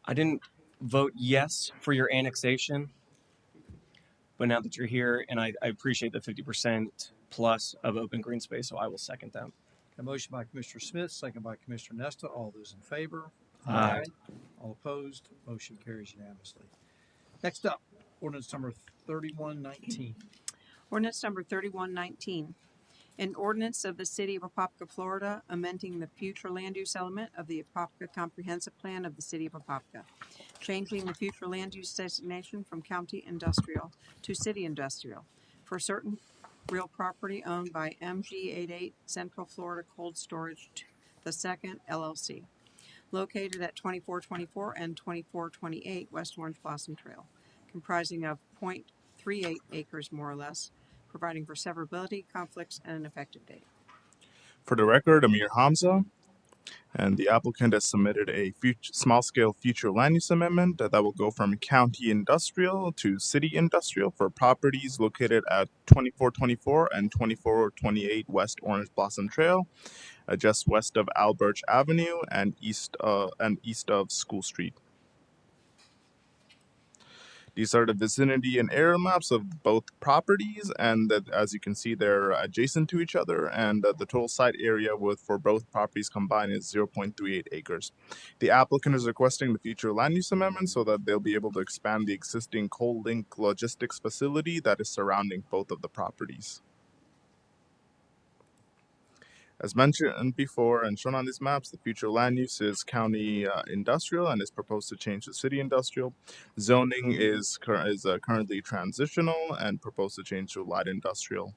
I didn't vote yes for your annexation, but now that you're here, and I appreciate the 50% plus of open green space, so I will second that. A motion by Commissioner Smith, second by Commissioner Nesta. All those in favor? Aye. All opposed? Motion carries unanimously. Next up, ordinance number 3119. Ordinance number 3119. An ordinance of the City of Apopka, Florida, amending the future land use element of the Apopka Comprehensive Plan of the City of Apopka, changing the future land use designation from county industrial to city industrial for certain real property owned by MG88 Central Florida Cold Storage II LLC, located at 2424 and 2428 West Orange Blossom Trail, comprising of 0.38 acres more or less, providing for severability, conflicts, and an effective date. For the record, Amir Hamza, and the applicant has submitted a small-scale future land use amendment that will go from county industrial to city industrial for properties located at 2424 and 2428 West Orange Blossom Trail, just west of Albert Avenue and east of School Street. These are the vicinity and area maps of both properties, and that, as you can see, they're adjacent to each other, and the total site area for both properties combined is 0.38 acres. The applicant is requesting the future land use amendment so that they'll be able to expand the existing cold link logistics facility that is surrounding both of the properties. As mentioned before and shown on these maps, the future land use is county industrial and is proposed to change to city industrial. Zoning is currently transitional and proposed to change to light industrial.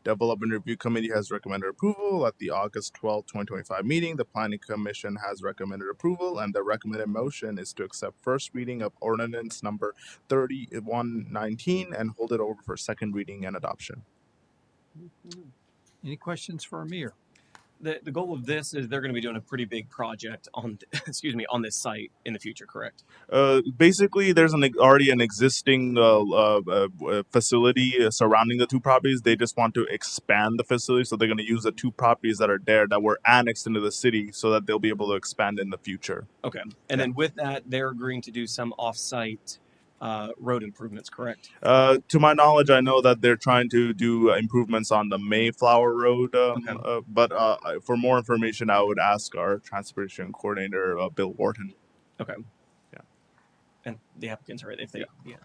Development Review Committee has recommended approval at the August 12, 2025 meeting. The Planning Commission has recommended approval, and the recommended motion is to accept first reading of ordinance number 3119 and hold it over for second reading and adoption. Any questions for Amir? The goal of this is they're going to be doing a pretty big project on on this site in the future, correct? Basically, there's already an existing facility surrounding the two properties. They just want to expand the facility, so they're going to use the two properties that are there that were annexed into the city, so that they'll be able to expand in the future. Okay, and then with that, they're agreeing to do some off-site road improvements, correct? To my knowledge, I know that they're trying to do improvements on the Mayflower Road, but for more information, I would ask our transportation coordinator, Bill Wharton. Okay. Yeah. And the applicants are right if they. Yeah.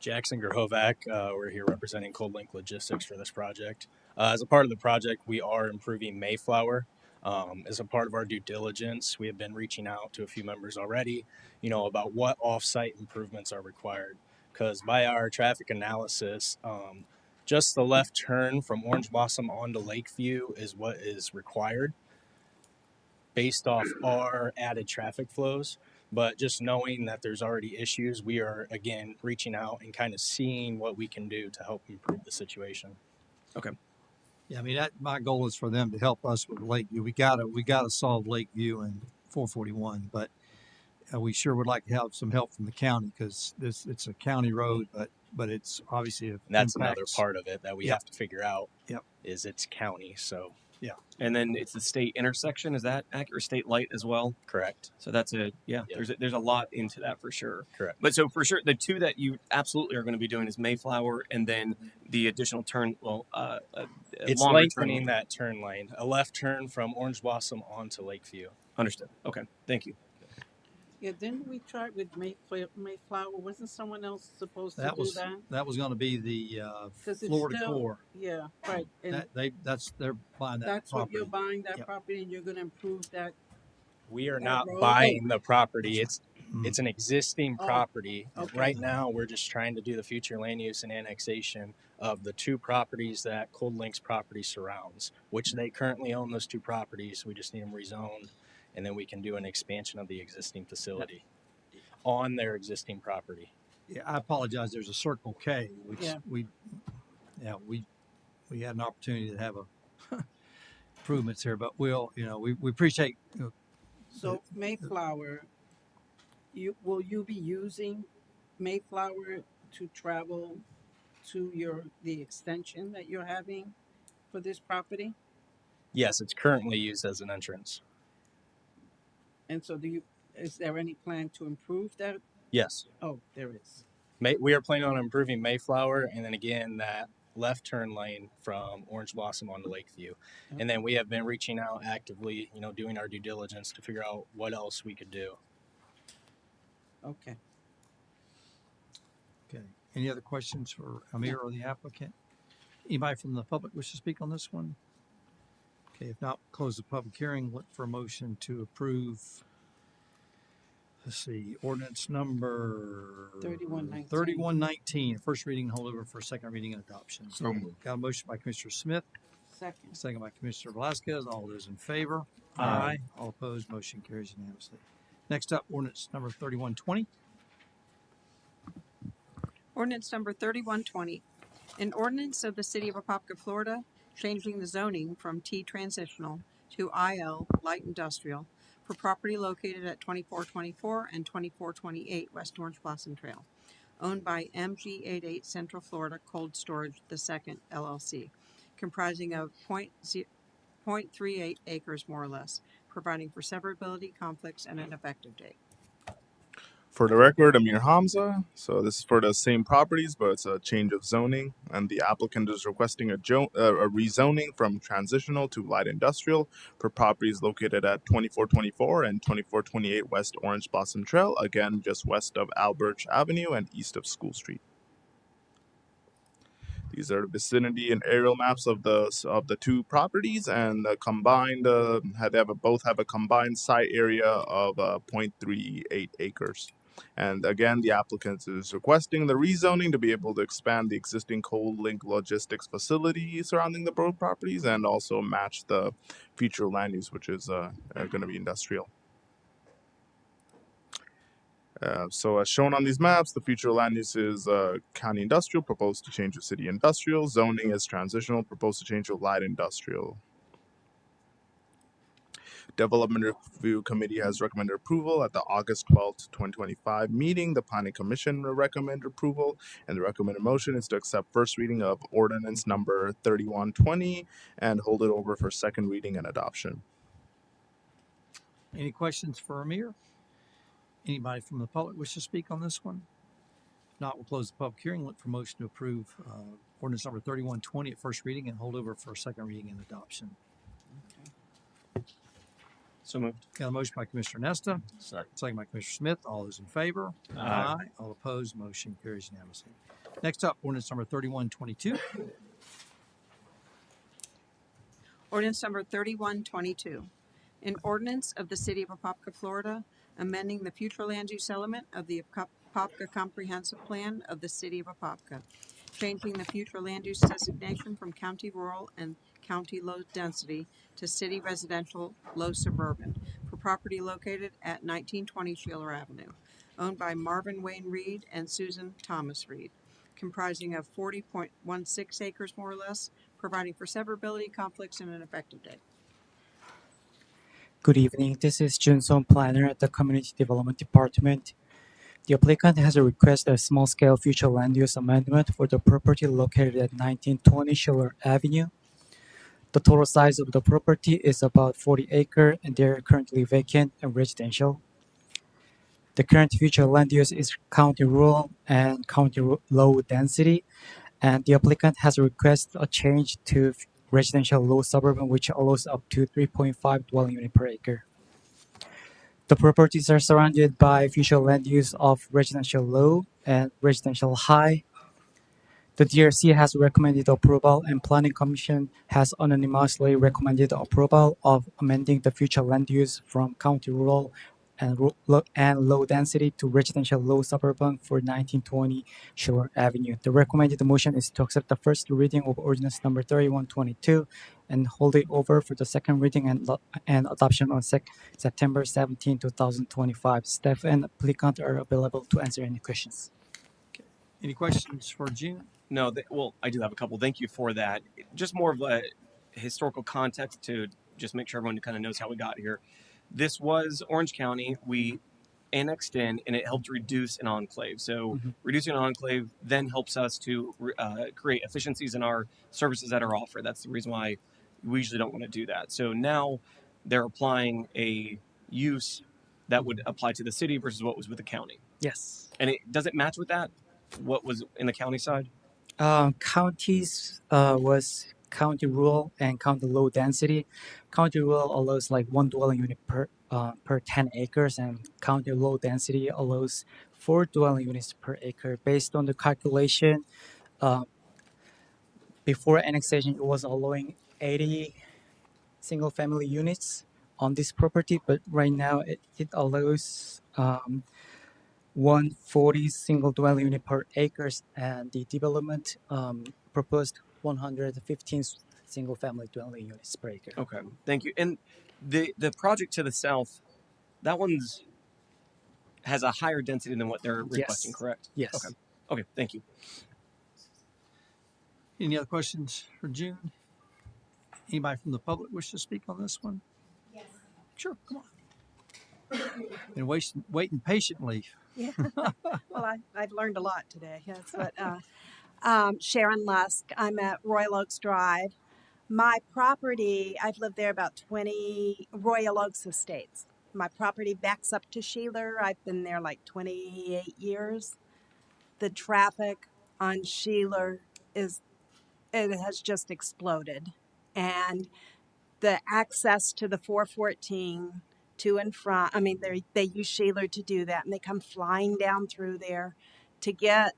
Jackson Gerhovac. We're here representing Cold Link Logistics for this project. As a part of the project, we are improving Mayflower. As a part of our due diligence, we have been reaching out to a few members already, about what off-site improvements are required. Because by our traffic analysis, just the left turn from Orange Blossom onto Lakeview is what is required based off our added traffic flows. But just knowing that there's already issues, we are, again, reaching out and kind of seeing what we can do to help improve the situation. Okay. Yeah, I mean, my goal is for them to help us with Lakeview. We gotta solve Lakeview and 441, but we sure would like to have some help from the county because it's a county road, but it's obviously And that's another part of it that we Yep. have to figure out. Yep. Is it's county, so yeah. And then it's the state intersection. Is that accurate? State light as well. Correct. So that's there's a lot into that for sure. Correct. But so for sure, the two that you absolutely are going to be doing is Mayflower and then the additional turn. Well, it's longer lengthening turn. that turn lane, a left turn from Orange Blossom onto Lakeview. Understood. Okay. Thank you. Yeah, didn't we try with Mayflower? Wasn't someone else supposed to That do was that? that was going to be the 'Cause it's Florida still- Core. Yeah, right. And They're buying that that's property. what you're buying, that Yep. property, and you're going to improve that. We are that not road? buying the property. It's an existing Oh, property. okay. Right now, we're just trying to do the future land use and annexation of the two properties that Cold Link's property surrounds, which they currently own those two properties. We just need them rezoned, and then we can do an expansion of the existing facility on their existing property. Yeah, I apologize. There's a Circle K, which Yeah. we had an opportunity to have improvements here, but we appreciate. So Mayflower, will you be using Mayflower to travel to the extension that you're having for this property? Yes, it's currently used as an entrance. And so is there any plan to improve that? Yes. Oh, there is. We are planning on improving Mayflower, and then again that left turn lane from Orange Blossom onto Lakeview. And then we have been reaching out actively, doing our due diligence to figure out what else we could do. Okay. Okay. Any other questions for Amir or the applicant? Anybody from the public wish to speak on this one? Okay, if not, close the public hearing. Look for a motion to approve. Let's see, ordinance number 3119. 3119, first reading, hold over for second reading and adoption. So moved. Got a motion by Commissioner Smith, Second. second by Commissioner Velasquez. All those in favor? Aye. All opposed, motion carries unanimously. Next up, ordinance number 3120. Ordinance number 3120. An ordinance of the City of Apopka, Florida, changing the zoning from T transitional to IL light industrial for property located at 2424 and 2428 West Orange Blossom Trail, owned by MG88 Central Florida Cold Storage II LLC, comprising of 0.38 acres more or less, providing for severability, conflicts, and an effective date. For the record, Amir Hamza. So this is for the same properties, but it's a change of zoning, and the applicant is requesting a rezoning from transitional to light industrial for properties located at 2424 and 2428 West Orange Blossom Trail, again just west of Albert Avenue and east of School Street. These are the vicinity and aerial maps of the two properties, and combined both have a combined site area of 0.38 acres. And again, the applicant is requesting the rezoning to be able to expand the existing Cold Link logistics facility surrounding the both properties and also match the future land use, which is going to be industrial. So as shown on these maps, the future land use is county industrial, proposed to change to city industrial. Zoning is transitional, proposed to change to light industrial. Development Review Committee has recommended approval at the August 12th, 2025 meeting. The Planning Commission recommended approval, and the recommended motion is to accept first reading of ordinance number 3120 and hold it over for second reading and adoption. Any questions for Amir? Anybody from the public wish to speak on this one? If not, we'll close the public hearing. Look for motion to approve ordinance number 3120 at first reading and hold over for second reading and adoption. So moved. Got a motion by Commissioner Nesta, second by Commissioner Smith. All those in favor? Aye. All opposed? Motion carries unanimously. Next up, ordinance number 3122. Ordinance number 3122. An ordinance of the City of Apopka, Florida, amending the future land use element of the Apopka Comprehensive Plan of the City of Apopka, changing the future land use designation from county rural and county low density to city residential low suburban for property located at 1920 Schiller Avenue, owned by Marvin Wayne Reed and Susan Thomas Reed, comprising of 40.16 acres more or less, providing for severability, conflicts, and an effective date. Good evening. This is Junson Planner at the Community Development Department. The applicant has requested a small-scale future land use amendment for the property located at 1920 Schiller Avenue. The total size of the property is about 40 acres and they are currently vacant and residential. The current future land use is county rural and county low density, and the applicant has requested a change to residential low suburban, which allows up to 3.5 dwelling unit per acre. The properties are surrounded by future land use of residential low and residential high. The DRC has recommended approval and Planning Commission has unanimously recommended approval of amending the future land use from county rural and low density to residential low suburban for 1920 Schiller Avenue. The recommended motion is to accept the first reading of ordinance number 3122 and hold it over for the second reading and adoption on September 17, 2025. Staff and applicant are available to answer any questions. Any questions for June? No, well, I do have a couple. Thank you for that. Just more of a historical context to just make sure everyone kind of knows how we got here. This was Orange County. We annexed in, and it helped reduce an enclave. So reducing an enclave then helps us to create efficiencies in our services that are offered. That's the reason why we usually don't want to do that. So now they're applying a use that would apply to the city versus what was with the county. Yes. And does it match with that? What was in the county side? Counties was county rural and county low density. County rural allows like 1 dwelling unit per 10 acres, and county low density allows 4 dwelling units per acre. Based on the calculation, before annexation, it was allowing 80 single family units on this property, but right now it allows 140 single dwelling unit per acres, and the development proposed 115 single family dwelling units per acre. Okay, thank you. And the project to the south, that one's has a higher density than what they're requesting, correct? Yes. Okay. Okay, thank you. Any other questions for June? Anybody from the public wish to speak on this one? Yes. Sure, come on. Been waiting patiently. Yeah. Well, I've learned a lot today. That's what. Sharon Lusk. I'm at Royal Oaks Drive. My property, I've lived there about 20 Royal Oaks Estates. My property backs up to Schiller. I've been there like 28 years. The traffic on Schiller has just exploded. And the access to the 414 to and from, I mean, they use Schiller to do that, and they come flying down through there to get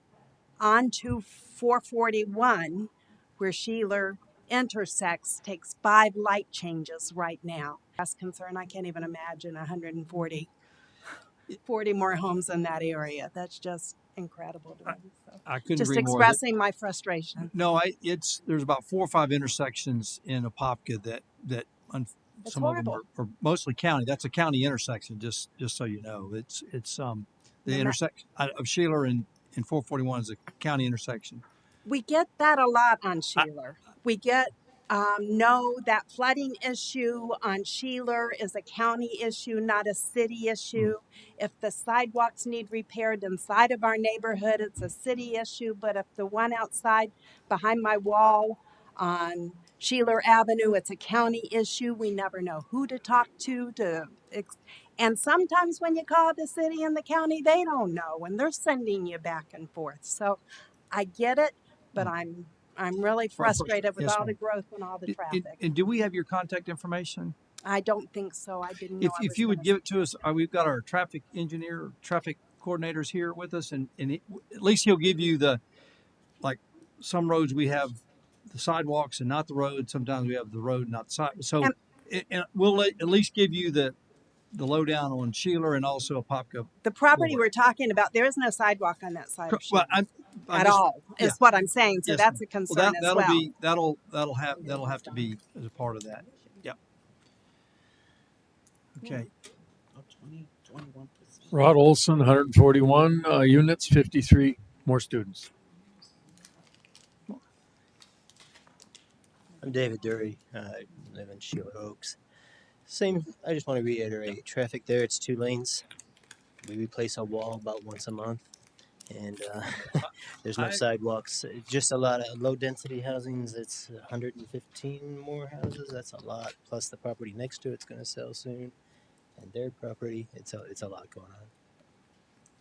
onto 441, where Schiller intersects, takes 5 light changes right now. That's concern. I can't even imagine 140 more homes in that area. That's just incredible to me. So I couldn't just agree more. expressing my frustration. No, there's about 4 or 5 intersections in Apopka that It's some horrible. of them are mostly county. That's a county intersection, just so you know. It's the intersection of Schiller and 441 is a county intersection. We get that a lot on Schiller. We get that flooding issue on Schiller is a county issue, not a city issue. If the sidewalks need repaired inside of our neighborhood, it's a city issue. But if the one outside behind my wall on Schiller Avenue, it's a county issue. We never know who to talk to. And sometimes when you call the city and the county, they don't know, and they're sending you back and forth. So I get it, but I'm really frustrated with all the growth and all the traffic. And do we have your contact information? I don't think so. I didn't know I If was you going would give it to us, we've got our traffic engineer, traffic coordinators here with us, and at least he'll give you the, like, some roads we have the sidewalks and not the road. Sometimes we have the road, not the side. So And and we'll at least give you the lowdown on Schiller and also Apopka the property Boulevard. we're talking about, there is no sidewalk on that side of Well, Sheila I'm at just, all, yeah, is what I'm saying. So yes, that's ma'am. a Well, concern as well. that'll have to be as a part of that. Yep. Okay. 21%. Rod Olson, 141 units, 53 more students. I'm David Dury. I live in Sheila Oaks. Same, I just want to reiterate, traffic there, it's 2 lanes. We replace a wall about once a month, and there's no sidewalks. Just a lot of low-density housings. It's 115 more houses. That's a lot. Plus the property next to it's going to sell soon, and their property. It's a lot going on.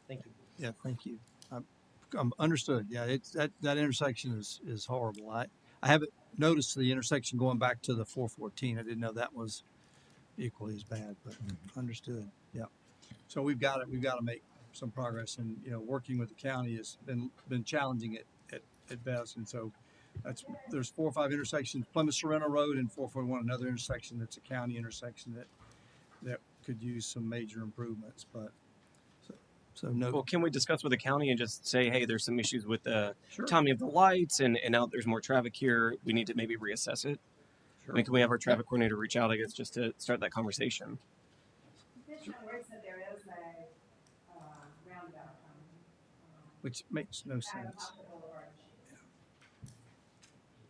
Thank you. Yeah, thank you. I'm understood. Yeah, it's that intersection is horrible. I haven't noticed the intersection going back to the 414. I didn't know that was equally as bad, but understood. Yeah. So we've got to make some progress, and working with the county has been challenging at best. And so there's 4 or 5 intersections, Plymouth Sorrento Road and 441, another intersection that's a county intersection that could use some major improvements, but. So no. Well, can we discuss with the county and just say, hey, there's some issues with the Sure. timing of the lights, and now there's more traffic here. We need to maybe reassess it. Sure. I mean, can we have our traffic coordinator reach out, I guess, just to start that conversation? Which makes no sense.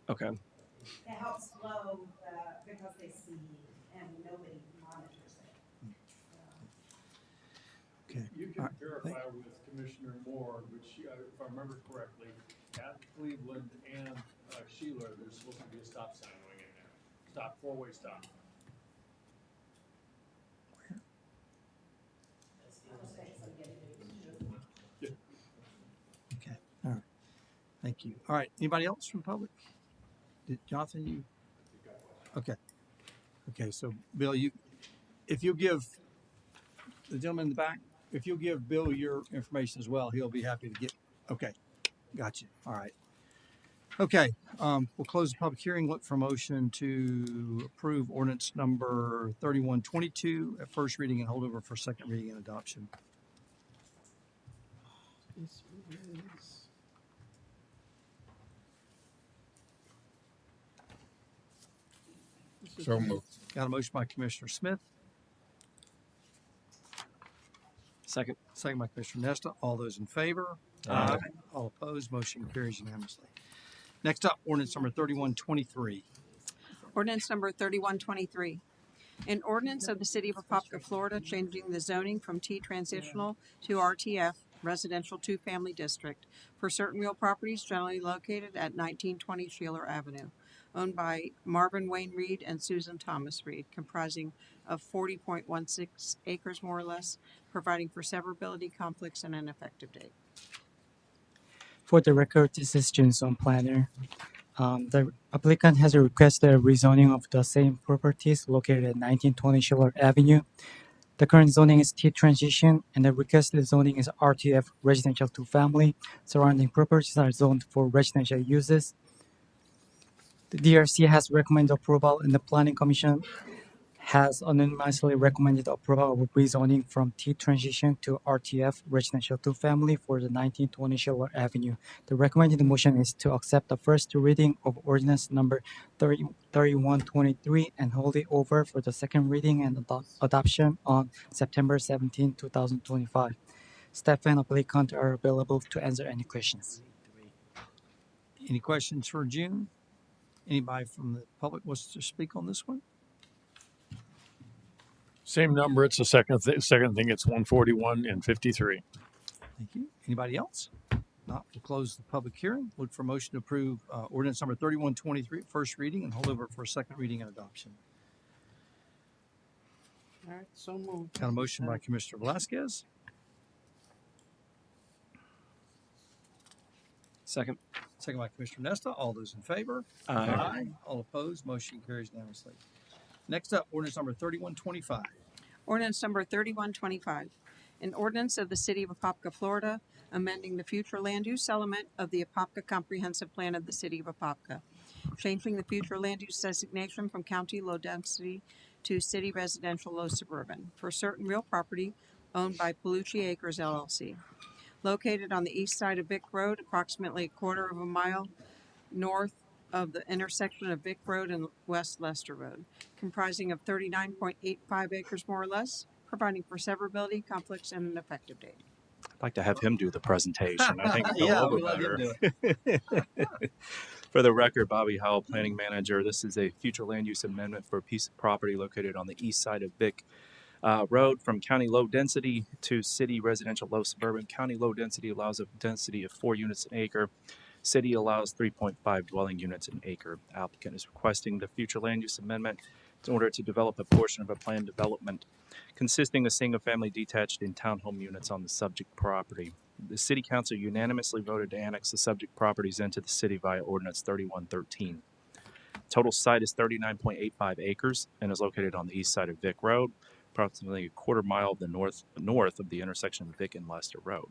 Okay. It helps slow because they see and nobody monitors it. Okay. You can verify with Commissioner Moore, which, if I remember correctly, at Cleveland and Schiller, there's supposed to be a stop sign going in there. Four-way stop. Okay. All right. Thank you. All right. Anybody else from public? Jonathan, you? Okay. Okay. So, Bill, if you'll give the gentleman in the back, if you'll give Bill your information as well, he'll be happy to get. Okay. Gotcha. All right. Okay. We'll close the public hearing. Look for motion to approve ordinance number 3122 at first reading and hold over for second reading and adoption. This is So moved. Got a motion by Commissioner Smith. Second. Second by Commissioner Nesta. All those in favor? Aye. All opposed? Motion carries unanimously. Next up, ordinance number 3123. Ordinance number 3123. An ordinance of the City of Apopka, Florida, changing the zoning from T transitional to RTF residential 2-family district for certain real properties generally located at 1920 Schiller Avenue, owned by Marvin Wayne Reed and Susan Thomas Reed, comprising of 40.16 acres more or less, providing for severability, conflicts, and an effective date. For the record, this is Junson Planner. The applicant has requested a rezoning of the same properties located at 1920 Schiller Avenue. The current zoning is T transition, and the requested zoning is RTF residential 2-family. Surrounding properties are zoned for residential uses. The DRC has recommended approval, and the Planning Commission has unanimously recommended approval of rezoning from T transition to RTF residential 2-family for the 1920 Schiller Avenue. The recommended motion is to accept the first reading of ordinance number 3123 and hold it over for the second reading and adoption on September 17, 2025. Staff and applicant are available to answer any questions. Any questions for June? Anybody from the public wants to speak on this one? Same number. It's the second thing. It's 141 and 53. Thank you. Anybody else? Not, we'll close the public hearing. Look for motion to approve ordinance number 3123 first reading and hold over for second reading and adoption. all right. So moved. Got a motion by Commissioner Velasquez. Second. Second by Commissioner Nesta. All those in favor? Aye. All opposed? Motion carries unanimously. Next up, ordinance number 3125. Ordinance number 3125. An ordinance of the City of Apopka, Florida, amending the future land use element of the Apopka Comprehensive Plan of the City of Apopka, changing the future land use designation from county low density to city residential low suburban for certain real property owned by Palucci Acres LLC, located on the east side of Vic Road, approximately a quarter of a mile north of the intersection of Vic Road and West Lester Road, comprising of 39.85 acres more or less, providing for severability, conflicts, and an effective date. I'd like to have him do the presentation. I think it'll go Yeah, over we let him better. do For the record, Bobby Howell, Planning Manager. This is a future land use amendment for a piece of property located on the east side of Vic Road from county low density to city residential low suburban. County low density allows a density of 4 units an acre. City allows 3.5 dwelling units an acre. Applicant is requesting the future land use amendment in order to develop a portion of a planned development consisting of single-family detached and townhome units on the subject property. The City Council unanimously voted to annex the subject properties into the city via Ordinance 3113. Total site is 39.85 acres and is located on the east side of Vic Road, approximately a quarter mile of the north of the intersection of Vic and Lester Road.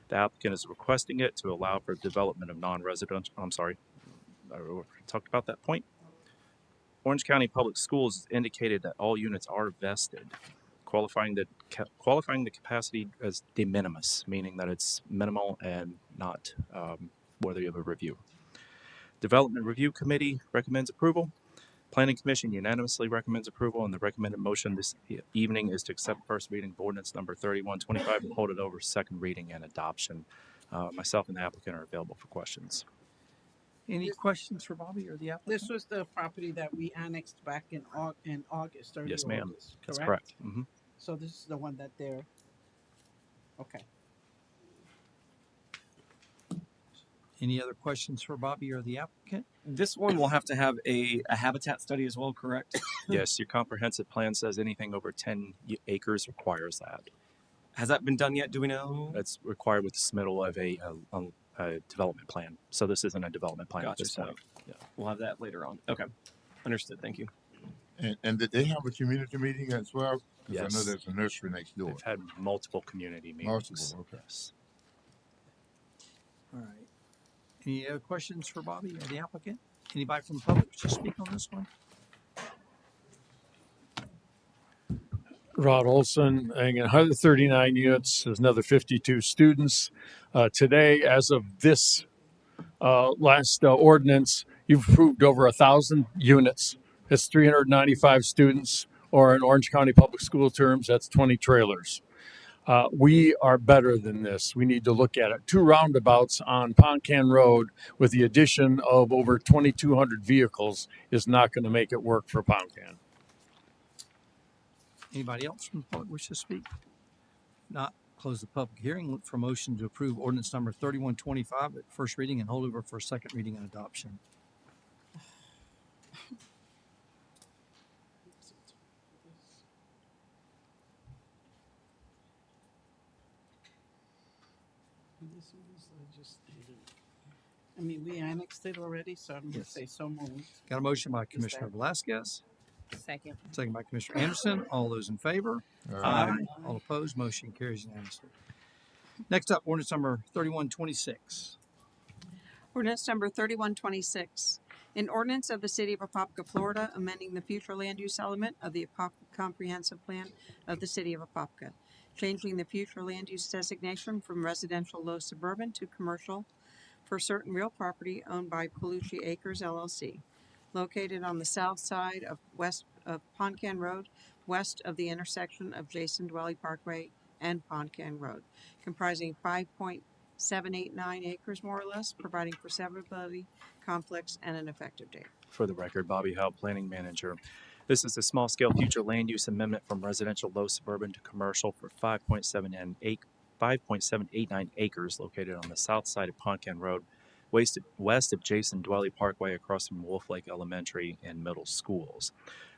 The applicant is requesting it to allow for development of non-residential, I talked about that point. Orange County Public Schools indicated that all units are vested, qualifying the capacity as de minimis, meaning that it's minimal and not worthy of a review. Development Review Committee recommends approval. Planning Commission unanimously recommends approval, and the recommended motion this evening is to accept first reading of ordinance number 3125 and hold it over second reading and adoption. Myself and the applicant are available for questions. Any questions for Bobby or the applicant? This was the property that we annexed back in August, early Yes, ma'am. August, That's correct. Mm-hmm. So this is the one that they're, okay. Any other questions for Bobby or the applicant? This one will have to have a habitat study as well, correct? Yes, your comprehensive plan says anything over 10 acres requires that. Has that been done yet? Do we know? That's required with the submittal of a development plan. So this isn't a development plan at Gotcha. this So point. Yeah. we'll have that later on. Okay. Understood. Thank you. And did they have a community meeting as well? Because I know Yes. there's a nursery next door. They've had multiple community meetings. Multiple, okay. Yes. All right. Any other questions for Bobby or the applicant? Anybody from the public to speak on this one? Rod Olson, and 139 units. There's another 52 students. Today, as of this last ordinance, you've approved over 1,000 units. That's 395 students, or in Orange County Public School terms, that's 20 trailers. We are better than this. We need to look at it. 2 roundabouts on Poncan Road with the addition of over 2,200 vehicles is not going to make it work for Poncan. Anybody else from the public wish to speak? Not close the public hearing. Look for a motion to approve ordinance number 3125 at first reading and hold over for second reading and adoption. This was, I just didn't. I mean, we annexed it already, so I'm gonna Yes. say so moved. Got a motion by Commissioner Velasquez, Second. second by Commissioner Anderson. All those in favor? Aye. All opposed? Motion carries unanimously. Next up, ordinance number 3126. Ordinance number 3126. An ordinance of the City of Apopka, Florida, amending the future land use element of the Apopka Comprehensive Plan of the City of Apopka, changing the future land use designation from residential low suburban to commercial for certain real property owned by Palucci Acres LLC, located on the south side of west of Poncan Road, west of the intersection of Jason Dwelly Parkway and Poncan Road, comprising 5.789 acres more or less, providing for severability, conflicts, and an effective date. For the record, Bobby Howe, Planning Manager. This is a small-scale future land use amendment from residential low suburban to commercial for 5.789 acres located on the south side of Poncan Road, west of Jason Dwelly Parkway across from Wolf Lake Elementary and Middle Schools.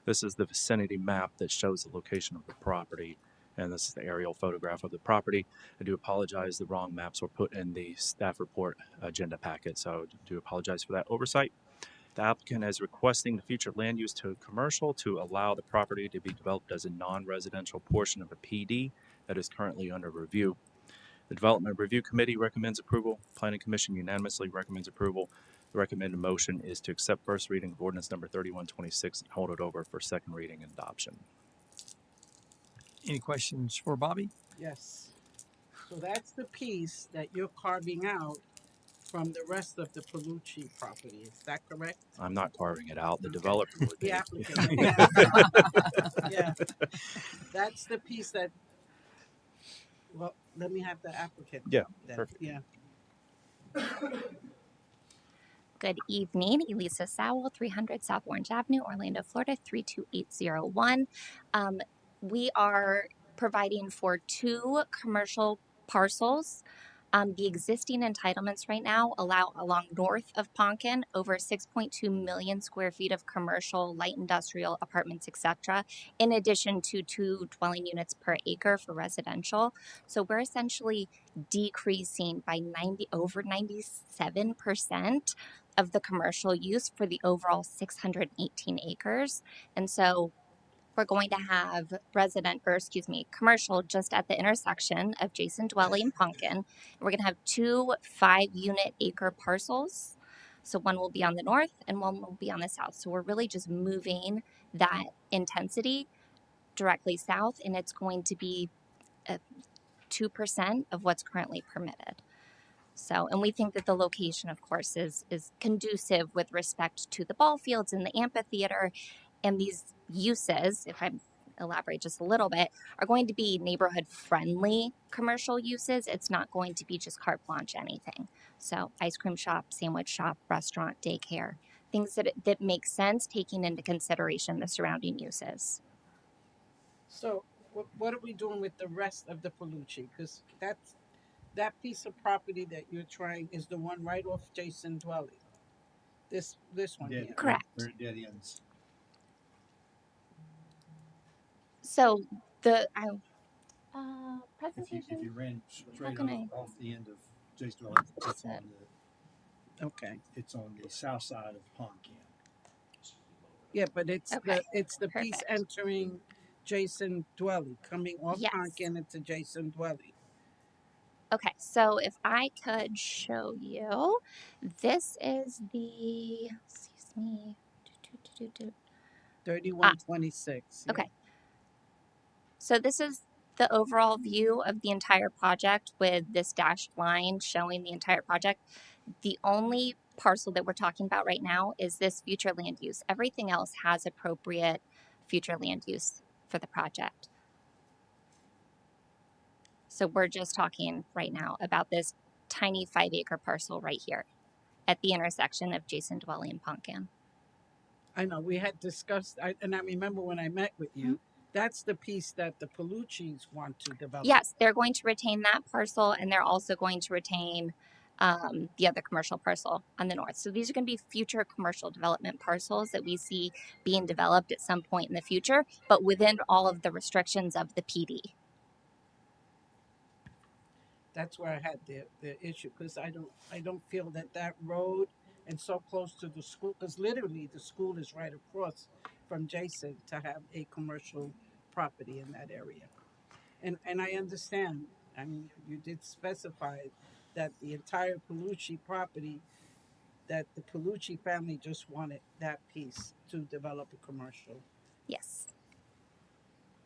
This is the vicinity map that shows the location of the property, and this is the aerial photograph of the property. I do apologize, the wrong maps were put in the staff report agenda packet, so I do apologize for that oversight. The applicant is requesting the future land use to commercial to allow the property to be developed as a non-residential portion of a PD that is currently under review. The Development Review Committee recommends approval. Planning Commission unanimously recommends approval. The recommended motion is to accept first reading of ordinance number 3126 and hold it over for second reading and adoption. Any questions for Bobby? Yes. So that's the piece that you're carving out from the rest of the Palucci property. Is that correct? I'm not carving it out. The developer would be. The applicant. Yeah. Yeah. That's the piece that, well, let me have the applicant. Yeah, then. perfect. Yeah. Good evening, Elisa Sowell, 300 South Orange Avenue, Orlando, Florida, 32801. We are providing for 2 commercial parcels. The existing entitlements right now allow along north of Ponkin over 6.2 million square feet of commercial, light industrial, apartments, etc., in addition to 2 dwelling units per acre for residential. So we're essentially decreasing by over 97% of the commercial use for the overall 618 acres. And so we're going to have commercial just at the intersection of Jason Dwelly and Pumpkin. We're going to have 2 5-unit acre parcels. So one will be on the north and one will be on the south. So we're really just moving that intensity directly south, and it's going to be 2% of what's currently permitted. So, and we think that the location, of course, is conducive with respect to the ball fields and the amphitheater. And these uses, if I elaborate just a little bit, are going to be neighborhood friendly commercial uses. It's not going to be just carte blanche anything. So ice cream shop, sandwich shop, restaurant, daycare, things that make sense taking into consideration the surrounding uses. So what are we doing with the rest of the Palucci? Because that piece of property that you're trying is the one right off Jason Dwelly. This one here. Correct. Where it dead ends. So the presentation. If you ran straight How can off the end of Jason Dwelly, it's on the It's on the south side of Ponkin. Yeah, but it's Okay. the piece entering Jason Dwelly, coming off Yes. Ponkin into Jason Dwelly. Okay, so if I could show you, this is the, excuse me, 3126. okay. So this is the overall view of the entire project with this dashed line showing the entire project. The only parcel that we're talking about right now is this future land use. Everything else has appropriate future land use for the project. So we're just talking right now about this tiny 5-acre parcel right here at the intersection of Jason Dwelly and Pumpkin. I know we had discussed, and I remember when I met with you, that's the piece that the Palucci's want to develop. Yes, they're going to retain that parcel, and they're also going to retain the other commercial parcel on the north. So these are going to be future commercial development parcels that we see being developed at some point in the future, but within all of the restrictions of the PD. That's where I had the issue, because I don't feel that road and so close to the school, because literally the school is right across from Jason, to have a commercial property in that area. And I understand, I mean, you did specify that the entire Palucci property, that the Palucci family just wanted that piece to develop a commercial. Yes.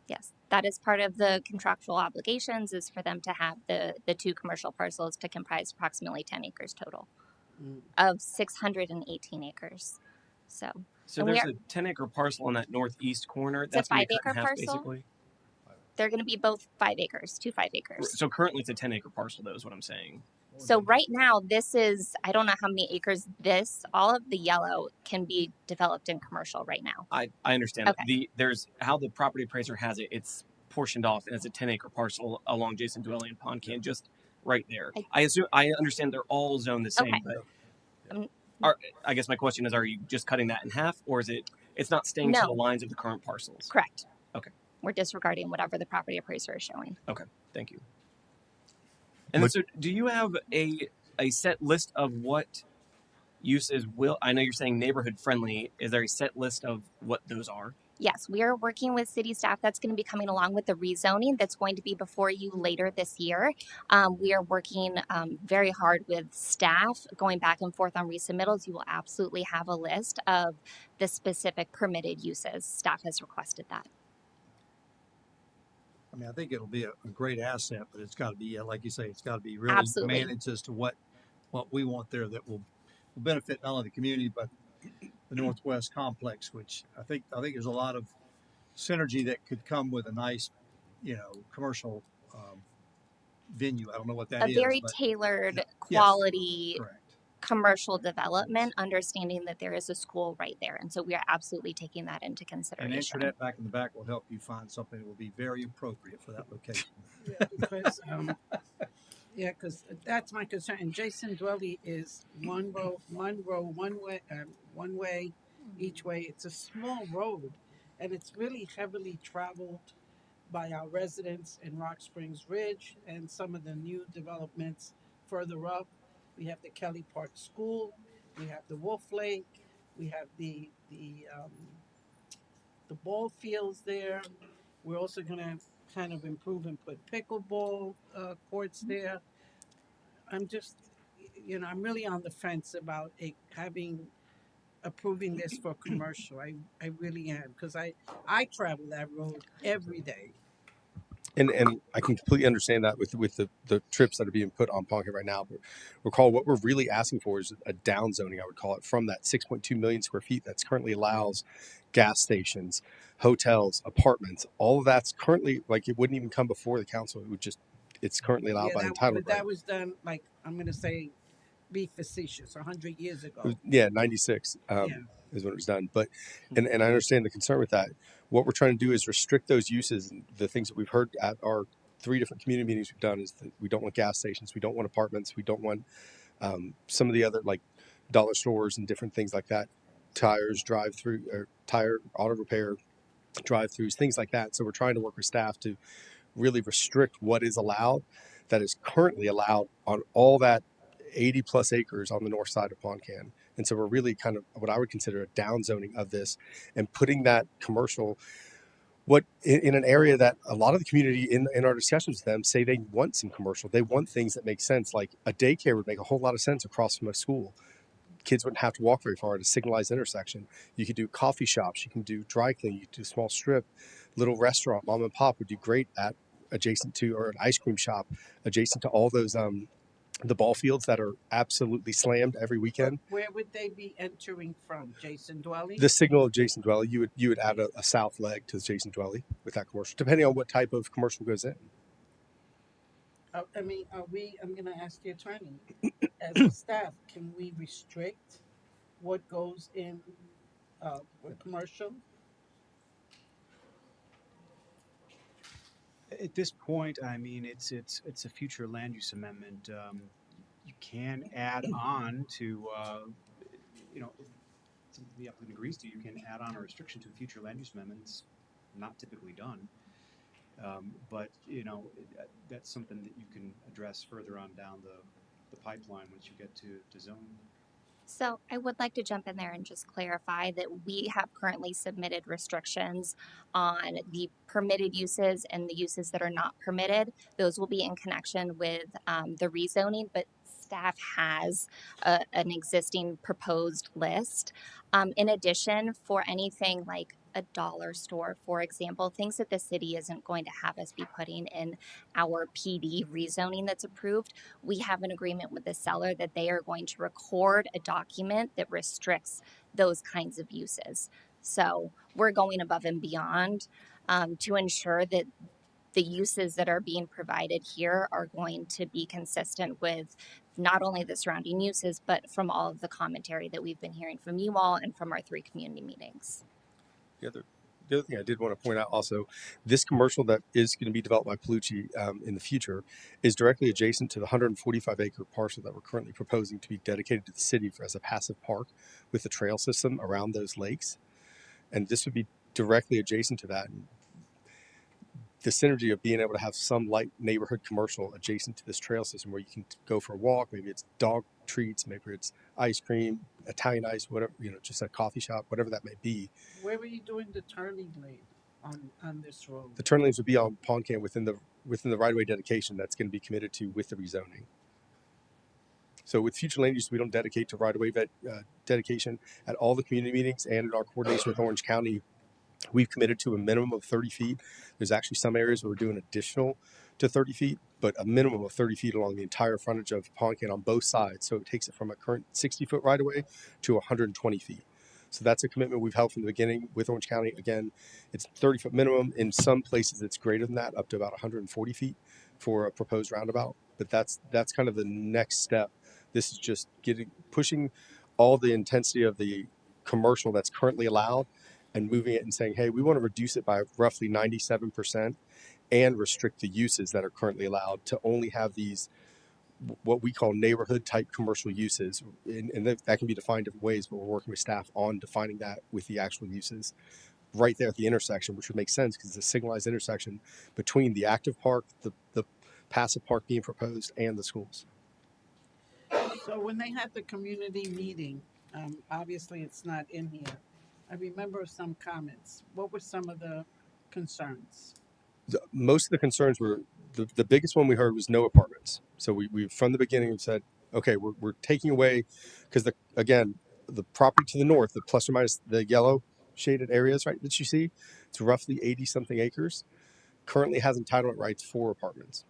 Yes, that is part of the contractual obligations, is for them to have the 2 commercial parcels to comprise approximately 10 acres total of 618 acres. So there's a 10-acre parcel on that northeast corner. It's That's a 5-acre cut in half, parcel. basically. They're going to be both 5 acres, 2 5 acres. So currently it's a 10-acre parcel, though, is what I'm saying. So right now, this is, I don't know how many acres all of the yellow can be developed in commercial right now. I understand. Okay. There's how the property appraiser has it. It's portioned off, and it's a 10-acre parcel along Jason Dwelly and Ponkin, just right there. I understand they're all zoned the same, but I guess my question is, are you just cutting that in half, or is it's not staying to the lines of the current parcels? Correct. Okay. We're disregarding whatever the property appraiser is showing. Okay, thank you. And then, so do you have a set list of what uses will, I know you're saying neighborhood friendly. Is there a set list of what those are? Yes, we are working with city staff. That's going to be coming along with the rezoning that's going to be before you later this year. We are working very hard with staff, going back and forth on resubmittals. You will absolutely have a list of the specific permitted uses. Staff has requested that. I mean, I think it'll be a great asset, but it's got to be, like you say, it's got to be really Absolutely. managed as to what we want there that will benefit not only the community but the Northwest complex, which I think there's a lot of synergy that could come with a nice, commercial venue. I don't know what that A is. very But tailored, yes, quality correct. commercial development, understanding that there is a school right there. And so we are absolutely taking that into And consideration. internet back in the back will help you find something that will be very appropriate for that location. Because because that's my concern. And Jason Dwelly is one way each way. It's a small road, and it's really heavily traveled by our residents in Rock Springs Ridge and some of the new developments further up. We have the Kelly Park School, we have the Wolf Lake, we have the ball fields there. We're also going to kind of improve and put pickleball courts there. I'm just, I'm really on the fence about approving this for commercial. I really am, because I travel that road every day. And I can completely understand that with the trips that are being put on Ponca right now. But recall, what we're really asking for is a down zoning, I would call it, from that 6.2 million square feet that's currently allows gas stations, hotels, apartments. All of that's currently, like, it wouldn't even come before the council. It's currently allowed by entitlement. But that was done, like, I'm going to say, be facetious, 100 years ago. Yeah, 96 is when it was done. But and I understand the concern with that. What we're trying to do is restrict those uses. And the things that we've heard at our 3 different community meetings we've done is that we don't want gas stations, we don't want apartments, we don't want some of the other, like, dollar stores and different things like that, tires, drive-through, or tire auto repair, drive-throughs, things like that. So we're trying to work with staff to really restrict what is allowed, that is currently allowed on all that 80 plus acres on the north side of Poncan. And so we're really kind of what I would consider a down zoning of this, and putting that commercial in an area that a lot of the community in our discussions with them say they want some commercial. They want things that make sense. Like a daycare would make a whole lot of sense across from a school. Kids wouldn't have to walk very far at a signalized intersection. You could do coffee shops, you can do dry cleaning, you could do a small strip, little restaurant, mom and pop would do great at adjacent to, or an ice cream shop adjacent to all those the ball fields that are absolutely slammed every weekend. Where would they be entering from? Jason Dwelly? The signal of Jason Dwelly, you would add a south leg to Jason Dwelly with that commercial, depending on what type of commercial goes in. I'm going to ask the attorney, as a staff, can we restrict what goes in with commercial? At this point, I mean, it's a future land use amendment. You can add on to, if the applicant agrees to, you can add on a restriction to a future land use amendment. It's not typically done. But that's something that you can address further on down the pipeline once you get to zoning. So I would like to jump in there and just clarify that we have currently submitted restrictions on the permitted uses and the uses that are not permitted. Those will be in connection with the rezoning, but staff has an existing proposed list. In addition, for anything like a dollar store, for example, things that the city isn't going to have us be putting in our PD rezoning that's approved, we have an agreement with the seller that they are going to record a document that restricts those kinds of uses. So we're going above and beyond to ensure that the uses that are being provided here are going to be consistent with not only the surrounding uses, but from all of the commentary that we've been hearing from you all and from our 3 community meetings. The other thing I did want to point out also, this commercial that is going to be developed by Palucci in the future is directly adjacent to the 145-acre parcel that we're currently proposing to be dedicated to the city as a passive park with a trail system around those lakes. And this would be directly adjacent to that. And the synergy of being able to have some light neighborhood commercial adjacent to this trail system where you can go for a walk, maybe it's dog treats, maybe it's ice cream, Italian ice, whatever, just a coffee shop, whatever that may be. Where were you doing the turning lane on this road? The turn lanes would be on Pond Can within the right of way dedication that's going to be committed to with the rezoning. So with future land use, we don't dedicate to right of way dedication at all the community meetings, and in our coordination with Orange County, we've committed to a minimum of 30 feet. There's actually some areas where we're doing additional to 30 feet, but a minimum of 30 feet along the entire frontage of Pond Can on both sides. So it takes it from a current 60-foot right of way to 120 feet. So that's a commitment we've held from the beginning with Orange County. Again, it's 30-foot minimum. In some places, it's greater than that, up to about 140 feet for a proposed roundabout. But that's kind of the next step. This is just pushing all the intensity of the commercial that's currently allowed and moving it and saying, hey, we want to reduce it by roughly 97% and restrict the uses that are currently allowed to only have these what we call neighborhood type commercial uses. And that can be defined different ways, but we're working with staff on defining that with the actual uses right there at the intersection, which would make sense because it's a signalized intersection between the active park, the passive park being proposed, and the schools. So when they had the community meeting, obviously it's not in here. I remember some comments. What were some of the concerns? Most of the concerns were, the biggest one we heard was no apartments. So we from the beginning said, okay, we're taking away, because the property to the north, the plus or minus the yellow shaded areas, right, that you see, it's roughly 80-something acres, currently has entitlement rights for apartments.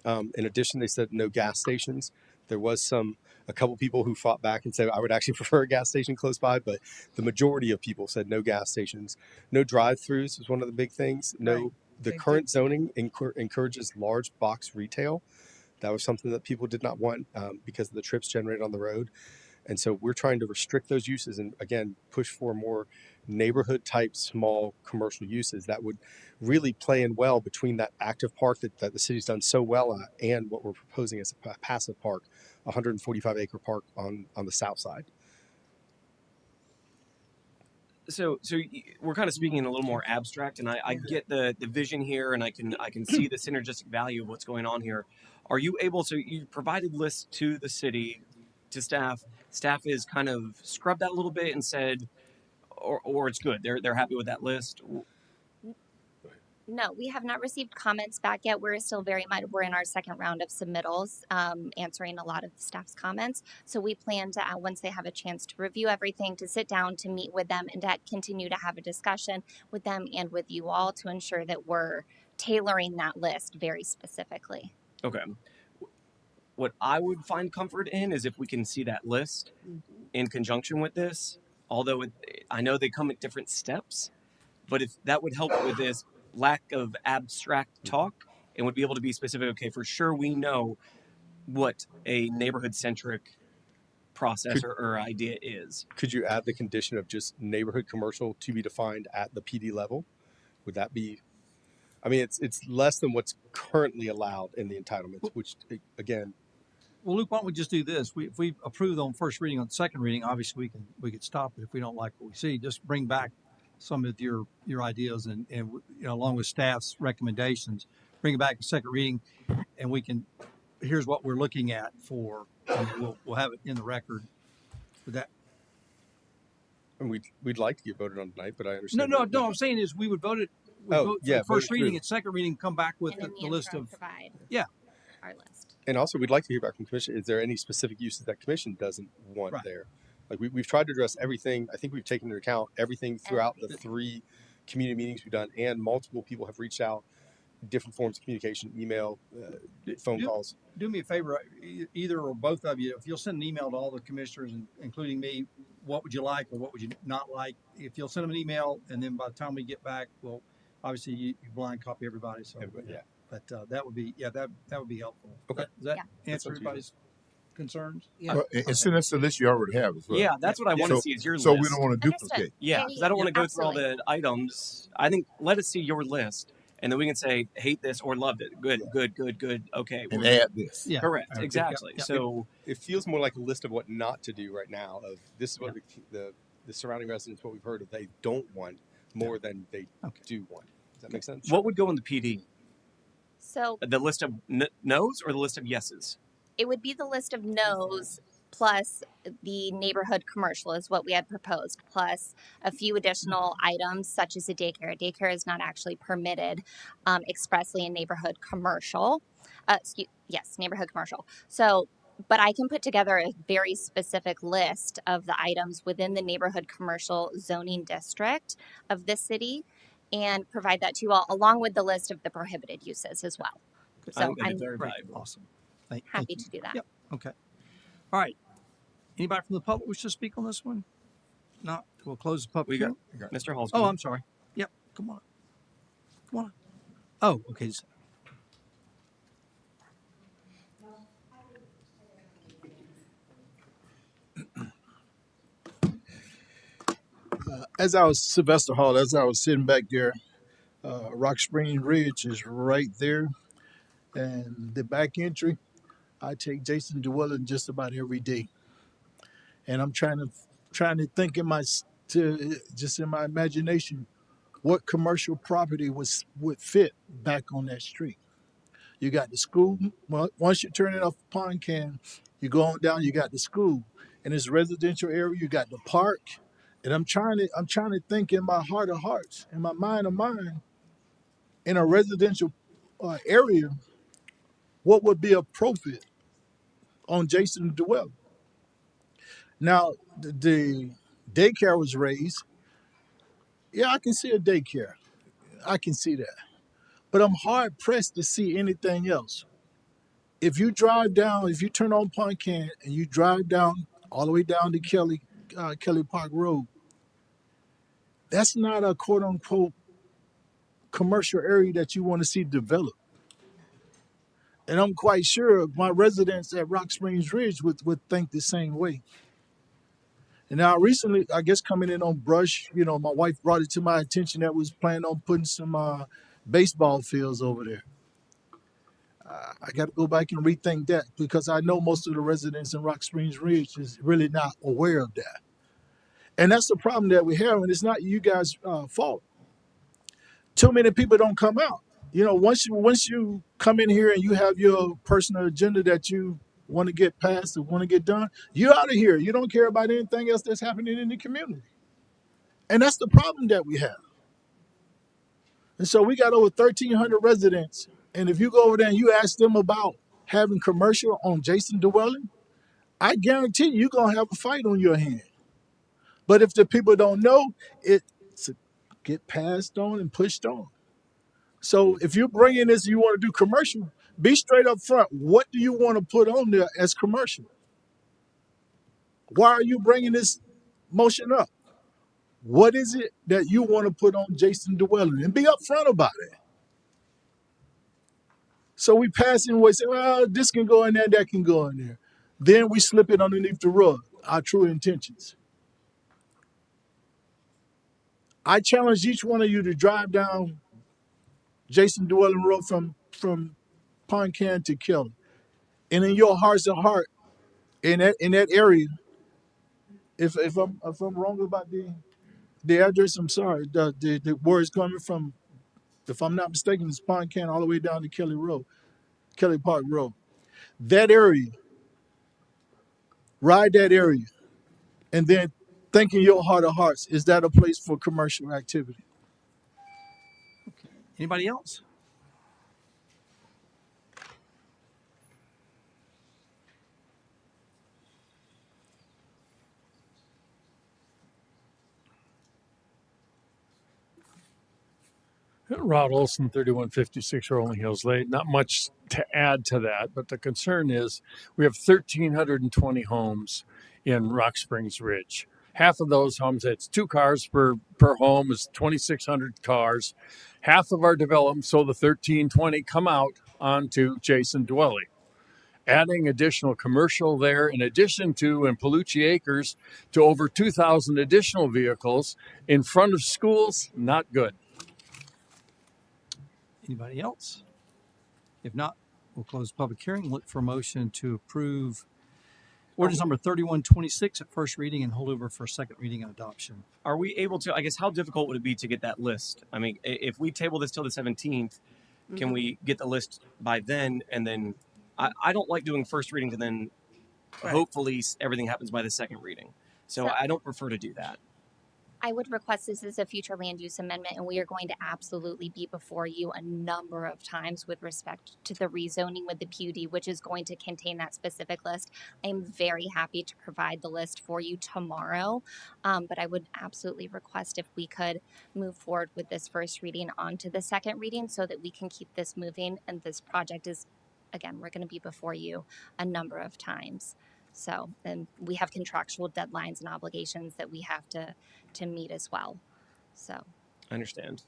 In addition, they said no gas stations. There was a couple people who fought back and said, I would actually prefer a gas station close by, but the majority of people said no gas stations. No drive-throughs was one of the big things. The current zoning encourages large box retail. That was something that people did not want because of the trips generated on the road. And so we're trying to restrict those uses and, again, push for more neighborhood type small commercial uses that would really play in well between that active park that the city's done so well at and what we're proposing as a passive park, 145 acre park on the south side. So we're kind of speaking in a little more abstract, and I get the vision here, and I can see the synergistic value of what's going on here. Are you able to, you provided lists to the city, to staff is kind of scrubbed that a little bit and said, or it's good, they're happy with that list? No, we have not received comments back yet. We're still we're in our second round of submittals, answering a lot of the staff's comments. So we plan to, once they have a chance to review everything, to sit down, to meet with them, and to continue to have a discussion with them and with you all to ensure that we're tailoring that list very specifically. Okay. What I would find comfort in is if we can see that list in conjunction with this, although I know they come at different steps, but if that would help with this lack of abstract talk and would be able to be specific, okay, for sure we know what a neighborhood-centric process or idea is. Could you add the condition of just neighborhood commercial to be defined at the PD level? Would that be, I mean, it's less than what's currently allowed in the entitlements, which, again. Well, Luke, why don't we just do this? If we approve on first reading, on second reading, obviously we could stop it if we don't like what we see. Just bring back some of your ideas and along with staff's recommendations, bring it back to second reading, and we can. Here's what we're looking at for. And we'll have it in the record. With that. And we'd like to get voted on tonight, but I understand. No. I'm saying is we would vote it. Vote first reading and second reading, come back with the list of our list. And also, we'd like to hear back from commission. Is there any specific uses that commission doesn't want there? Like we've tried to address everything. I think we've taken into account everything throughout the 3 community meetings we've done, and multiple people have reached out, different forms of communication, email, phone calls. Do me a favor, either or both of you, if you'll send an email to all the commissioners, including me, what would you like or what would you not like? If you'll send them an email, and then by the time we get back, well, obviously you blind copy everybody. So but that would be that would be helpful. Okay, does that answer everybody's concerns? Yeah. Well, and send us the list you already have as well. Yeah, that's what I want to see is your list. So we don't want to duplicate. Yeah, because I don't want to go through all the items. I think let us see your list, and then we can say hate this or loved it. Good. Okay, and add this. Yeah, correct. Exactly. Yeah. So it feels more like a list of what not to do right now. Of this is what the surrounding residents, what we've heard of, they don't want more than they do want. Does that make sense? What would go in the PD? So the list of no's or the list of yeses? it would be the list of no's plus the neighborhood commercial is what we had proposed, plus a few additional items such as a daycare. Daycare is not actually permitted expressly in neighborhood commercial. Yes, neighborhood commercial. So, but I can put together a very specific list of the items within the neighborhood commercial zoning district of this city and provide that to you all along with the list of the prohibited uses as well. So I'm very valuable. Awesome. Thank happy you. to do that. Yep. Okay. All right. Anybody from the public wish to speak on this one? Not. We'll close the public We got hearing. Mr. Hall's. Oh, I'm sorry. Yep. Come on. Come on. Oh, okay. As I was Sylvester Hall, as I was sitting back there, Rock Spring Ridge is right there, and the back entry, I take Jason Dwelling just about every day, and I'm trying to think just in my imagination, what commercial property would fit back on that street. You got the school. Well, once you turn it off Pond Can, you go on down. You got the school, and this residential area. You got the park. And I'm trying to think in my heart of hearts, in my mind of mind, in a residential area, what would be appropriate on Jason Dwell. Now, the daycare was raised. Yeah, I can see a daycare. I can see that. But I'm hard pressed to see anything else. If you turn on Pond Can and you drive down all the way down to Kelly Park Road, that's not a quote unquote commercial area that you want to see developed. And I'm quite sure my residents at Rock Springs Ridge would think the same way. And now recently, I guess coming in on Brush, my wife brought it to my attention that was planning on putting some baseball fields over there. I got to go back and rethink that because I know most of the residents in Rock Springs Ridge is really not aware of that. And that's the problem that we have, and it's not you guys' fault. Too many people don't come out. Once you come in here and you have your personal agenda that you want to get passed or want to get done, you're out of here. You don't care about anything else that's happening in the community. And that's the problem that we have. And so we got over 1,300 residents. And if you go over there and you ask them about having commercial on Jason Dwelling, I guarantee you're going to have a fight on your hand. But if the people don't know, it's get passed on and pushed on. So if you're bringing this, you want to do commercial, be straight up front. What do you want to put on there as commercial? Why are you bringing this motion up? What is it that you want to put on Jason Dwelling? And be upfront about it. So we pass it and we say, well, this can go in there, that can go in there. Then we slip it underneath the rug, our true intentions. I challenge each one of you to drive down Jason Dwelling Road from Pond Can to Kelly. And in your hearts of heart, in that area, if I'm wrong about the address, I'm sorry. The word is coming from, if I'm not mistaken, it's Pond Can all the way down to Kelly Park Road. That area, ride that area, and then think in your heart of hearts, is that a place for commercial activity? Anybody else? Rod Olson, 3156 Rolling Hills Lane. Not much to add to that, but the concern is we have 1,320 homes in Rock Springs Ridge. Half of those homes, it's 2 cars per home, is 2,600 cars. Half of our development, so the 1,320 come out onto Jason Dwelling. Adding additional commercial there, in addition to, in Palucci Acres, to over 2,000 additional vehicles in front of schools, not good. Anybody else? If not, we'll close the public hearing. Look for a motion to approve ordinance number 3126 at first reading and hold over for second reading and adoption. Are we able to, I guess, how difficult would it be to get that list? I mean, if we table this till the 17th, can we get the list by then and then I don't like doing first readings and then Right. hopefully everything happens by the second reading. So So I don't prefer to do that. I would request this as a future land use amendment, and we are going to absolutely be before you a number of times with respect to the rezoning with the PUD, which is going to contain that specific list. I'm very happy to provide the list for you tomorrow, but I would absolutely request if we could move forward with this first reading onto the second reading so that we can keep this moving. And this project is, again, we're going to be before you a number of times. So, and we have contractual deadlines and obligations that we have to meet as well. So I understand.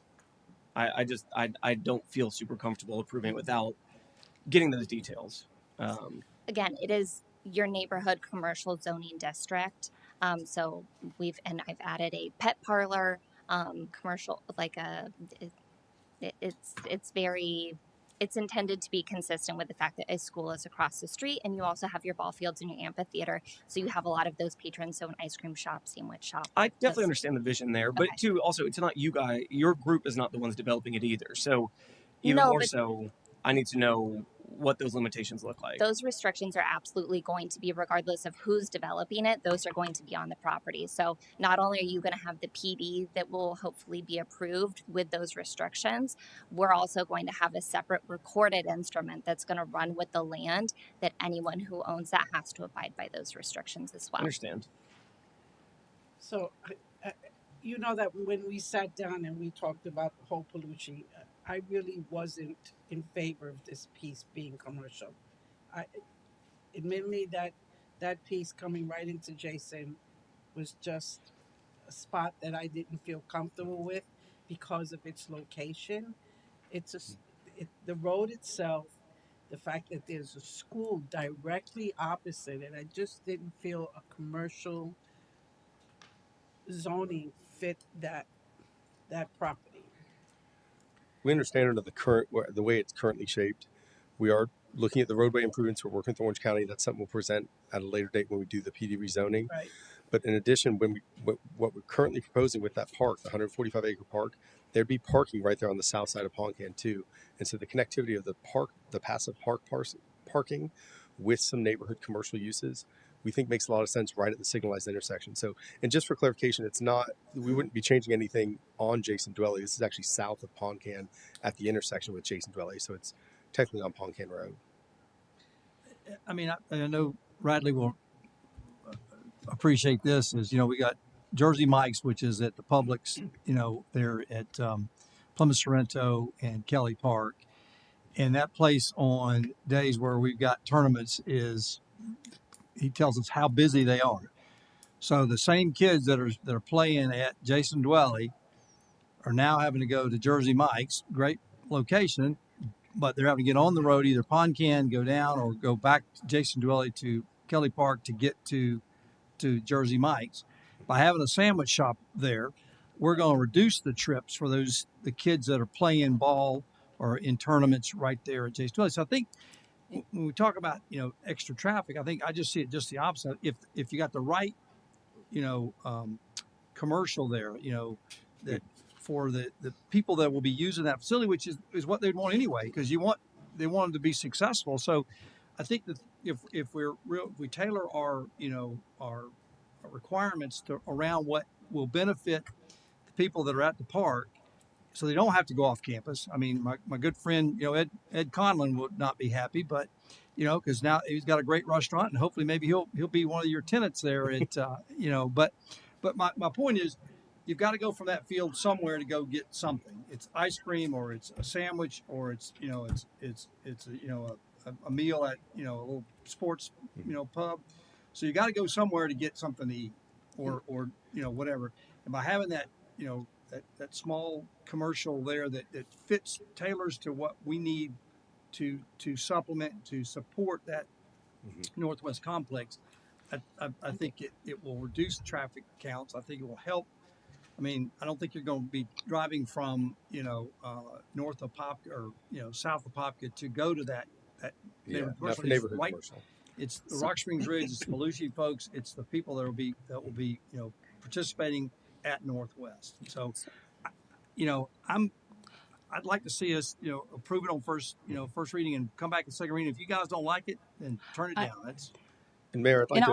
I don't feel super comfortable approving it without getting those details. again, it is your neighborhood commercial zoning district. So I've added a pet parlor, commercial, like it's very, it's intended to be consistent with the fact that a school is across the street, and you also have your ball fields and your amphitheater. So you have a lot of those patrons. So an ice cream shop, sandwich shop. I definitely understand the vision there, but Okay. too, also, it's not you guys. Your group is not the ones developing it either. So even No, more but so, I need to know what those limitations look like. those restrictions are absolutely going to be, regardless of who's developing it, those are going to be on the property. So not only are you going to have the PD that will hopefully be approved with those restrictions, we're also going to have a separate recorded instrument that's going to run with the land that anyone who owns that has to abide by those restrictions as well. Understand. So, you know that when we sat down and we talked about the whole pollution, I really wasn't in favor of this piece being commercial. I admittedly that piece coming right into Jason was just a spot that I didn't feel comfortable with because of its location. The road itself, the fact that there's a school directly opposite it, I just didn't feel a commercial zoning fit that property. We understand under the way it's currently shaped, we are looking at the roadway improvements. We're working with Orange County. That's something we'll present at a later date when we do the PD rezoning. Right. But in addition, what we're currently proposing with that park, the 145 acre park, there'd be parking right there on the south side of Poncan too. And so the connectivity of the park, the passive parking with some neighborhood commercial uses, we think makes a lot of sense right at the signalized intersection. So, and just for clarification, we wouldn't be changing anything on Jason Dwelly. This is actually south of Poncan at the intersection with Jason Dwelly. So it's technically on Poncan Road. I mean, I know Radley will appreciate this. Is, we got Jersey Mike's, which is at the Publix, there at Plymouth Sorrento and Kelly Park, and that place on days where we've got tournaments he tells us how busy they are. So the same kids that are playing at Jason Dwelly are now having to go to Jersey Mike's, great location, but they're having to get on the road, either Poncan, go down, or go back to Jason Dwelly to Kelly Park to get to Jersey Mike's. By having a sandwich shop there, we're going to reduce the trips for the kids that are playing ball or in tournaments right there at Jason Dwelly. So I think when we talk about extra traffic, I think I just see it just the opposite. If you got the right commercial there, that for the people that will be using that facility, which is what they'd want anyway, because they want them to be successful. So I think that if we tailor our requirements around what will benefit the people that are at the park, so they don't have to go off campus. I mean, my good friend, Ed Conlon would not be happy, but because now he's got a great restaurant, and hopefully maybe he'll be one of your tenants there. But my point is, you've got to go from that field somewhere to go get something. It's ice cream, or it's a sandwich, or it's a meal at a little sports pub. So you got to go somewhere to get something to eat, or whatever. And by having that that small commercial there that fits, tailors to what we need to supplement, to support that Northwest complex, I think it will reduce traffic counts. I think it will help. I mean, I don't think you're going to be driving from north of Apopka or south of Apopka to go to that neighborhood commercial. It's the Rock Springs Ridge, it's the Belushi folks, it's the people that will be participating at Northwest. So, I'd like to see us, approve it on first reading and come back to second reading. If you guys don't like it, then turn it down. That's And Mayor, I'd like And I to.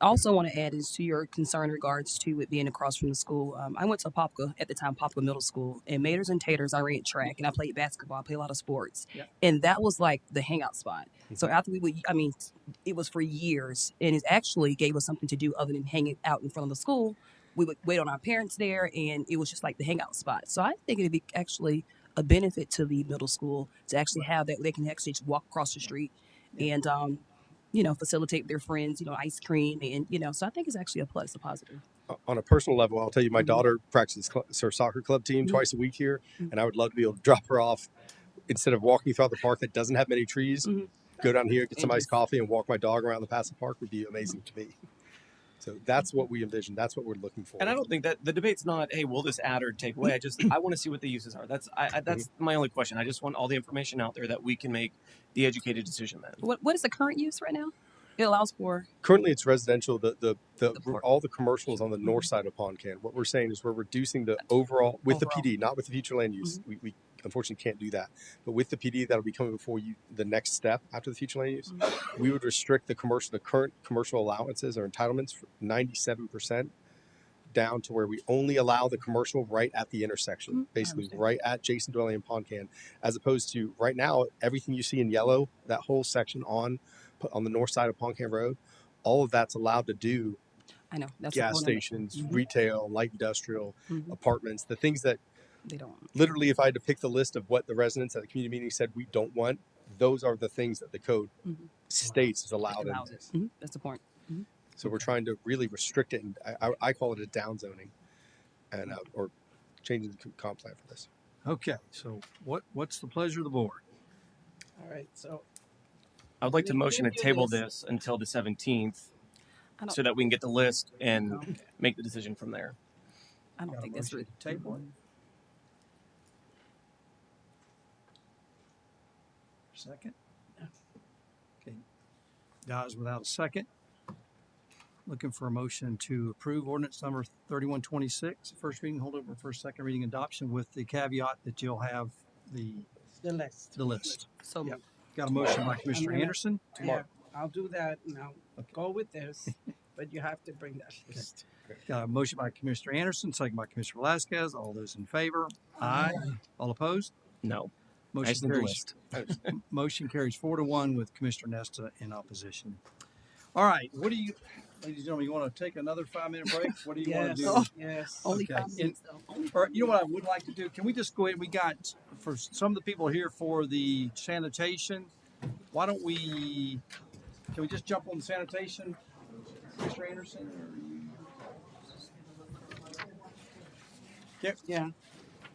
also want to add is to your concern in regards to it being across from the school. I went to Apopka at the time, Apopka Middle School, and Maters and Taters. I ran track and I played basketball. I played a lot of sports, Yeah. and that was like the hangout spot. So after it was for years, and it actually gave us something to do other than hanging out in front of the school. We would wait on our parents there, and it was just like the hangout spot. So I think it'd be actually a benefit to the middle school to actually have that. They can actually just walk across the street, and facilitate their friends, ice cream, and so I think it's actually a plus, a positive. On a personal level, I'll tell you, my Mhm. daughter practices her soccer club team Mhm. twice a week here, Mhm. and I would love to be able to drop her off instead of walking throughout the park that doesn't have many trees. Mhm. Go down here, get some And iced coffee, and walk my dog around the Passive Park would be amazing to me. So that's what we envision. That's what we're looking for. And I don't think that the debate's not, hey, will this add or take away? I want to see what the uses are. That's my only question. I just want all the information out there that we can make the educated decision then. What is the current use right now? It allows for Currently, it's residential. park. All the commercials on the north side of Pond Can. What we're saying is we're reducing the overall with the PD, not with the future land use. We unfortunately can't do that. But with the PD, that'll be coming before you. The next step after the future land use, we would restrict the current commercial allowances or entitlements for 97% down to where we only allow the commercial right at the intersection, basically right at Jason Dwelly and Pond Can, as opposed to right now everything you see in yellow, that whole section on the north side of Pond Can Road, all of that's allowed to do. I know that's gas stations, retail, light industrial, apartments, the things that they don't. Literally, if I had to pick the list of what the residents at the community meeting said we don't want, those are the things that the code states is allowed. That's the point. So we're trying to really restrict it, and I call it a down zoning, and or changing the comp plan for this. Okay, so what's the pleasure of the board? All right, so I would like to motion to table this until the 17th so that we can get the list and make the decision from there. I don't think that's right. Table it. Second. Okay. Dies without a second. Looking for a motion to approve ordinance number 3126, first reading, hold over for second reading adoption with the caveat that you'll have the list. So got a motion by Commissioner gonna- Anderson. Yeah, I'll do that now. Go with this, but you have to bring that list. Got a motion by Commissioner Anderson, second by Commissioner Velasquez. All those in favor? Aye. All opposed? No. I Motion just need the carries. Motion carries 4-1 with Commissioner Nesta in opposition. All right, what do you, ladies and gentlemen, you want to take another 5-minute break? What do you want to do? Yes. Only Okay. 5 minutes though. Or you know what I would like to do? Can we just go ahead? We got for some of the people here for the sanitation. Why don't we? Can we just jump on the sanitation, Mr. Anderson? Yeah.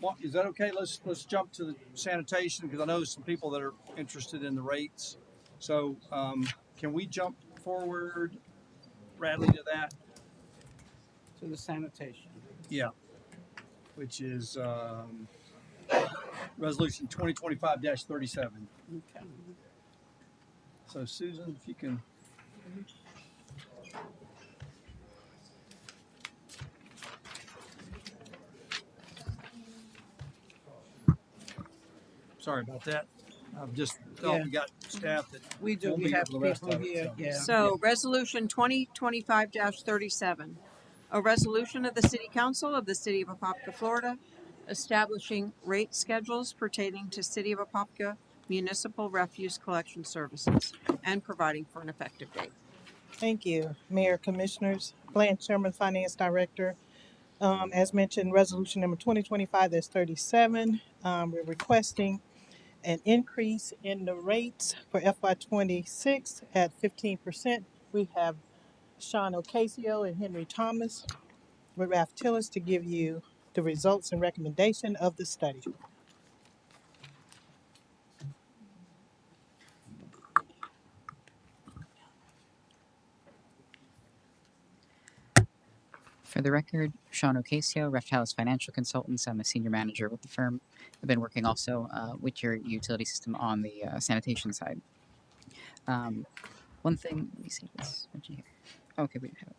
Well, is that okay? Let's jump to the sanitation because I know some people that are interested in the rates. So can we jump forward, Radley, to that? To the sanitation. Yeah. Which is resolution 2025-37. Okay. So Susan, if you can. Sorry about that. I've just thought we got staff that We do. won't We be here have for the rest people of it, here. Yeah. So, resolution 2025-37, a resolution of the City Council of the City of Apopka, Florida, establishing rate schedules pertaining to City of Apopka municipal refuse collection services and providing for an effective date. Thank you, Mayor, Commissioners. Blanche Sherman, Finance Director. As mentioned, resolution number 2025-37. We're requesting an increase in the rates for FY26 at 15%. We have Sean Ocasio and Henry Thomas with Ralph Tillis to give you the results and recommendation of the study. For the record, Sean Ocasio, Reft House Financial Consultants. I'm a senior manager with the firm. I've been working also with your utility system on the sanitation side. One thing, let me see what's here. Okay, we have it.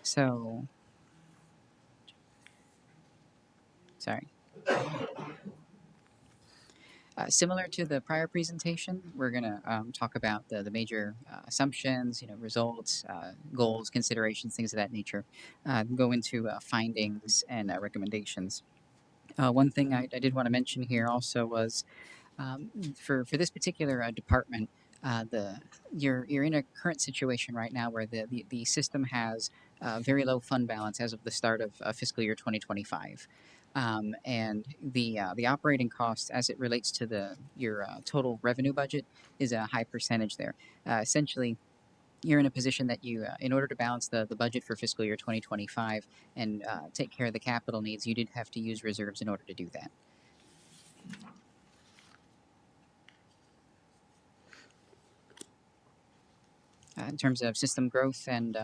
So, sorry. Similar to the prior presentation, we're going to talk about the major assumptions, results, goals, considerations, things of that nature. Go into findings and recommendations. One thing I did want to mention here also was for this particular department, you're in a current situation right now where the system has very low fund balance as of the start of fiscal year 2025. And the operating cost as it relates to your total revenue budget is a high percentage there. Essentially, you're in a position that you, in order to balance the budget for fiscal year 2025 and take care of the capital needs, you did have to use reserves in order to do that. In terms of system growth and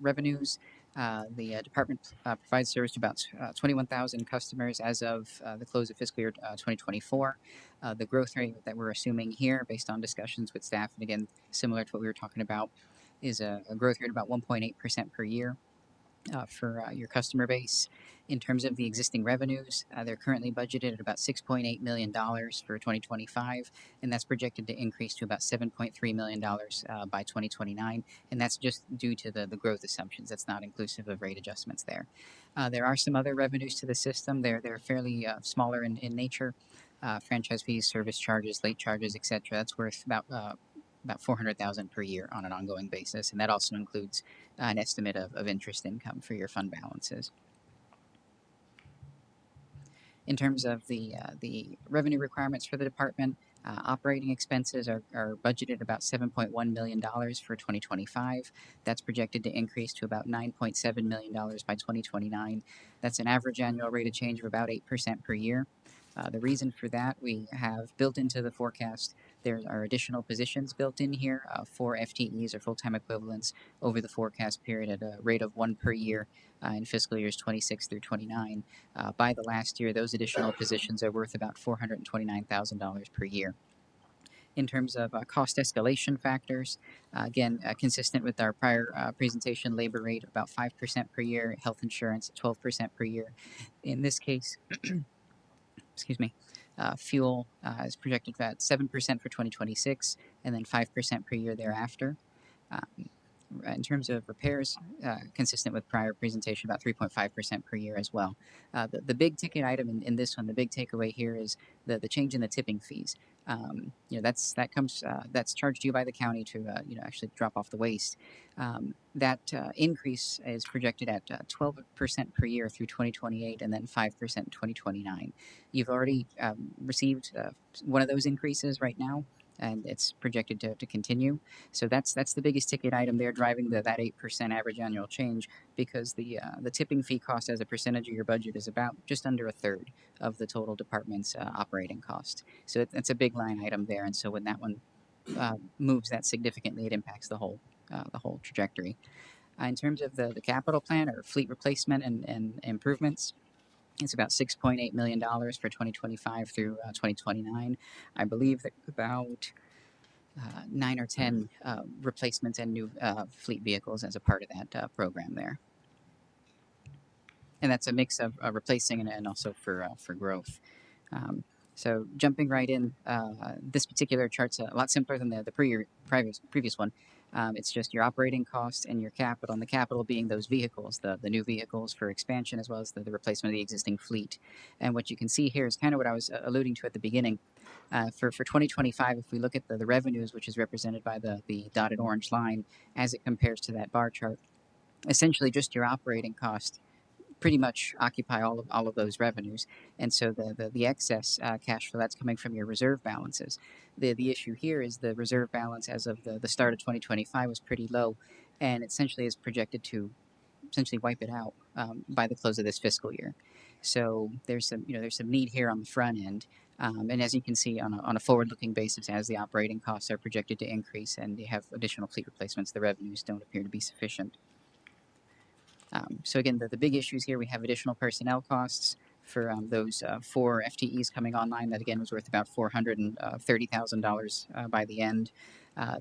revenues, the department provides service to about 21,000 customers as of the close of fiscal year 2024. The growth rate that we're assuming here, based on discussions with staff, and again, similar to what we were talking about, is a growth rate of about 1.8% per year. For your customer base. In terms of the existing revenues, they're currently budgeted at about $6.8 million for 2025, and that's projected to increase to about $7.3 million by 2029, and that's just due to the growth assumptions. That's not inclusive of rate adjustments there. There are some other revenues to the system. They're fairly smaller in nature. Franchise fees, service charges, late charges, etc. That's worth about $400,000 per year on an ongoing basis, and that also includes an estimate of interest income for your fund balances. In terms of the revenue requirements for the department, operating expenses are budgeted about $7.1 million for 2025. That's projected to increase to about $9.7 million by 2029. That's an average annual rate of change of about 8% per year. The reason for that, we have built into the forecast, there are additional positions built in here, 4 FTEs or full-time equivalents over the forecast period at a rate of 1 per year in fiscal years 26 through 29. By the last year, those additional positions are worth about $429,000 per year. In terms of cost escalation factors, again, consistent with our prior presentation, labor rate of about 5% per year, health insurance 12% per year. In this case, excuse me, fuel is projected at 7% for 2026 and then 5% per year thereafter. In terms of repairs, consistent with prior presentation, about 3.5% per year as well. The big ticket item in this one, the big takeaway here is the change in the tipping fees. That's charged to you by the county to actually drop off the waste. That increase is projected at 12% per year through 2028 and then 5% in 2029. You've already received one of those increases right now, and it's projected to continue. So that's the biggest ticket item there, driving that 8% average annual change, because the tipping fee cost as a percentage of your budget is about just under a third of the total department's operating cost. So it's a big line item there, and so when that one moves that significantly, it impacts the whole trajectory. In terms of the capital plan or fleet replacement and improvements, it's about $6.8 million for 2025 through 2029. I believe that about 9 or 10 replacements and new fleet vehicles as a part of that program there. And that's a mix of replacing and also for growth. So jumping right in, this particular chart's a lot simpler than the previous one. It's just your operating costs and your capital, and the capital being those vehicles, the new vehicles for expansion, as well as the replacement of the existing fleet. And what you can see here is kind of what I was alluding to at the beginning. For 2025, if we look at the revenues, which is represented by the dotted orange line, as it compares to that bar chart, essentially just your operating cost pretty much occupy all of those revenues, and so the excess cash flow that's coming from your reserve balances. The issue here is the reserve balance as of the start of 2025 was pretty low, and essentially is projected to essentially wipe it out by the close of this fiscal year. So there's some need here on the front end, and as you can see on a forward-looking basis, as the operating costs are projected to increase and you have additional fleet replacements, the revenues don't appear to be sufficient. So again, the big issues here, we have additional personnel costs for those 4 FTEs coming online. That again was worth about $430,000 by the end.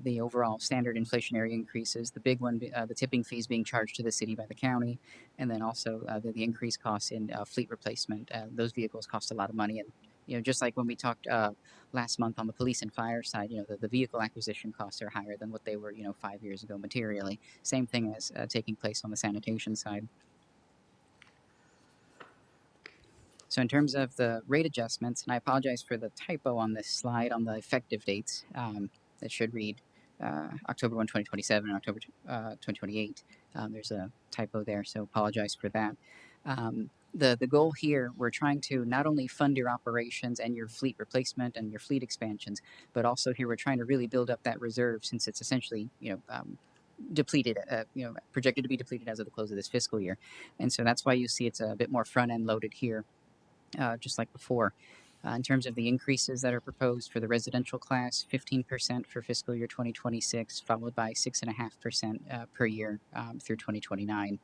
The overall standard inflationary increases, the big one, the tipping fees being charged to the city by the county, and then also the increased costs in fleet replacement. Those vehicles cost a lot of money, and just like when we talked last month on the police and fire side, the vehicle acquisition costs are higher than what they were, 5 years ago materially. Same thing as taking place on the sanitation side. So in terms of the rate adjustments, and I apologize for the typo on this slide on the effective dates, that should read October 1, 2027 and October 2028. There's a typo there, so apologize for that. The goal here, we're trying to not only fund your operations and your fleet replacement and your fleet expansions, but also here we're trying to really build up that reserve since it's essentially, depleted, projected to be depleted as of the close of this fiscal year. And so that's why you see it's a bit more front end loaded here, just like before. In terms of the increases that are proposed for the residential class, 15% for fiscal year 2026, followed by 6.5% per year through 2029.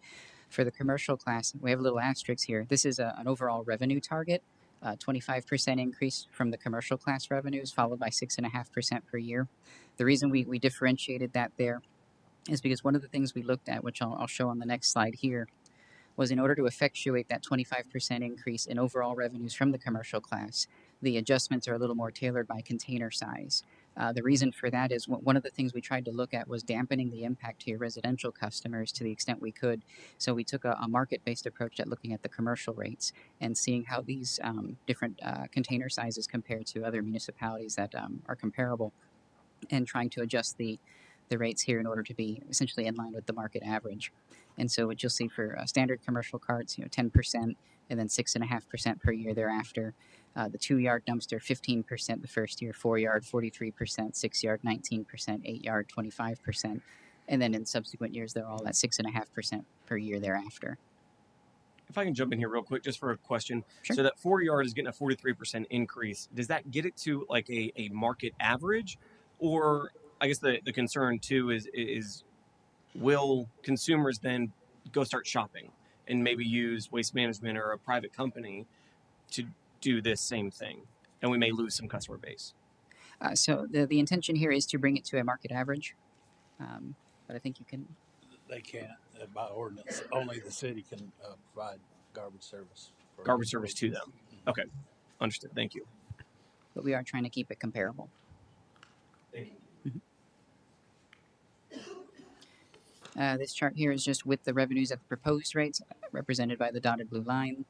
For the commercial class, we have a little asterisk here. This is an overall revenue target, 25% increase from the commercial class revenues, followed by 6.5% per year. The reason we differentiated that there is because one of the things we looked at, which I'll show on the next slide here, was in order to effectuate that 25% increase in overall revenues from the commercial class, the adjustments are a little more tailored by container size. The reason for that is one of the things we tried to look at was dampening the impact to your residential customers to the extent we could. So we took a market-based approach at looking at the commercial rates and seeing how these different container sizes compare to other municipalities that are comparable, and trying to adjust the rates here in order to be essentially in line with the market average. And so what you'll see for standard commercial carts, 10%, and then 6.5% per year thereafter. The 2-yard dumpster, 15% the first year, 4-yard, 43%, 6-yard, 19%, 8-yard, 25%. And then in subsequent years, they're all at 6.5% per year thereafter. If I can jump in here real quick, just for a question. Sure. So that 4-yard is getting a 43% increase. Does that get it to like a market average? Or I guess the concern too is will consumers then go start shopping and maybe use Waste Management or a private company to do this same thing? And we may lose some customer base. So the intention here is to bring it to a market average. But I think you can... They can't, by ordinance. Only the city can provide garbage service. Garbage service to them. Okay, understood. Thank you. But we are trying to keep it comparable. Thank you. This chart here is just with the revenues at the proposed rates, represented by the dotted blue line.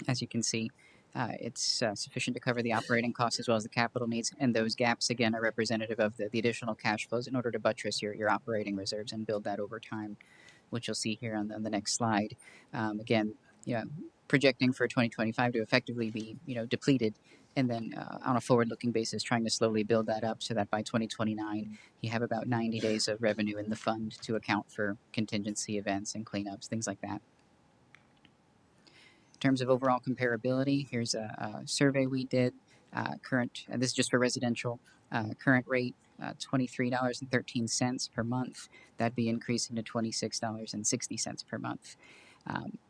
As you can see, it's sufficient to cover the operating costs as well as the capital needs, and those gaps, again, are representative of the additional cash flows in order to buttress your operating reserves and build that over time, which you'll see here on the next slide. Again, projecting for 2025 to effectively be, depleted, and then on a forward-looking basis, trying to slowly build that up so that by 2029, you have about 90 days of revenue in the fund to account for contingency events and cleanups, things like that. In terms of overall comparability, here's a survey we did. This is just for residential. Current rate, $23.13 per month. That'd be increasing to $26.60 per month.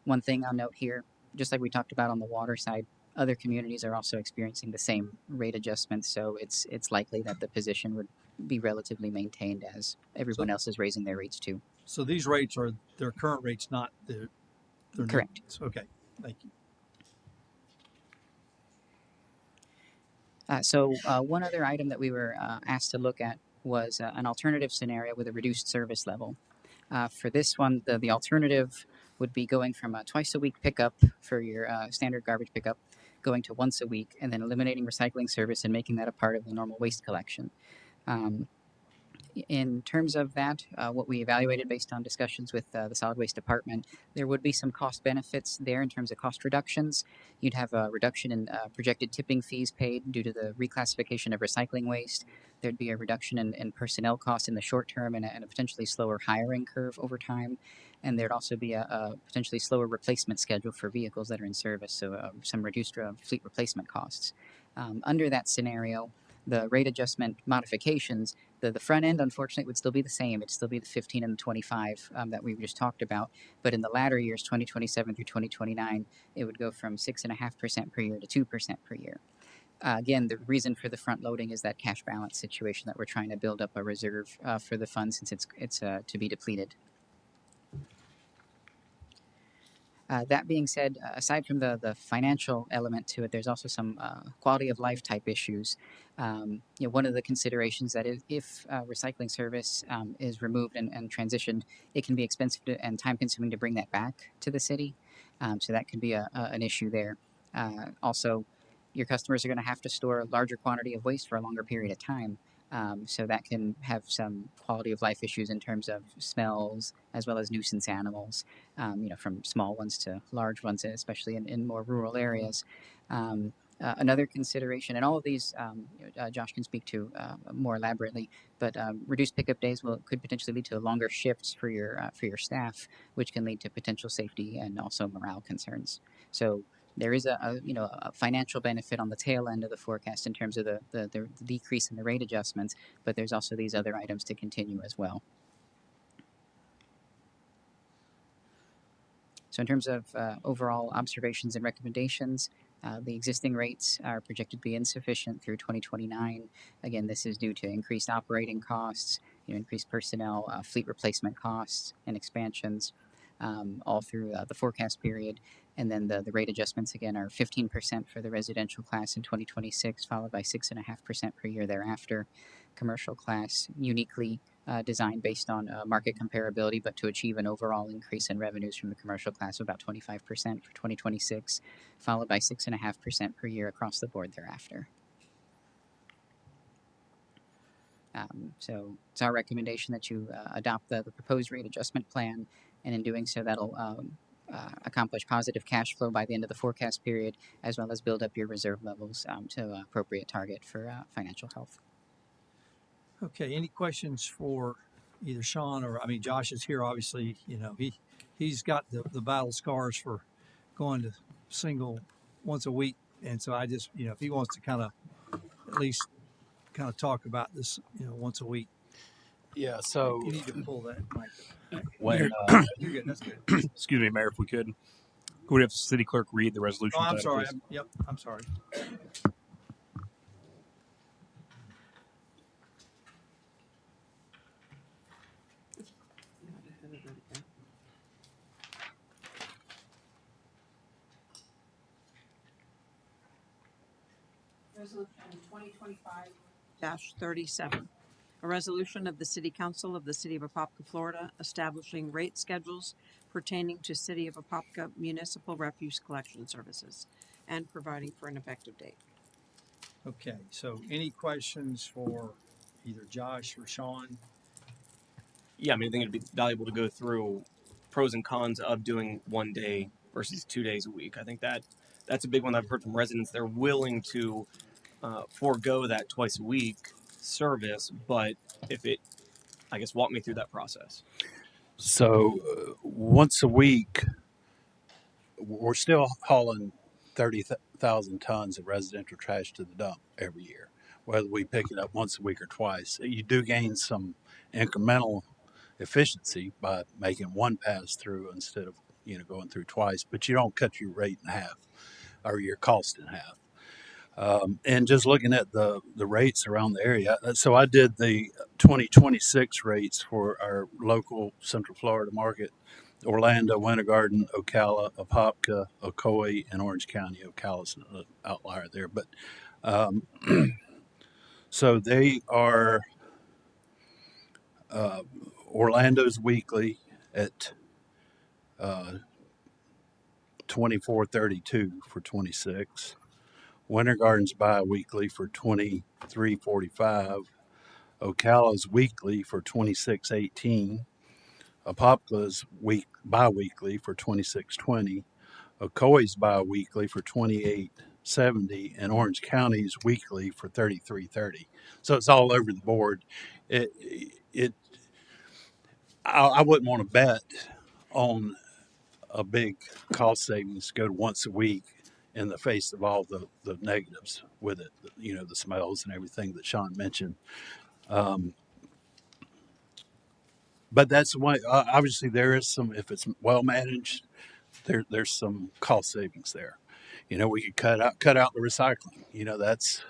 One thing I'll note here, just like we talked about on the water side, other communities are also experiencing the same rate adjustments, so it's likely that the position would be relatively maintained as everyone else is raising their rates too. So these rates are their current rates, not their correct. Okay, thank you. So one other item that we were asked to look at was an alternative scenario with a reduced service level. For this one, the alternative would be going from a twice-a-week pickup for your standard garbage pickup, going to once a week, and then eliminating recycling service and making that a part of the normal waste collection. In terms of that, what we evaluated based on discussions with the solid waste department, there would be some cost benefits there in terms of cost reductions. You'd have a reduction in projected tipping fees paid due to the reclassification of recycling waste. There'd be a reduction in personnel costs in the short term and a potentially slower hiring curve over time. And there'd also be a potentially slower replacement schedule for vehicles that are in service, so some reduced fleet replacement costs. Under that scenario, the rate adjustment modifications, the front end, unfortunately, would still be the same. It'd still be the 15 and the 25 that we just talked about. But in the latter years, 2027 through 2029, it would go from 6.5% per year to 2% per year. Again, the reason for the front loading is that cash balance situation that we're trying to build up a reserve for the fund since it's to be depleted. That being said, aside from the financial element to it, there's also some quality of life type issues. One of the considerations that is if recycling service is removed and transitioned, it can be expensive and time consuming to bring that back to the city. So that could be an issue there. Also, your customers are going to have to store a larger quantity of waste for a longer period of time. So that can have some quality of life issues in terms of smells as well as nuisance animals, from small ones to large ones, especially in more rural areas. Another consideration, and all of these Josh can speak to more elaborately, but reduced pickup days could potentially lead to longer shifts for your staff, which can lead to potential safety and also morale concerns. So there is a financial benefit on the tail end of the forecast in terms of the decrease in the rate adjustments, but there's also these other items to continue as well. So in terms of overall observations and recommendations, the existing rates are projected to be insufficient through 2029. Again, this is due to increased operating costs, increased personnel, fleet replacement costs, and expansions all through the forecast period. And then the rate adjustments, again, are 15% for the residential class in 2026, followed by 6.5% per year thereafter. Commercial class, uniquely designed based on market comparability, but to achieve an overall increase in revenues from the commercial class of about 25% for 2026, followed by 6.5% per year across the board thereafter. So it's our recommendation that you adopt the proposed rate adjustment plan, and in doing so, that'll accomplish positive cash flow by the end of the forecast period, as well as build up your reserve levels to appropriate target for financial health. Okay, any questions for either Sean or, Josh is here, obviously, he's got the battle scars for going to single once a week. And so I just, if he wants to kind of at least kind of talk about this, once a week. Yeah, so You need to pull that mic. when You're good, that's good. excuse me, Mayor, if we could we have the city clerk read the resolution? Oh, I'm title, sorry. please? I'm sorry. Resolution 2025-37. A resolution of the City Council of the City of Apopka, Florida, establishing rate schedules pertaining to City of Apopka municipal refuse collection services and providing for an effective date. Okay, so any questions for either Josh or Sean? Yeah, I think it'd be valuable to go through pros and cons of doing 1 day versus 2 days a week. I think that's a big one I've heard from residents. They're willing to forego that twice a week service, but walk me through that process. So once a week, we're still hauling 30,000 tons of residential trash to the dump every year, whether we pick it up once a week or twice. You do gain some incremental efficiency by making one pass through instead of going through twice, but you don't cut your rate in half or your cost in half. And just looking at the rates around the area, so I did the 2026 rates for our local Central Florida market: Orlando, Winter Garden, Ocala, Apopka, Ocoee, and Orange County. Ocala's an outlier there, but so they are Orlando's weekly at $24.32 for 26. Winter Garden's bi-weekly for $23.45. Ocala's weekly for $26.18. Apopka's bi-weekly for $26.20. Ocoee's bi-weekly for $28.70, and Orange County's weekly for $33.30. So it's all over the board. I wouldn't want to bet on a big cost savings go to once a week in the face of all the negatives with it, the smells and everything that Sean mentioned. But that's why, obviously, there is some, if it's well managed, there's some cost savings there. We could cut out the recycling. That's,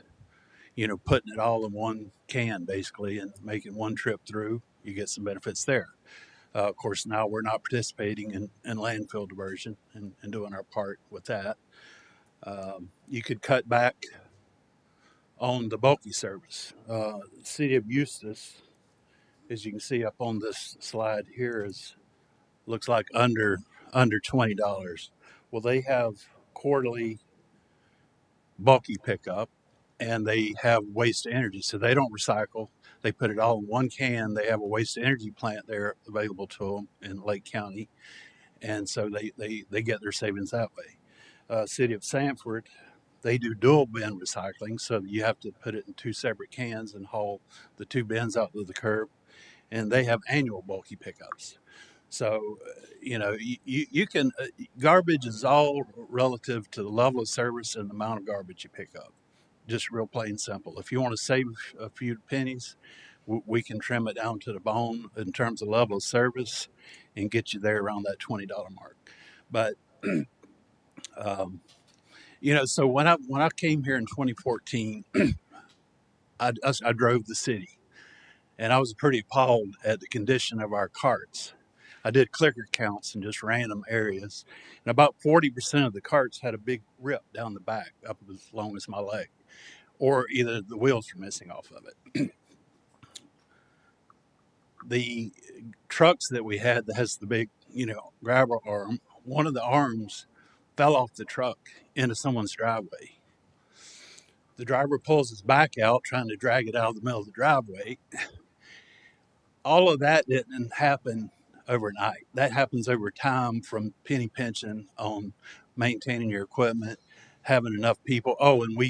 putting it all in one can basically and making one trip through. You get some benefits there. Of course, now we're not participating in landfill diversion and doing our part with that. You could cut back on the bulky service. City of Eustis, as you can see up on this slide here, is looks like under $20. Well, they have quarterly bulky pickup, and they have waste to energy, so they don't recycle. They put it all in one can. They have a waste to energy plant there available to them in Lake County, and so they get their savings that way. City of Sanford, they do dual bin recycling, so you have to put it in two separate cans and haul the two bins out to the curb, and they have annual bulky pickups. So, you can, garbage is all relative to the level of service and the amount of garbage you pick up. Just real plain simple. If you want to save a few pennies, we can trim it down to the bone in terms of level of service and get you there around that $20 mark. But, so when I came here in 2014, I drove the city, and I was pretty appalled at the condition of our carts. I did clicker counts in just random areas, and about 40% of the carts had a big rip down the back, up as long as my leg, or either the wheels were missing off of it. The trucks that we had that has the big, grabber arm, one of the arms fell off the truck into someone's driveway. The driver pulls his back out, trying to drag it out of the middle of the driveway. All of that didn't happen overnight. That happens over time, from penny pinching on maintaining your equipment, having enough people. Oh, and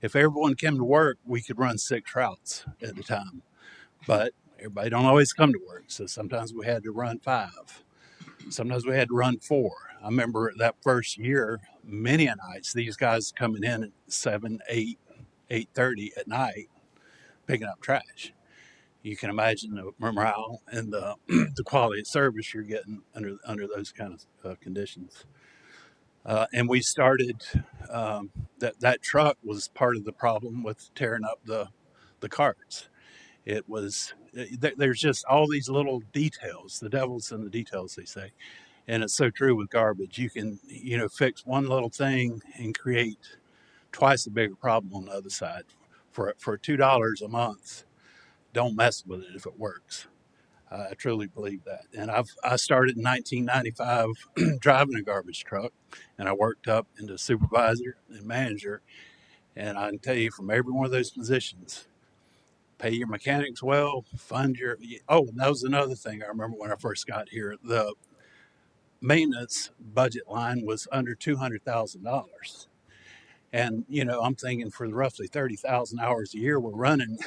if everyone came to work, we could run 6 routes at a time. But everybody don't always come to work, so sometimes we had to run 5. Sometimes we had to run 4. I remember that first year, many a nights, these guys coming in at 7, 8, 8:30 at night, picking up trash. You can imagine the morale and the the quality of service you're getting under those kind of conditions. And we started that truck was part of the problem with tearing up the carts. It was there's just all these little details. The devil's in the details, they say, and it's so true with garbage. You can fix one little thing and create twice the bigger problem on the other side. For $2 a month, don't mess with it if it works. I truly believe that. And I started in 1995 driving a garbage truck, and I worked up into supervisor and manager. And I can tell you, from every one of those positions, pay your mechanics well, fund your. Oh, and that was another thing I remember when I first got here. The maintenance budget line was under $200,000. And, I'm thinking, for the roughly 30,000 hours a year we're running,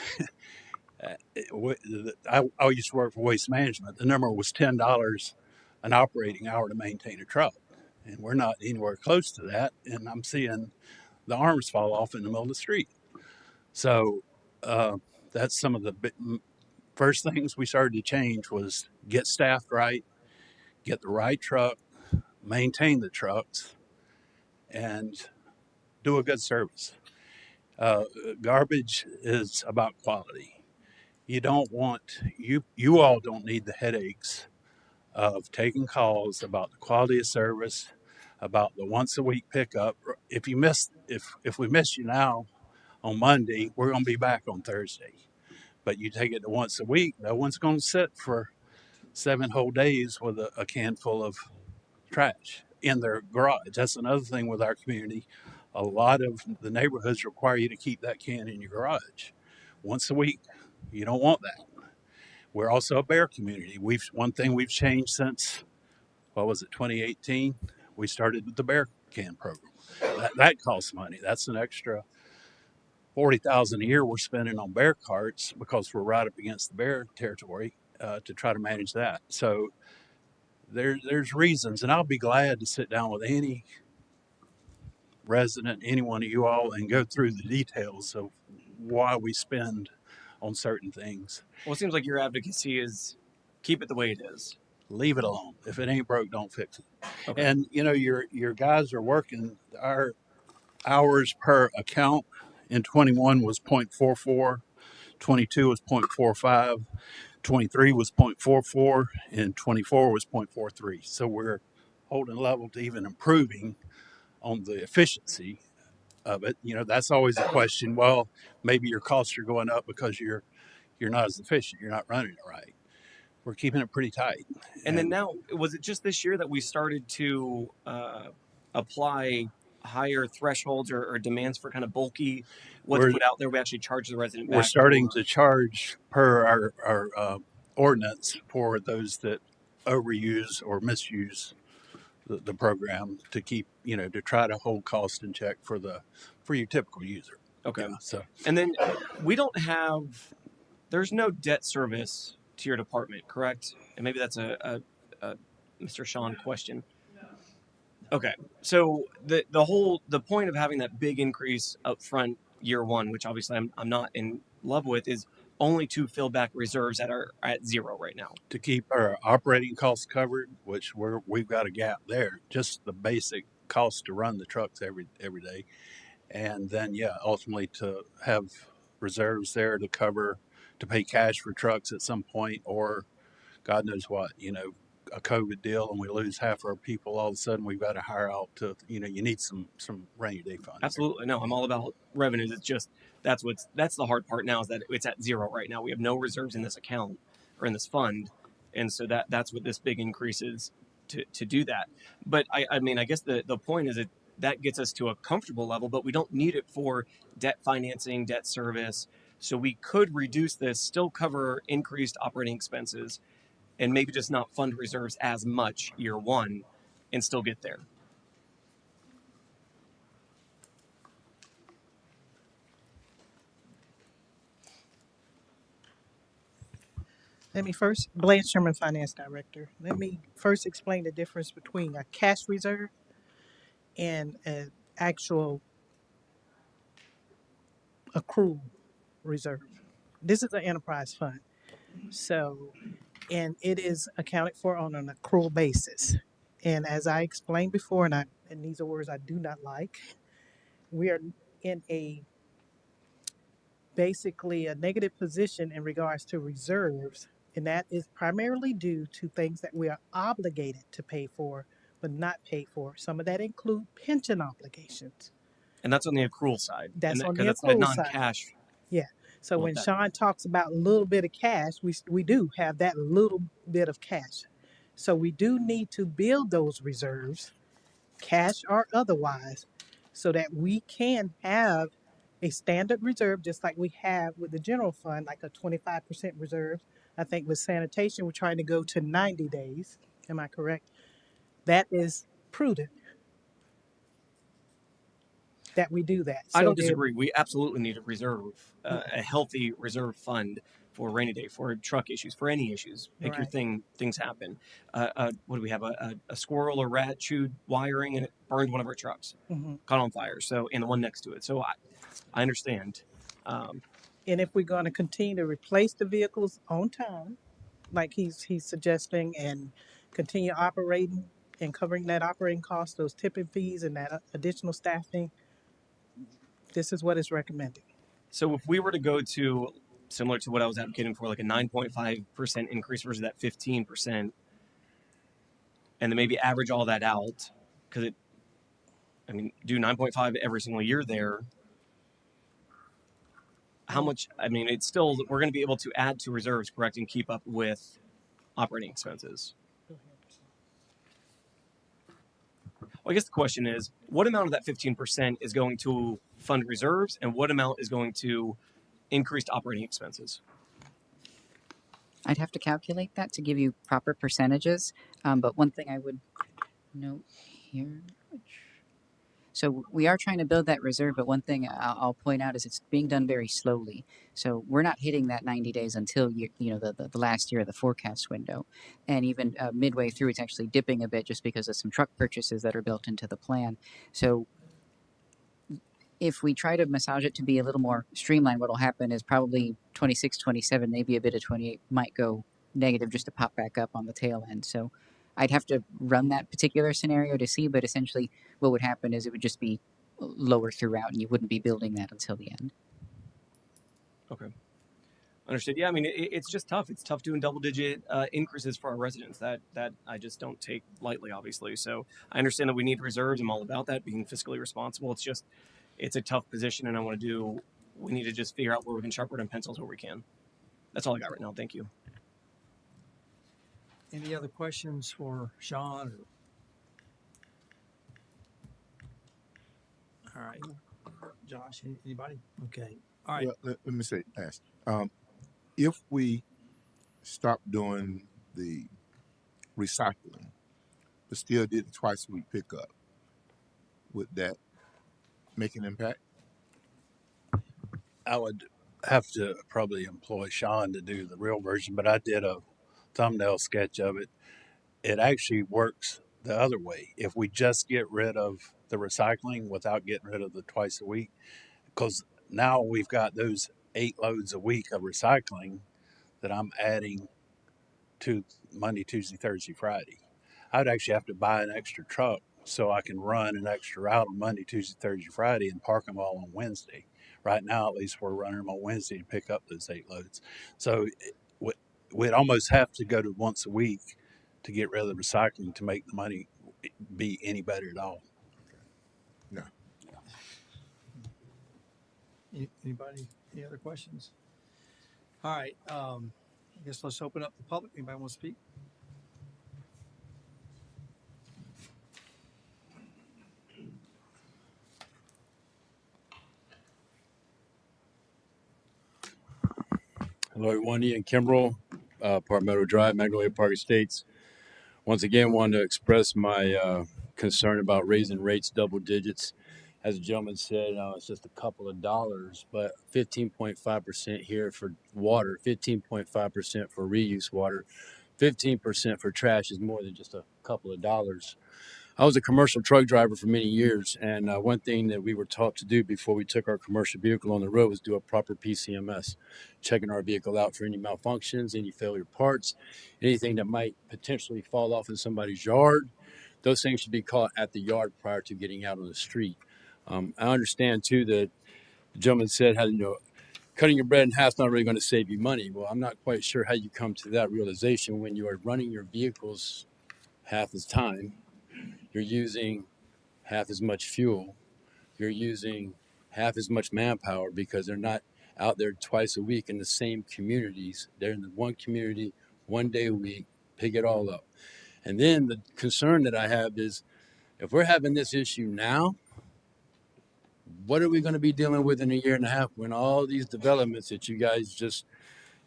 I used to work for Waste Management. The number was $10 an operating hour to maintain a truck. And we're not anywhere close to that. And I'm seeing the arms fall off in the middle of the street. So that's some of the first things we started to change was get staffed right, get the right truck, maintain the trucks, and do a good service. Garbage is about quality. You don't want, you all don't need the headaches of taking calls about the quality of service, about the once a week pickup. If we miss you now on Monday, we're going to be back on Thursday. But you take it to once a week, no one's going to sit for 7 whole days with a can full of trash in their garage. That's another thing with our community. A lot of the neighborhoods require you to keep that can in your garage once a week. You don't want that. We're also a bear community. One thing we've changed since, 2018? We started with the bear can program. That costs money. That's an extra $40,000 a year we're spending on bear carts because we're right up against the bear territory to try to manage that. So there's reasons, and I'll be glad to sit down with any resident, any one of you all, and go through the details of why we spend on certain things. Well, it seems like your advocacy is keep it the way it is. Leave it alone. If it ain't broke, don't fix it. Okay. And your guys are working. Our hours per account in 21 was 0.44, 22 was 0.45, 23 was 0.44 and 24 was 0.43. So we're holding level to even improving on the efficiency of it. You know, that's always a question. Well, maybe your costs are going up because you're not as efficient. You're not running it right. We're keeping it pretty tight. And then now, was it just this year that we started to apply higher thresholds or demands for kind of bulky what's We're- put out there? We actually charge the resident We're back. starting to charge per our ordinance for those that overuse or misuse the program to keep, you know, to try to hold cost in check for your typical user. Okay. Yeah, so And then there's no debt service to your department, correct? And maybe that's a Mr. Sean question. Okay, so the point of having that big increase up front year one, which obviously I'm not in love with, is only to fill back reserves that are at zero right now. to keep our operating costs covered, which we've got a gap there, just the basic cost to run the trucks every day, and then ultimately to have reserves there to pay cash for trucks at some point, or God knows what, you know, a COVID deal and we lose half our people, all of a sudden we've got to hire out to, you know, you need some rainy day funds. Absolutely. No, I'm all about revenues. It's just that's the hard part now, is that it's at zero right now. We have no reserves in this account or in this fund. And so that's what this big increase is to do that. But I mean, I guess the point is that gets us to a comfortable level, but we don't need it for debt financing, debt service. So we could reduce this, still cover increased operating expenses, and maybe just not fund reserves as much year one and still get there. Blanche Sherman, Finance Director. Let me first explain the difference between a cash reserve and an actual accrual reserve. This is an enterprise fund. So, and it is accounted for on an accrual basis. And as I explained before, and these are words I do not like, we are in basically a negative position in regards to reserves, and that is primarily due to things that we are obligated to pay for but not paid for. Some of that include pension obligations. And that's on the accrual side. That's on the that's that accrual side. non-cash. Yeah. So when that. Sean talks about a little bit of cash, we do have that little bit of cash. So we do need to build those reserves, cash or otherwise, so that we can have a standard reserve, just like we have with the general fund, like a 25% reserve. I think with sanitation, we're trying to go to 90 days. Am I correct? That is prudent that we do that. I don't disagree. We absolutely need a reserve, a healthy reserve fund for rainy day, for truck issues, for any issues. Pick your Right. thing. Things happen. What do we have? A squirrel or rat chewed wiring and it burned one of our trucks, caught on fire. So, and the one next to it. So I understand. And if we're going to continue to replace the vehicles on time, like he's suggesting, and continue operating and covering that operating cost, those tipping fees and that additional staffing, this is what is recommended. So if we were to go to similar to what I was advocating for, like a 9.5% increase versus that 15%, and then maybe average all that out, because do 9.5 every single year there. How much? I mean, it's still, we're going to be able to add to reserves, correct, and keep up with operating expenses. Well, I guess the question is, what amount of that 15% is going to fund reserves, and what amount is going to increased operating expenses? I'd have to calculate that to give you proper percentages. But one thing I would note here. So we are trying to build that reserve, but one thing I'll point out is it's being done very slowly. So we're not hitting that 90 days until the last year of the forecast window, and even midway through, it's actually dipping a bit just because of some truck purchases that are built into the plan. So if we try to massage it to be a little more streamlined, what will happen is probably 26, 27, maybe a bit of 28 might go negative just to pop back up on the tail end. So I'd have to run that particular scenario to see, but essentially what would happen is it would just be lower throughout and you wouldn't be building that until the end. Okay. Understood. Yeah, I mean, it's just tough. It's tough doing double-digit increases for our residents. That I just don't take lightly, obviously. So I understand that we need reserves. I'm all about that, being fiscally responsible. It's just, it's a tough position, and I want to do. We need to just figure out where we can sharpen our pencils where we can. That's all I got right now. Thank you. Any other questions for Sean? All right, Josh. Anybody? Okay. All right. Well, let me say, ask. If we stop doing the recycling, but still did twice a week pickup, would that make an impact? I would have to probably employ Sean to do the real version, but I did a thumbnail sketch of it. It actually works the other way. If we just get rid of the recycling without getting rid of the twice a week, because now we've got those 8 loads a week of recycling that I'm adding to Monday, Tuesday, Thursday, Friday. I'd actually have to buy an extra truck so I can run an extra route on Monday, Tuesday, Thursday, Friday and park them all on Wednesday. Right now, at least we're running them on Wednesday to pick up those 8 loads. So we'd almost have to go to once a week to get rid of the recycling to make the money be any better at all. No. Anybody? Any other questions? All right. I guess let's open up the public. Anybody want to speak? Hello, everyone. Ian Kimbrell, Palmetto Drive, Magnolia Park Estates. Once again, wanted to express my concern about raising rates double digits. As the gentleman said, it's just a couple of dollars, but 15.5% here for water, 15.5% for reuse water, 15% for trash is more than just a couple of dollars. I was a commercial truck driver for many years, and one thing that we were taught to do before we took our commercial vehicle on the road was do a proper PCMS, checking our vehicle out for any malfunctions, any failure parts, anything that might potentially fall off in somebody's yard. Those things should be caught at the yard prior to getting out on the street. I understand, too, that the gentleman said, cutting your bread in half is not really going to save you money. Well, I'm not quite sure how you come to that realization when you are running your vehicles half the time. You're using half as much fuel. You're using half as much manpower because they're not out there twice a week in the same communities. They're in the one community, 1 day a week, pick it all up. And then the concern that I have is if we're having this issue now, what are we going to be dealing with in a year and a half when all these developments that you guys just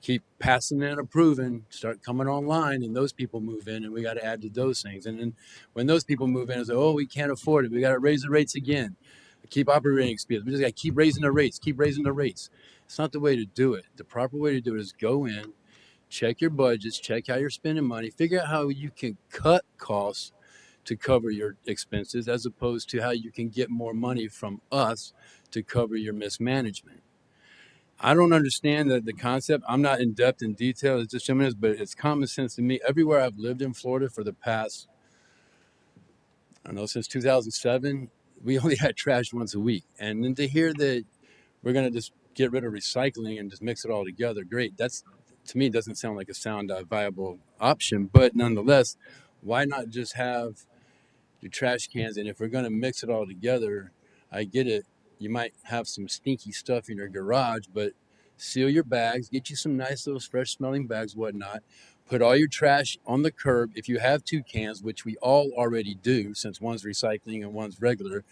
keep passing and approving start coming online and those people move in and we got to add to those things. And then when those people move in, it's like, oh, we can't afford it. We got to raise the rates again. Keep operating expenses. We just got to keep raising the rates, keep raising the rates. It's not the way to do it. The proper way to do it is go in, check your budgets, check how you're spending money, figure out how you can cut costs to cover your expenses as opposed to how you can get more money from us to cover your mismanagement. I don't understand the concept. I'm not in depth in detail as this gentleman is, but it's common sense to me. Everywhere I've lived in Florida for the past, I don't know, since 2007, we only had trash once a week. And then to hear that we're going to just get rid of recycling and just mix it all together, great. That's, to me, doesn't sound like a sound viable option. But nonetheless, why not just have the trash cans? And if we're going to mix it all together, I get it. You might have some stinky stuff in your garage, but seal your bags, get you some nice little fresh smelling bags, whatnot. Put all your trash on the curb. If you have 2 cans, which we all already do, since one's recycling and one's regular,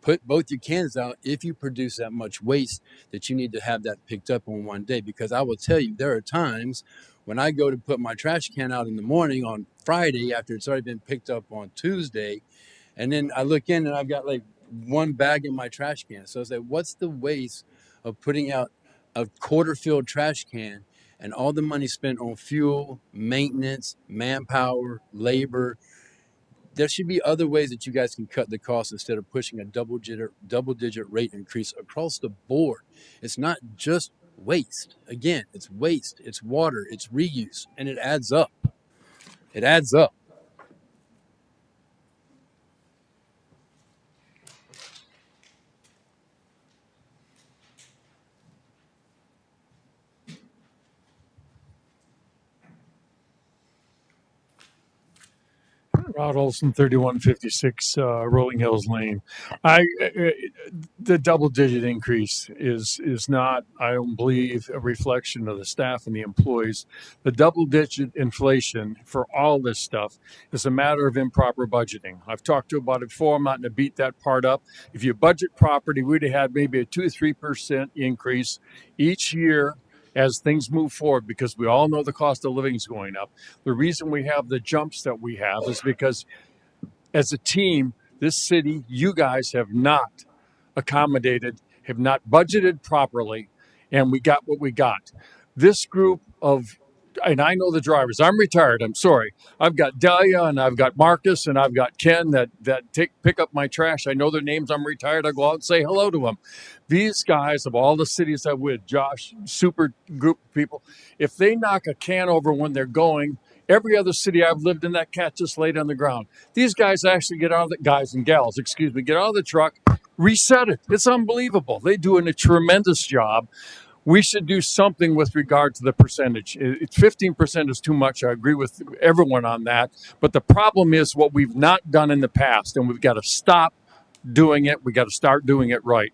put both your cans out if you produce that much waste that you need to have that picked up on one day. Because I will tell you, there are times when I go to put my trash can out in the morning on Friday after it's already been picked up on Tuesday, and then I look in and I've got like 1 bag in my trash can. So I was like, what's the waste of putting out a quarter-filled trash can and all the money spent on fuel, maintenance, manpower, labor? There should be other ways that you guys can cut the cost instead of pushing a double-digit rate increase across the board. It's not just waste. Again, it's waste, it's water, it's reuse, and it adds up. It adds up. Rod Olson, 3156 Rolling Hills Lane. The double-digit increase is not, I don't believe, a reflection of the staff and the employees. The double-digit inflation for all this stuff is a matter of improper budgeting. I've talked to you about it before. I'm not going to beat that part up. If you budget property, we'd have had maybe a 2-3% increase each year as things move forward, because we all know the cost of living is going up. The reason we have the jumps that we have is because as a team, this city, you guys have not accommodated, have not budgeted properly, and we got what we got. This group of, and I know the drivers. I'm retired. I'm sorry. I've got Delia and I've got Marcus and I've got Ken that pick up my trash. I know their names. I'm retired. I go out and say hello to them. These guys of all the cities I'm with, Josh, super group of people, if they knock a can over when they're going, every other city I've lived in, that cat just laid on the ground. These guys actually get out of the, guys and gals, excuse me, get out of the truck, reset it. It's unbelievable. They're doing a tremendous job. We should do something with regard to the percentage. 15% is too much. I agree with everyone on that. But the problem is what we've not done in the past, and we've got to stop doing it. We got to start doing it right.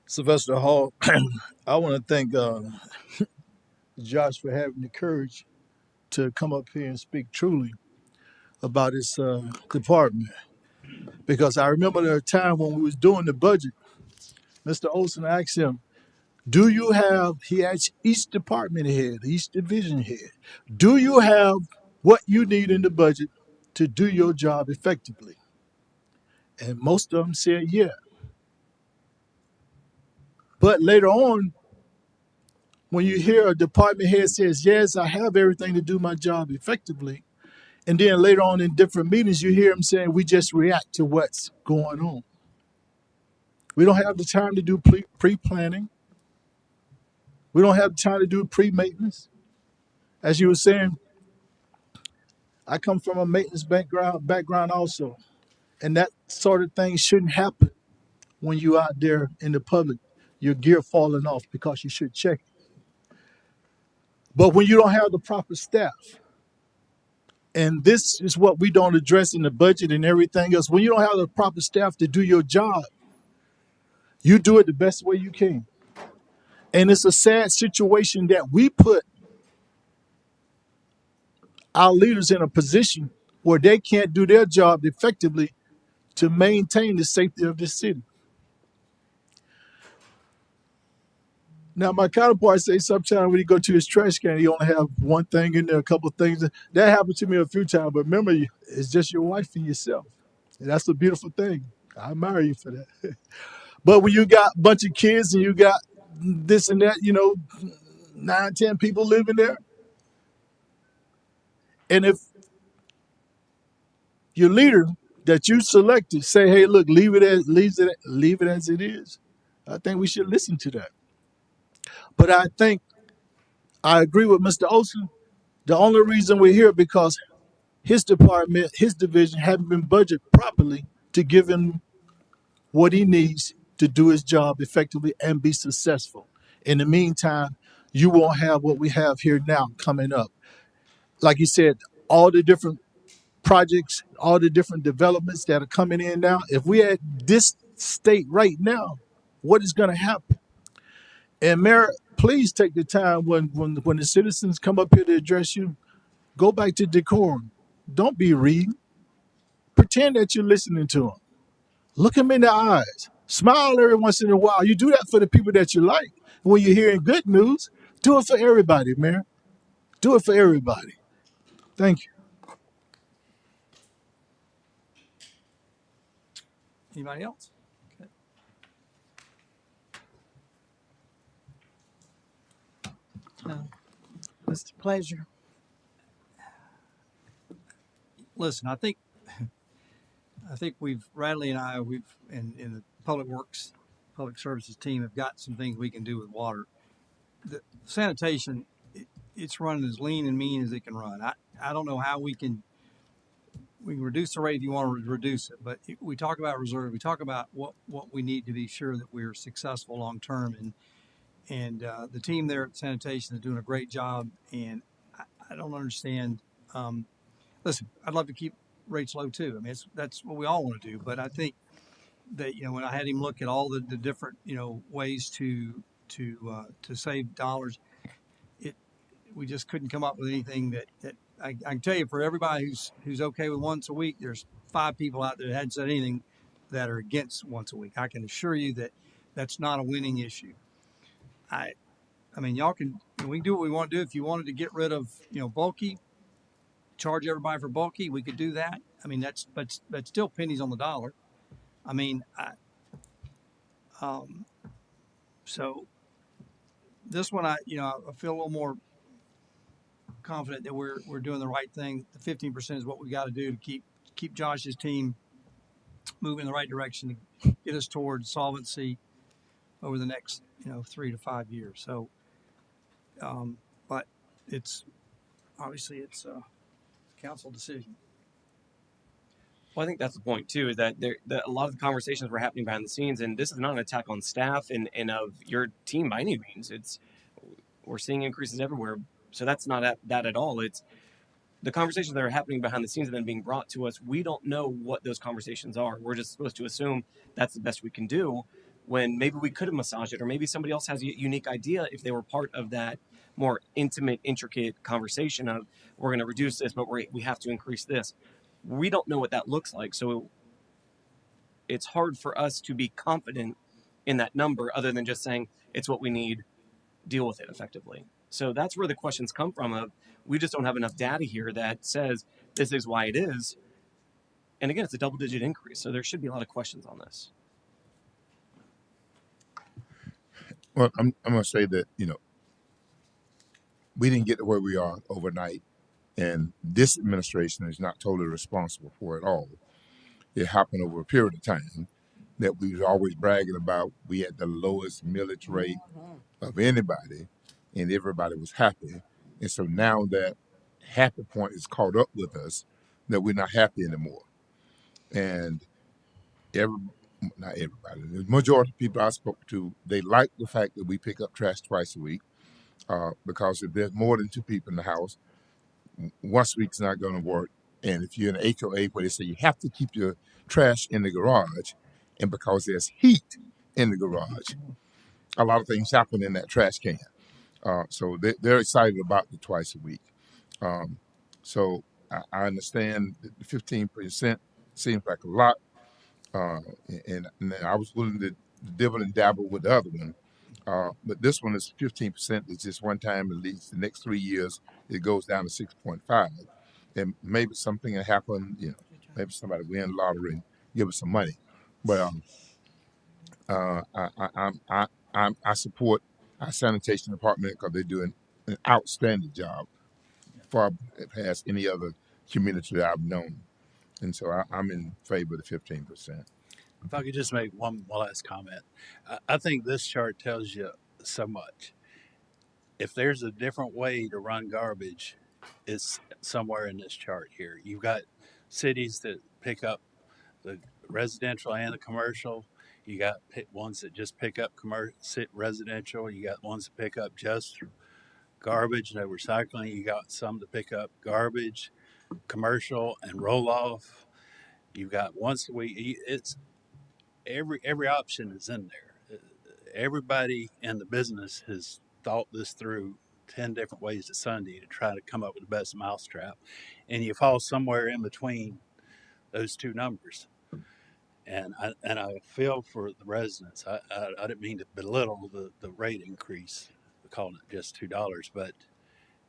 Sylvester Hall, I want to thank Josh for having the courage to come up here and speak truly about his department. Because I remember there a time when we was doing the budget, Mr. Olson asked him, do you have, he asked each department head, each division head, do you have what you need in the budget to do your job effectively? And most of them said, yeah. But later on, when you hear a department head says, yes, I have everything to do my job effectively, and then later on in different meetings, you hear them saying, we just react to what's going on. We don't have the time to do pre-planning. We don't have time to do pre-maintenance. As you were saying, I come from a maintenance background also. And that sort of thing shouldn't happen when you're out there in the public, your gear falling off because you should check it. But when you don't have the proper staff, and this is what we don't address in the budget and everything else, when you don't have the proper staff to do your job, you do it the best way you can. And it's a sad situation that we put our leaders in a position where they can't do their job effectively to maintain the safety of this city. Now, my counterpart say sometimes when you go to his trash can, he only have one thing in there, a couple of things. That happened to me a few times, but remember, it's just your wife and yourself. And that's a beautiful thing. I admire you for that. But when you got a bunch of kids and you got this and that, 9, 10 people living there, and if your leader that you selected say, hey, look, leave it as it is, I think we should listen to that. But I think I agree with Mr. Olson. The only reason we're here because his department, his division haven't been budgeted properly to give him what he needs to do his job effectively and be successful. In the meantime, you won't have what we have here now coming up. Like you said, all the different projects, all the different developments that are coming in now, if we're at this state right now, what is going to happen? And Mayor, please take the time when the citizens come up here to address you, go back to decorum. Don't be reading. Pretend that you're listening to them. Look them in the eyes. Smile every once in a while. You do that for the people that you like. When you're hearing good news, do it for everybody, Mayor. Do it for everybody. Thank you. Anybody else? Okay. It's a pleasure. Listen, I think Radley and I, in the Public Works, Public Services team have got some things we can do with water. The sanitation, it's running as lean and mean as it can run. I don't know how we can reduce the rate if you want to reduce it, but we talk about reserve. We talk about what we need to be sure that we're successful long term, and the team there at Sanitation is doing a great job. And I don't understand. Listen, I'd love to keep rates low too. I mean, that's what we all want to do. But I think that when I had him look at all the different ways to save dollars, we just couldn't come up with anything that I can tell you for everybody who's okay with once a week. There's 5 people out there that hadn't said anything that are against once a week. I can assure you that that's not a winning issue. I mean, we can do what we want to do. If you wanted to get rid of bulky, charge everybody for bulky, we could do that. I mean, that's still pennies on the dollar. I mean, so this one, I feel a little more confident that we're doing the right thing. The 15% is what we got to do to keep Josh's team moving in the right direction to get us towards solvency over the next 3 to 5 years. So, but it's obviously it's a council decision. Well, I think that's the point too, is that a lot of the conversations were happening behind the scenes, and this is not an attack on staff and of your team by any means. We're seeing increases everywhere, so that's not that at all. It's the conversations that are happening behind the scenes and then being brought to us. We don't know what those conversations are. We're just supposed to assume that's the best we can do, when maybe we could have massaged it, or maybe somebody else has a unique idea if they were part of that more intimate, intricate conversation of we're going to reduce this, but we have to increase this. We don't know what that looks like, so it's hard for us to be confident in that number other than just saying it's what we need, deal with it effectively. So that's where the questions come from of we just don't have enough data here that says this is why it is. And again, it's a double-digit increase, so there should be a lot of questions on this. Well, I'm going to say that, we didn't get to where we are overnight, and this administration is not totally responsible for it all. It happened over a period of time that we was always bragging about. We had the lowest millage rate of anybody, and everybody was happy. And so now that happy point is caught up with us, that we're not happy anymore. And not everybody, the majority of people I spoke to, they like the fact that we pick up trash twice a week, because if there's more than 2 people in the house, once a week's not going to work. And if you're in an HOA where they say you have to keep your trash in the garage, and because there's heat in the garage, a lot of things happen in that trash can. So they're excited about the twice a week. So I understand that the 15% seems like a lot. And I was willing to dibble and dabble with the other one. But this one is 15%. It's just one time, at least the next 3 years, it goes down to 6.5. And maybe something will happen, maybe somebody win the lottery and give us some money. But I support our sanitation department because they're doing an outstanding job, far past any other community that I've known. And so I'm in favor of the 15%. If I could just make one last comment. I think this chart tells you so much. If there's a different way to run garbage, it's somewhere in this chart here. You've got cities that pick up the residential and the commercial. You got ones that just pick up residential. You got ones that pick up just garbage, no recycling. You got some that pick up garbage, commercial, and roll off. You've got once a week. It's every option is in there. Everybody in the business has thought this through 10 different ways to Sunday to try to come up with the best mousetrap, and you fall somewhere in between those two numbers. And I feel for the residents. I didn't mean to belittle the rate increase, calling it just $2, but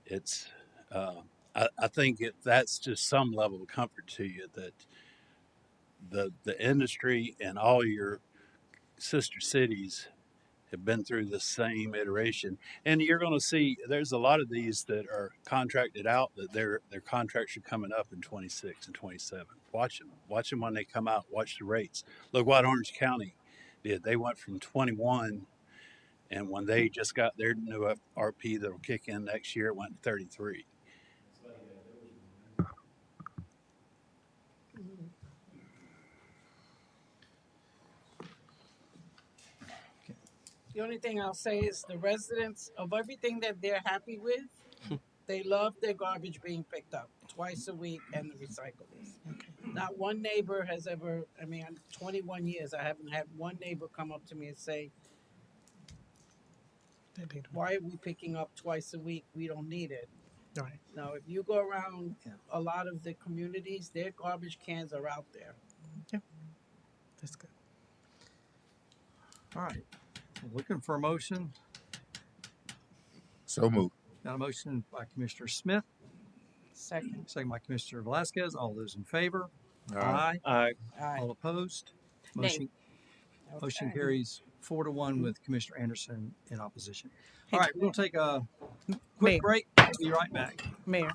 it's I think that's just some level of comfort to you that the industry and all your sister cities have been through the same iteration, and you're going to see there's a lot of these that are contracted out that their contracts are coming up in 26 and 27. Watch them when they come out. Watch the rates. Look what Orange County did. They went from 21 And when they just got their new RP that'll kick in next year, it went to 33. The only thing I'll say is the residents of everything that they're happy with, they love their garbage being picked up twice a week and the recyclables. Not one neighbor has ever, I mean, in 21 years, I haven't had one neighbor come up to me and say, why are we picking up twice a week? We don't need it. Right. Now, if you go around a lot of the communities, their garbage cans are out there. That's good. All right. Looking for a motion. So moved. Got a motion by Commissioner Smith, Second. second by Commissioner Velasquez. All those in favor? Aye. Aye. Aye. All opposed? Nay. Motion Okay. carries 4-1 with Commissioner Anderson in opposition. Hey, All right, we'll take a Mayor. quick break. Be right back. Mayor.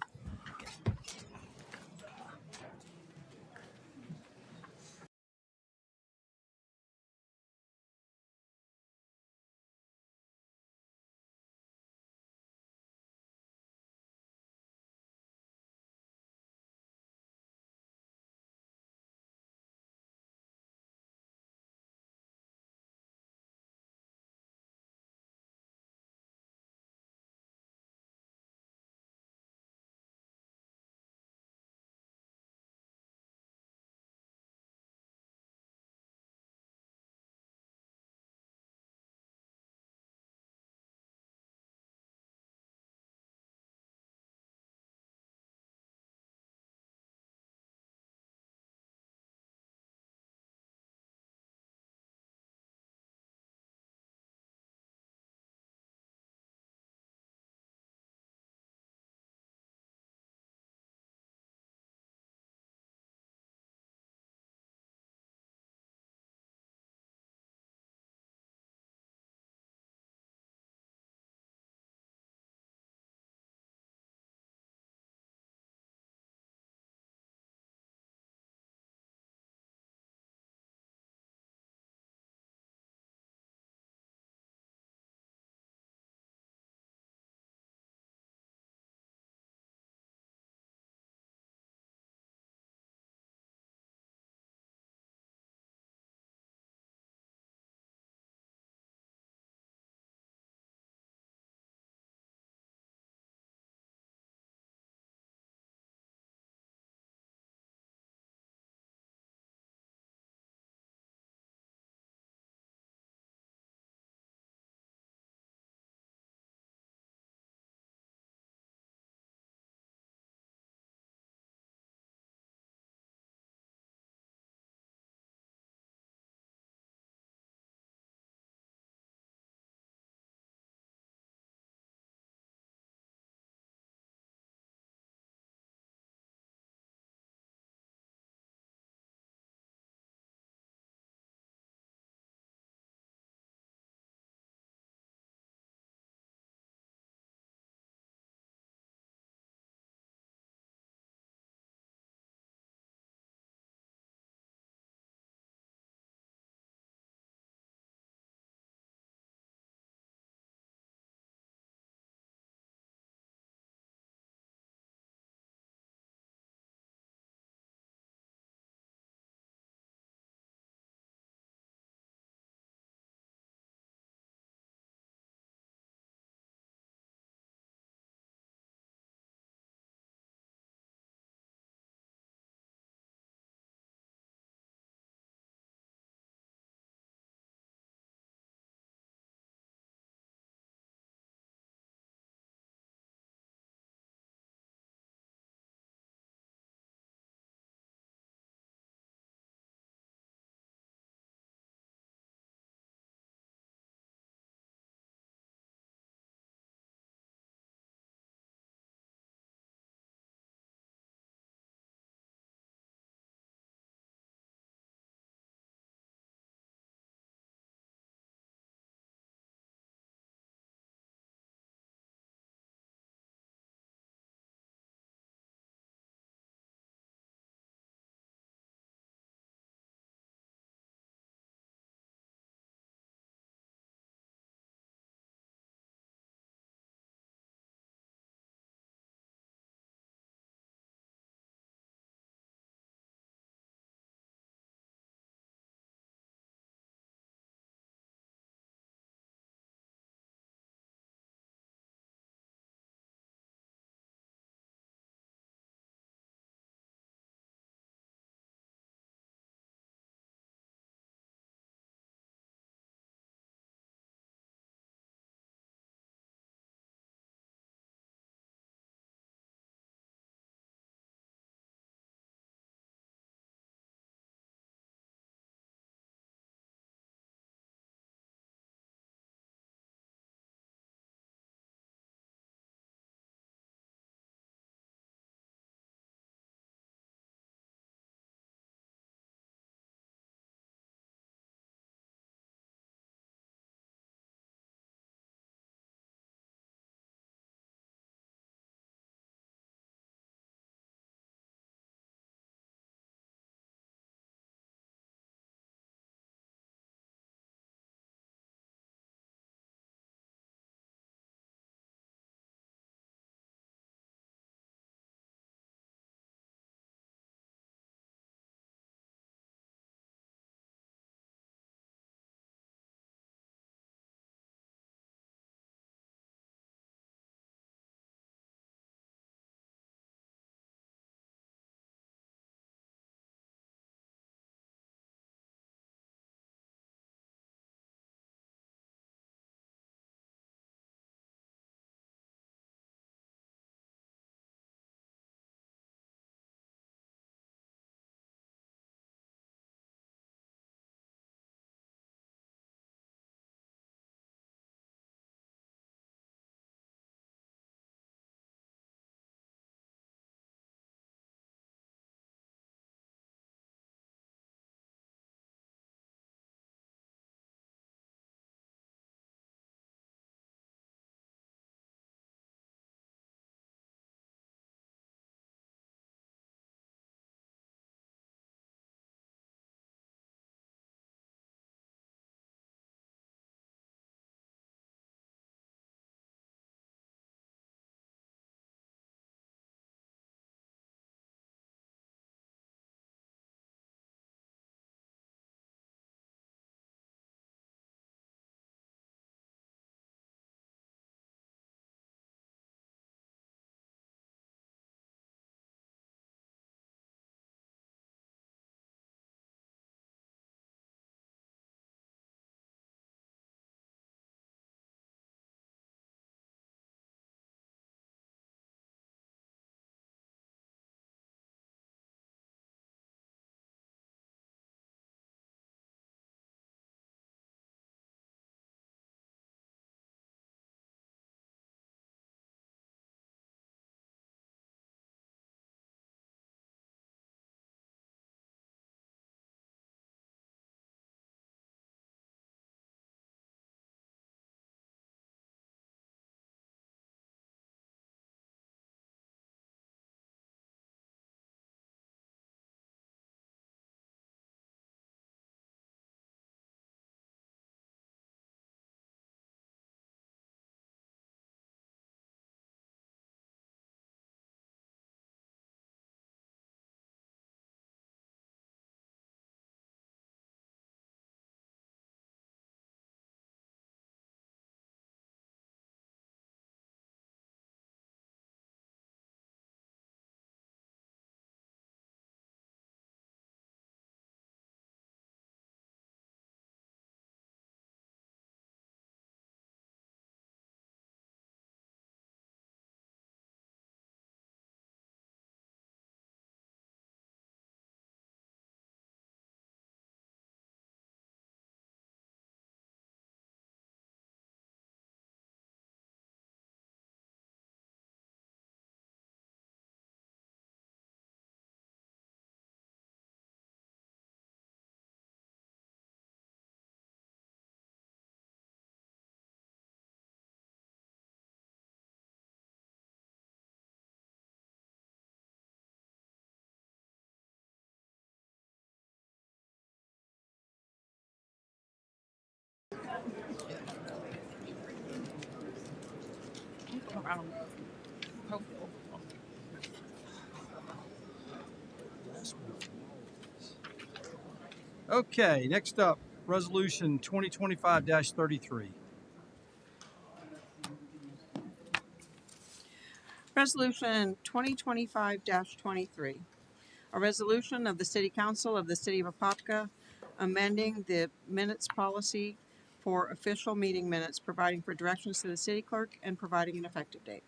Okay, next up, Resolution 2025-33. Resolution 2025-23. A resolution of the City Council of the City of Apopka amending the minutes policy for official meeting minutes, providing for directions to the city clerk and providing an effective date.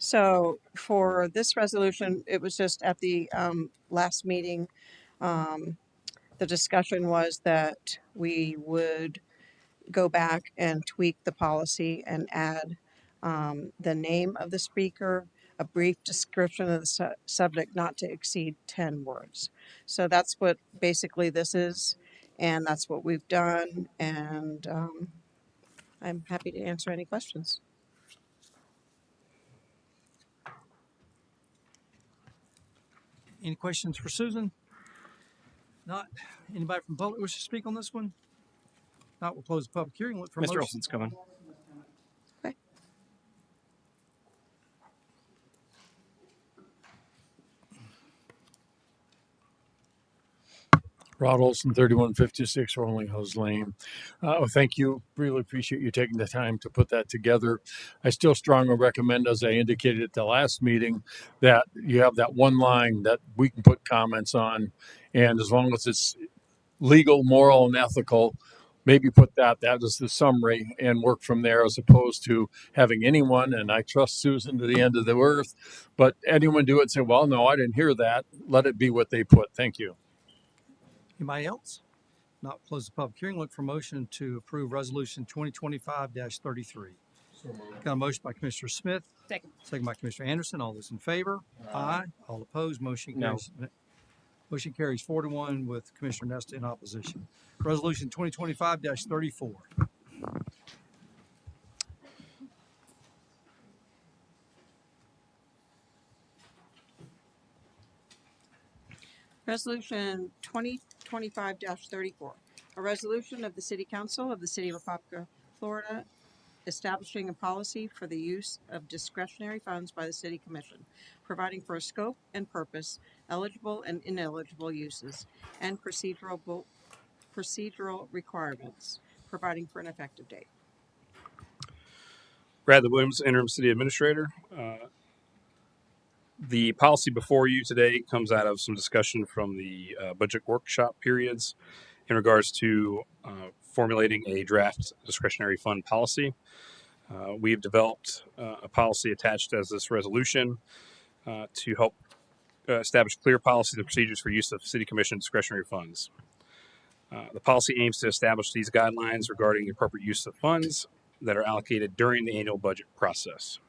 So for this resolution, it was just at the last meeting, the discussion was that we would go back and tweak the policy and add the name of the speaker, a brief description of the subject not to exceed 10 words. So that's what basically this is, and that's what we've done, and I'm happy to answer any questions. Any questions for Susan? Not. Anybody from public wish to speak on this one? Not, we'll close the public hearing. Look for Mr. motion. Olson's coming. Okay. Rod Olson, 3156 Rolling Hills Lane. Thank you. Really appreciate you taking the time to put that together. I still strongly recommend, as I indicated at the last meeting, that you have that one line that we can put comments on. And as long as it's legal, moral, and ethical, maybe put that as the summary and work from there, as opposed to having anyone, and I trust Susan to the end of the earth, but anyone do it and say, well, no, I didn't hear that. Let it be what they put. Thank you. Anybody else? Not close the public hearing. Look for motion to approve Resolution 2025-33. Got a motion by Commissioner Smith. Second by Commissioner Anderson. All those in favor? Aye. All opposed? Motion No. carries. Motion carries 4-1 with Commissioner Nesta in opposition. Resolution 2025-34. Resolution 2025-34. A resolution of the City Council of the City of Apopka, Florida, establishing a policy for the use of discretionary funds by the City Commission, providing for a scope and purpose, eligible and ineligible uses, and procedural requirements, providing for an effective date. Bradley Williams, Interim City Administrator. The policy before you today comes out of some discussion from the budget workshop periods in regards to formulating a draft discretionary fund policy. We've developed a policy attached as this resolution to help establish clear policies and procedures for use of City Commission discretionary funds. The policy aims to establish these guidelines regarding the appropriate use of funds that are allocated during the annual budget process.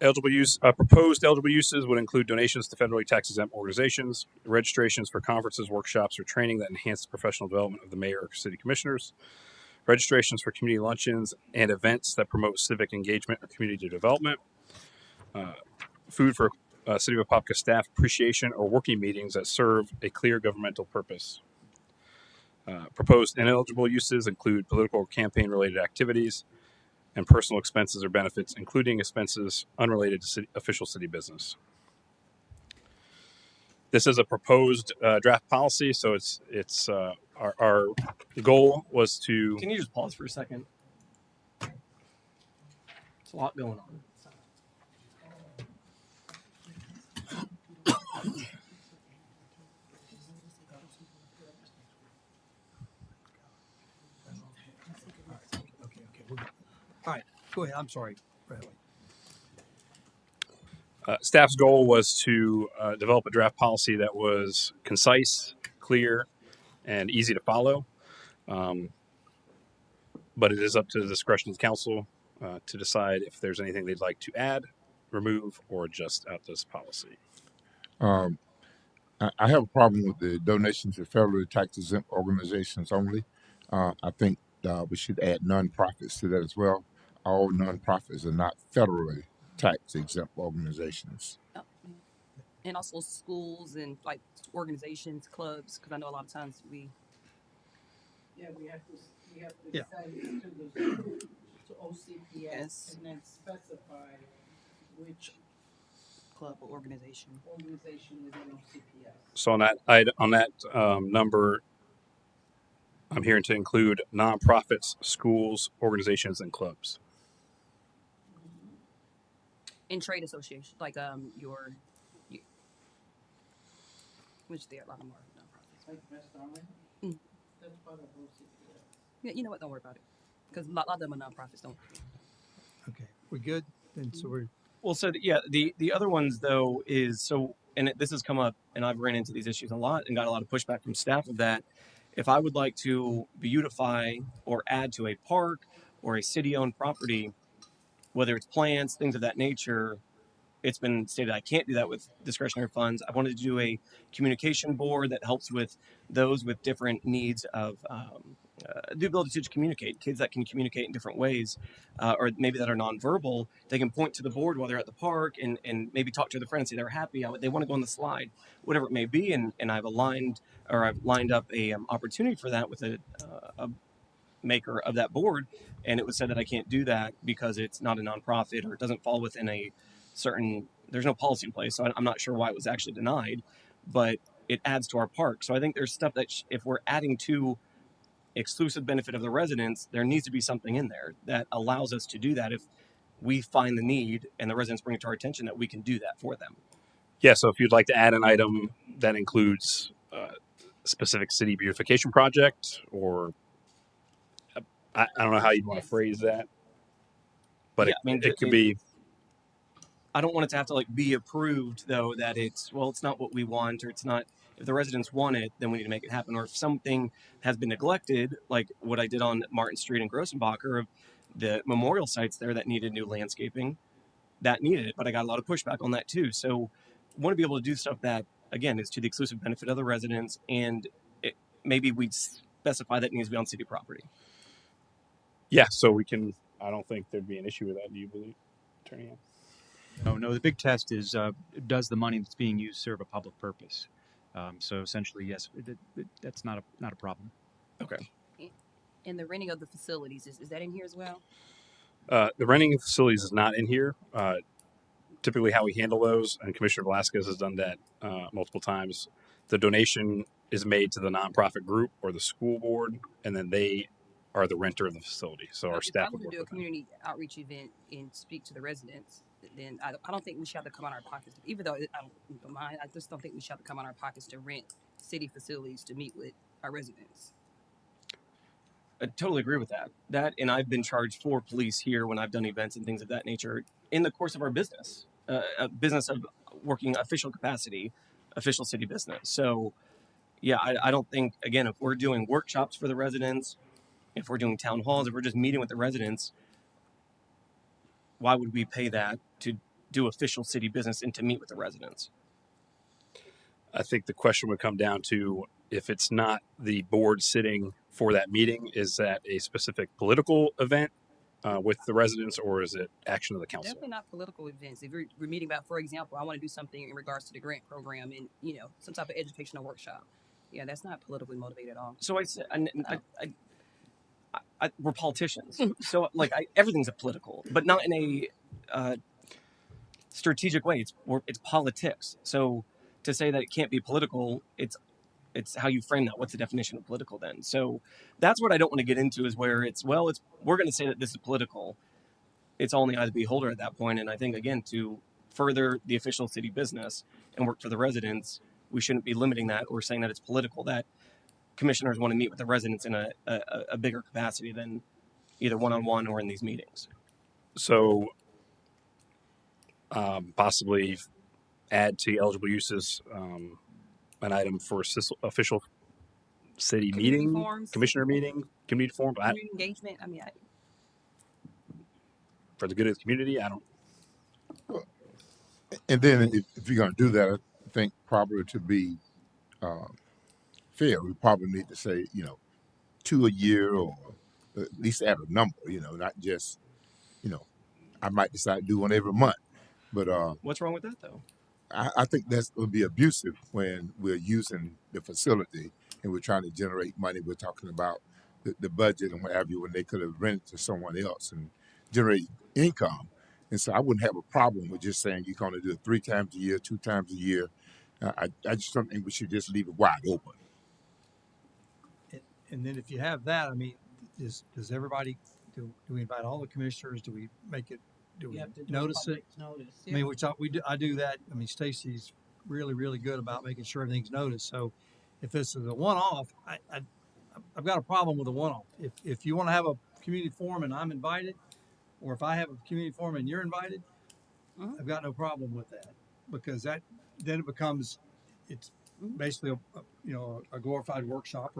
Proposed eligible uses would include donations to federally tax-exempt organizations, registrations for conferences, workshops, or training that enhance the professional development of the mayor or city commissioners, registrations for community luncheons and events that promote civic engagement or community development, food for City of Apopka staff appreciation or working meetings that serve a clear governmental purpose. Proposed ineligible uses include political or campaign-related activities, and personal expenses or benefits, including expenses unrelated to official city business. This is a proposed draft policy, so it's our goal was to. Can you just pause for a second? There's a lot going on. All right, go ahead. I'm sorry, Bradley. Staff's goal was to develop a draft policy that was concise, clear, and easy to follow. But it is up to the discretion of the council to decide if there's anything they'd like to add, remove, or adjust out this policy. Um, I have a problem with the donations to federally tax exempt organizations only. I think we should add nonprofits to that as well. All nonprofits are not federally tax exempt organizations. Oh, yeah. And also schools and like organizations, clubs, because I know a lot of times we. Yeah, we have to Yeah. send it to the school, to OCPS, Yes. and then specify which Club or organization. organization within OCPS. So on that number, I'm hearing to include nonprofits, schools, organizations, and clubs. In trade associations, like which there are a lot of more nonprofits. Like West Arlen, Mm. that's part of OCPS. Yeah, you know what? Don't worry about it, because a lot of them are nonprofits. Don't. Okay, we good? And so we're Well, so yeah, the other ones though is so, and this has come up, and I've ran into these issues a lot and got a lot of pushback from staff of that. If I would like to beautify or add to a park or a city-owned property, whether it's plants, things of that nature, it's been stated I can't do that with discretionary funds. I wanted to do a communication board that helps with those with different needs of the ability to communicate. Kids that can communicate in different ways, or maybe that are nonverbal, they can point to the board while they're at the park and maybe talk to their friends, say they're happy, they want to go on the slide, whatever it may be. And I've lined up a opportunity for that with a maker of that board, and it was said that I can't do that because it's not a nonprofit or it doesn't fall within a certain, there's no policy in place. So I'm not sure why it was actually denied, but it adds to our park. So I think there's stuff that if we're adding to exclusive benefit of the residents, there needs to be something in there that allows us to do that if we find the need and the residents bring it to our attention, that we can do that for them. Yeah, so if you'd like to add an item that includes a specific city beautification project, or I don't know how you'd want to phrase that, but Yeah, I mean, it could be. I don't want it to have to like be approved though, that it's not what we want, or it's not, if the residents want it, then we need to make it happen. Or if something has been neglected, like what I did on Martin Street in Grossenbacher, of the memorial sites there that needed new landscaping, that needed it, but I got a lot of pushback on that too. So I want to be able to do stuff that, again, is to the exclusive benefit of the residents, and maybe we'd specify that it needs to be on city property. Yeah, so we can. I don't think there'd be an issue with that. Do you believe, Attorney? No. The big test is does the money that's being used serve a public purpose? So essentially, yes, that's not a problem. Okay. And the renting of the facilities is that in here as well? The renting of facilities is not in here. Typically, how we handle those, and Commissioner Velasquez has done that multiple times. The donation is made to the nonprofit group or the school board, and then they are the renter of the facility. So our staff If I would want to work do a with them. community outreach event and speak to the residents, then I don't think we should have to come on our pockets. Even though I don't mind, I just don't think we should have to come on our pockets to rent city facilities to meet with our residents. I totally agree with that. That, and I've been charged for police here when I've done events and things of that nature in the course of our business, a business of working official capacity, official city business. So, yeah, I don't think, again, if we're doing workshops for the residents, if we're doing town halls, if we're just meeting with the residents, why would we pay that to do official city business and to meet with the residents? I think the question would come down to, if it's not the board sitting for that meeting, is that a specific political event with the residents, or is it action of the council? Definitely not political events. If we're meeting about, for example, I want to do something in regards to the grant program and, some type of educational workshop. Yeah, that's not politically motivated at all. So I said, we're politicians, so like everything's a political, but not in a strategic way. It's politics. So to say that it can't be political, it's how you frame that. What's the definition of political then? So that's what I don't want to get into, is where we're going to say that this is political. It's all in the eye of the beholder at that point. And I think, again, to further the official city business and work for the residents, we shouldn't be limiting that or saying that it's political, that commissioners want to meet with the residents in a bigger capacity than either one-on-one or in these meetings. So possibly add to eligible uses an item for official city Community meeting, forums. commissioner meeting, community forum. Community engagement. I mean, For the good of the community, I don't. And then if you're going to do that, think probably to be uh, fair, we probably need to say, 2 a year, or at least add a number, not just, you know, I might decide to do one every month. But What's wrong with that though? I think that would be abusive when we're using the facility and we're trying to generate money. We're talking about the budget and what have you, when they could have rented to someone else and generate income. And so I wouldn't have a problem with just saying you're going to do it 3 times a year, 2 times a year. I just don't think we should just leave it wide open. And then if you have that, I mean, does everybody, do we invite all the commissioners? Do we make it, do we notice it? Notice. I mean, I do that. I mean, Stacy's really, really good about making sure everything's noticed. So if this is a one-off, I've got a problem with a one-off. If you want to have a community forum and I'm invited, or if I have a community forum and you're invited, I've got no problem with that, because then it becomes, it's basically a glorified workshop,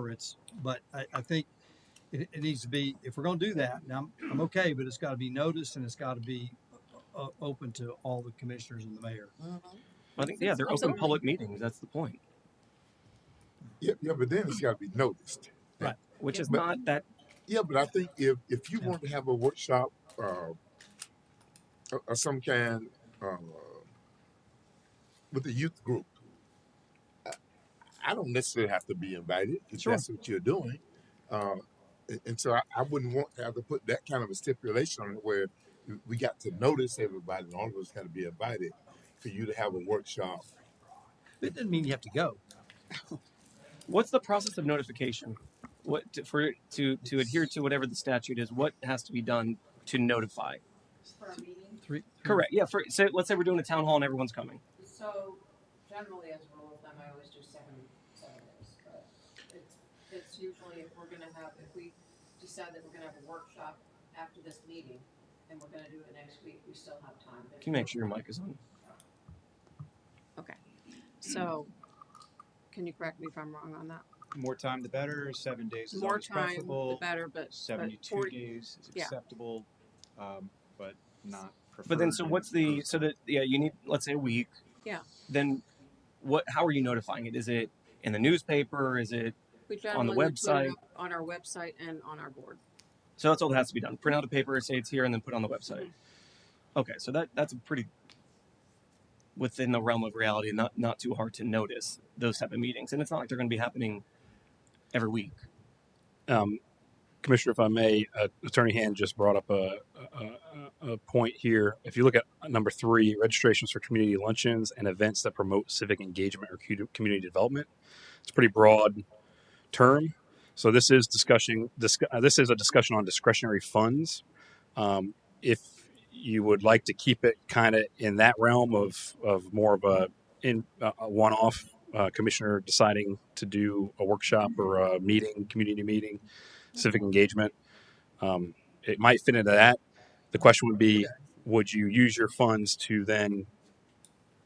but I think it needs to be, if we're going to do that, now I'm okay, but it's got to be noticed and it's got to be open to all the commissioners and the mayor. I think, yeah, they're open public meetings. That's the point. Yeah, but then it's got to be noticed. Right. Which is not that. Yeah, but I think if you want to have a workshop of some kind with a youth group, I don't necessarily have to be invited if that's what you're doing. And so I wouldn't want to have to put that kind of a stipulation on it where we got to notice everybody and all of us got to be invited for you to have a workshop. It doesn't mean you have to go. What's the process of notification? To adhere to whatever the statute is, what has to be done to notify? For a meeting? Correct. Yeah. So let's say we're doing a town hall and everyone's coming. So generally, as a rule of thumb, I always do 7 days. But it's usually if we decide that we're gonna have a workshop after this meeting, and we're gonna do it next week, we still have time. Can you make sure your mic is on? Okay. So, can you correct me if I'm wrong on that? More time, the better. 7 days is More always time, preferable. the better, but 72 40 days is yeah. acceptable, but not preferred. But then, so what's the you need, let's say, a week. Yeah. Then, how are you notifying it? Is it in the newspaper? Is it We on the generally would put it website? up on our website and on our board. So that's all that has to be done. Print out a paper, say it's here, and then put it on the website. Okay, so that's a pretty within the realm of reality, not too hard to notice those type of meetings, and it's not like they're going to be happening every week. Commissioner, if I may, Attorney Hand just brought up a point here. If you look at number 3, registrations for community luncheons and events that promote civic engagement or community development, it's a pretty broad term. So this is a discussion on discretionary funds. If you would like to keep it kind of in that realm of more of a one-off, commissioner deciding to do a workshop or a meeting, community meeting, civic engagement, it might fit into that. The question would be, would you use your funds to then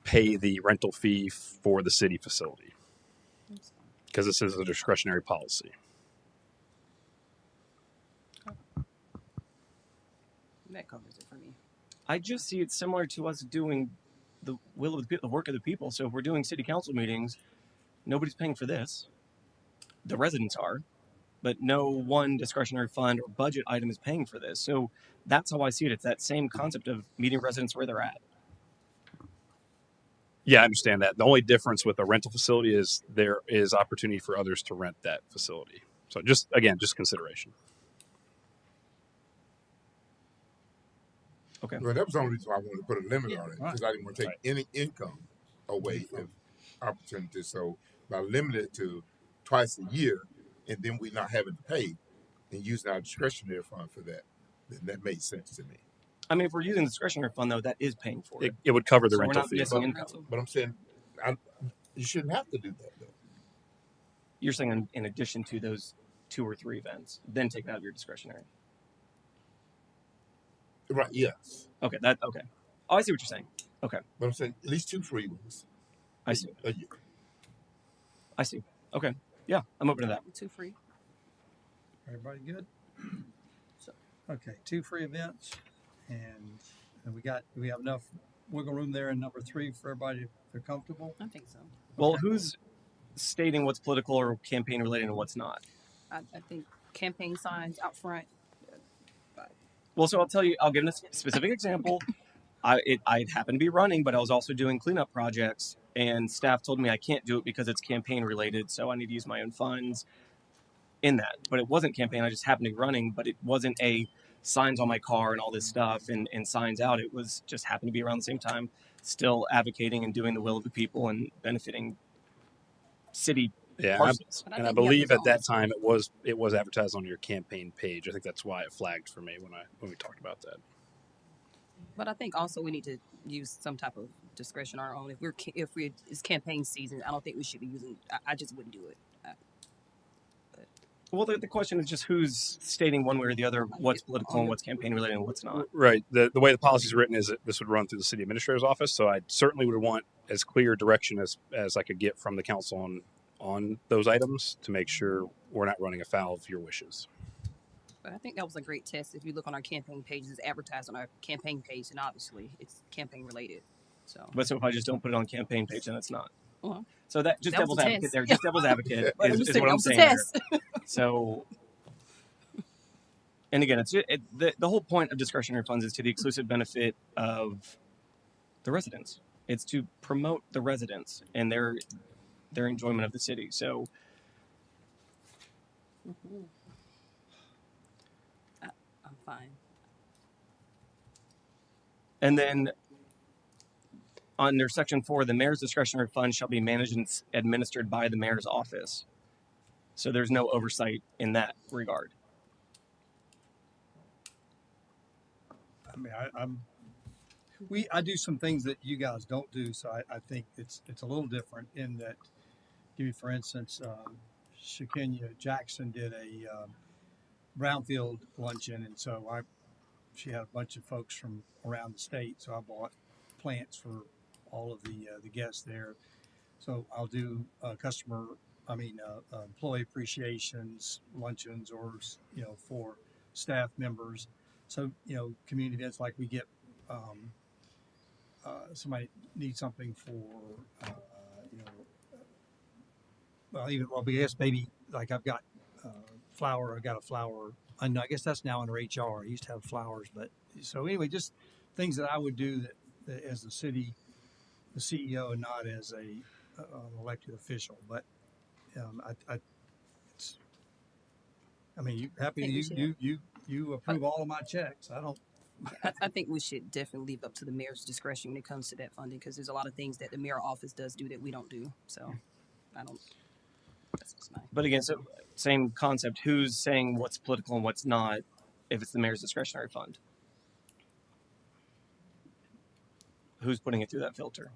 pay the rental fee for the city facility? Because this is a discretionary policy. That covers it for me. I just see it similar to us doing the will of the work of the people. So if we're doing city council meetings, nobody's paying for this. The residents are, but no one discretionary fund or budget item is paying for this. So that's how I see it. It's that same concept of meeting residents where they're at. Yeah, I understand that. The only difference with a rental facility is there is opportunity for others to rent that facility. So just consideration. Okay. Well, that was the only reason why I wanted to put a limit on it, because I didn't want to take any income away of opportunities. So by limiting it to twice a year, and then we not having to pay and using our discretionary fund for that, then that made sense to me. I mean, if we're using the discretionary fund, though, that is paying for it. It would cover the So rental we're not fee. missing income. But I'm saying you shouldn't have to do that, though. You're saying in addition to those 2 or 3 events, then take it out of your discretionary. Right, yes. Okay, okay. Oh, I see what you're saying. Okay. But I'm saying at least 2 free ones. I see. A year. I see. Okay. Yeah, I'm open to that. 2 free. Everybody good? Okay, 2 free events, and we have enough wiggle room there in number 3 for everybody if they're comfortable? I think so. Well, Okay. who's stating what's political or campaign related and what's not? I think campaign signs out front. Well, so I'll tell you, I'll give a specific example. I happened to be running, but I was also doing cleanup projects, and staff told me I can't do it because it's campaign related, so I need to use my own funds in that. But it wasn't campaign, I just happened to be running, but it wasn't a signs on my car and all this stuff and signs out. It was just happened to be around the same time, still advocating and doing the will of the people and benefiting city Yeah, parcels. and I believe at that time it was advertised on your campaign page. I think that's why it flagged for me when we talked about that. But I think also we need to use some type of discretion on our own. If it's campaign season, I don't think we should be using. I just wouldn't do it. Well, the question is just who's stating one way or the other what's political and what's campaign related and what's not. Right. The way the policy is written is that this would run through the city administrator's office. So I certainly would want as clear direction as I could get from the council on those items to make sure we're not running afoul of your wishes. But I think that was a great test. If you look on our campaign pages, it's advertised on our campaign page, and obviously it's campaign related. So. But so if I just don't put it on campaign page, then it's not. Well, so that just that devil's advocate test. there. Just devil's advocate is what I'm saying there. So, and again, the whole point of discretionary funds is to the exclusive benefit of the residents. It's to promote the residents and their enjoyment of the city. So. Mm-hmm. I'm fine. And then under section 4, the mayor's discretionary fund shall be managed and administered by the mayor's office. So there's no oversight in that regard. I mean, I do some things that you guys don't do, so I think it's a little different in that. Give you, for instance, Shakenya Jackson did a brownfield luncheon, and so she had a bunch of folks from around the state, so I bought plants for all of the guests there. So I'll do employee appreciations luncheons, or for staff members. So community events, like we get somebody needs something for I guess maybe like I've got flower. I got a flower. I guess that's now under HR. I used to have flowers, but so anyway, just things that I would do that as the CEO, and not as an elected official. But you approve all of my checks. I don't. I think we should definitely leave up to the mayor's discretion when it comes to that funding, because there's a lot of things that the mayor office does do that we don't do. So I don't. That's just mine. But again, so same concept. Who's saying what's political and what's not if it's the mayor's discretionary fund? Who's putting it through that filter?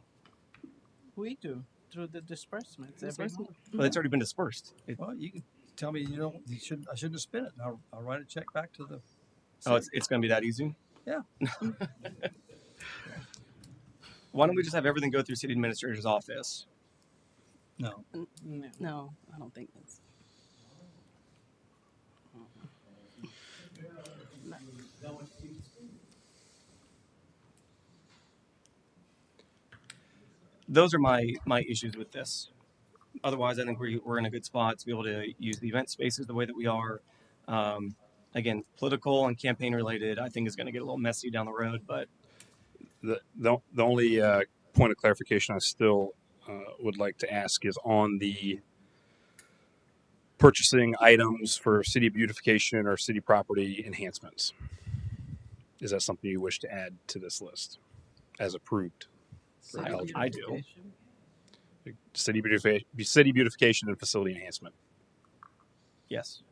We do through the disbursements. Every month. Well, it's already been dispersed. Well, you can tell me I shouldn't have spent it. And I'll write a check back to the. Oh, it's going to be that easy? Yeah. Why don't we just have everything go through city administrator's office? No, I don't think that's. Those are my issues with this. Otherwise, I think we're in a good spot to be able to use the event spaces the way that we are. Again, political and campaign related, I think is going to get a little messy down the road. But the only point of clarification I still would like to ask is on the purchasing items for city beautification or city property enhancements. Is that something you wish to add to this list as approved? I do. City beautification and facility enhancement. Yes.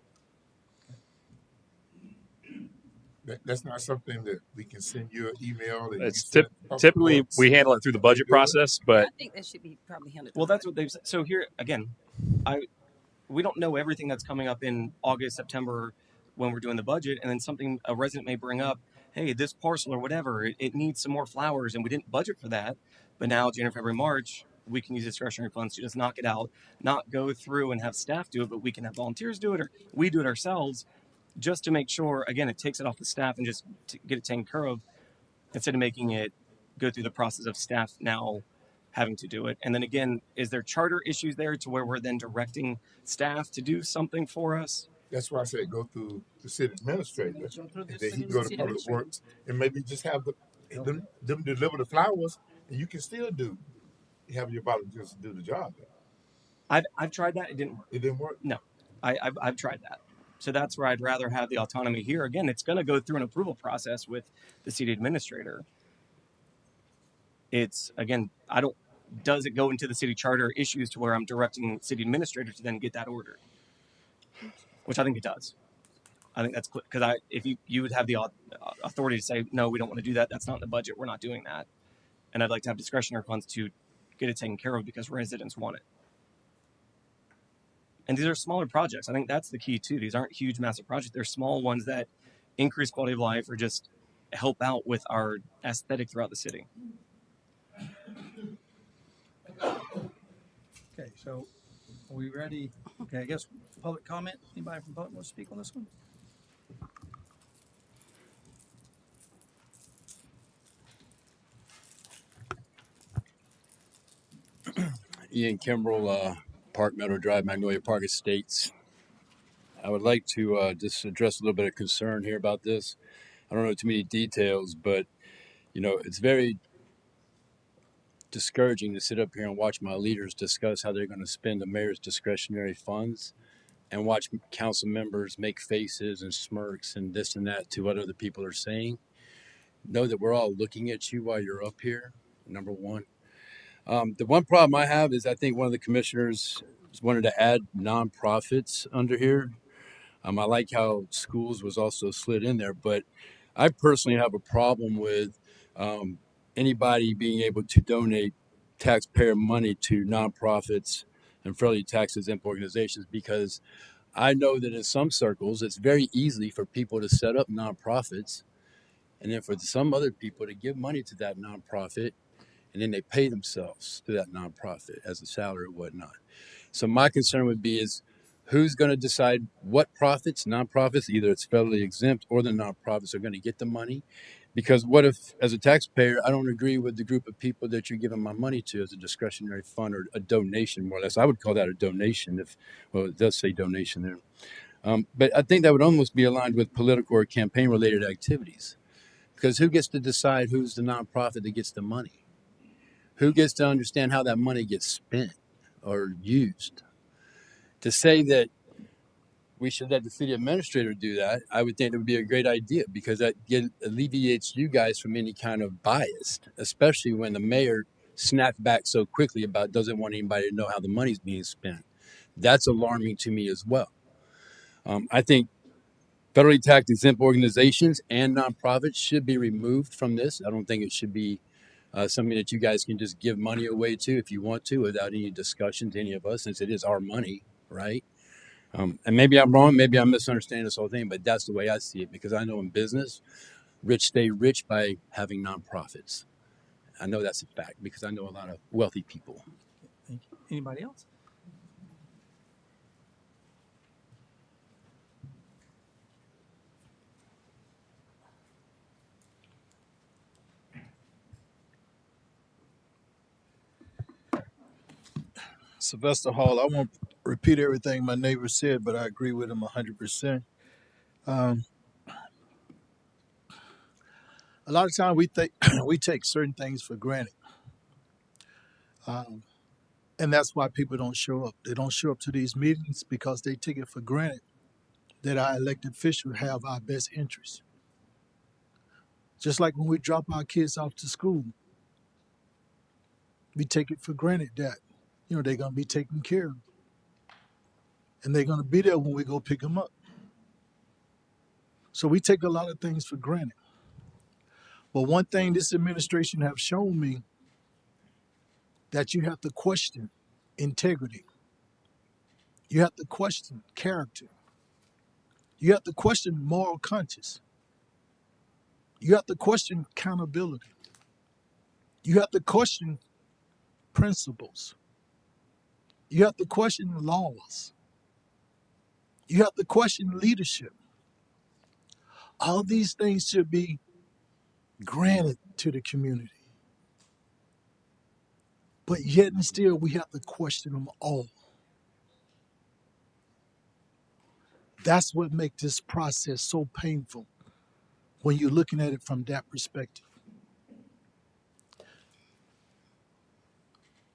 That's not something that we can send you an email. It's typically we handle it through the budget process, but I think that should be probably handled. Well, that's what they've said. So here again, we don't know everything that's coming up in August, September when we're doing the budget, and then a resident may bring up, hey, this parcel or whatever, it needs some more flowers, and we didn't budget for that. But now, January, February, March, we can use discretionary funds to just knock it out, not go through and have staff do it, but we can have volunteers do it, or we do it ourselves, just to make sure, again, it takes it off the staff and just to get it taken care of, instead of making it go through the process of staff now having to do it. And then again, is there charter issues there to where we're then directing staff to do something for us? That's why I said go through the city administrator, Go through the and then he city can go to city public administrator. works, and maybe just have them deliver the flowers, and you can still have your volunteers do the job. I've tried that. It didn't work. It didn't work. No, I've tried that. So that's where I'd rather have the autonomy here. Again, it's going to go through an approval process with the city administrator. It's again, does it go into the city charter issues to where I'm directing city administrator to then get that ordered? Which I think it does. I think that's because if you would have the authority to say, no, we don't want to do that. That's not in the budget. We're not doing that. And I'd like to have discretionary funds to get it taken care of because residents want it. And these are smaller projects. I think that's the key too. These aren't huge, massive projects. They're small ones that increase quality of life or just help out with our aesthetic throughout the city. Okay, so are we ready? Okay, I guess public comment. Anybody from public want to speak on this one? Ian Kimbrell, Park Meadow Drive, Magnolia Park Estates. I would like to just address a little bit of concern here about this. I don't know too many details, but it's very discouraging to sit up here and watch my leaders discuss how they're going to spend the mayor's discretionary funds and watch council members make faces and smirks and this and that to what other people are saying. Know that we're all looking at you while you're up here, number one. The one problem I have is I think one of the commissioners wanted to add nonprofits under here. I like how schools was also slid in there, but I personally have a problem with anybody being able to donate taxpayer money to nonprofits and fairly tax-exempt organizations, because I know that in some circles it's very easy for people to set up nonprofits and then for some other people to give money to that nonprofit, and then they pay themselves to that nonprofit as a salary or whatnot. So my concern would be is who's going to decide what nonprofits, either it's federally exempt or the nonprofits are going to get the money? Because what if, as a taxpayer, I don't agree with the group of people that you're giving my money to as a discretionary fund or a donation, more or less? I would call that a donation it does say donation there. But I think that would almost be aligned with political or campaign-related activities. Because who gets to decide who's the nonprofit that gets the money? Who gets to understand how that money gets spent or used? To say that we should let the city administrator do that, I would think it would be a great idea, because that alleviates you guys from any kind of bias, especially when the mayor snapped back so quickly about doesn't want anybody to know how the money's being spent. That's alarming to me as well. I think federally tax exempt organizations and nonprofits should be removed from this. I don't think it should be something that you guys can just give money away to if you want to without any discussion to any of us, since it is our money, right? And maybe I'm wrong, maybe I'm misunderstanding this whole thing, but that's the way I see it, because I know in business, rich stay rich by having nonprofits. I know that's a fact because I know a lot of wealthy people. Thank you. Anybody else? Sylvester Hall. I won't repeat everything my neighbor said, but I agree with him 100%. A lot of times we take certain things for granted, and that's why people don't show up. They don't show up to these meetings because they take it for granted that our elected officials have our best interests. Just like when we drop our kids off to school, we take it for granted that they're going to be taken care of, and they're going to be there when we go pick them up. So we take a lot of things for granted. But one thing this administration have shown me, that you have to question integrity. You have to question character. You have to question moral conscience. You have to question accountability. You have to question principles. You have to question laws. You have to question leadership. All these things should be granted to the community. But yet and still, we have to question them all. That's what makes this process so painful when you're looking at it from that perspective.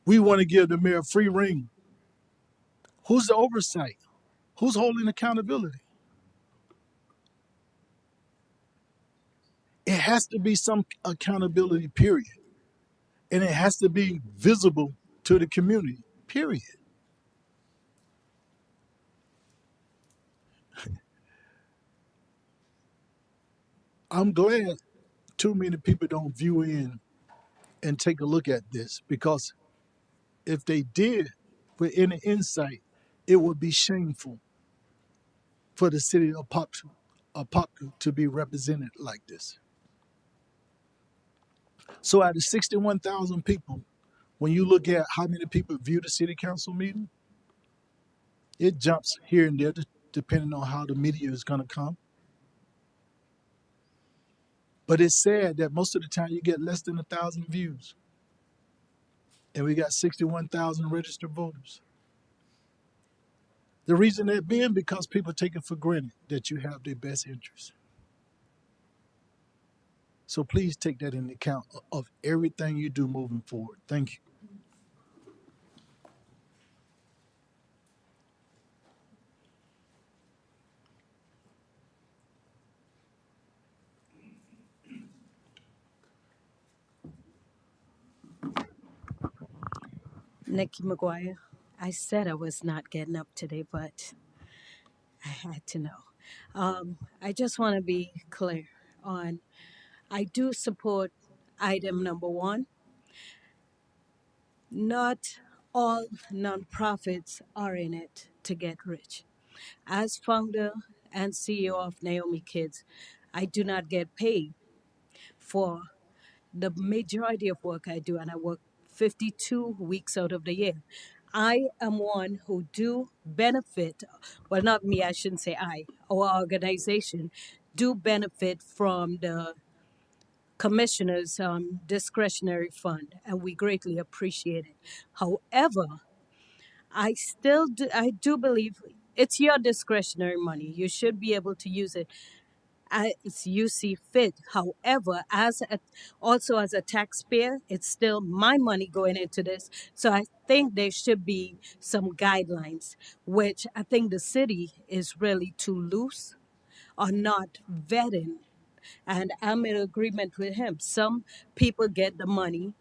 We want to give the mayor free rein. Who's the oversight? Who's holding accountability? It has to be some accountability, period. And it has to be visible to the community, period. I'm glad too many people don't view in and take a look at this, because if they did with any insight, it would be shameful for the city of Apopka to be represented like this. So out of 61,000 people, when you look at how many people view the city council meeting, it jumps here and there depending on how the media is going to come. But it's sad that most of the time you get less than 1,000 views. And we got 61,000 registered voters. The reason that being because people take it for granted that you have their best interests. So please take that into account of everything you do moving forward. Thank you. Nikki McGuire. I said I was not getting up today, but I had to know. I just want to be clear on, I do support item number 1. Not all nonprofits are in it to get rich. As founder and CEO of Naomi Kids, I do not get paid for the majority of work I do, and I work 52 weeks out of the year. I am one who do benefit, well, not me, I shouldn't say I, our organization do benefit from the commissioner's discretionary fund, and we greatly appreciate it. However, I do believe it's your discretionary money. You should be able to use it as you see fit. However, also as a taxpayer, it's still my money going into this. So I think there should be some guidelines, which I think the city is really too loose or not vetting. And I'm in agreement with him. Some people get the money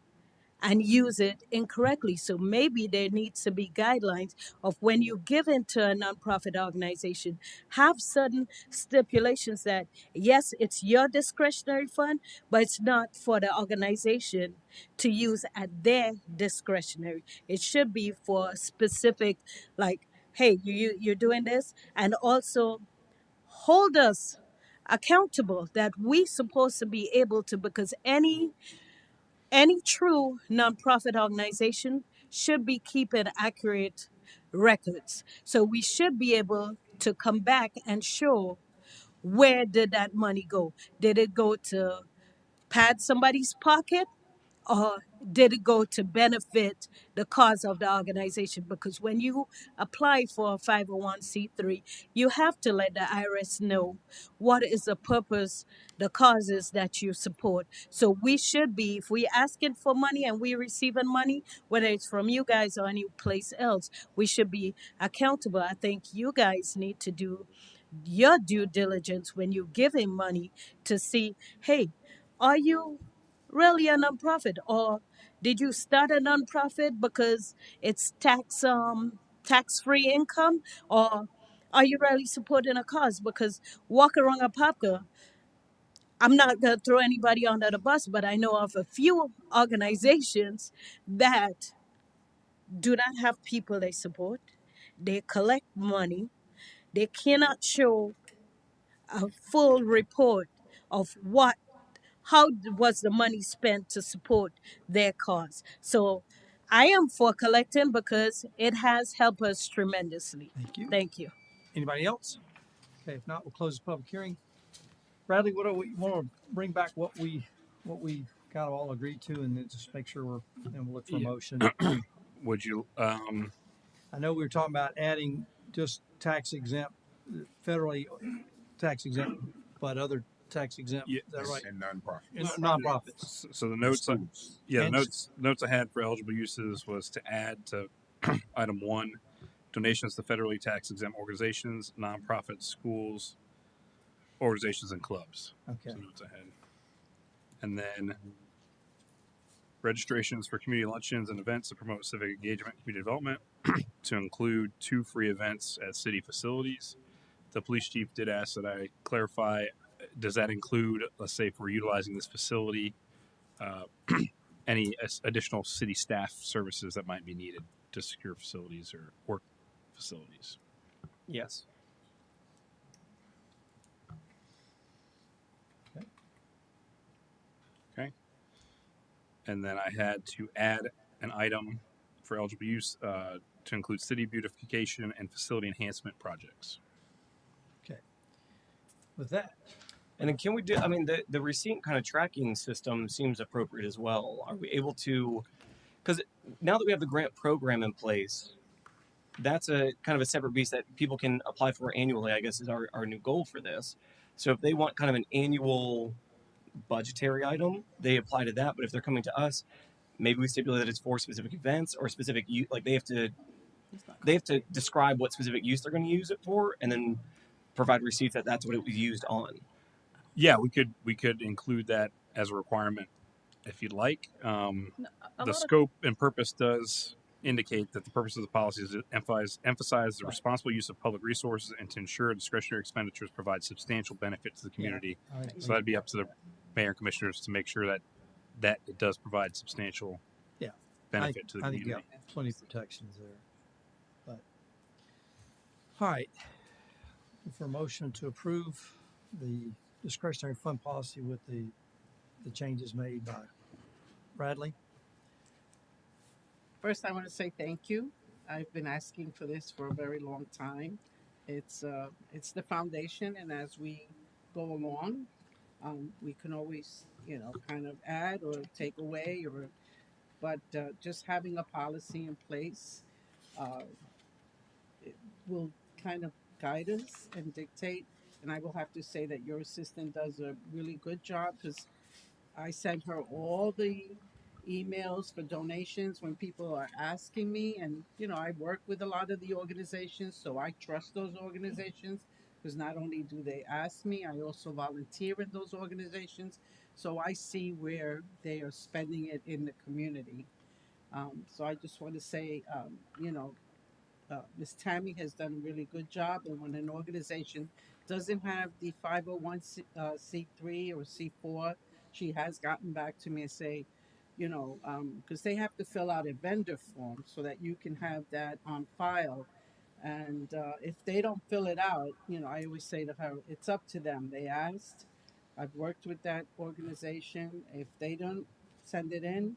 and use it incorrectly. So maybe there needs to be guidelines of when you give into a nonprofit organization, have certain stipulations that, yes, it's your discretionary fund, but it's not for the organization to use at their discretionary. It should be for specific, like, hey, you're doing this, and also hold us accountable that we supposed to be able to, because any true nonprofit organization should be keeping accurate records. So we should be able to come back and show, where did that money go? Did it go to pad somebody's pocket? Or did it go to benefit the cause of the organization? Because when you apply for a 501c3, you have to let the IRS know what is the purpose, the causes that you support. So we should be, if we asking for money and we receiving money, whether it's from you guys or any place else, we should be accountable. I think you guys need to do your due diligence when you're giving money to see, hey, are you really a nonprofit, or did you start a nonprofit because it's tax-free income, or are you really supporting a cause? Because walk around Apopka, I'm not going to throw anybody under the bus, but I know of a few organizations that do not have people they support. They collect money. They cannot show a full report of how was the money spent to support their cause. So I am for collecting because it has helped us tremendously. Thank you. Thank you. Anybody else? Okay, if not, we'll close the public hearing. Bradley, what do we want to bring back what we kind of all agreed to, and then just make sure and we'll look for a Yeah. motion. Would you? I know we were talking about adding just tax exempt, federally tax exempt, but other tax exempt. Yeah. Is that right? And nonprofit. Nonprofits. So the notes, the And notes I had for eligible uses was to add to item 1, donations to federally tax exempt organizations, nonprofits, schools, organizations, and clubs. Okay. So notes I had, and then registrations for community luncheons and events to promote civic engagement and community development to include 2 free events at city facilities. The police chief did ask that I clarify, does that include, let's say if we're utilizing this facility, any additional city staff services that might be needed to secure facilities or work facilities? Yes. Okay. And then I had to add an item for eligible use to include city beautification and facility enhancement projects. Okay. With that, And then can we do, I mean, the receipt kind of tracking system seems appropriate as well. Are we able to, because now that we have the grant program in place, that's a kind of a separate beast that people can apply for annually, I guess is our new goal for this. So if they want kind of an annual budgetary item, they apply to that. But if they're coming to us, maybe we stipulate that it's for specific events or specific use, like they have to describe what specific use they're going to use it for, and then provide receipts that that's what it was used on. Yeah, we could include that as a requirement if you'd like. The scope and purpose does indicate that the purpose of the policy is to emphasize the responsible use of public resources and to ensure discretionary expenditures provide substantial benefit to the community. Yeah, so that'd be up to the mayor and commissioners to make sure that it does provide substantial benefit to the community. I think you got plenty of protections there. But all right, for a motion to approve the discretionary fund policy with the changes made by Bradley. First, I want to say thank you. I've been asking for this for a very long time. It's the foundation, and as we go along, we can always, kind of add or take away, but just having a policy in place it will kind of guide us and dictate. And I will have to say that your assistant does a really good job, because I send her all the emails for donations when people are asking me, and I work with a lot of the organizations, so I trust those organizations, because not only do they ask me, I also volunteer in those organizations, so I see where they are spending it in the community. So I just want to say, Ms. Tammy has done a really good job, and when an organization doesn't have the 501c3 or C4, she has gotten back to me and say, because they have to fill out a vendor form so that you can have that on file. And if they don't fill it out, I always say to her, it's up to them. They asked. I've worked with that organization. If they don't send it in,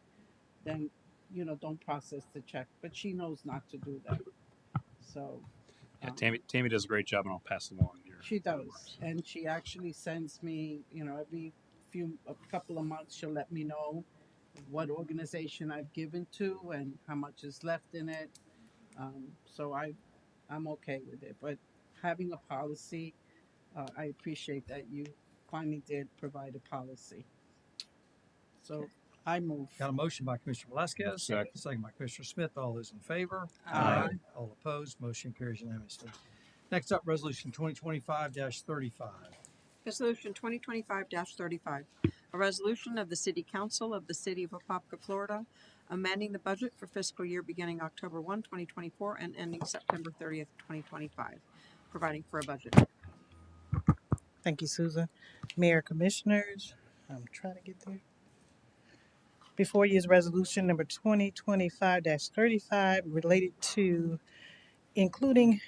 then, don't process the check. But she knows not to do that. So Yeah, Tammy does a great job, and I'll pass along your she does, remarks. and she actually sends me, every a couple of months, she'll let me know what organization I've given to and how much is left in it. So I'm okay with it. But having a policy, I appreciate that you finally did provide a policy. So I move. Got a motion by Commissioner Velasquez, Second. second by Commissioner Smith. All those in favor? Aye. All opposed? Motion carries unanimously. Next up, Resolution 2025-35. Resolution 2025-35, a resolution of the City Council of the City of Apopka, Florida, amending the budget for fiscal year beginning October 1, 2024 and ending September 30th, 2025, providing for a budget. Thank you, Susan. Mayor, Commissioners, I'm trying to get there. Before you is resolution number 2025-35 related to including,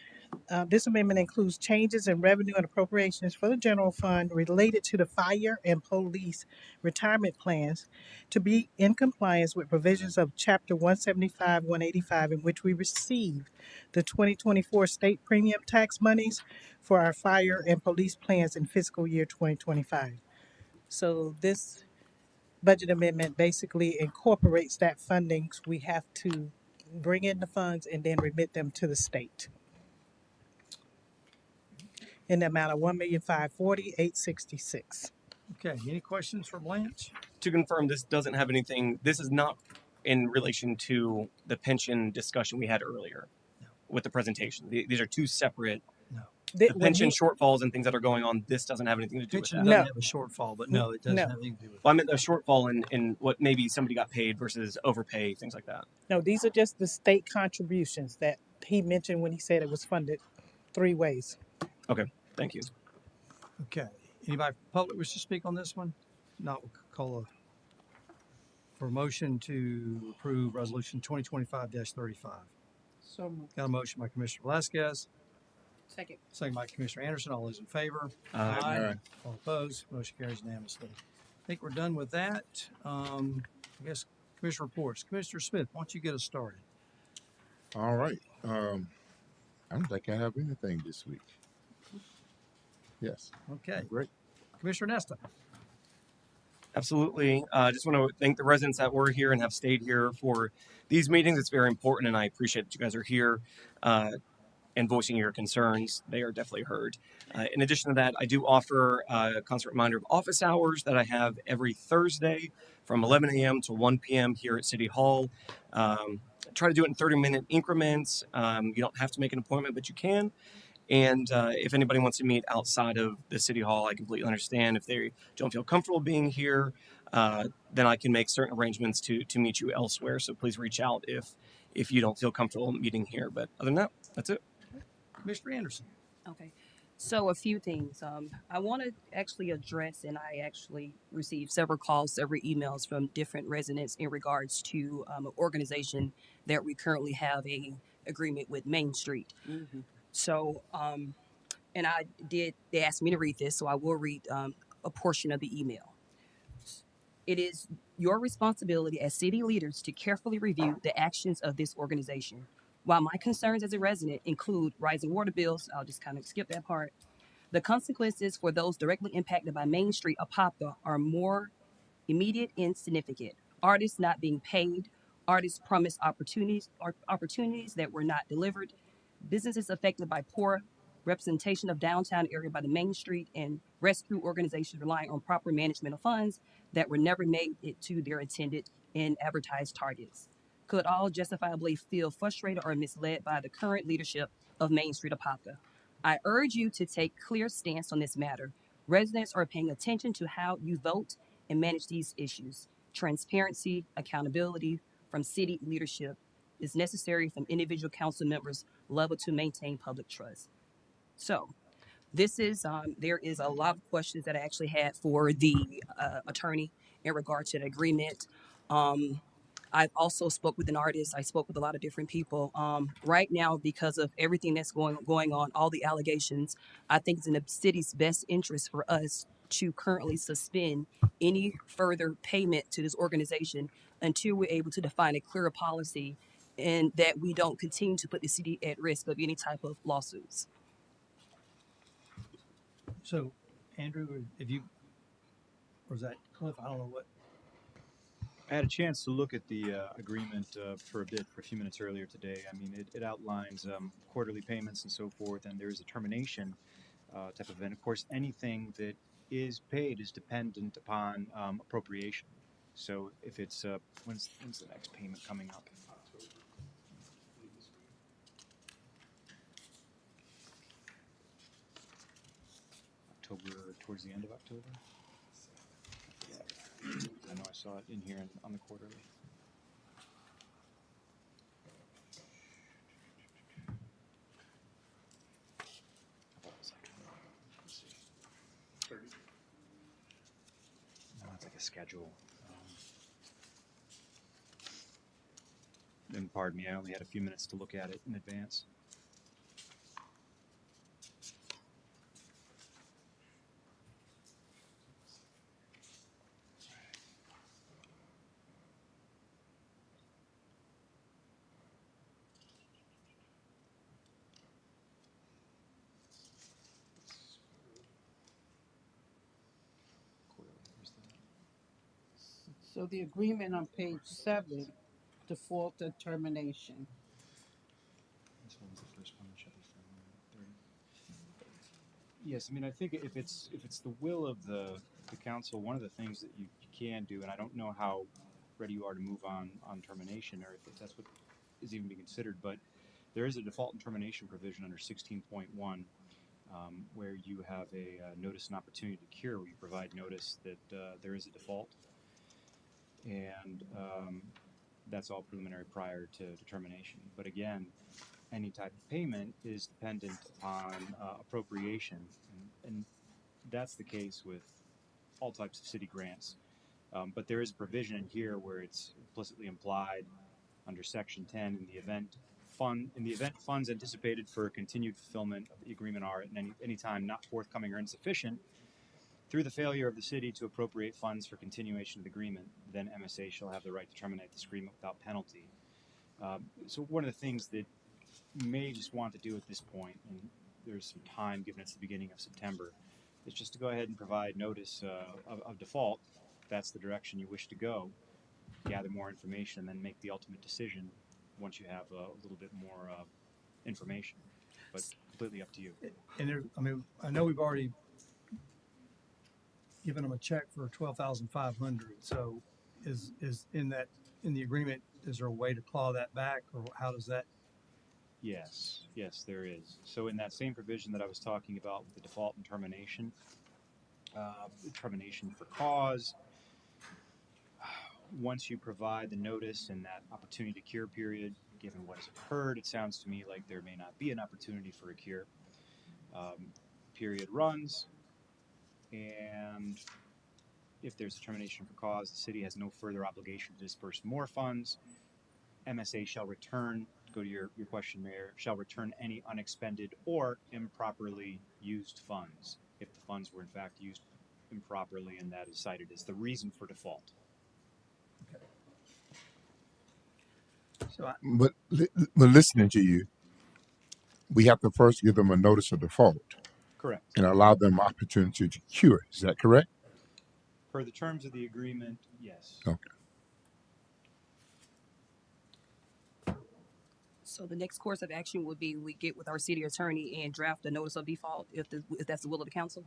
this amendment includes changes in revenue and appropriations for the general fund related to the fire and police retirement plans to be in compliance with provisions of Chapter 175, 185, in which we received the 2024 state premium tax monies for our fire and police plans in fiscal year 2025. So this budget amendment basically incorporates that funding. We have to bring in the funds and then remit them to the state in the amount of $1,540,866. Okay, any questions for Blanche? To confirm, this doesn't have anything. This is not in relation to the pension discussion we had earlier with the presentation. These are two separate. No. The pension shortfalls and things that are going on. This doesn't have anything to do with Pension that. doesn't have a shortfall, but no, it doesn't have anything to do with it. Well, I meant a shortfall in what maybe somebody got paid versus overpay, things like that. No, these are just the state contributions that he mentioned when he said it was funded 3 ways. Okay, thank you. Okay, anybody from the public wish to speak on this one? Not, we'll call for a motion to approve resolution 2025-35. So moved. Got a motion by Commissioner Velasquez, Second. second by Commissioner Anderson. All those in favor? Aye. All opposed? Motion carries unanimously. I think we're done with that. I guess Commissioner reports. Commissioner Smith, why don't you get us started? All right. I don't think I have anything this week. Yes. Okay. Great. Commissioner Nesta. Absolutely. I just want to thank the residents that were here and have stayed here for these meetings. It's very important, and I appreciate that you guys are here and voicing your concerns. They are definitely heard. In addition to that, I do offer a constant reminder of office hours that I have every Thursday from 11 a.m. to 1 p.m. here at City Hall. Try to do it in 30-minute increments. You don't have to make an appointment, but you can. And if anybody wants to meet outside of the City Hall, I completely understand. If they don't feel comfortable being here, then I can make certain arrangements to meet you elsewhere. So please reach out if you don't feel comfortable meeting here. But other than that, that's it. Commissioner Anderson. Okay. So a few things. I want to actually address, and I actually received several calls, several emails from different residents in regards to an organization that we currently have a agreement with Main Street. Mm-hmm. So, and they asked me to read this, so I will read a portion of the email. It is your responsibility as city leaders to carefully review the actions of this organization. While my concerns as a resident include rising water bills, I'll just kind of skip that part. The consequences for those directly impacted by Main Street Apopka are more immediate and significant. Artists not being paid, artists promised opportunities that were not delivered, businesses affected by poor representation of downtown area by the Main Street, and rescue organizations relying on proper management of funds that were never made it to their intended and advertised targets. Could all justifiably feel frustrated or misled by the current leadership of Main Street Apopka. I urge you to take clear stance on this matter. Residents are paying attention to how you vote and manage these issues. Transparency, accountability from city leadership is necessary from individual council members level to maintain public trust. So this is, there is a lot of questions that I actually had for the attorney in regard to the agreement. I've also spoke with an artist. I spoke with a lot of different people. Right now, because of everything that's going on, all the allegations, I think it's in the city's best interest for us to currently suspend any further payment to this organization until we're able to define a clearer policy and that we don't continue to put the city at risk of any type of lawsuits. So, Andrew, or is that Cliff? I don't know what. I had a chance to look at the agreement for a few minutes earlier today. I mean, it outlines quarterly payments and so forth, and there's a termination type of event. Of course, anything that is paid is dependent upon appropriation. So if it's, when's the next payment coming up? October, towards the end of October? I know I saw it in here on the quarterly. No, it's like a schedule. And pardon me, I only had a few minutes to look at it in advance. So the agreement on page 7, default and termination. This one's the first one that should be from 30. Yes, I mean, I think if it's the will of the council, one of the things that you can do, and I don't know how ready you are to move on termination, or if that's what is even being considered, but there is a default and termination provision under 16.1 where you have a notice and opportunity to cure, where you provide notice that there is a default, and that's all preliminary prior to termination. But again, any type of payment is dependent upon appropriation, and that's the case with all types of city grants. But there is a provision in here where it's implicitly implied under Section 10 in the event funds anticipated for continued fulfillment of the agreement are at any time not forthcoming or insufficient through the failure of the city to appropriate funds for continuation of the agreement, then MSA shall have the right to terminate this agreement without penalty. So one of the things that you may just want to do at this point, and there's some time given it's the beginning of September, is just to go ahead and provide notice of default. If that's the direction you wish to go, gather more information, and then make the ultimate decision once you have a little bit more information. But completely up to you. And there, I mean, I know we've already given them a check for 12,500. So is in the agreement, is there a way to claw that back, or how does that? Yes, there is. So in that same provision that I was talking about with the default and termination, termination for cause, once you provide the notice and that opportunity to cure period, given what has occurred, it sounds to me like there may not be an opportunity for a cure. Period runs, and if there's a termination for cause, the city has no further obligation to disperse more funds. MSA shall return, go to your question, Mayor, shall return any unexpended or improperly used funds if the funds were in fact used improperly and that is cited as the reason for default. So But listening to you, we have to first give them a notice of default Correct. and allow them opportunity to cure. Is that correct? Per the terms of the agreement, yes. Okay. So the next course of action would be we get with our city attorney and draft a notice of default if that's the will of the council.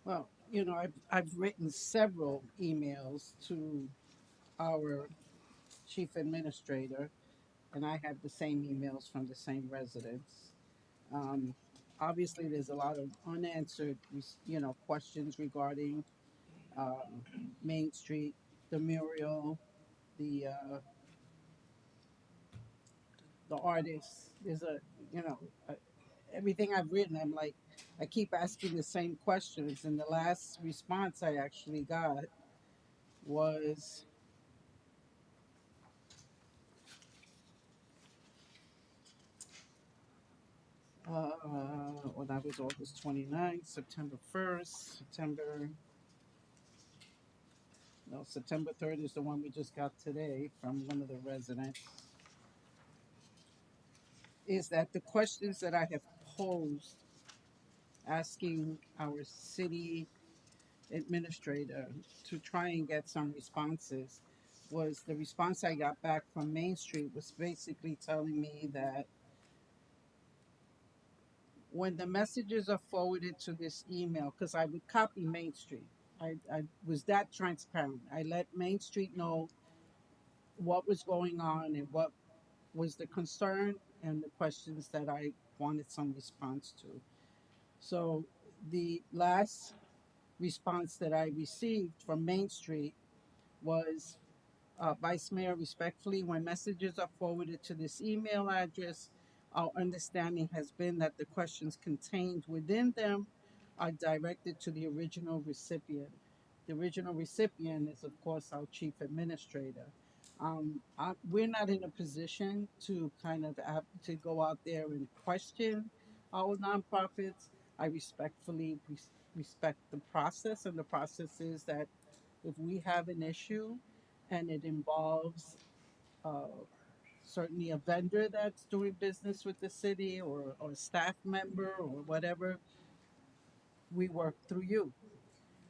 Well, I've written several emails to our chief administrator, and I have the same emails from the same residents. Obviously, there's a lot of unanswered, questions regarding Main Street, the mural, the artists. There's everything I've written. I'm like, I keep asking the same questions, and the last response I actually got was well, that was August 29th, September 1st, September 3rd is the one we just got today from one of the residents. Is that the questions that I have posed asking our city administrator to try and get some responses, was the response I got back from Main Street was basically telling me that when the messages are forwarded to this email, because I would copy Main Street, I was that transparent. I let Main Street know what was going on and what was the concern and the questions that I wanted some response to. So the last response that I received from Main Street was, Vice Mayor, respectfully, when messages are forwarded to this email address, our understanding has been that the questions contained within them are directed to the original recipient. The original recipient is, of course, our chief administrator. We're not in a position to kind of have to go out there and question our nonprofits. I respectfully respect the process, and the process is that if we have an issue and it involves certainly a vendor that's doing business with the city or a staff member or whatever, we work through you.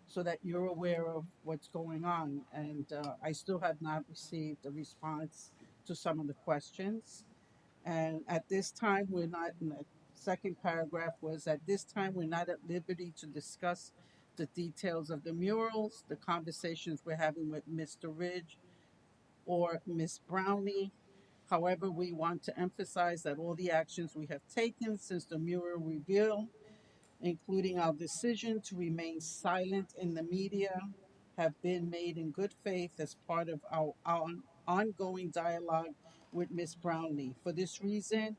so that you're aware of what's going on. And I still have not received a response to some of the questions. And at this time, we're not, in the second paragraph was, at this time, we're not at liberty to discuss the details of the murals, the conversations we're having with Mr. Ridge or Miss Brownie. However, we want to emphasize that all the actions we have taken since the mural reveal, including our decision to remain silent in the media, have been made in good faith as part of our ongoing dialogue with Ms. Brownlee. For this reason,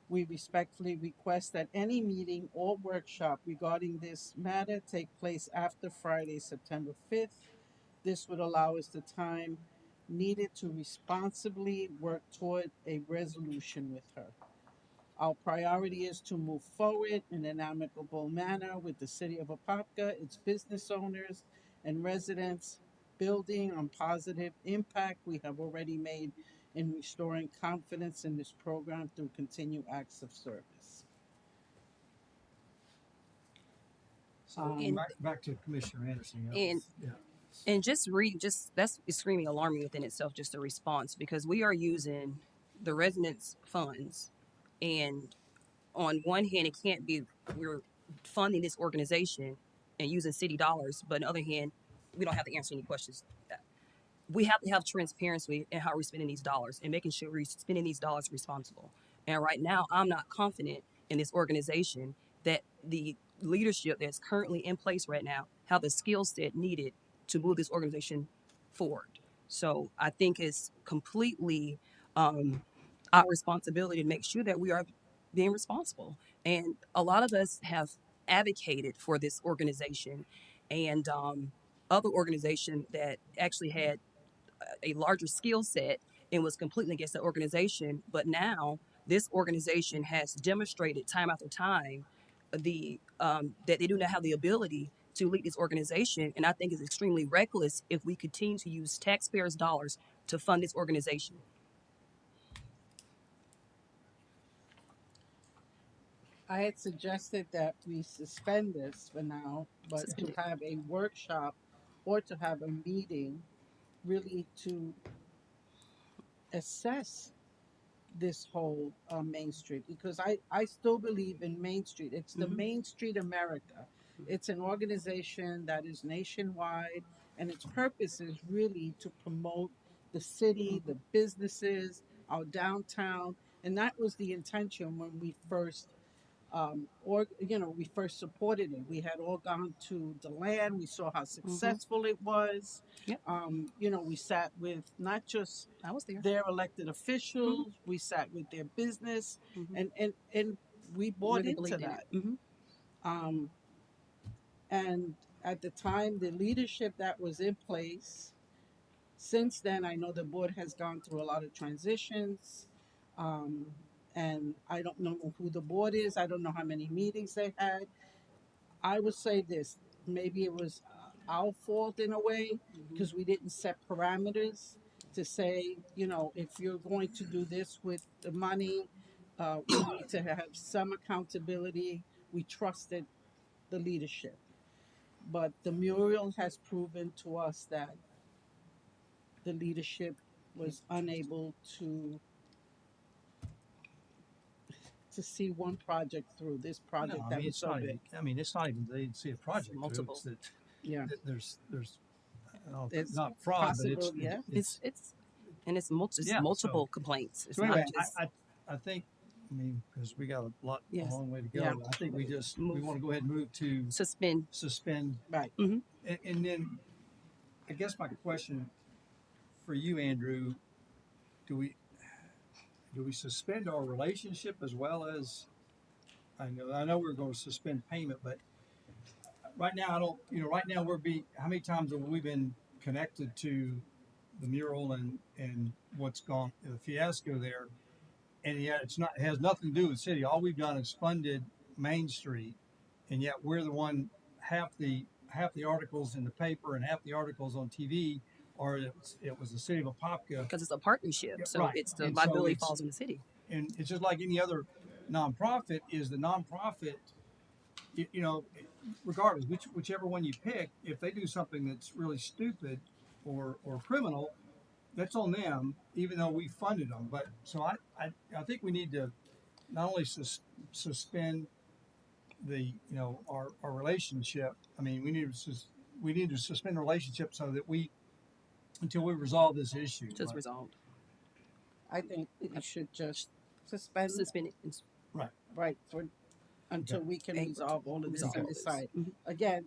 we respectfully request that any meeting or workshop regarding this matter take place after Friday, September 5th. This would allow us the time needed to responsibly work toward a resolution with her. Our priority is to move forward in an amicable manner with the city of Apopka, its business owners and residents, building on positive impact we have already made in restoring confidence in this program through continued acts of service. So back to Commissioner Anderson. And just read, that's extremely alarming within itself, just a response, because we are using the residents' funds, and on one hand, it can't be we're funding this organization and using city dollars, but on the other hand, we don't have to answer any questions. We have to have transparency in how we're spending these dollars and making sure we're spending these dollars responsible. And right now, I'm not confident in this organization that the leadership that's currently in place right now have the skill set needed to move this organization forward. So I think it's completely our responsibility to make sure that we are being responsible. And a lot of us have advocated for this organization and other organization that actually had a larger skill set and was completely against the organization. But now this organization has demonstrated time after time that they do not have the ability to lead this organization. And I think it's extremely reckless if we continue to use taxpayers' dollars to fund this organization. I had suggested that we suspend this for now, but to have a workshop or to have a meeting really to assess this whole Main Street, because I still believe in Main Street. It's the Main Street America. It's an organization that is nationwide, and its purpose is really to promote the city, the businesses, our downtown, and that was the intention when we first we first supported it. We had all gone to the land. We saw how successful it was. Yep. We sat with not just I was there. their elected officials. We sat with their business, and we bought Really into believed in that. it. And at the time, the leadership that was in place. Since then, I know the board has gone through a lot of transitions. And I don't know who the board is. I don't know how many meetings they had. I would say this, maybe it was our fault in a way because we didn't set parameters to say, if you're going to do this with the money, we need to have some accountability. We trusted the leadership. But the mural has proven to us that the leadership was unable to see one project through. This project No, I that mean, was it's so not big. even, I mean, it's not even they didn't see a project. through, Multiple. It's that, Yeah. that there's It's not fraud, but possible, yeah. It's Yeah, multiple complaints. It's so anyway, not just I think, because we got a Yes. long way to go. Yeah. I think we want to go ahead and move to suspend. Right. And then I guess my question for you, Andrew, do we suspend our relationship as well as I know we're going to suspend payment, but right now I don't right now how many times have we been connected to the mural and what's gone the fiasco there, and yet it has nothing to do with the city. All we've done is funded Main Street, and yet we're the one half the articles in the paper and half the articles on TV or it was the city of Apopka because it's a partnership, so right. it's the And liability falls on the city. And it's just like any other nonprofit. Is the nonprofit you know, regardless, whichever one you pick, if they do something that's really stupid or criminal, that's on them, even though we funded them. But so I think we need to not only suspend the, our relationship. I mean, we need to suspend the relationship so that until we resolve this issue. Just Right? resolved. I think we should just suspend, Suspend it. Right. right, until we can Able to resolve all of this resolve and all this. decide. Mhm. Again,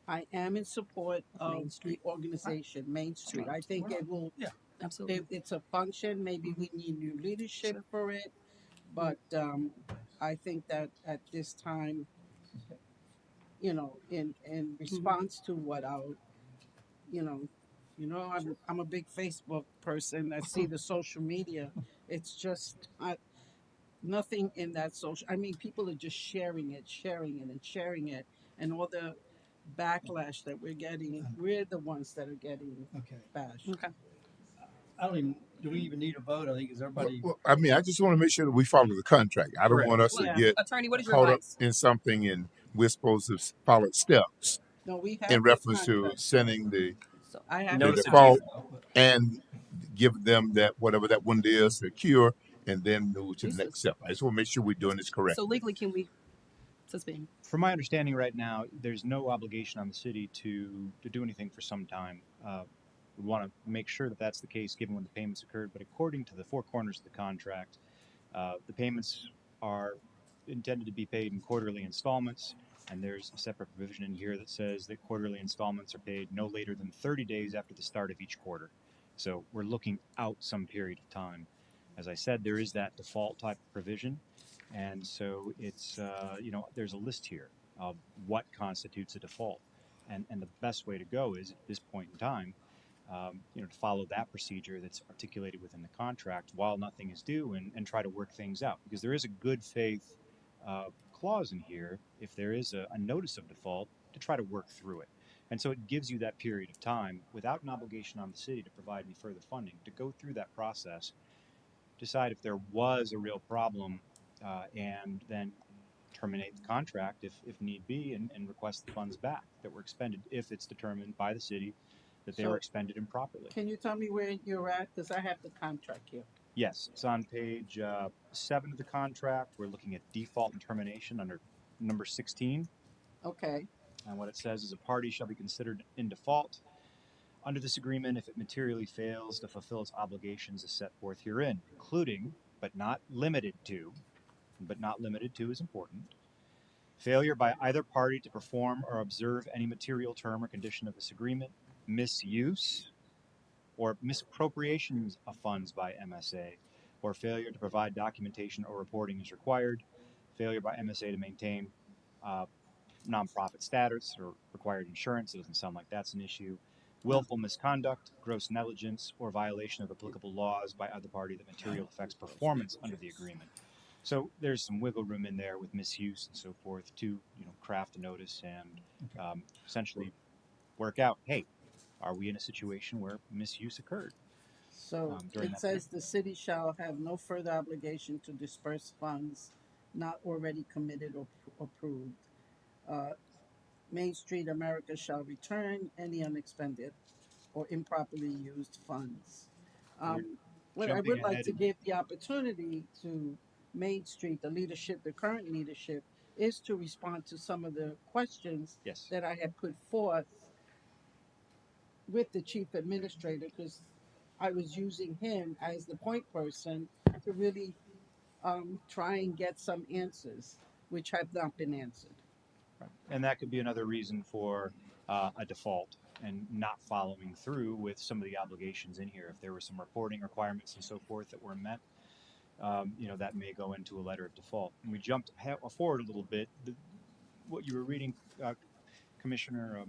I am in support of Main the Street. organization, Main Street. I think it will, Absolutely. it's a function. Maybe we need new leadership for it, but I think that at this time, in response to what our, you know, I'm a big Facebook person. I see the social media. It's just nothing in that social. I mean, people are just sharing it, and sharing it, and all the backlash that we're getting. We're the ones that are getting bashed. Okay. I don't even. Do we even need a vote? I think is everybody. Well, I mean, I just want to make sure that we follow the contract. I don't Correct. want us to Well, get Attorney, what is your caught up advice? in something and we're supposed to follow steps No, we have in the reference to contract. sending the So I have the the Notice of default contract. and give them that whatever that one is, the cure, and then move to the this next is step. I just want to make sure we're doing this so correctly. legally can we suspend? From my understanding right now, there's no obligation on the city to do anything for some time. We want to make sure that that's the case given when the payments occurred, but according to the four corners of the contract, the payments are intended to be paid in quarterly installments, and there's a separate provision in here that says that quarterly installments are paid no later than 30 days after the start of each quarter. So we're looking out some period of time. As I said, there is that default type of provision, and so it's there's a list here of what constitutes a default, and the best way to go is at this point in time, to follow that procedure that's articulated within the contract while nothing is due, and try to work things out, because there is a good faith clause in here if there is a notice of default to try to work through it. And so it gives you that period of time without an obligation on the city to provide any further funding to go through that process, decide if there was a real problem, and then terminate the contract if need be, and request the funds back that were expended if it's determined by the city that they were So, expended improperly. can you tell me where you're at? Because I have the contract here. Yes, it's on page 7 of the contract. We're looking at default and termination under number 16. Okay. And what it says is a party shall be considered in default under this agreement if it materially fails to fulfill its obligations as set forth herein, including, but not limited to is important, failure by either party to perform or observe any material term or condition of this agreement, misuse or misappropriations of funds by MSA, or failure to provide documentation or reporting as required, failure by MSA to maintain nonprofit status or required insurance. It doesn't sound like that's an issue. Willful misconduct, gross negligence, or violation of applicable laws by either party that materially affects performance under the agreement. So there's some wiggle room in there with misuse and so forth to craft a notice and essentially work out, hey, are we in a situation where misuse occurred? So during it that says the city shall have no further obligation to disperse funds not already committed or approved. Main Street America shall return any unexpended or improperly used funds. What I jumping would like ahead to in- give the opportunity to Main Street, the current leadership, is to respond to some of the questions Yes. that I had put forth with the chief administrator, because I was using him as the point person to really try and get some answers, which have not been answered. And that could be another reason for a default and not following through with some of the obligations in here. If there were some reporting requirements and so forth that were met, that may go into a letter of default. And we jumped forward a little bit. What you were reading, Commissioner,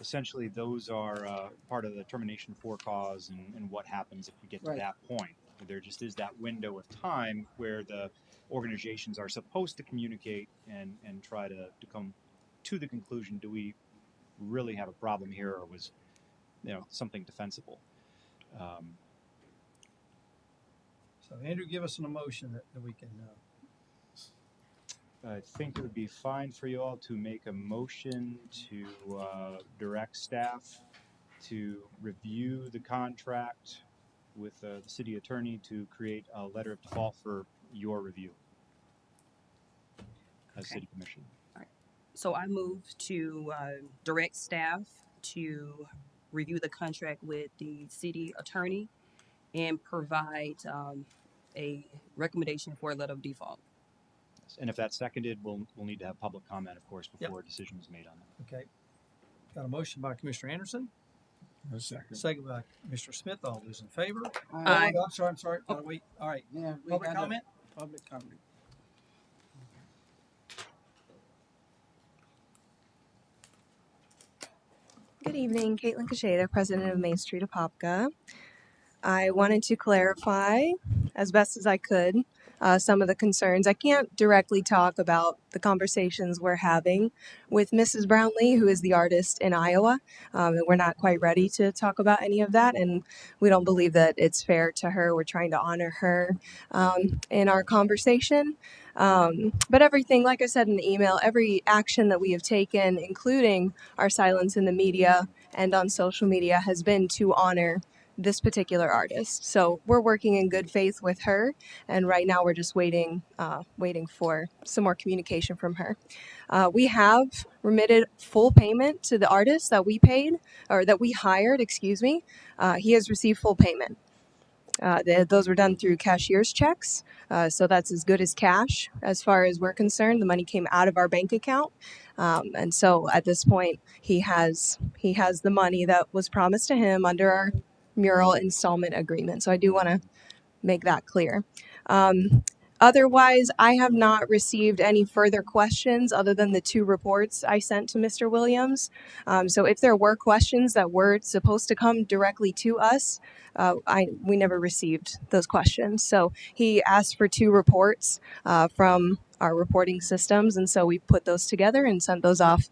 essentially those are part of the termination for cause and what happens if we get to Right. that point. There just is that window of time where the organizations are supposed to communicate and try to come to the conclusion, do we really have a problem here, or was something defensible? So Andrew, give us an emotion that we can. I think it would be fine for you all to make a motion to direct staff to review the contract with the city attorney to create a letter of default for your review as Okay. city commissioner. All right. So I move to direct staff to review the contract with the city attorney and provide a recommendation for a letter of default. Yes. And if that's seconded, we'll need to have public comment, of course, Yep. before a decision is made on that. Okay. Got a motion by Commissioner Anderson, A second. second by Mr. Smith. All those in favor? Aye. Oh, I'm sorry. Gotta wait. All right. Yeah, we Public had a comment? Public comment. Good evening, Caitlin Kasheda, president of Main Street Apopka. I wanted to clarify, as best as I could, some of the concerns. I can't directly talk about the conversations we're having with Mrs. Brownlee, who is the artist in Iowa. We're not quite ready to talk about any of that, and we don't believe that it's fair to her. We're trying to honor her in our conversation. But everything, like I said in the email, every action that we have taken, including our silence in the media and on social media, has been to honor this particular artist. So we're working in good faith with her, and right now we're just waiting for some more communication from her. We have remitted full payment to the artist that we paid, or that we hired, excuse me. He has received full payment. Those were done through cashier's checks, so that's as good as cash as far as we're concerned. The money came out of our bank account, and so at this point, he has the money that was promised to him under our mural installment agreement. So I do want to make that clear. Otherwise, I have not received any further questions other than the 2 reports I sent to Mr. Williams. So if there were questions that were supposed to come directly to us, we never received those questions. So he asked for 2 reports from our reporting systems, and so we put those together and sent those off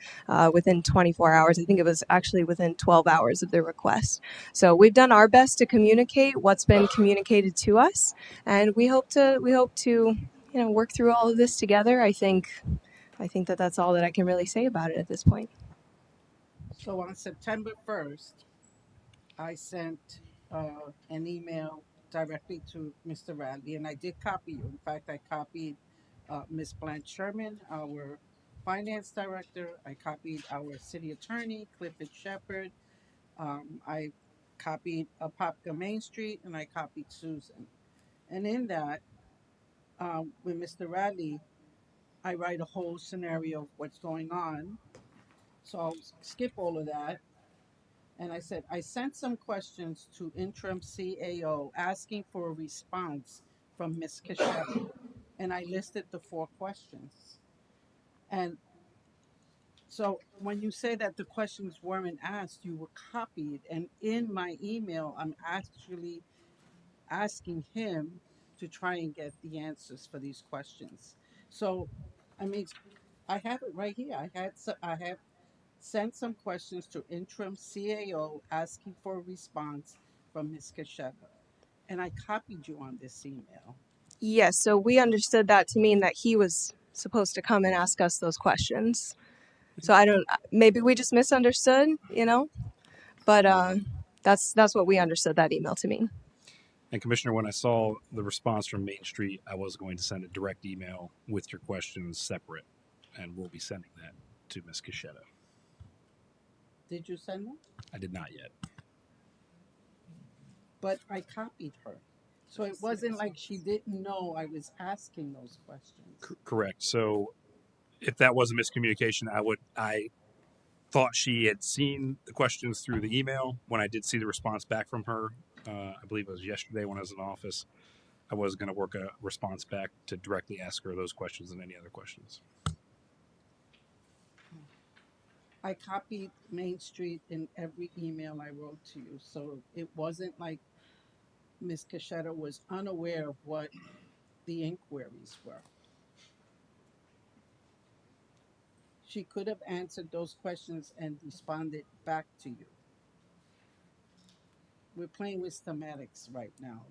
within 24 hours. I think it was actually within 12 hours of the request. So we've done our best to communicate what's been communicated to us, and we hope to work through all of this together. I think that that's all that I can really say about it at this point. So on September 1st, I sent an email directly to Mr. Radley, and I did copy you. In fact, I copied Ms. Blanche Sherman, our finance director. I copied our city attorney, Clifford Shepard. I copied Apopka Main Street, and I copied Susan. And in that, with Mr. Radley, I write a whole scenario of what's going on. So I'll skip all of that. And I said, I sent some questions to interim CAO asking for a response from Ms. Kasheta. And I listed the 4 questions. And so when you say that the questions weren't asked, you were copied. And in my email, I'm actually asking him to try and get the answers for these questions. So, I mean, I have it right here. I have sent some questions to interim CAO asking for a response from Ms. Kasheta. And I copied you on this email. Yes, so we understood that to mean that he was supposed to come and ask us those questions. So maybe we just misunderstood, but that's what we understood that email to mean. And Commissioner, when I saw the response from Main Street, I was going to send a direct email with your questions separate, and we'll be sending that to Ms. Kasheta. Did you send them? I did not yet. But I copied her. So it wasn't like she didn't know I was asking those questions. Correct. So if that was a miscommunication, I thought she had seen the questions through the email. When I did see the response back from her, I believe it was yesterday when I was in office, I was going to work a response back to directly ask her those questions and any other questions. I copied Main Street in every email I wrote to you. So it wasn't like Ms. Kasheta was unaware of what the inquiries were. She could have answered those questions and responded back to you. We're playing with semantics right now.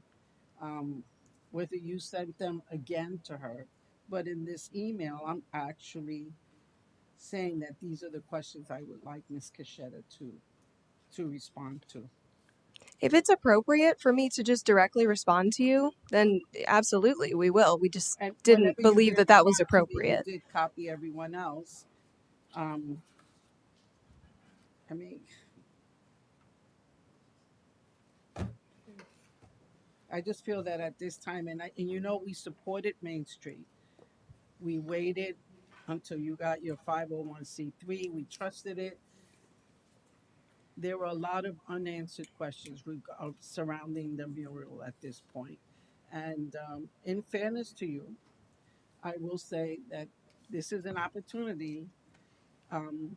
Whether you sent them again to her, But in this email, I'm actually saying that these are the questions I would like Ms. Cachetta to respond to. If it's appropriate for me to just directly respond to you, then absolutely we will. We just And didn't whenever you believe that that was respond to me, you appropriate. did copy everyone else. Um, I mean, I just feel that at this time, and you know, we supported Main Street. We waited until you got your 501c3. We trusted it. There were a lot of unanswered questions surrounding the mural at this point. And in fairness to you, I will say that this is an opportunity um,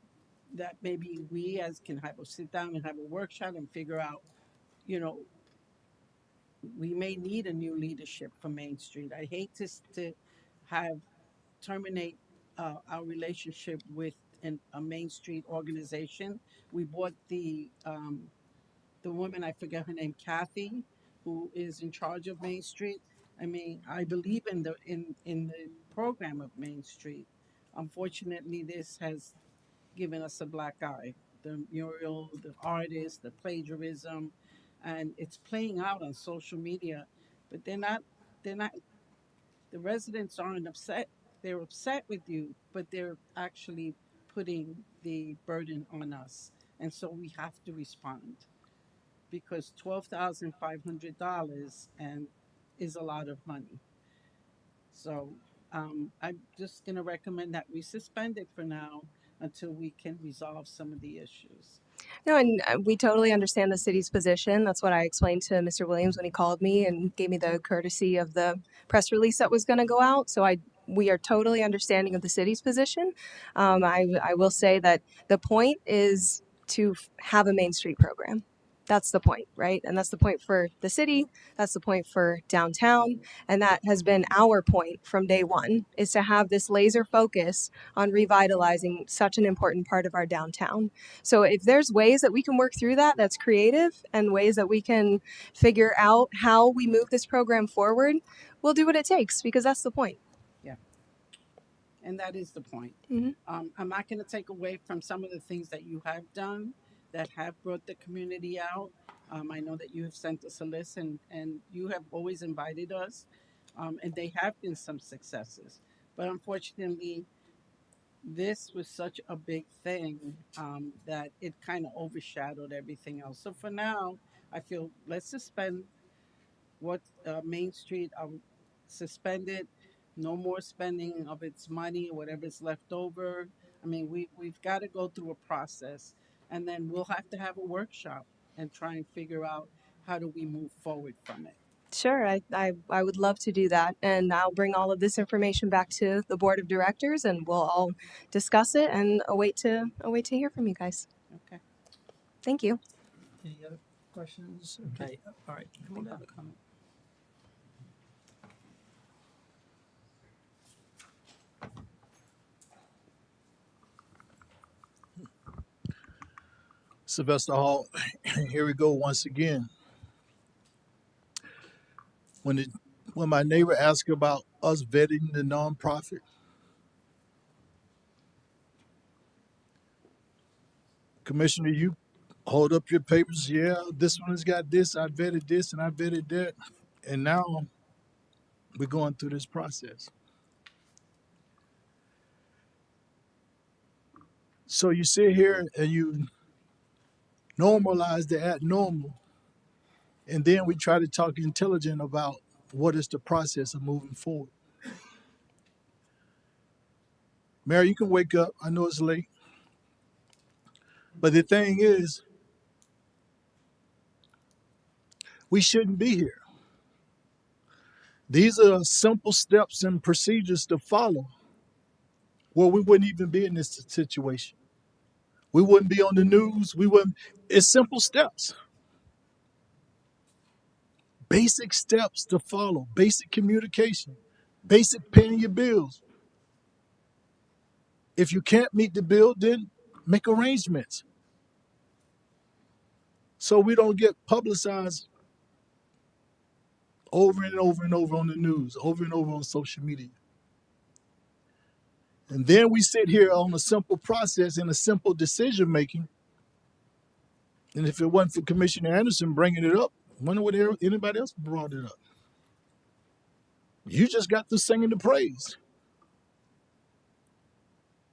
that maybe we as can have a sit down and have a workshop and figure out, you know, we may need a new leadership for Main Street. I hate to have terminate our relationship with a Main Street organization. We bought the woman, I forget her name, Kathy, who is in charge of Main Street. I mean, I believe in the program of Main Street. Unfortunately, this has given us a black eye. The mural, the artist, the plagiarism, and it's playing out on social media. But they're not. The residents aren't upset. They're upset with you, but they're actually putting the burden on us, and so we have to respond because $12,500 and is a lot of money. So I'm just going to recommend that we suspend it for now until we can resolve some of the issues. No, and we totally understand the city's position. That's what I explained to Mr. Williams when he called me and gave me the courtesy of the press release that was going to go out. So we are totally understanding of the city's position. I will say that the point is to have a Main Street program. That's the point, right? And that's the point for the city. That's the point for downtown. And that has been our point from day one, is to have this laser focus on revitalizing such an important part of our downtown. So if there's ways that we can work through that, that's creative, and ways that we can figure out how we move this program forward, we'll do what it takes, because that's the point. Yeah, and that is the point. Mm-hmm. I'm not going to take away from some of the things that you have done that have brought the community out. I know that you have sent us a list, and you have always invited us, and they have been some successes. But unfortunately, this was such a big thing that it kind of overshadowed everything else. So for now, I feel let's suspend what Main Street suspended. No more spending of its money, whatever's left over. I mean, we've got to go through a process, and then we'll have to have a workshop and try and figure out how do we move forward from it. Sure, I would love to do that. And I'll bring all of this information back to the board of directors, and we'll all discuss it and await to hear from you guys. Okay. Thank you. Any other questions? Okay, all right. Come on down. Sylvester Hall, here we go once again. When my neighbor asked about us vetting the nonprofit, Commissioner, you hold up your papers. Yeah, this one has got this. I vetted this and I vetted that. And now we're going through this process. So you sit here and you normalize the abnormal, and then we try to talk intelligent about what is the process of moving forward. Mary, you can wake up. I know it's late. But the thing is, we shouldn't be here. These are simple steps and procedures to follow, where we wouldn't even be in this situation. We wouldn't be on the news. We wouldn't. It's simple steps. Basic steps to follow, basic communication, basic paying your bills. If you can't meet the bill, then make arrangements so we don't get publicized over and over and over on the news, over and over on social media. And then we sit here on a simple process and a simple decision making. And if it wasn't for Commissioner Anderson bringing it up, I wonder would anybody else brought it up. You just got through singing the praise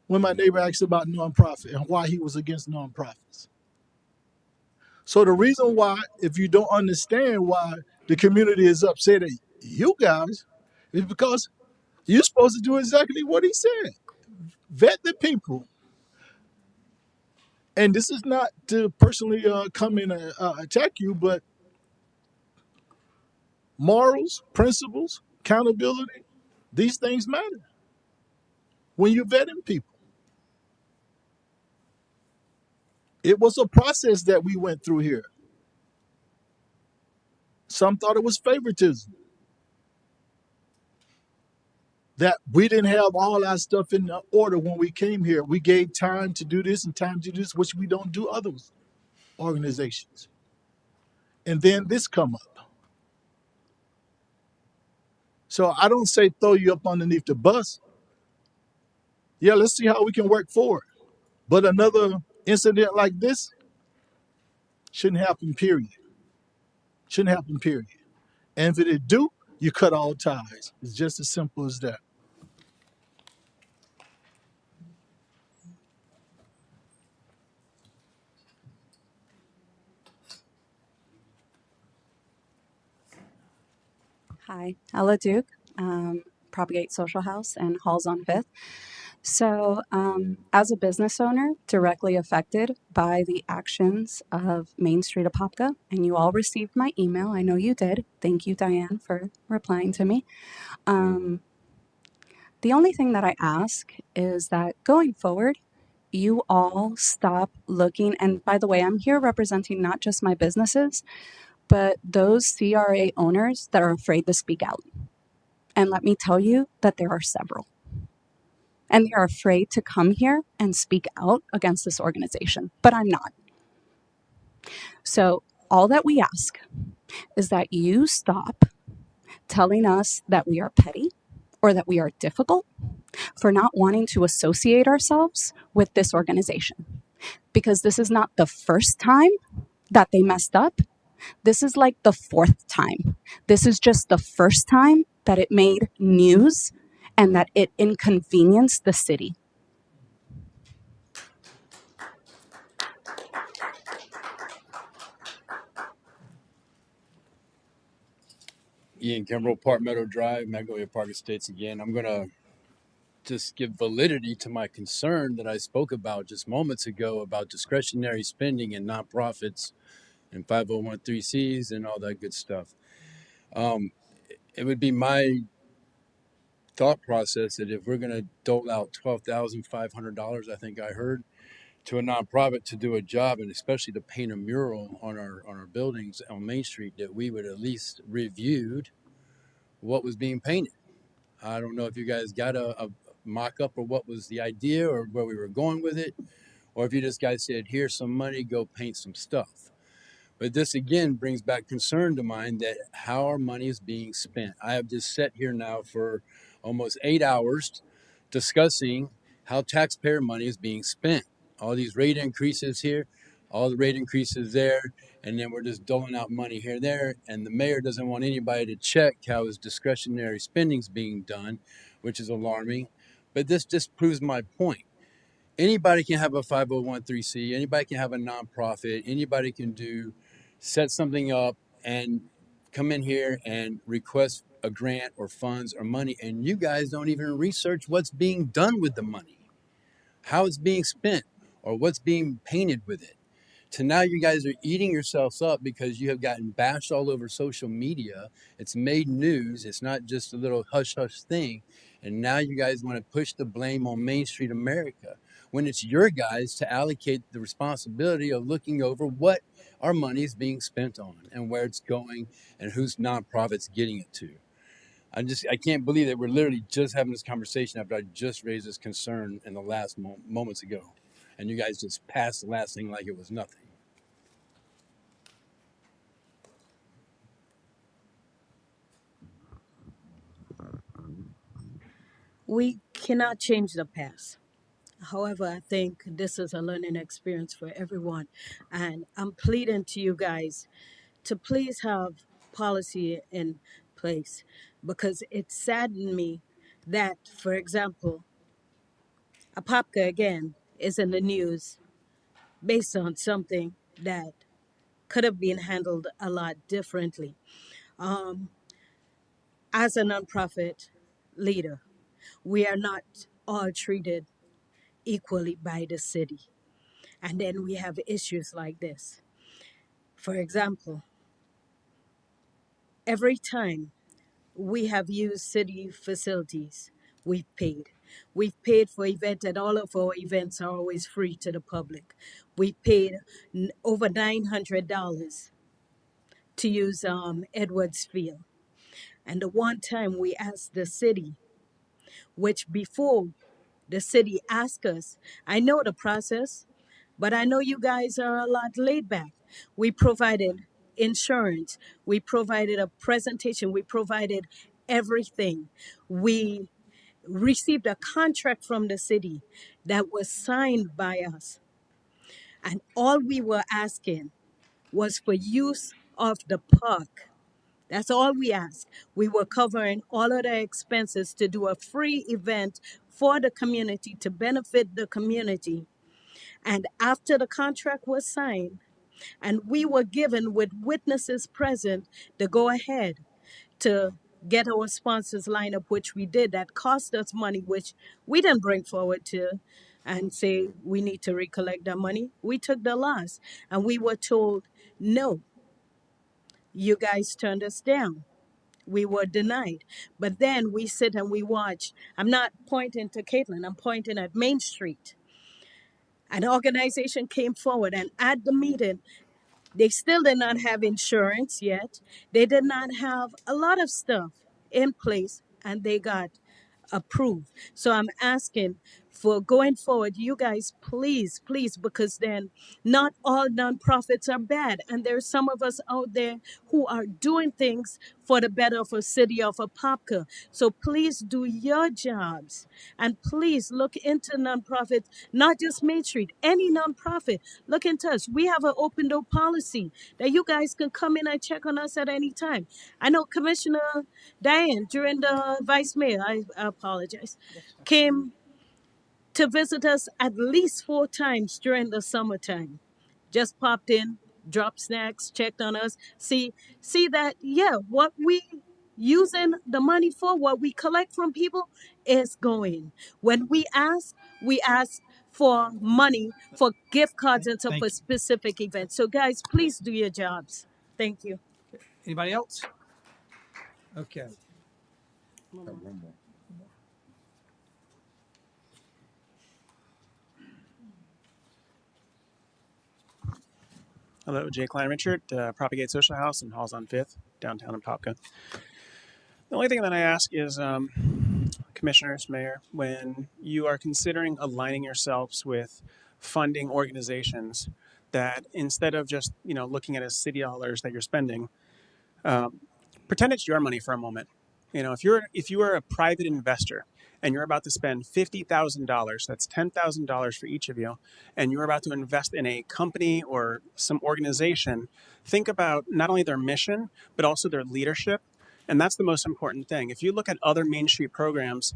when my neighbor asked about nonprofit and why he was against nonprofits. So the reason why, if you don't understand why the community is upset at you guys, is because you're supposed to do exactly what he said. Vet the people. And this is not to personally come in and attack you, but morals, principles, accountability, these things matter when you're vetting people. It was a process that we went through here. Some thought it was favoritism, that we didn't have all our stuff in order when we came here. We gave time to do this and time to do this, which we don't do other organizations. And then this come up. So I don't say throw you up underneath the bus. Yeah, let's see how we can work forward. But another incident like this shouldn't happen, period. Shouldn't happen, period. And if it do, you cut all ties. It's just as simple as that. Hi, Ella Duke, Propagate Social House and Halls on Fifth. So, as a business owner directly affected by the actions of Main Street Apopka, and you all received my email, I know you did. Thank you, Diane, for replying to me. The only thing that I ask is that going forward, you all stop looking. And by the way, I'm here representing not just my businesses, but those CRA owners that are afraid to speak out. And let me tell you that there are several. And they are afraid to come here and speak out against this organization, but I'm not. So all that we ask is that you stop telling us that we are petty or that we are difficult for not wanting to associate ourselves with this organization. Because this is not the first time that they messed up. This is like the fourth time. This is just the first time that it made news and that it inconvenienced the city. Ian Kimbrell, Park Meadow Drive, Magnolia Park Estates again. I'm going to just give validity to my concern that I spoke about just moments ago about discretionary spending in nonprofits and 501(c)(3)s and all that good stuff. It would be my thought process that if we're going to dole out $12,500, I think I heard, to a nonprofit to do a job, and especially to paint a mural on our buildings on Main Street, that we would at least reviewed what was being painted. I don't know if you guys got a mock-up or what was the idea or where we were going with it, or if you just guys said, here's some money, go paint some stuff. But this again brings back concern to mind that how our money is being spent. I have just sat here now for almost 8 hours discussing how taxpayer money is being spent. All these rate increases here, all the rate increases there, and then we're just doling out money here and there, and the mayor doesn't want anybody to check how his discretionary spending is being done, which is alarming. But this just proves my point. Anybody can have a 501(c)(3), anybody can have a nonprofit, anybody can set something up and come in here and request a grant or funds or money, and you guys don't even research what's being done with the money, how it's being spent, or what's being painted with it. To now you guys are eating yourselves up because you have gotten bashed all over social media. It's made news. It's not just a little hush-hush thing. And now you guys want to push the blame on Main Street America when it's your guys to allocate the responsibility of looking over what our money is being spent on and where it's going and whose nonprofits getting it to. I can't believe that we're literally just having this conversation after I just raised this concern in the last moments ago. And you guys just passed the last thing like it was nothing. We cannot change the past. However, I think this is a learning experience for everyone. And I'm pleading to you guys to please have policy in place, because it saddened me that, for example, Apopka again is in the news based on something that could have been handled a lot differently. Um, as a nonprofit leader, we are not all treated equally by the city. And then we have issues like this. For example, every time we have used city facilities, we've paid. We've paid for events, and all of our events are always free to the public. We paid over $900 to use Edwards Field. And the one time we asked the city, which before the city asked us, I know the process, but I know you guys are a lot laid back. We provided insurance, we provided a presentation, we provided everything. We received a contract from the city that was signed by us. And all we were asking was for use of the park. That's all we asked. We were covering all of the expenses to do a free event for the community, to benefit the community. And after the contract was signed, and we were given with witnesses present the go ahead to get our sponsors lined up, which we did, that cost us money, which we didn't bring forward to and say we need to recollect that money. We took the loss, and we were told, no, you guys turned us down. We were denied. But then we sit and we watch. I'm not pointing to Caitlin, I'm pointing at Main Street. An organization came forward, and at the meeting, they still did not have insurance yet. They did not have a lot of stuff in place, and they got approved. So I'm asking for going forward, you guys, please, please, because then not all nonprofits are bad. And there's some of us out there who are doing things for the better of a city of Apopka. So please do your jobs, and please look into nonprofits, not just Main Street, any nonprofit. Look into us. We have an open door policy that you guys can come in and check on us at any time. I know Commissioner Diane, during the vice mayor, I apologize, came to visit us at least 4 times during the summertime. Just popped in, dropped snacks, checked on us. See that, yeah, what we using the money for, what we collect from people is going. When we ask for money for gift cards and stuff Thank for you. specific events. So guys, please do your jobs. Thank you. Anybody else? Okay. Got one more. Hello, Jay Klein Richard, Propagate Social House in Halls on 5th, downtown Apopka. The only thing that I ask is, Commissioners, Mayor, when you are considering aligning yourselves with funding organizations, that instead of just looking at as city dollars that you're spending, pretend it's your money for a moment. If you are a private investor and you're about to spend $50,000, that's $10,000 for each of you, and you're about to invest in a company or some organization, think about not only their mission, but also their leadership. And that's the most important thing. If you look at other Main Street programs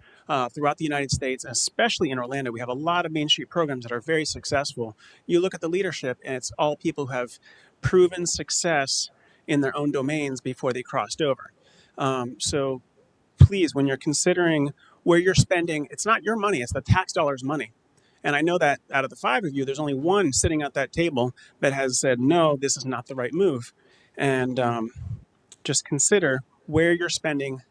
throughout the United States, especially in Orlando, we have a lot of Main Street programs that are very successful. You look at the leadership, and it's all people who have proven success in their own domains before they crossed over. So please, when you're considering where you're spending, it's not your money, it's the tax dollars' money. And I know that out of the 5 of you, there's only one sitting at that table that has said, no, this is not the right move. And just consider where you're spending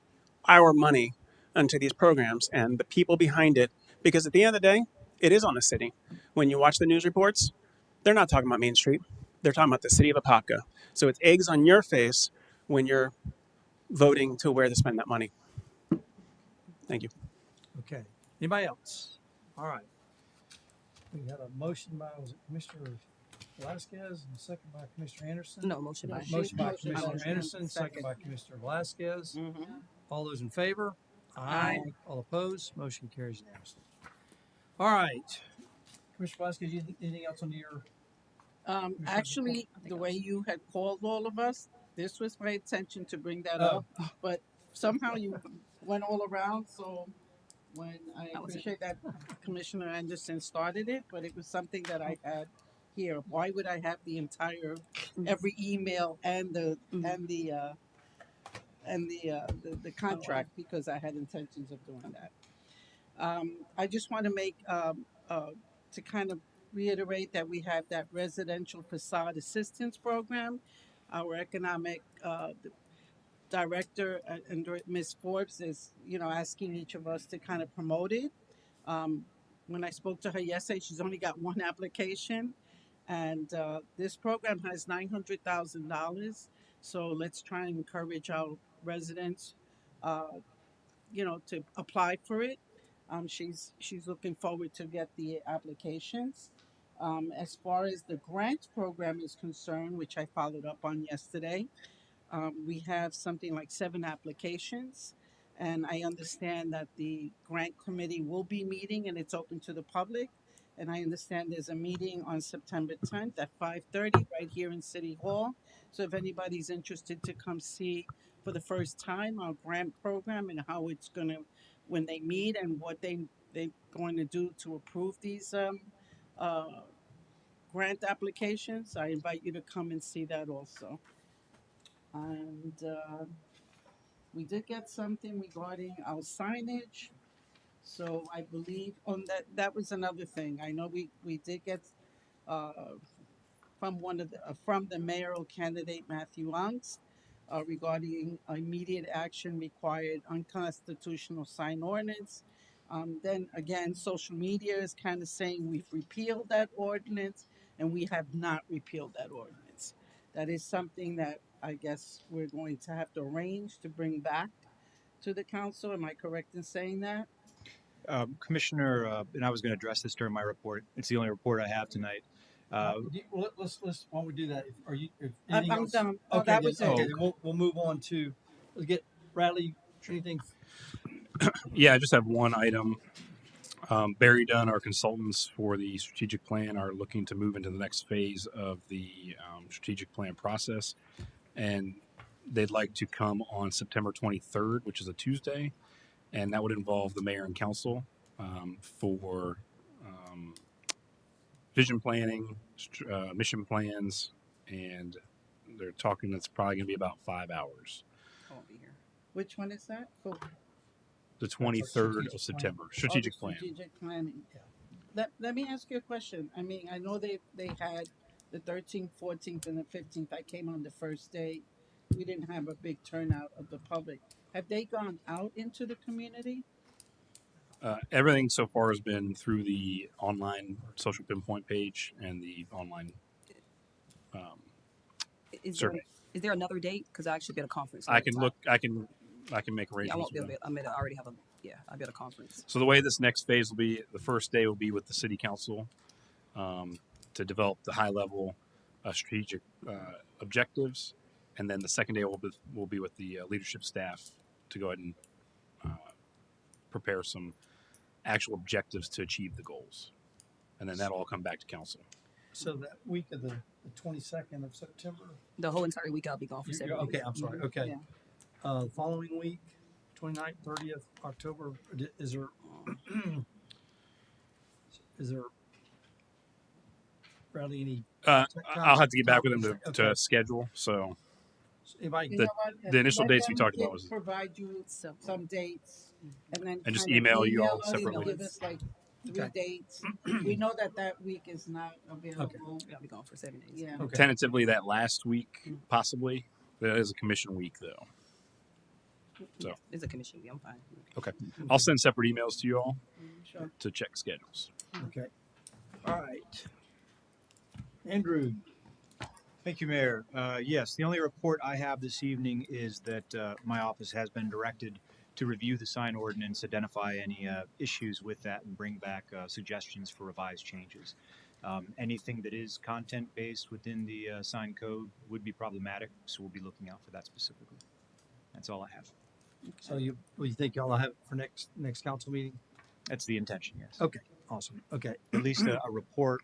our money into these programs and the people behind it. Because at the end of the day, it is on the city. When you watch the news reports, they're not talking about Main Street. They're talking about the city of Apopka. So it's eggs on your face when you're voting to where to spend that money. Thank you. Okay. Anybody else? All right. We had a motion by, was it Commissioner Velasquez and a second by Commissioner Anderson? No, motion by Motion by Commissioner Anderson, second by Commissioner Velasquez. All those in favor? Aye. All opposed? Motion carries unanimously. All right. Commissioner Velasquez, anything else on your? Actually, the way you had called all of us, this was my intention to bring that Oh. up, but somehow you went all around. So when I That was it. appreciate that Commissioner Anderson started it, but it was something that I had here. Why would I have the entire every email and the contract, because I had intentions of doing that. I just want to make to kind of reiterate that we have that residential facade assistance program. Our economic director and Ms. Forbes is, asking each of us to kind of promote it. Um, when I spoke to her yesterday, she's only got one application, and this program has $900,000. So let's try and encourage our residents, to apply for it. She's looking forward to get the applications. As far as the grant program is concerned, which I followed up on yesterday, we have something like 7 applications, and I understand that the grant committee will be meeting and it's open to the public. And I understand there's a meeting on September 10th at 5:30 right here in City Hall. So if anybody's interested to come see for the first time our grant program and how it's gonna, when they meet and what they're going to do to approve these uh, grant applications, I invite you to come and see that also. And we did get something regarding our signage. So I believe on that was another thing. I know we did get uh, from from the mayoral candidate Matthew Angst regarding immediate action required unconstitutional sign ordinance. Then again, social media is kind of saying we've repealed that ordinance, and we have not repealed that ordinance. That is something that I guess we're going to have to arrange to bring back to the council. Am I correct in saying that? Commissioner, and I was going to address this during my report. It's the only report I have tonight. Let's why don't we do that? Are you? If I'm anything else? done. Oh, Okay, that was okay. it. Then we'll move on to. Let's get Bradley. Anything? Yeah, I just have one item. Barry Dunn, our consultants for the strategic plan, are looking to move into the next phase of the strategic plan process, and they'd like to come on September 23rd, which is a Tuesday, and that would involve the mayor and council for vision planning, mission plans, and they're talking that's probably going to be about 5 hours. I won't be here. Which one is that? For The 23rd of September, strategic plan. Strategic planning. Let me ask you a question. I mean, I know they had the 13th, 14th, and the 15th. I came on the first day. We didn't have a big turnout of the public. Have they gone out into the community? Everything so far has been through the online social pinpoint page and the online survey. Is there another date? Because I actually be at a conference. I can look. I can make Yeah, I arrangements. won't be able to. I already have a. Yeah, I'll be at a conference. So the way this next phase will be, the first day will be with the city council to develop the high level strategic objectives, and then the second day will be with the leadership staff to go ahead and prepare some actual objectives to achieve the goals, and then that'll all come back to council. So that week of the 22nd of September. The whole entire week I'll be gone for 7 days. Okay, I'm sorry. Okay. Yeah. Following week, 29th, 30th October. Is there? Is there? Bradley, any? I'll have to get back with them Okay. to schedule. So Anybody? You The- know what? the initial Let dates we them talked about was- provide you some dates, and then And just kind of email you all us, separately. Give us like 3 Okay. dates. We know that week is not available. I'll be gone for 7 days. Yeah. Okay. tentatively that last week, possibly. That is a commission week, though. So It's a commission week. I'm fine. okay, I'll send separate emails to you all Sure. to check schedules. Okay. All right. Andrew. Thank you, Mayor. Yes, the only report I have this evening is that my office has been directed to review the sign ordinance, identify any issues with that, and bring back suggestions for revised changes. Anything that is content-based within the sign code would be problematic, so we'll be looking out for that specifically. That's all I have. So you think y'all will have it for next council meeting? That's the intention, yes. Okay, awesome. Okay. At least a report.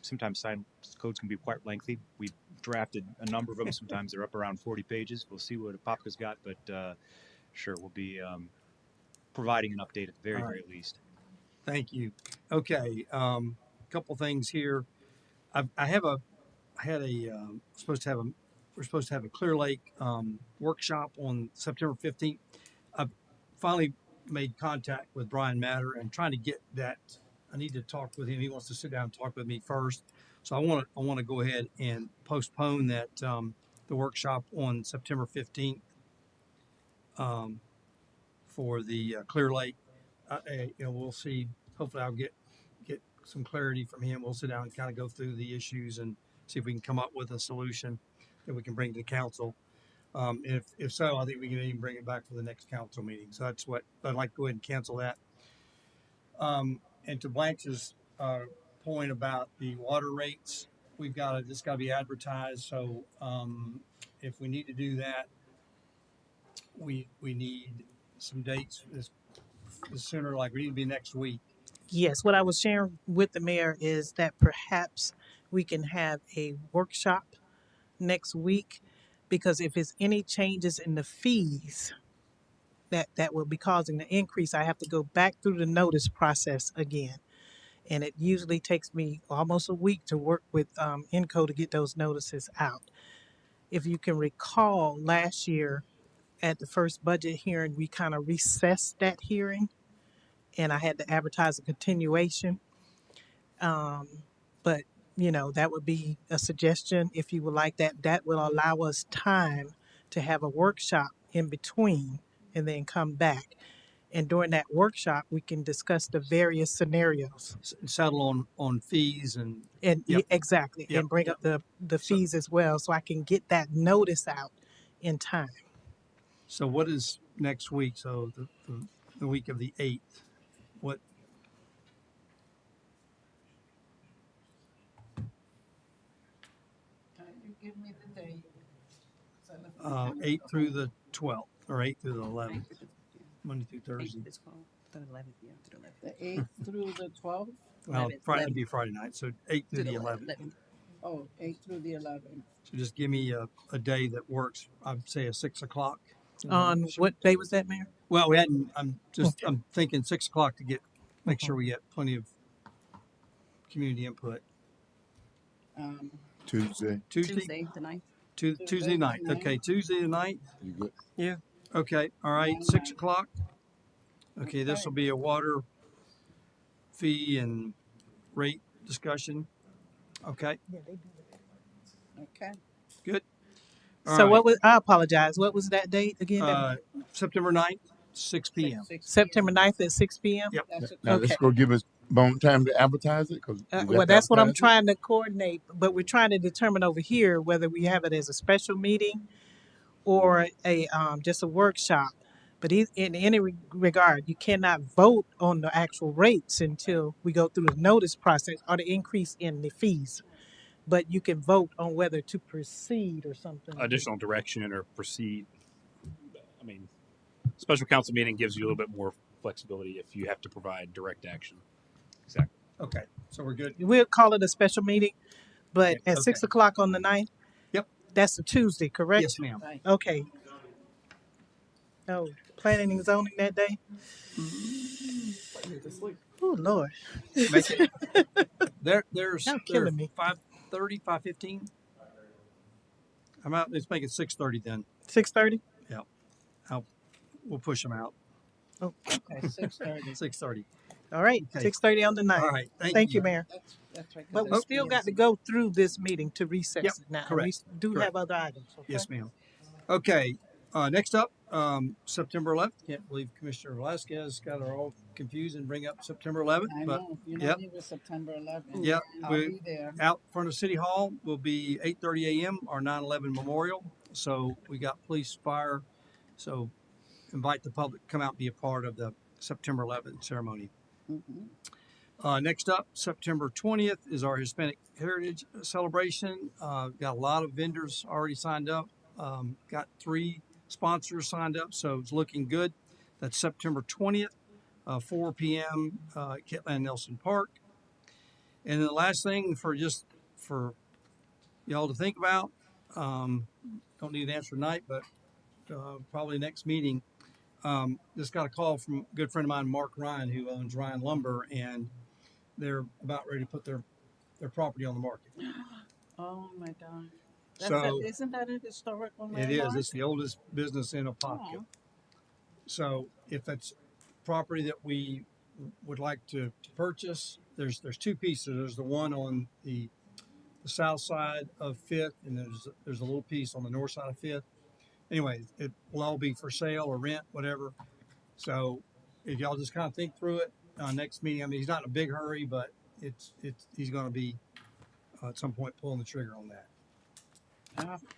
Sometimes sign codes can be quite lengthy. We drafted a number of them. Sometimes they're up around 40 pages. We'll see what Apopka's got, but sure, we'll be providing an update at the very, All right. very least. Thank you. Okay, couple things here. We're supposed to have a Clear Lake workshop on September 15th. I've finally made contact with Brian Matter and trying to get that. I need to talk with him. He wants to sit down and talk with me first. So I want to go ahead and postpone that the workshop on September 15th for the Clear Lake. We'll see. Hopefully, I'll get some clarity from him. We'll sit down and kind of go through the issues and see if we can come up with a solution that we can bring to the council. If so, I think we can even bring it back for the next council meeting. So that's what I'd like to go ahead and cancel that. And to Blanche's point about the water rates, this got to be advertised. So if we need to do that, we need some dates sooner. Like we need to be next week. Yes, what I was sharing with the mayor is that perhaps we can have a workshop next week, because if it's any changes in the fees that will be causing the increase, I have to go back through the notice process again. And it usually takes me almost a week to work with INCO to get those notices out. If you can recall, last year at the first budget hearing, we kind of recessed that hearing, and I had to advertise a continuation. But that would be a suggestion if you would like that. That will allow us time to have a workshop in between and then come back. And during that workshop, we can discuss the various scenarios. Settle on fees and Yep. Exactly. Yep. And bring up the fees as well, so I can get that notice out in time. So what is next week? So the week of the 8th. What? Can you give me the date? 8 through the 12th or 8 through the 11th. Monday through Thursday. It's called the 11th, yeah, to the 11th. The 8th through the 12th? Well, 11th, Friday would be Friday night. So 8 through To the 11th. 11th. Oh, 8 through the 11th. So just give me a day that works. I'd say a 6 o'clock. On what day was that, Mayor? Well, I'm thinking 6 o'clock to make sure we get plenty of community input. Tuesday. Tuesday, the 9th. Tuesday night. Okay, Tuesday the 9th. You good? Yeah. Okay. All right. 6 o'clock. Okay. This will be a water fee and rate discussion. Okay. Okay. Good. So I apologize. What was that date again? September 9th, 6 p.m. September 9th at 6 p.m.? Yep. Now let's go give us time to advertise it. Well, that's what I'm trying to coordinate, but we're trying to determine over here whether we have it as a special meeting or a just a workshop. But in any regard, you cannot vote on the actual rates until we go through the notice process or the increase in the fees. But you can vote on whether to proceed or something. Additional direction or proceed. I mean, special council meeting gives you a little bit more flexibility if you have to provide direct action. Exactly. Okay. So we're good. We'll call it a special meeting, but at 6 o'clock on the 9th? Yep. That's a Tuesday, correct? Yes, ma'am. Okay. Oh, planning and zoning that day? Oh, Lord. Make it. There's Y'all killing me. 5:30, 5:15. I'm out. Let's make it 6:30 then. 6:30? Yeah. We'll push them out. Oh, Okay, 6:30. 6:30. all right. Okay. 6:30 on the 9th. All right. Thank you, Mayor. That's right. 'cause But we that's still the got to go through this meeting to recess Yep, it now. correct, We do correct. have other items. Okay? Yes, ma'am. Okay. Next up, September 11th. Can't believe Commissioner Velasquez got her all confused and bring up September 11th. I But know. You yep. know, it was September 11th. Yep. I'll We be there. out front of City Hall will be 8:30 a.m. our 9/11 memorial. So we got police, fire. So invite the public to come out and be a part of the September 11th ceremony. Next up, September 20th is our Hispanic Heritage Celebration. Got a lot of vendors already signed up. Got 3 sponsors signed up, so it's looking good. That's September 20th, 4 p.m. At Kitland Nelson Park. And then the last thing for y'all to think about, don't need an answer tonight, but probably next meeting. Just got a call from a good friend of mine, Mark Ryan, who owns Ryan Lumber, and they're about ready to put their property on the market. Oh my God. So Isn't that a historical it landmark? is. It's the oldest business in Apopka. Oh. So if it's property that we would like to purchase, there's two pieces. There's the one on the south side of Fifth, and there's a little piece on the north side of Fifth. Anyway, it will all be for sale or rent, whatever. So if y'all just kind of think through it, next meeting. I mean, he's not in a big hurry, but he's going to be at some point pulling the trigger on that.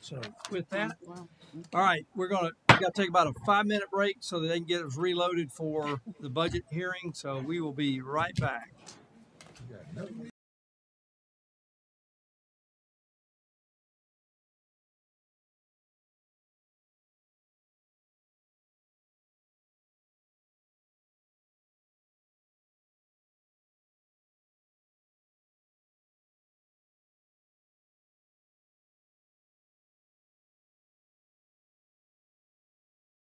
So with that, Wow. all right, we got to take about a 5-minute break so that they can get us reloaded for the budget hearing. So we will be right back.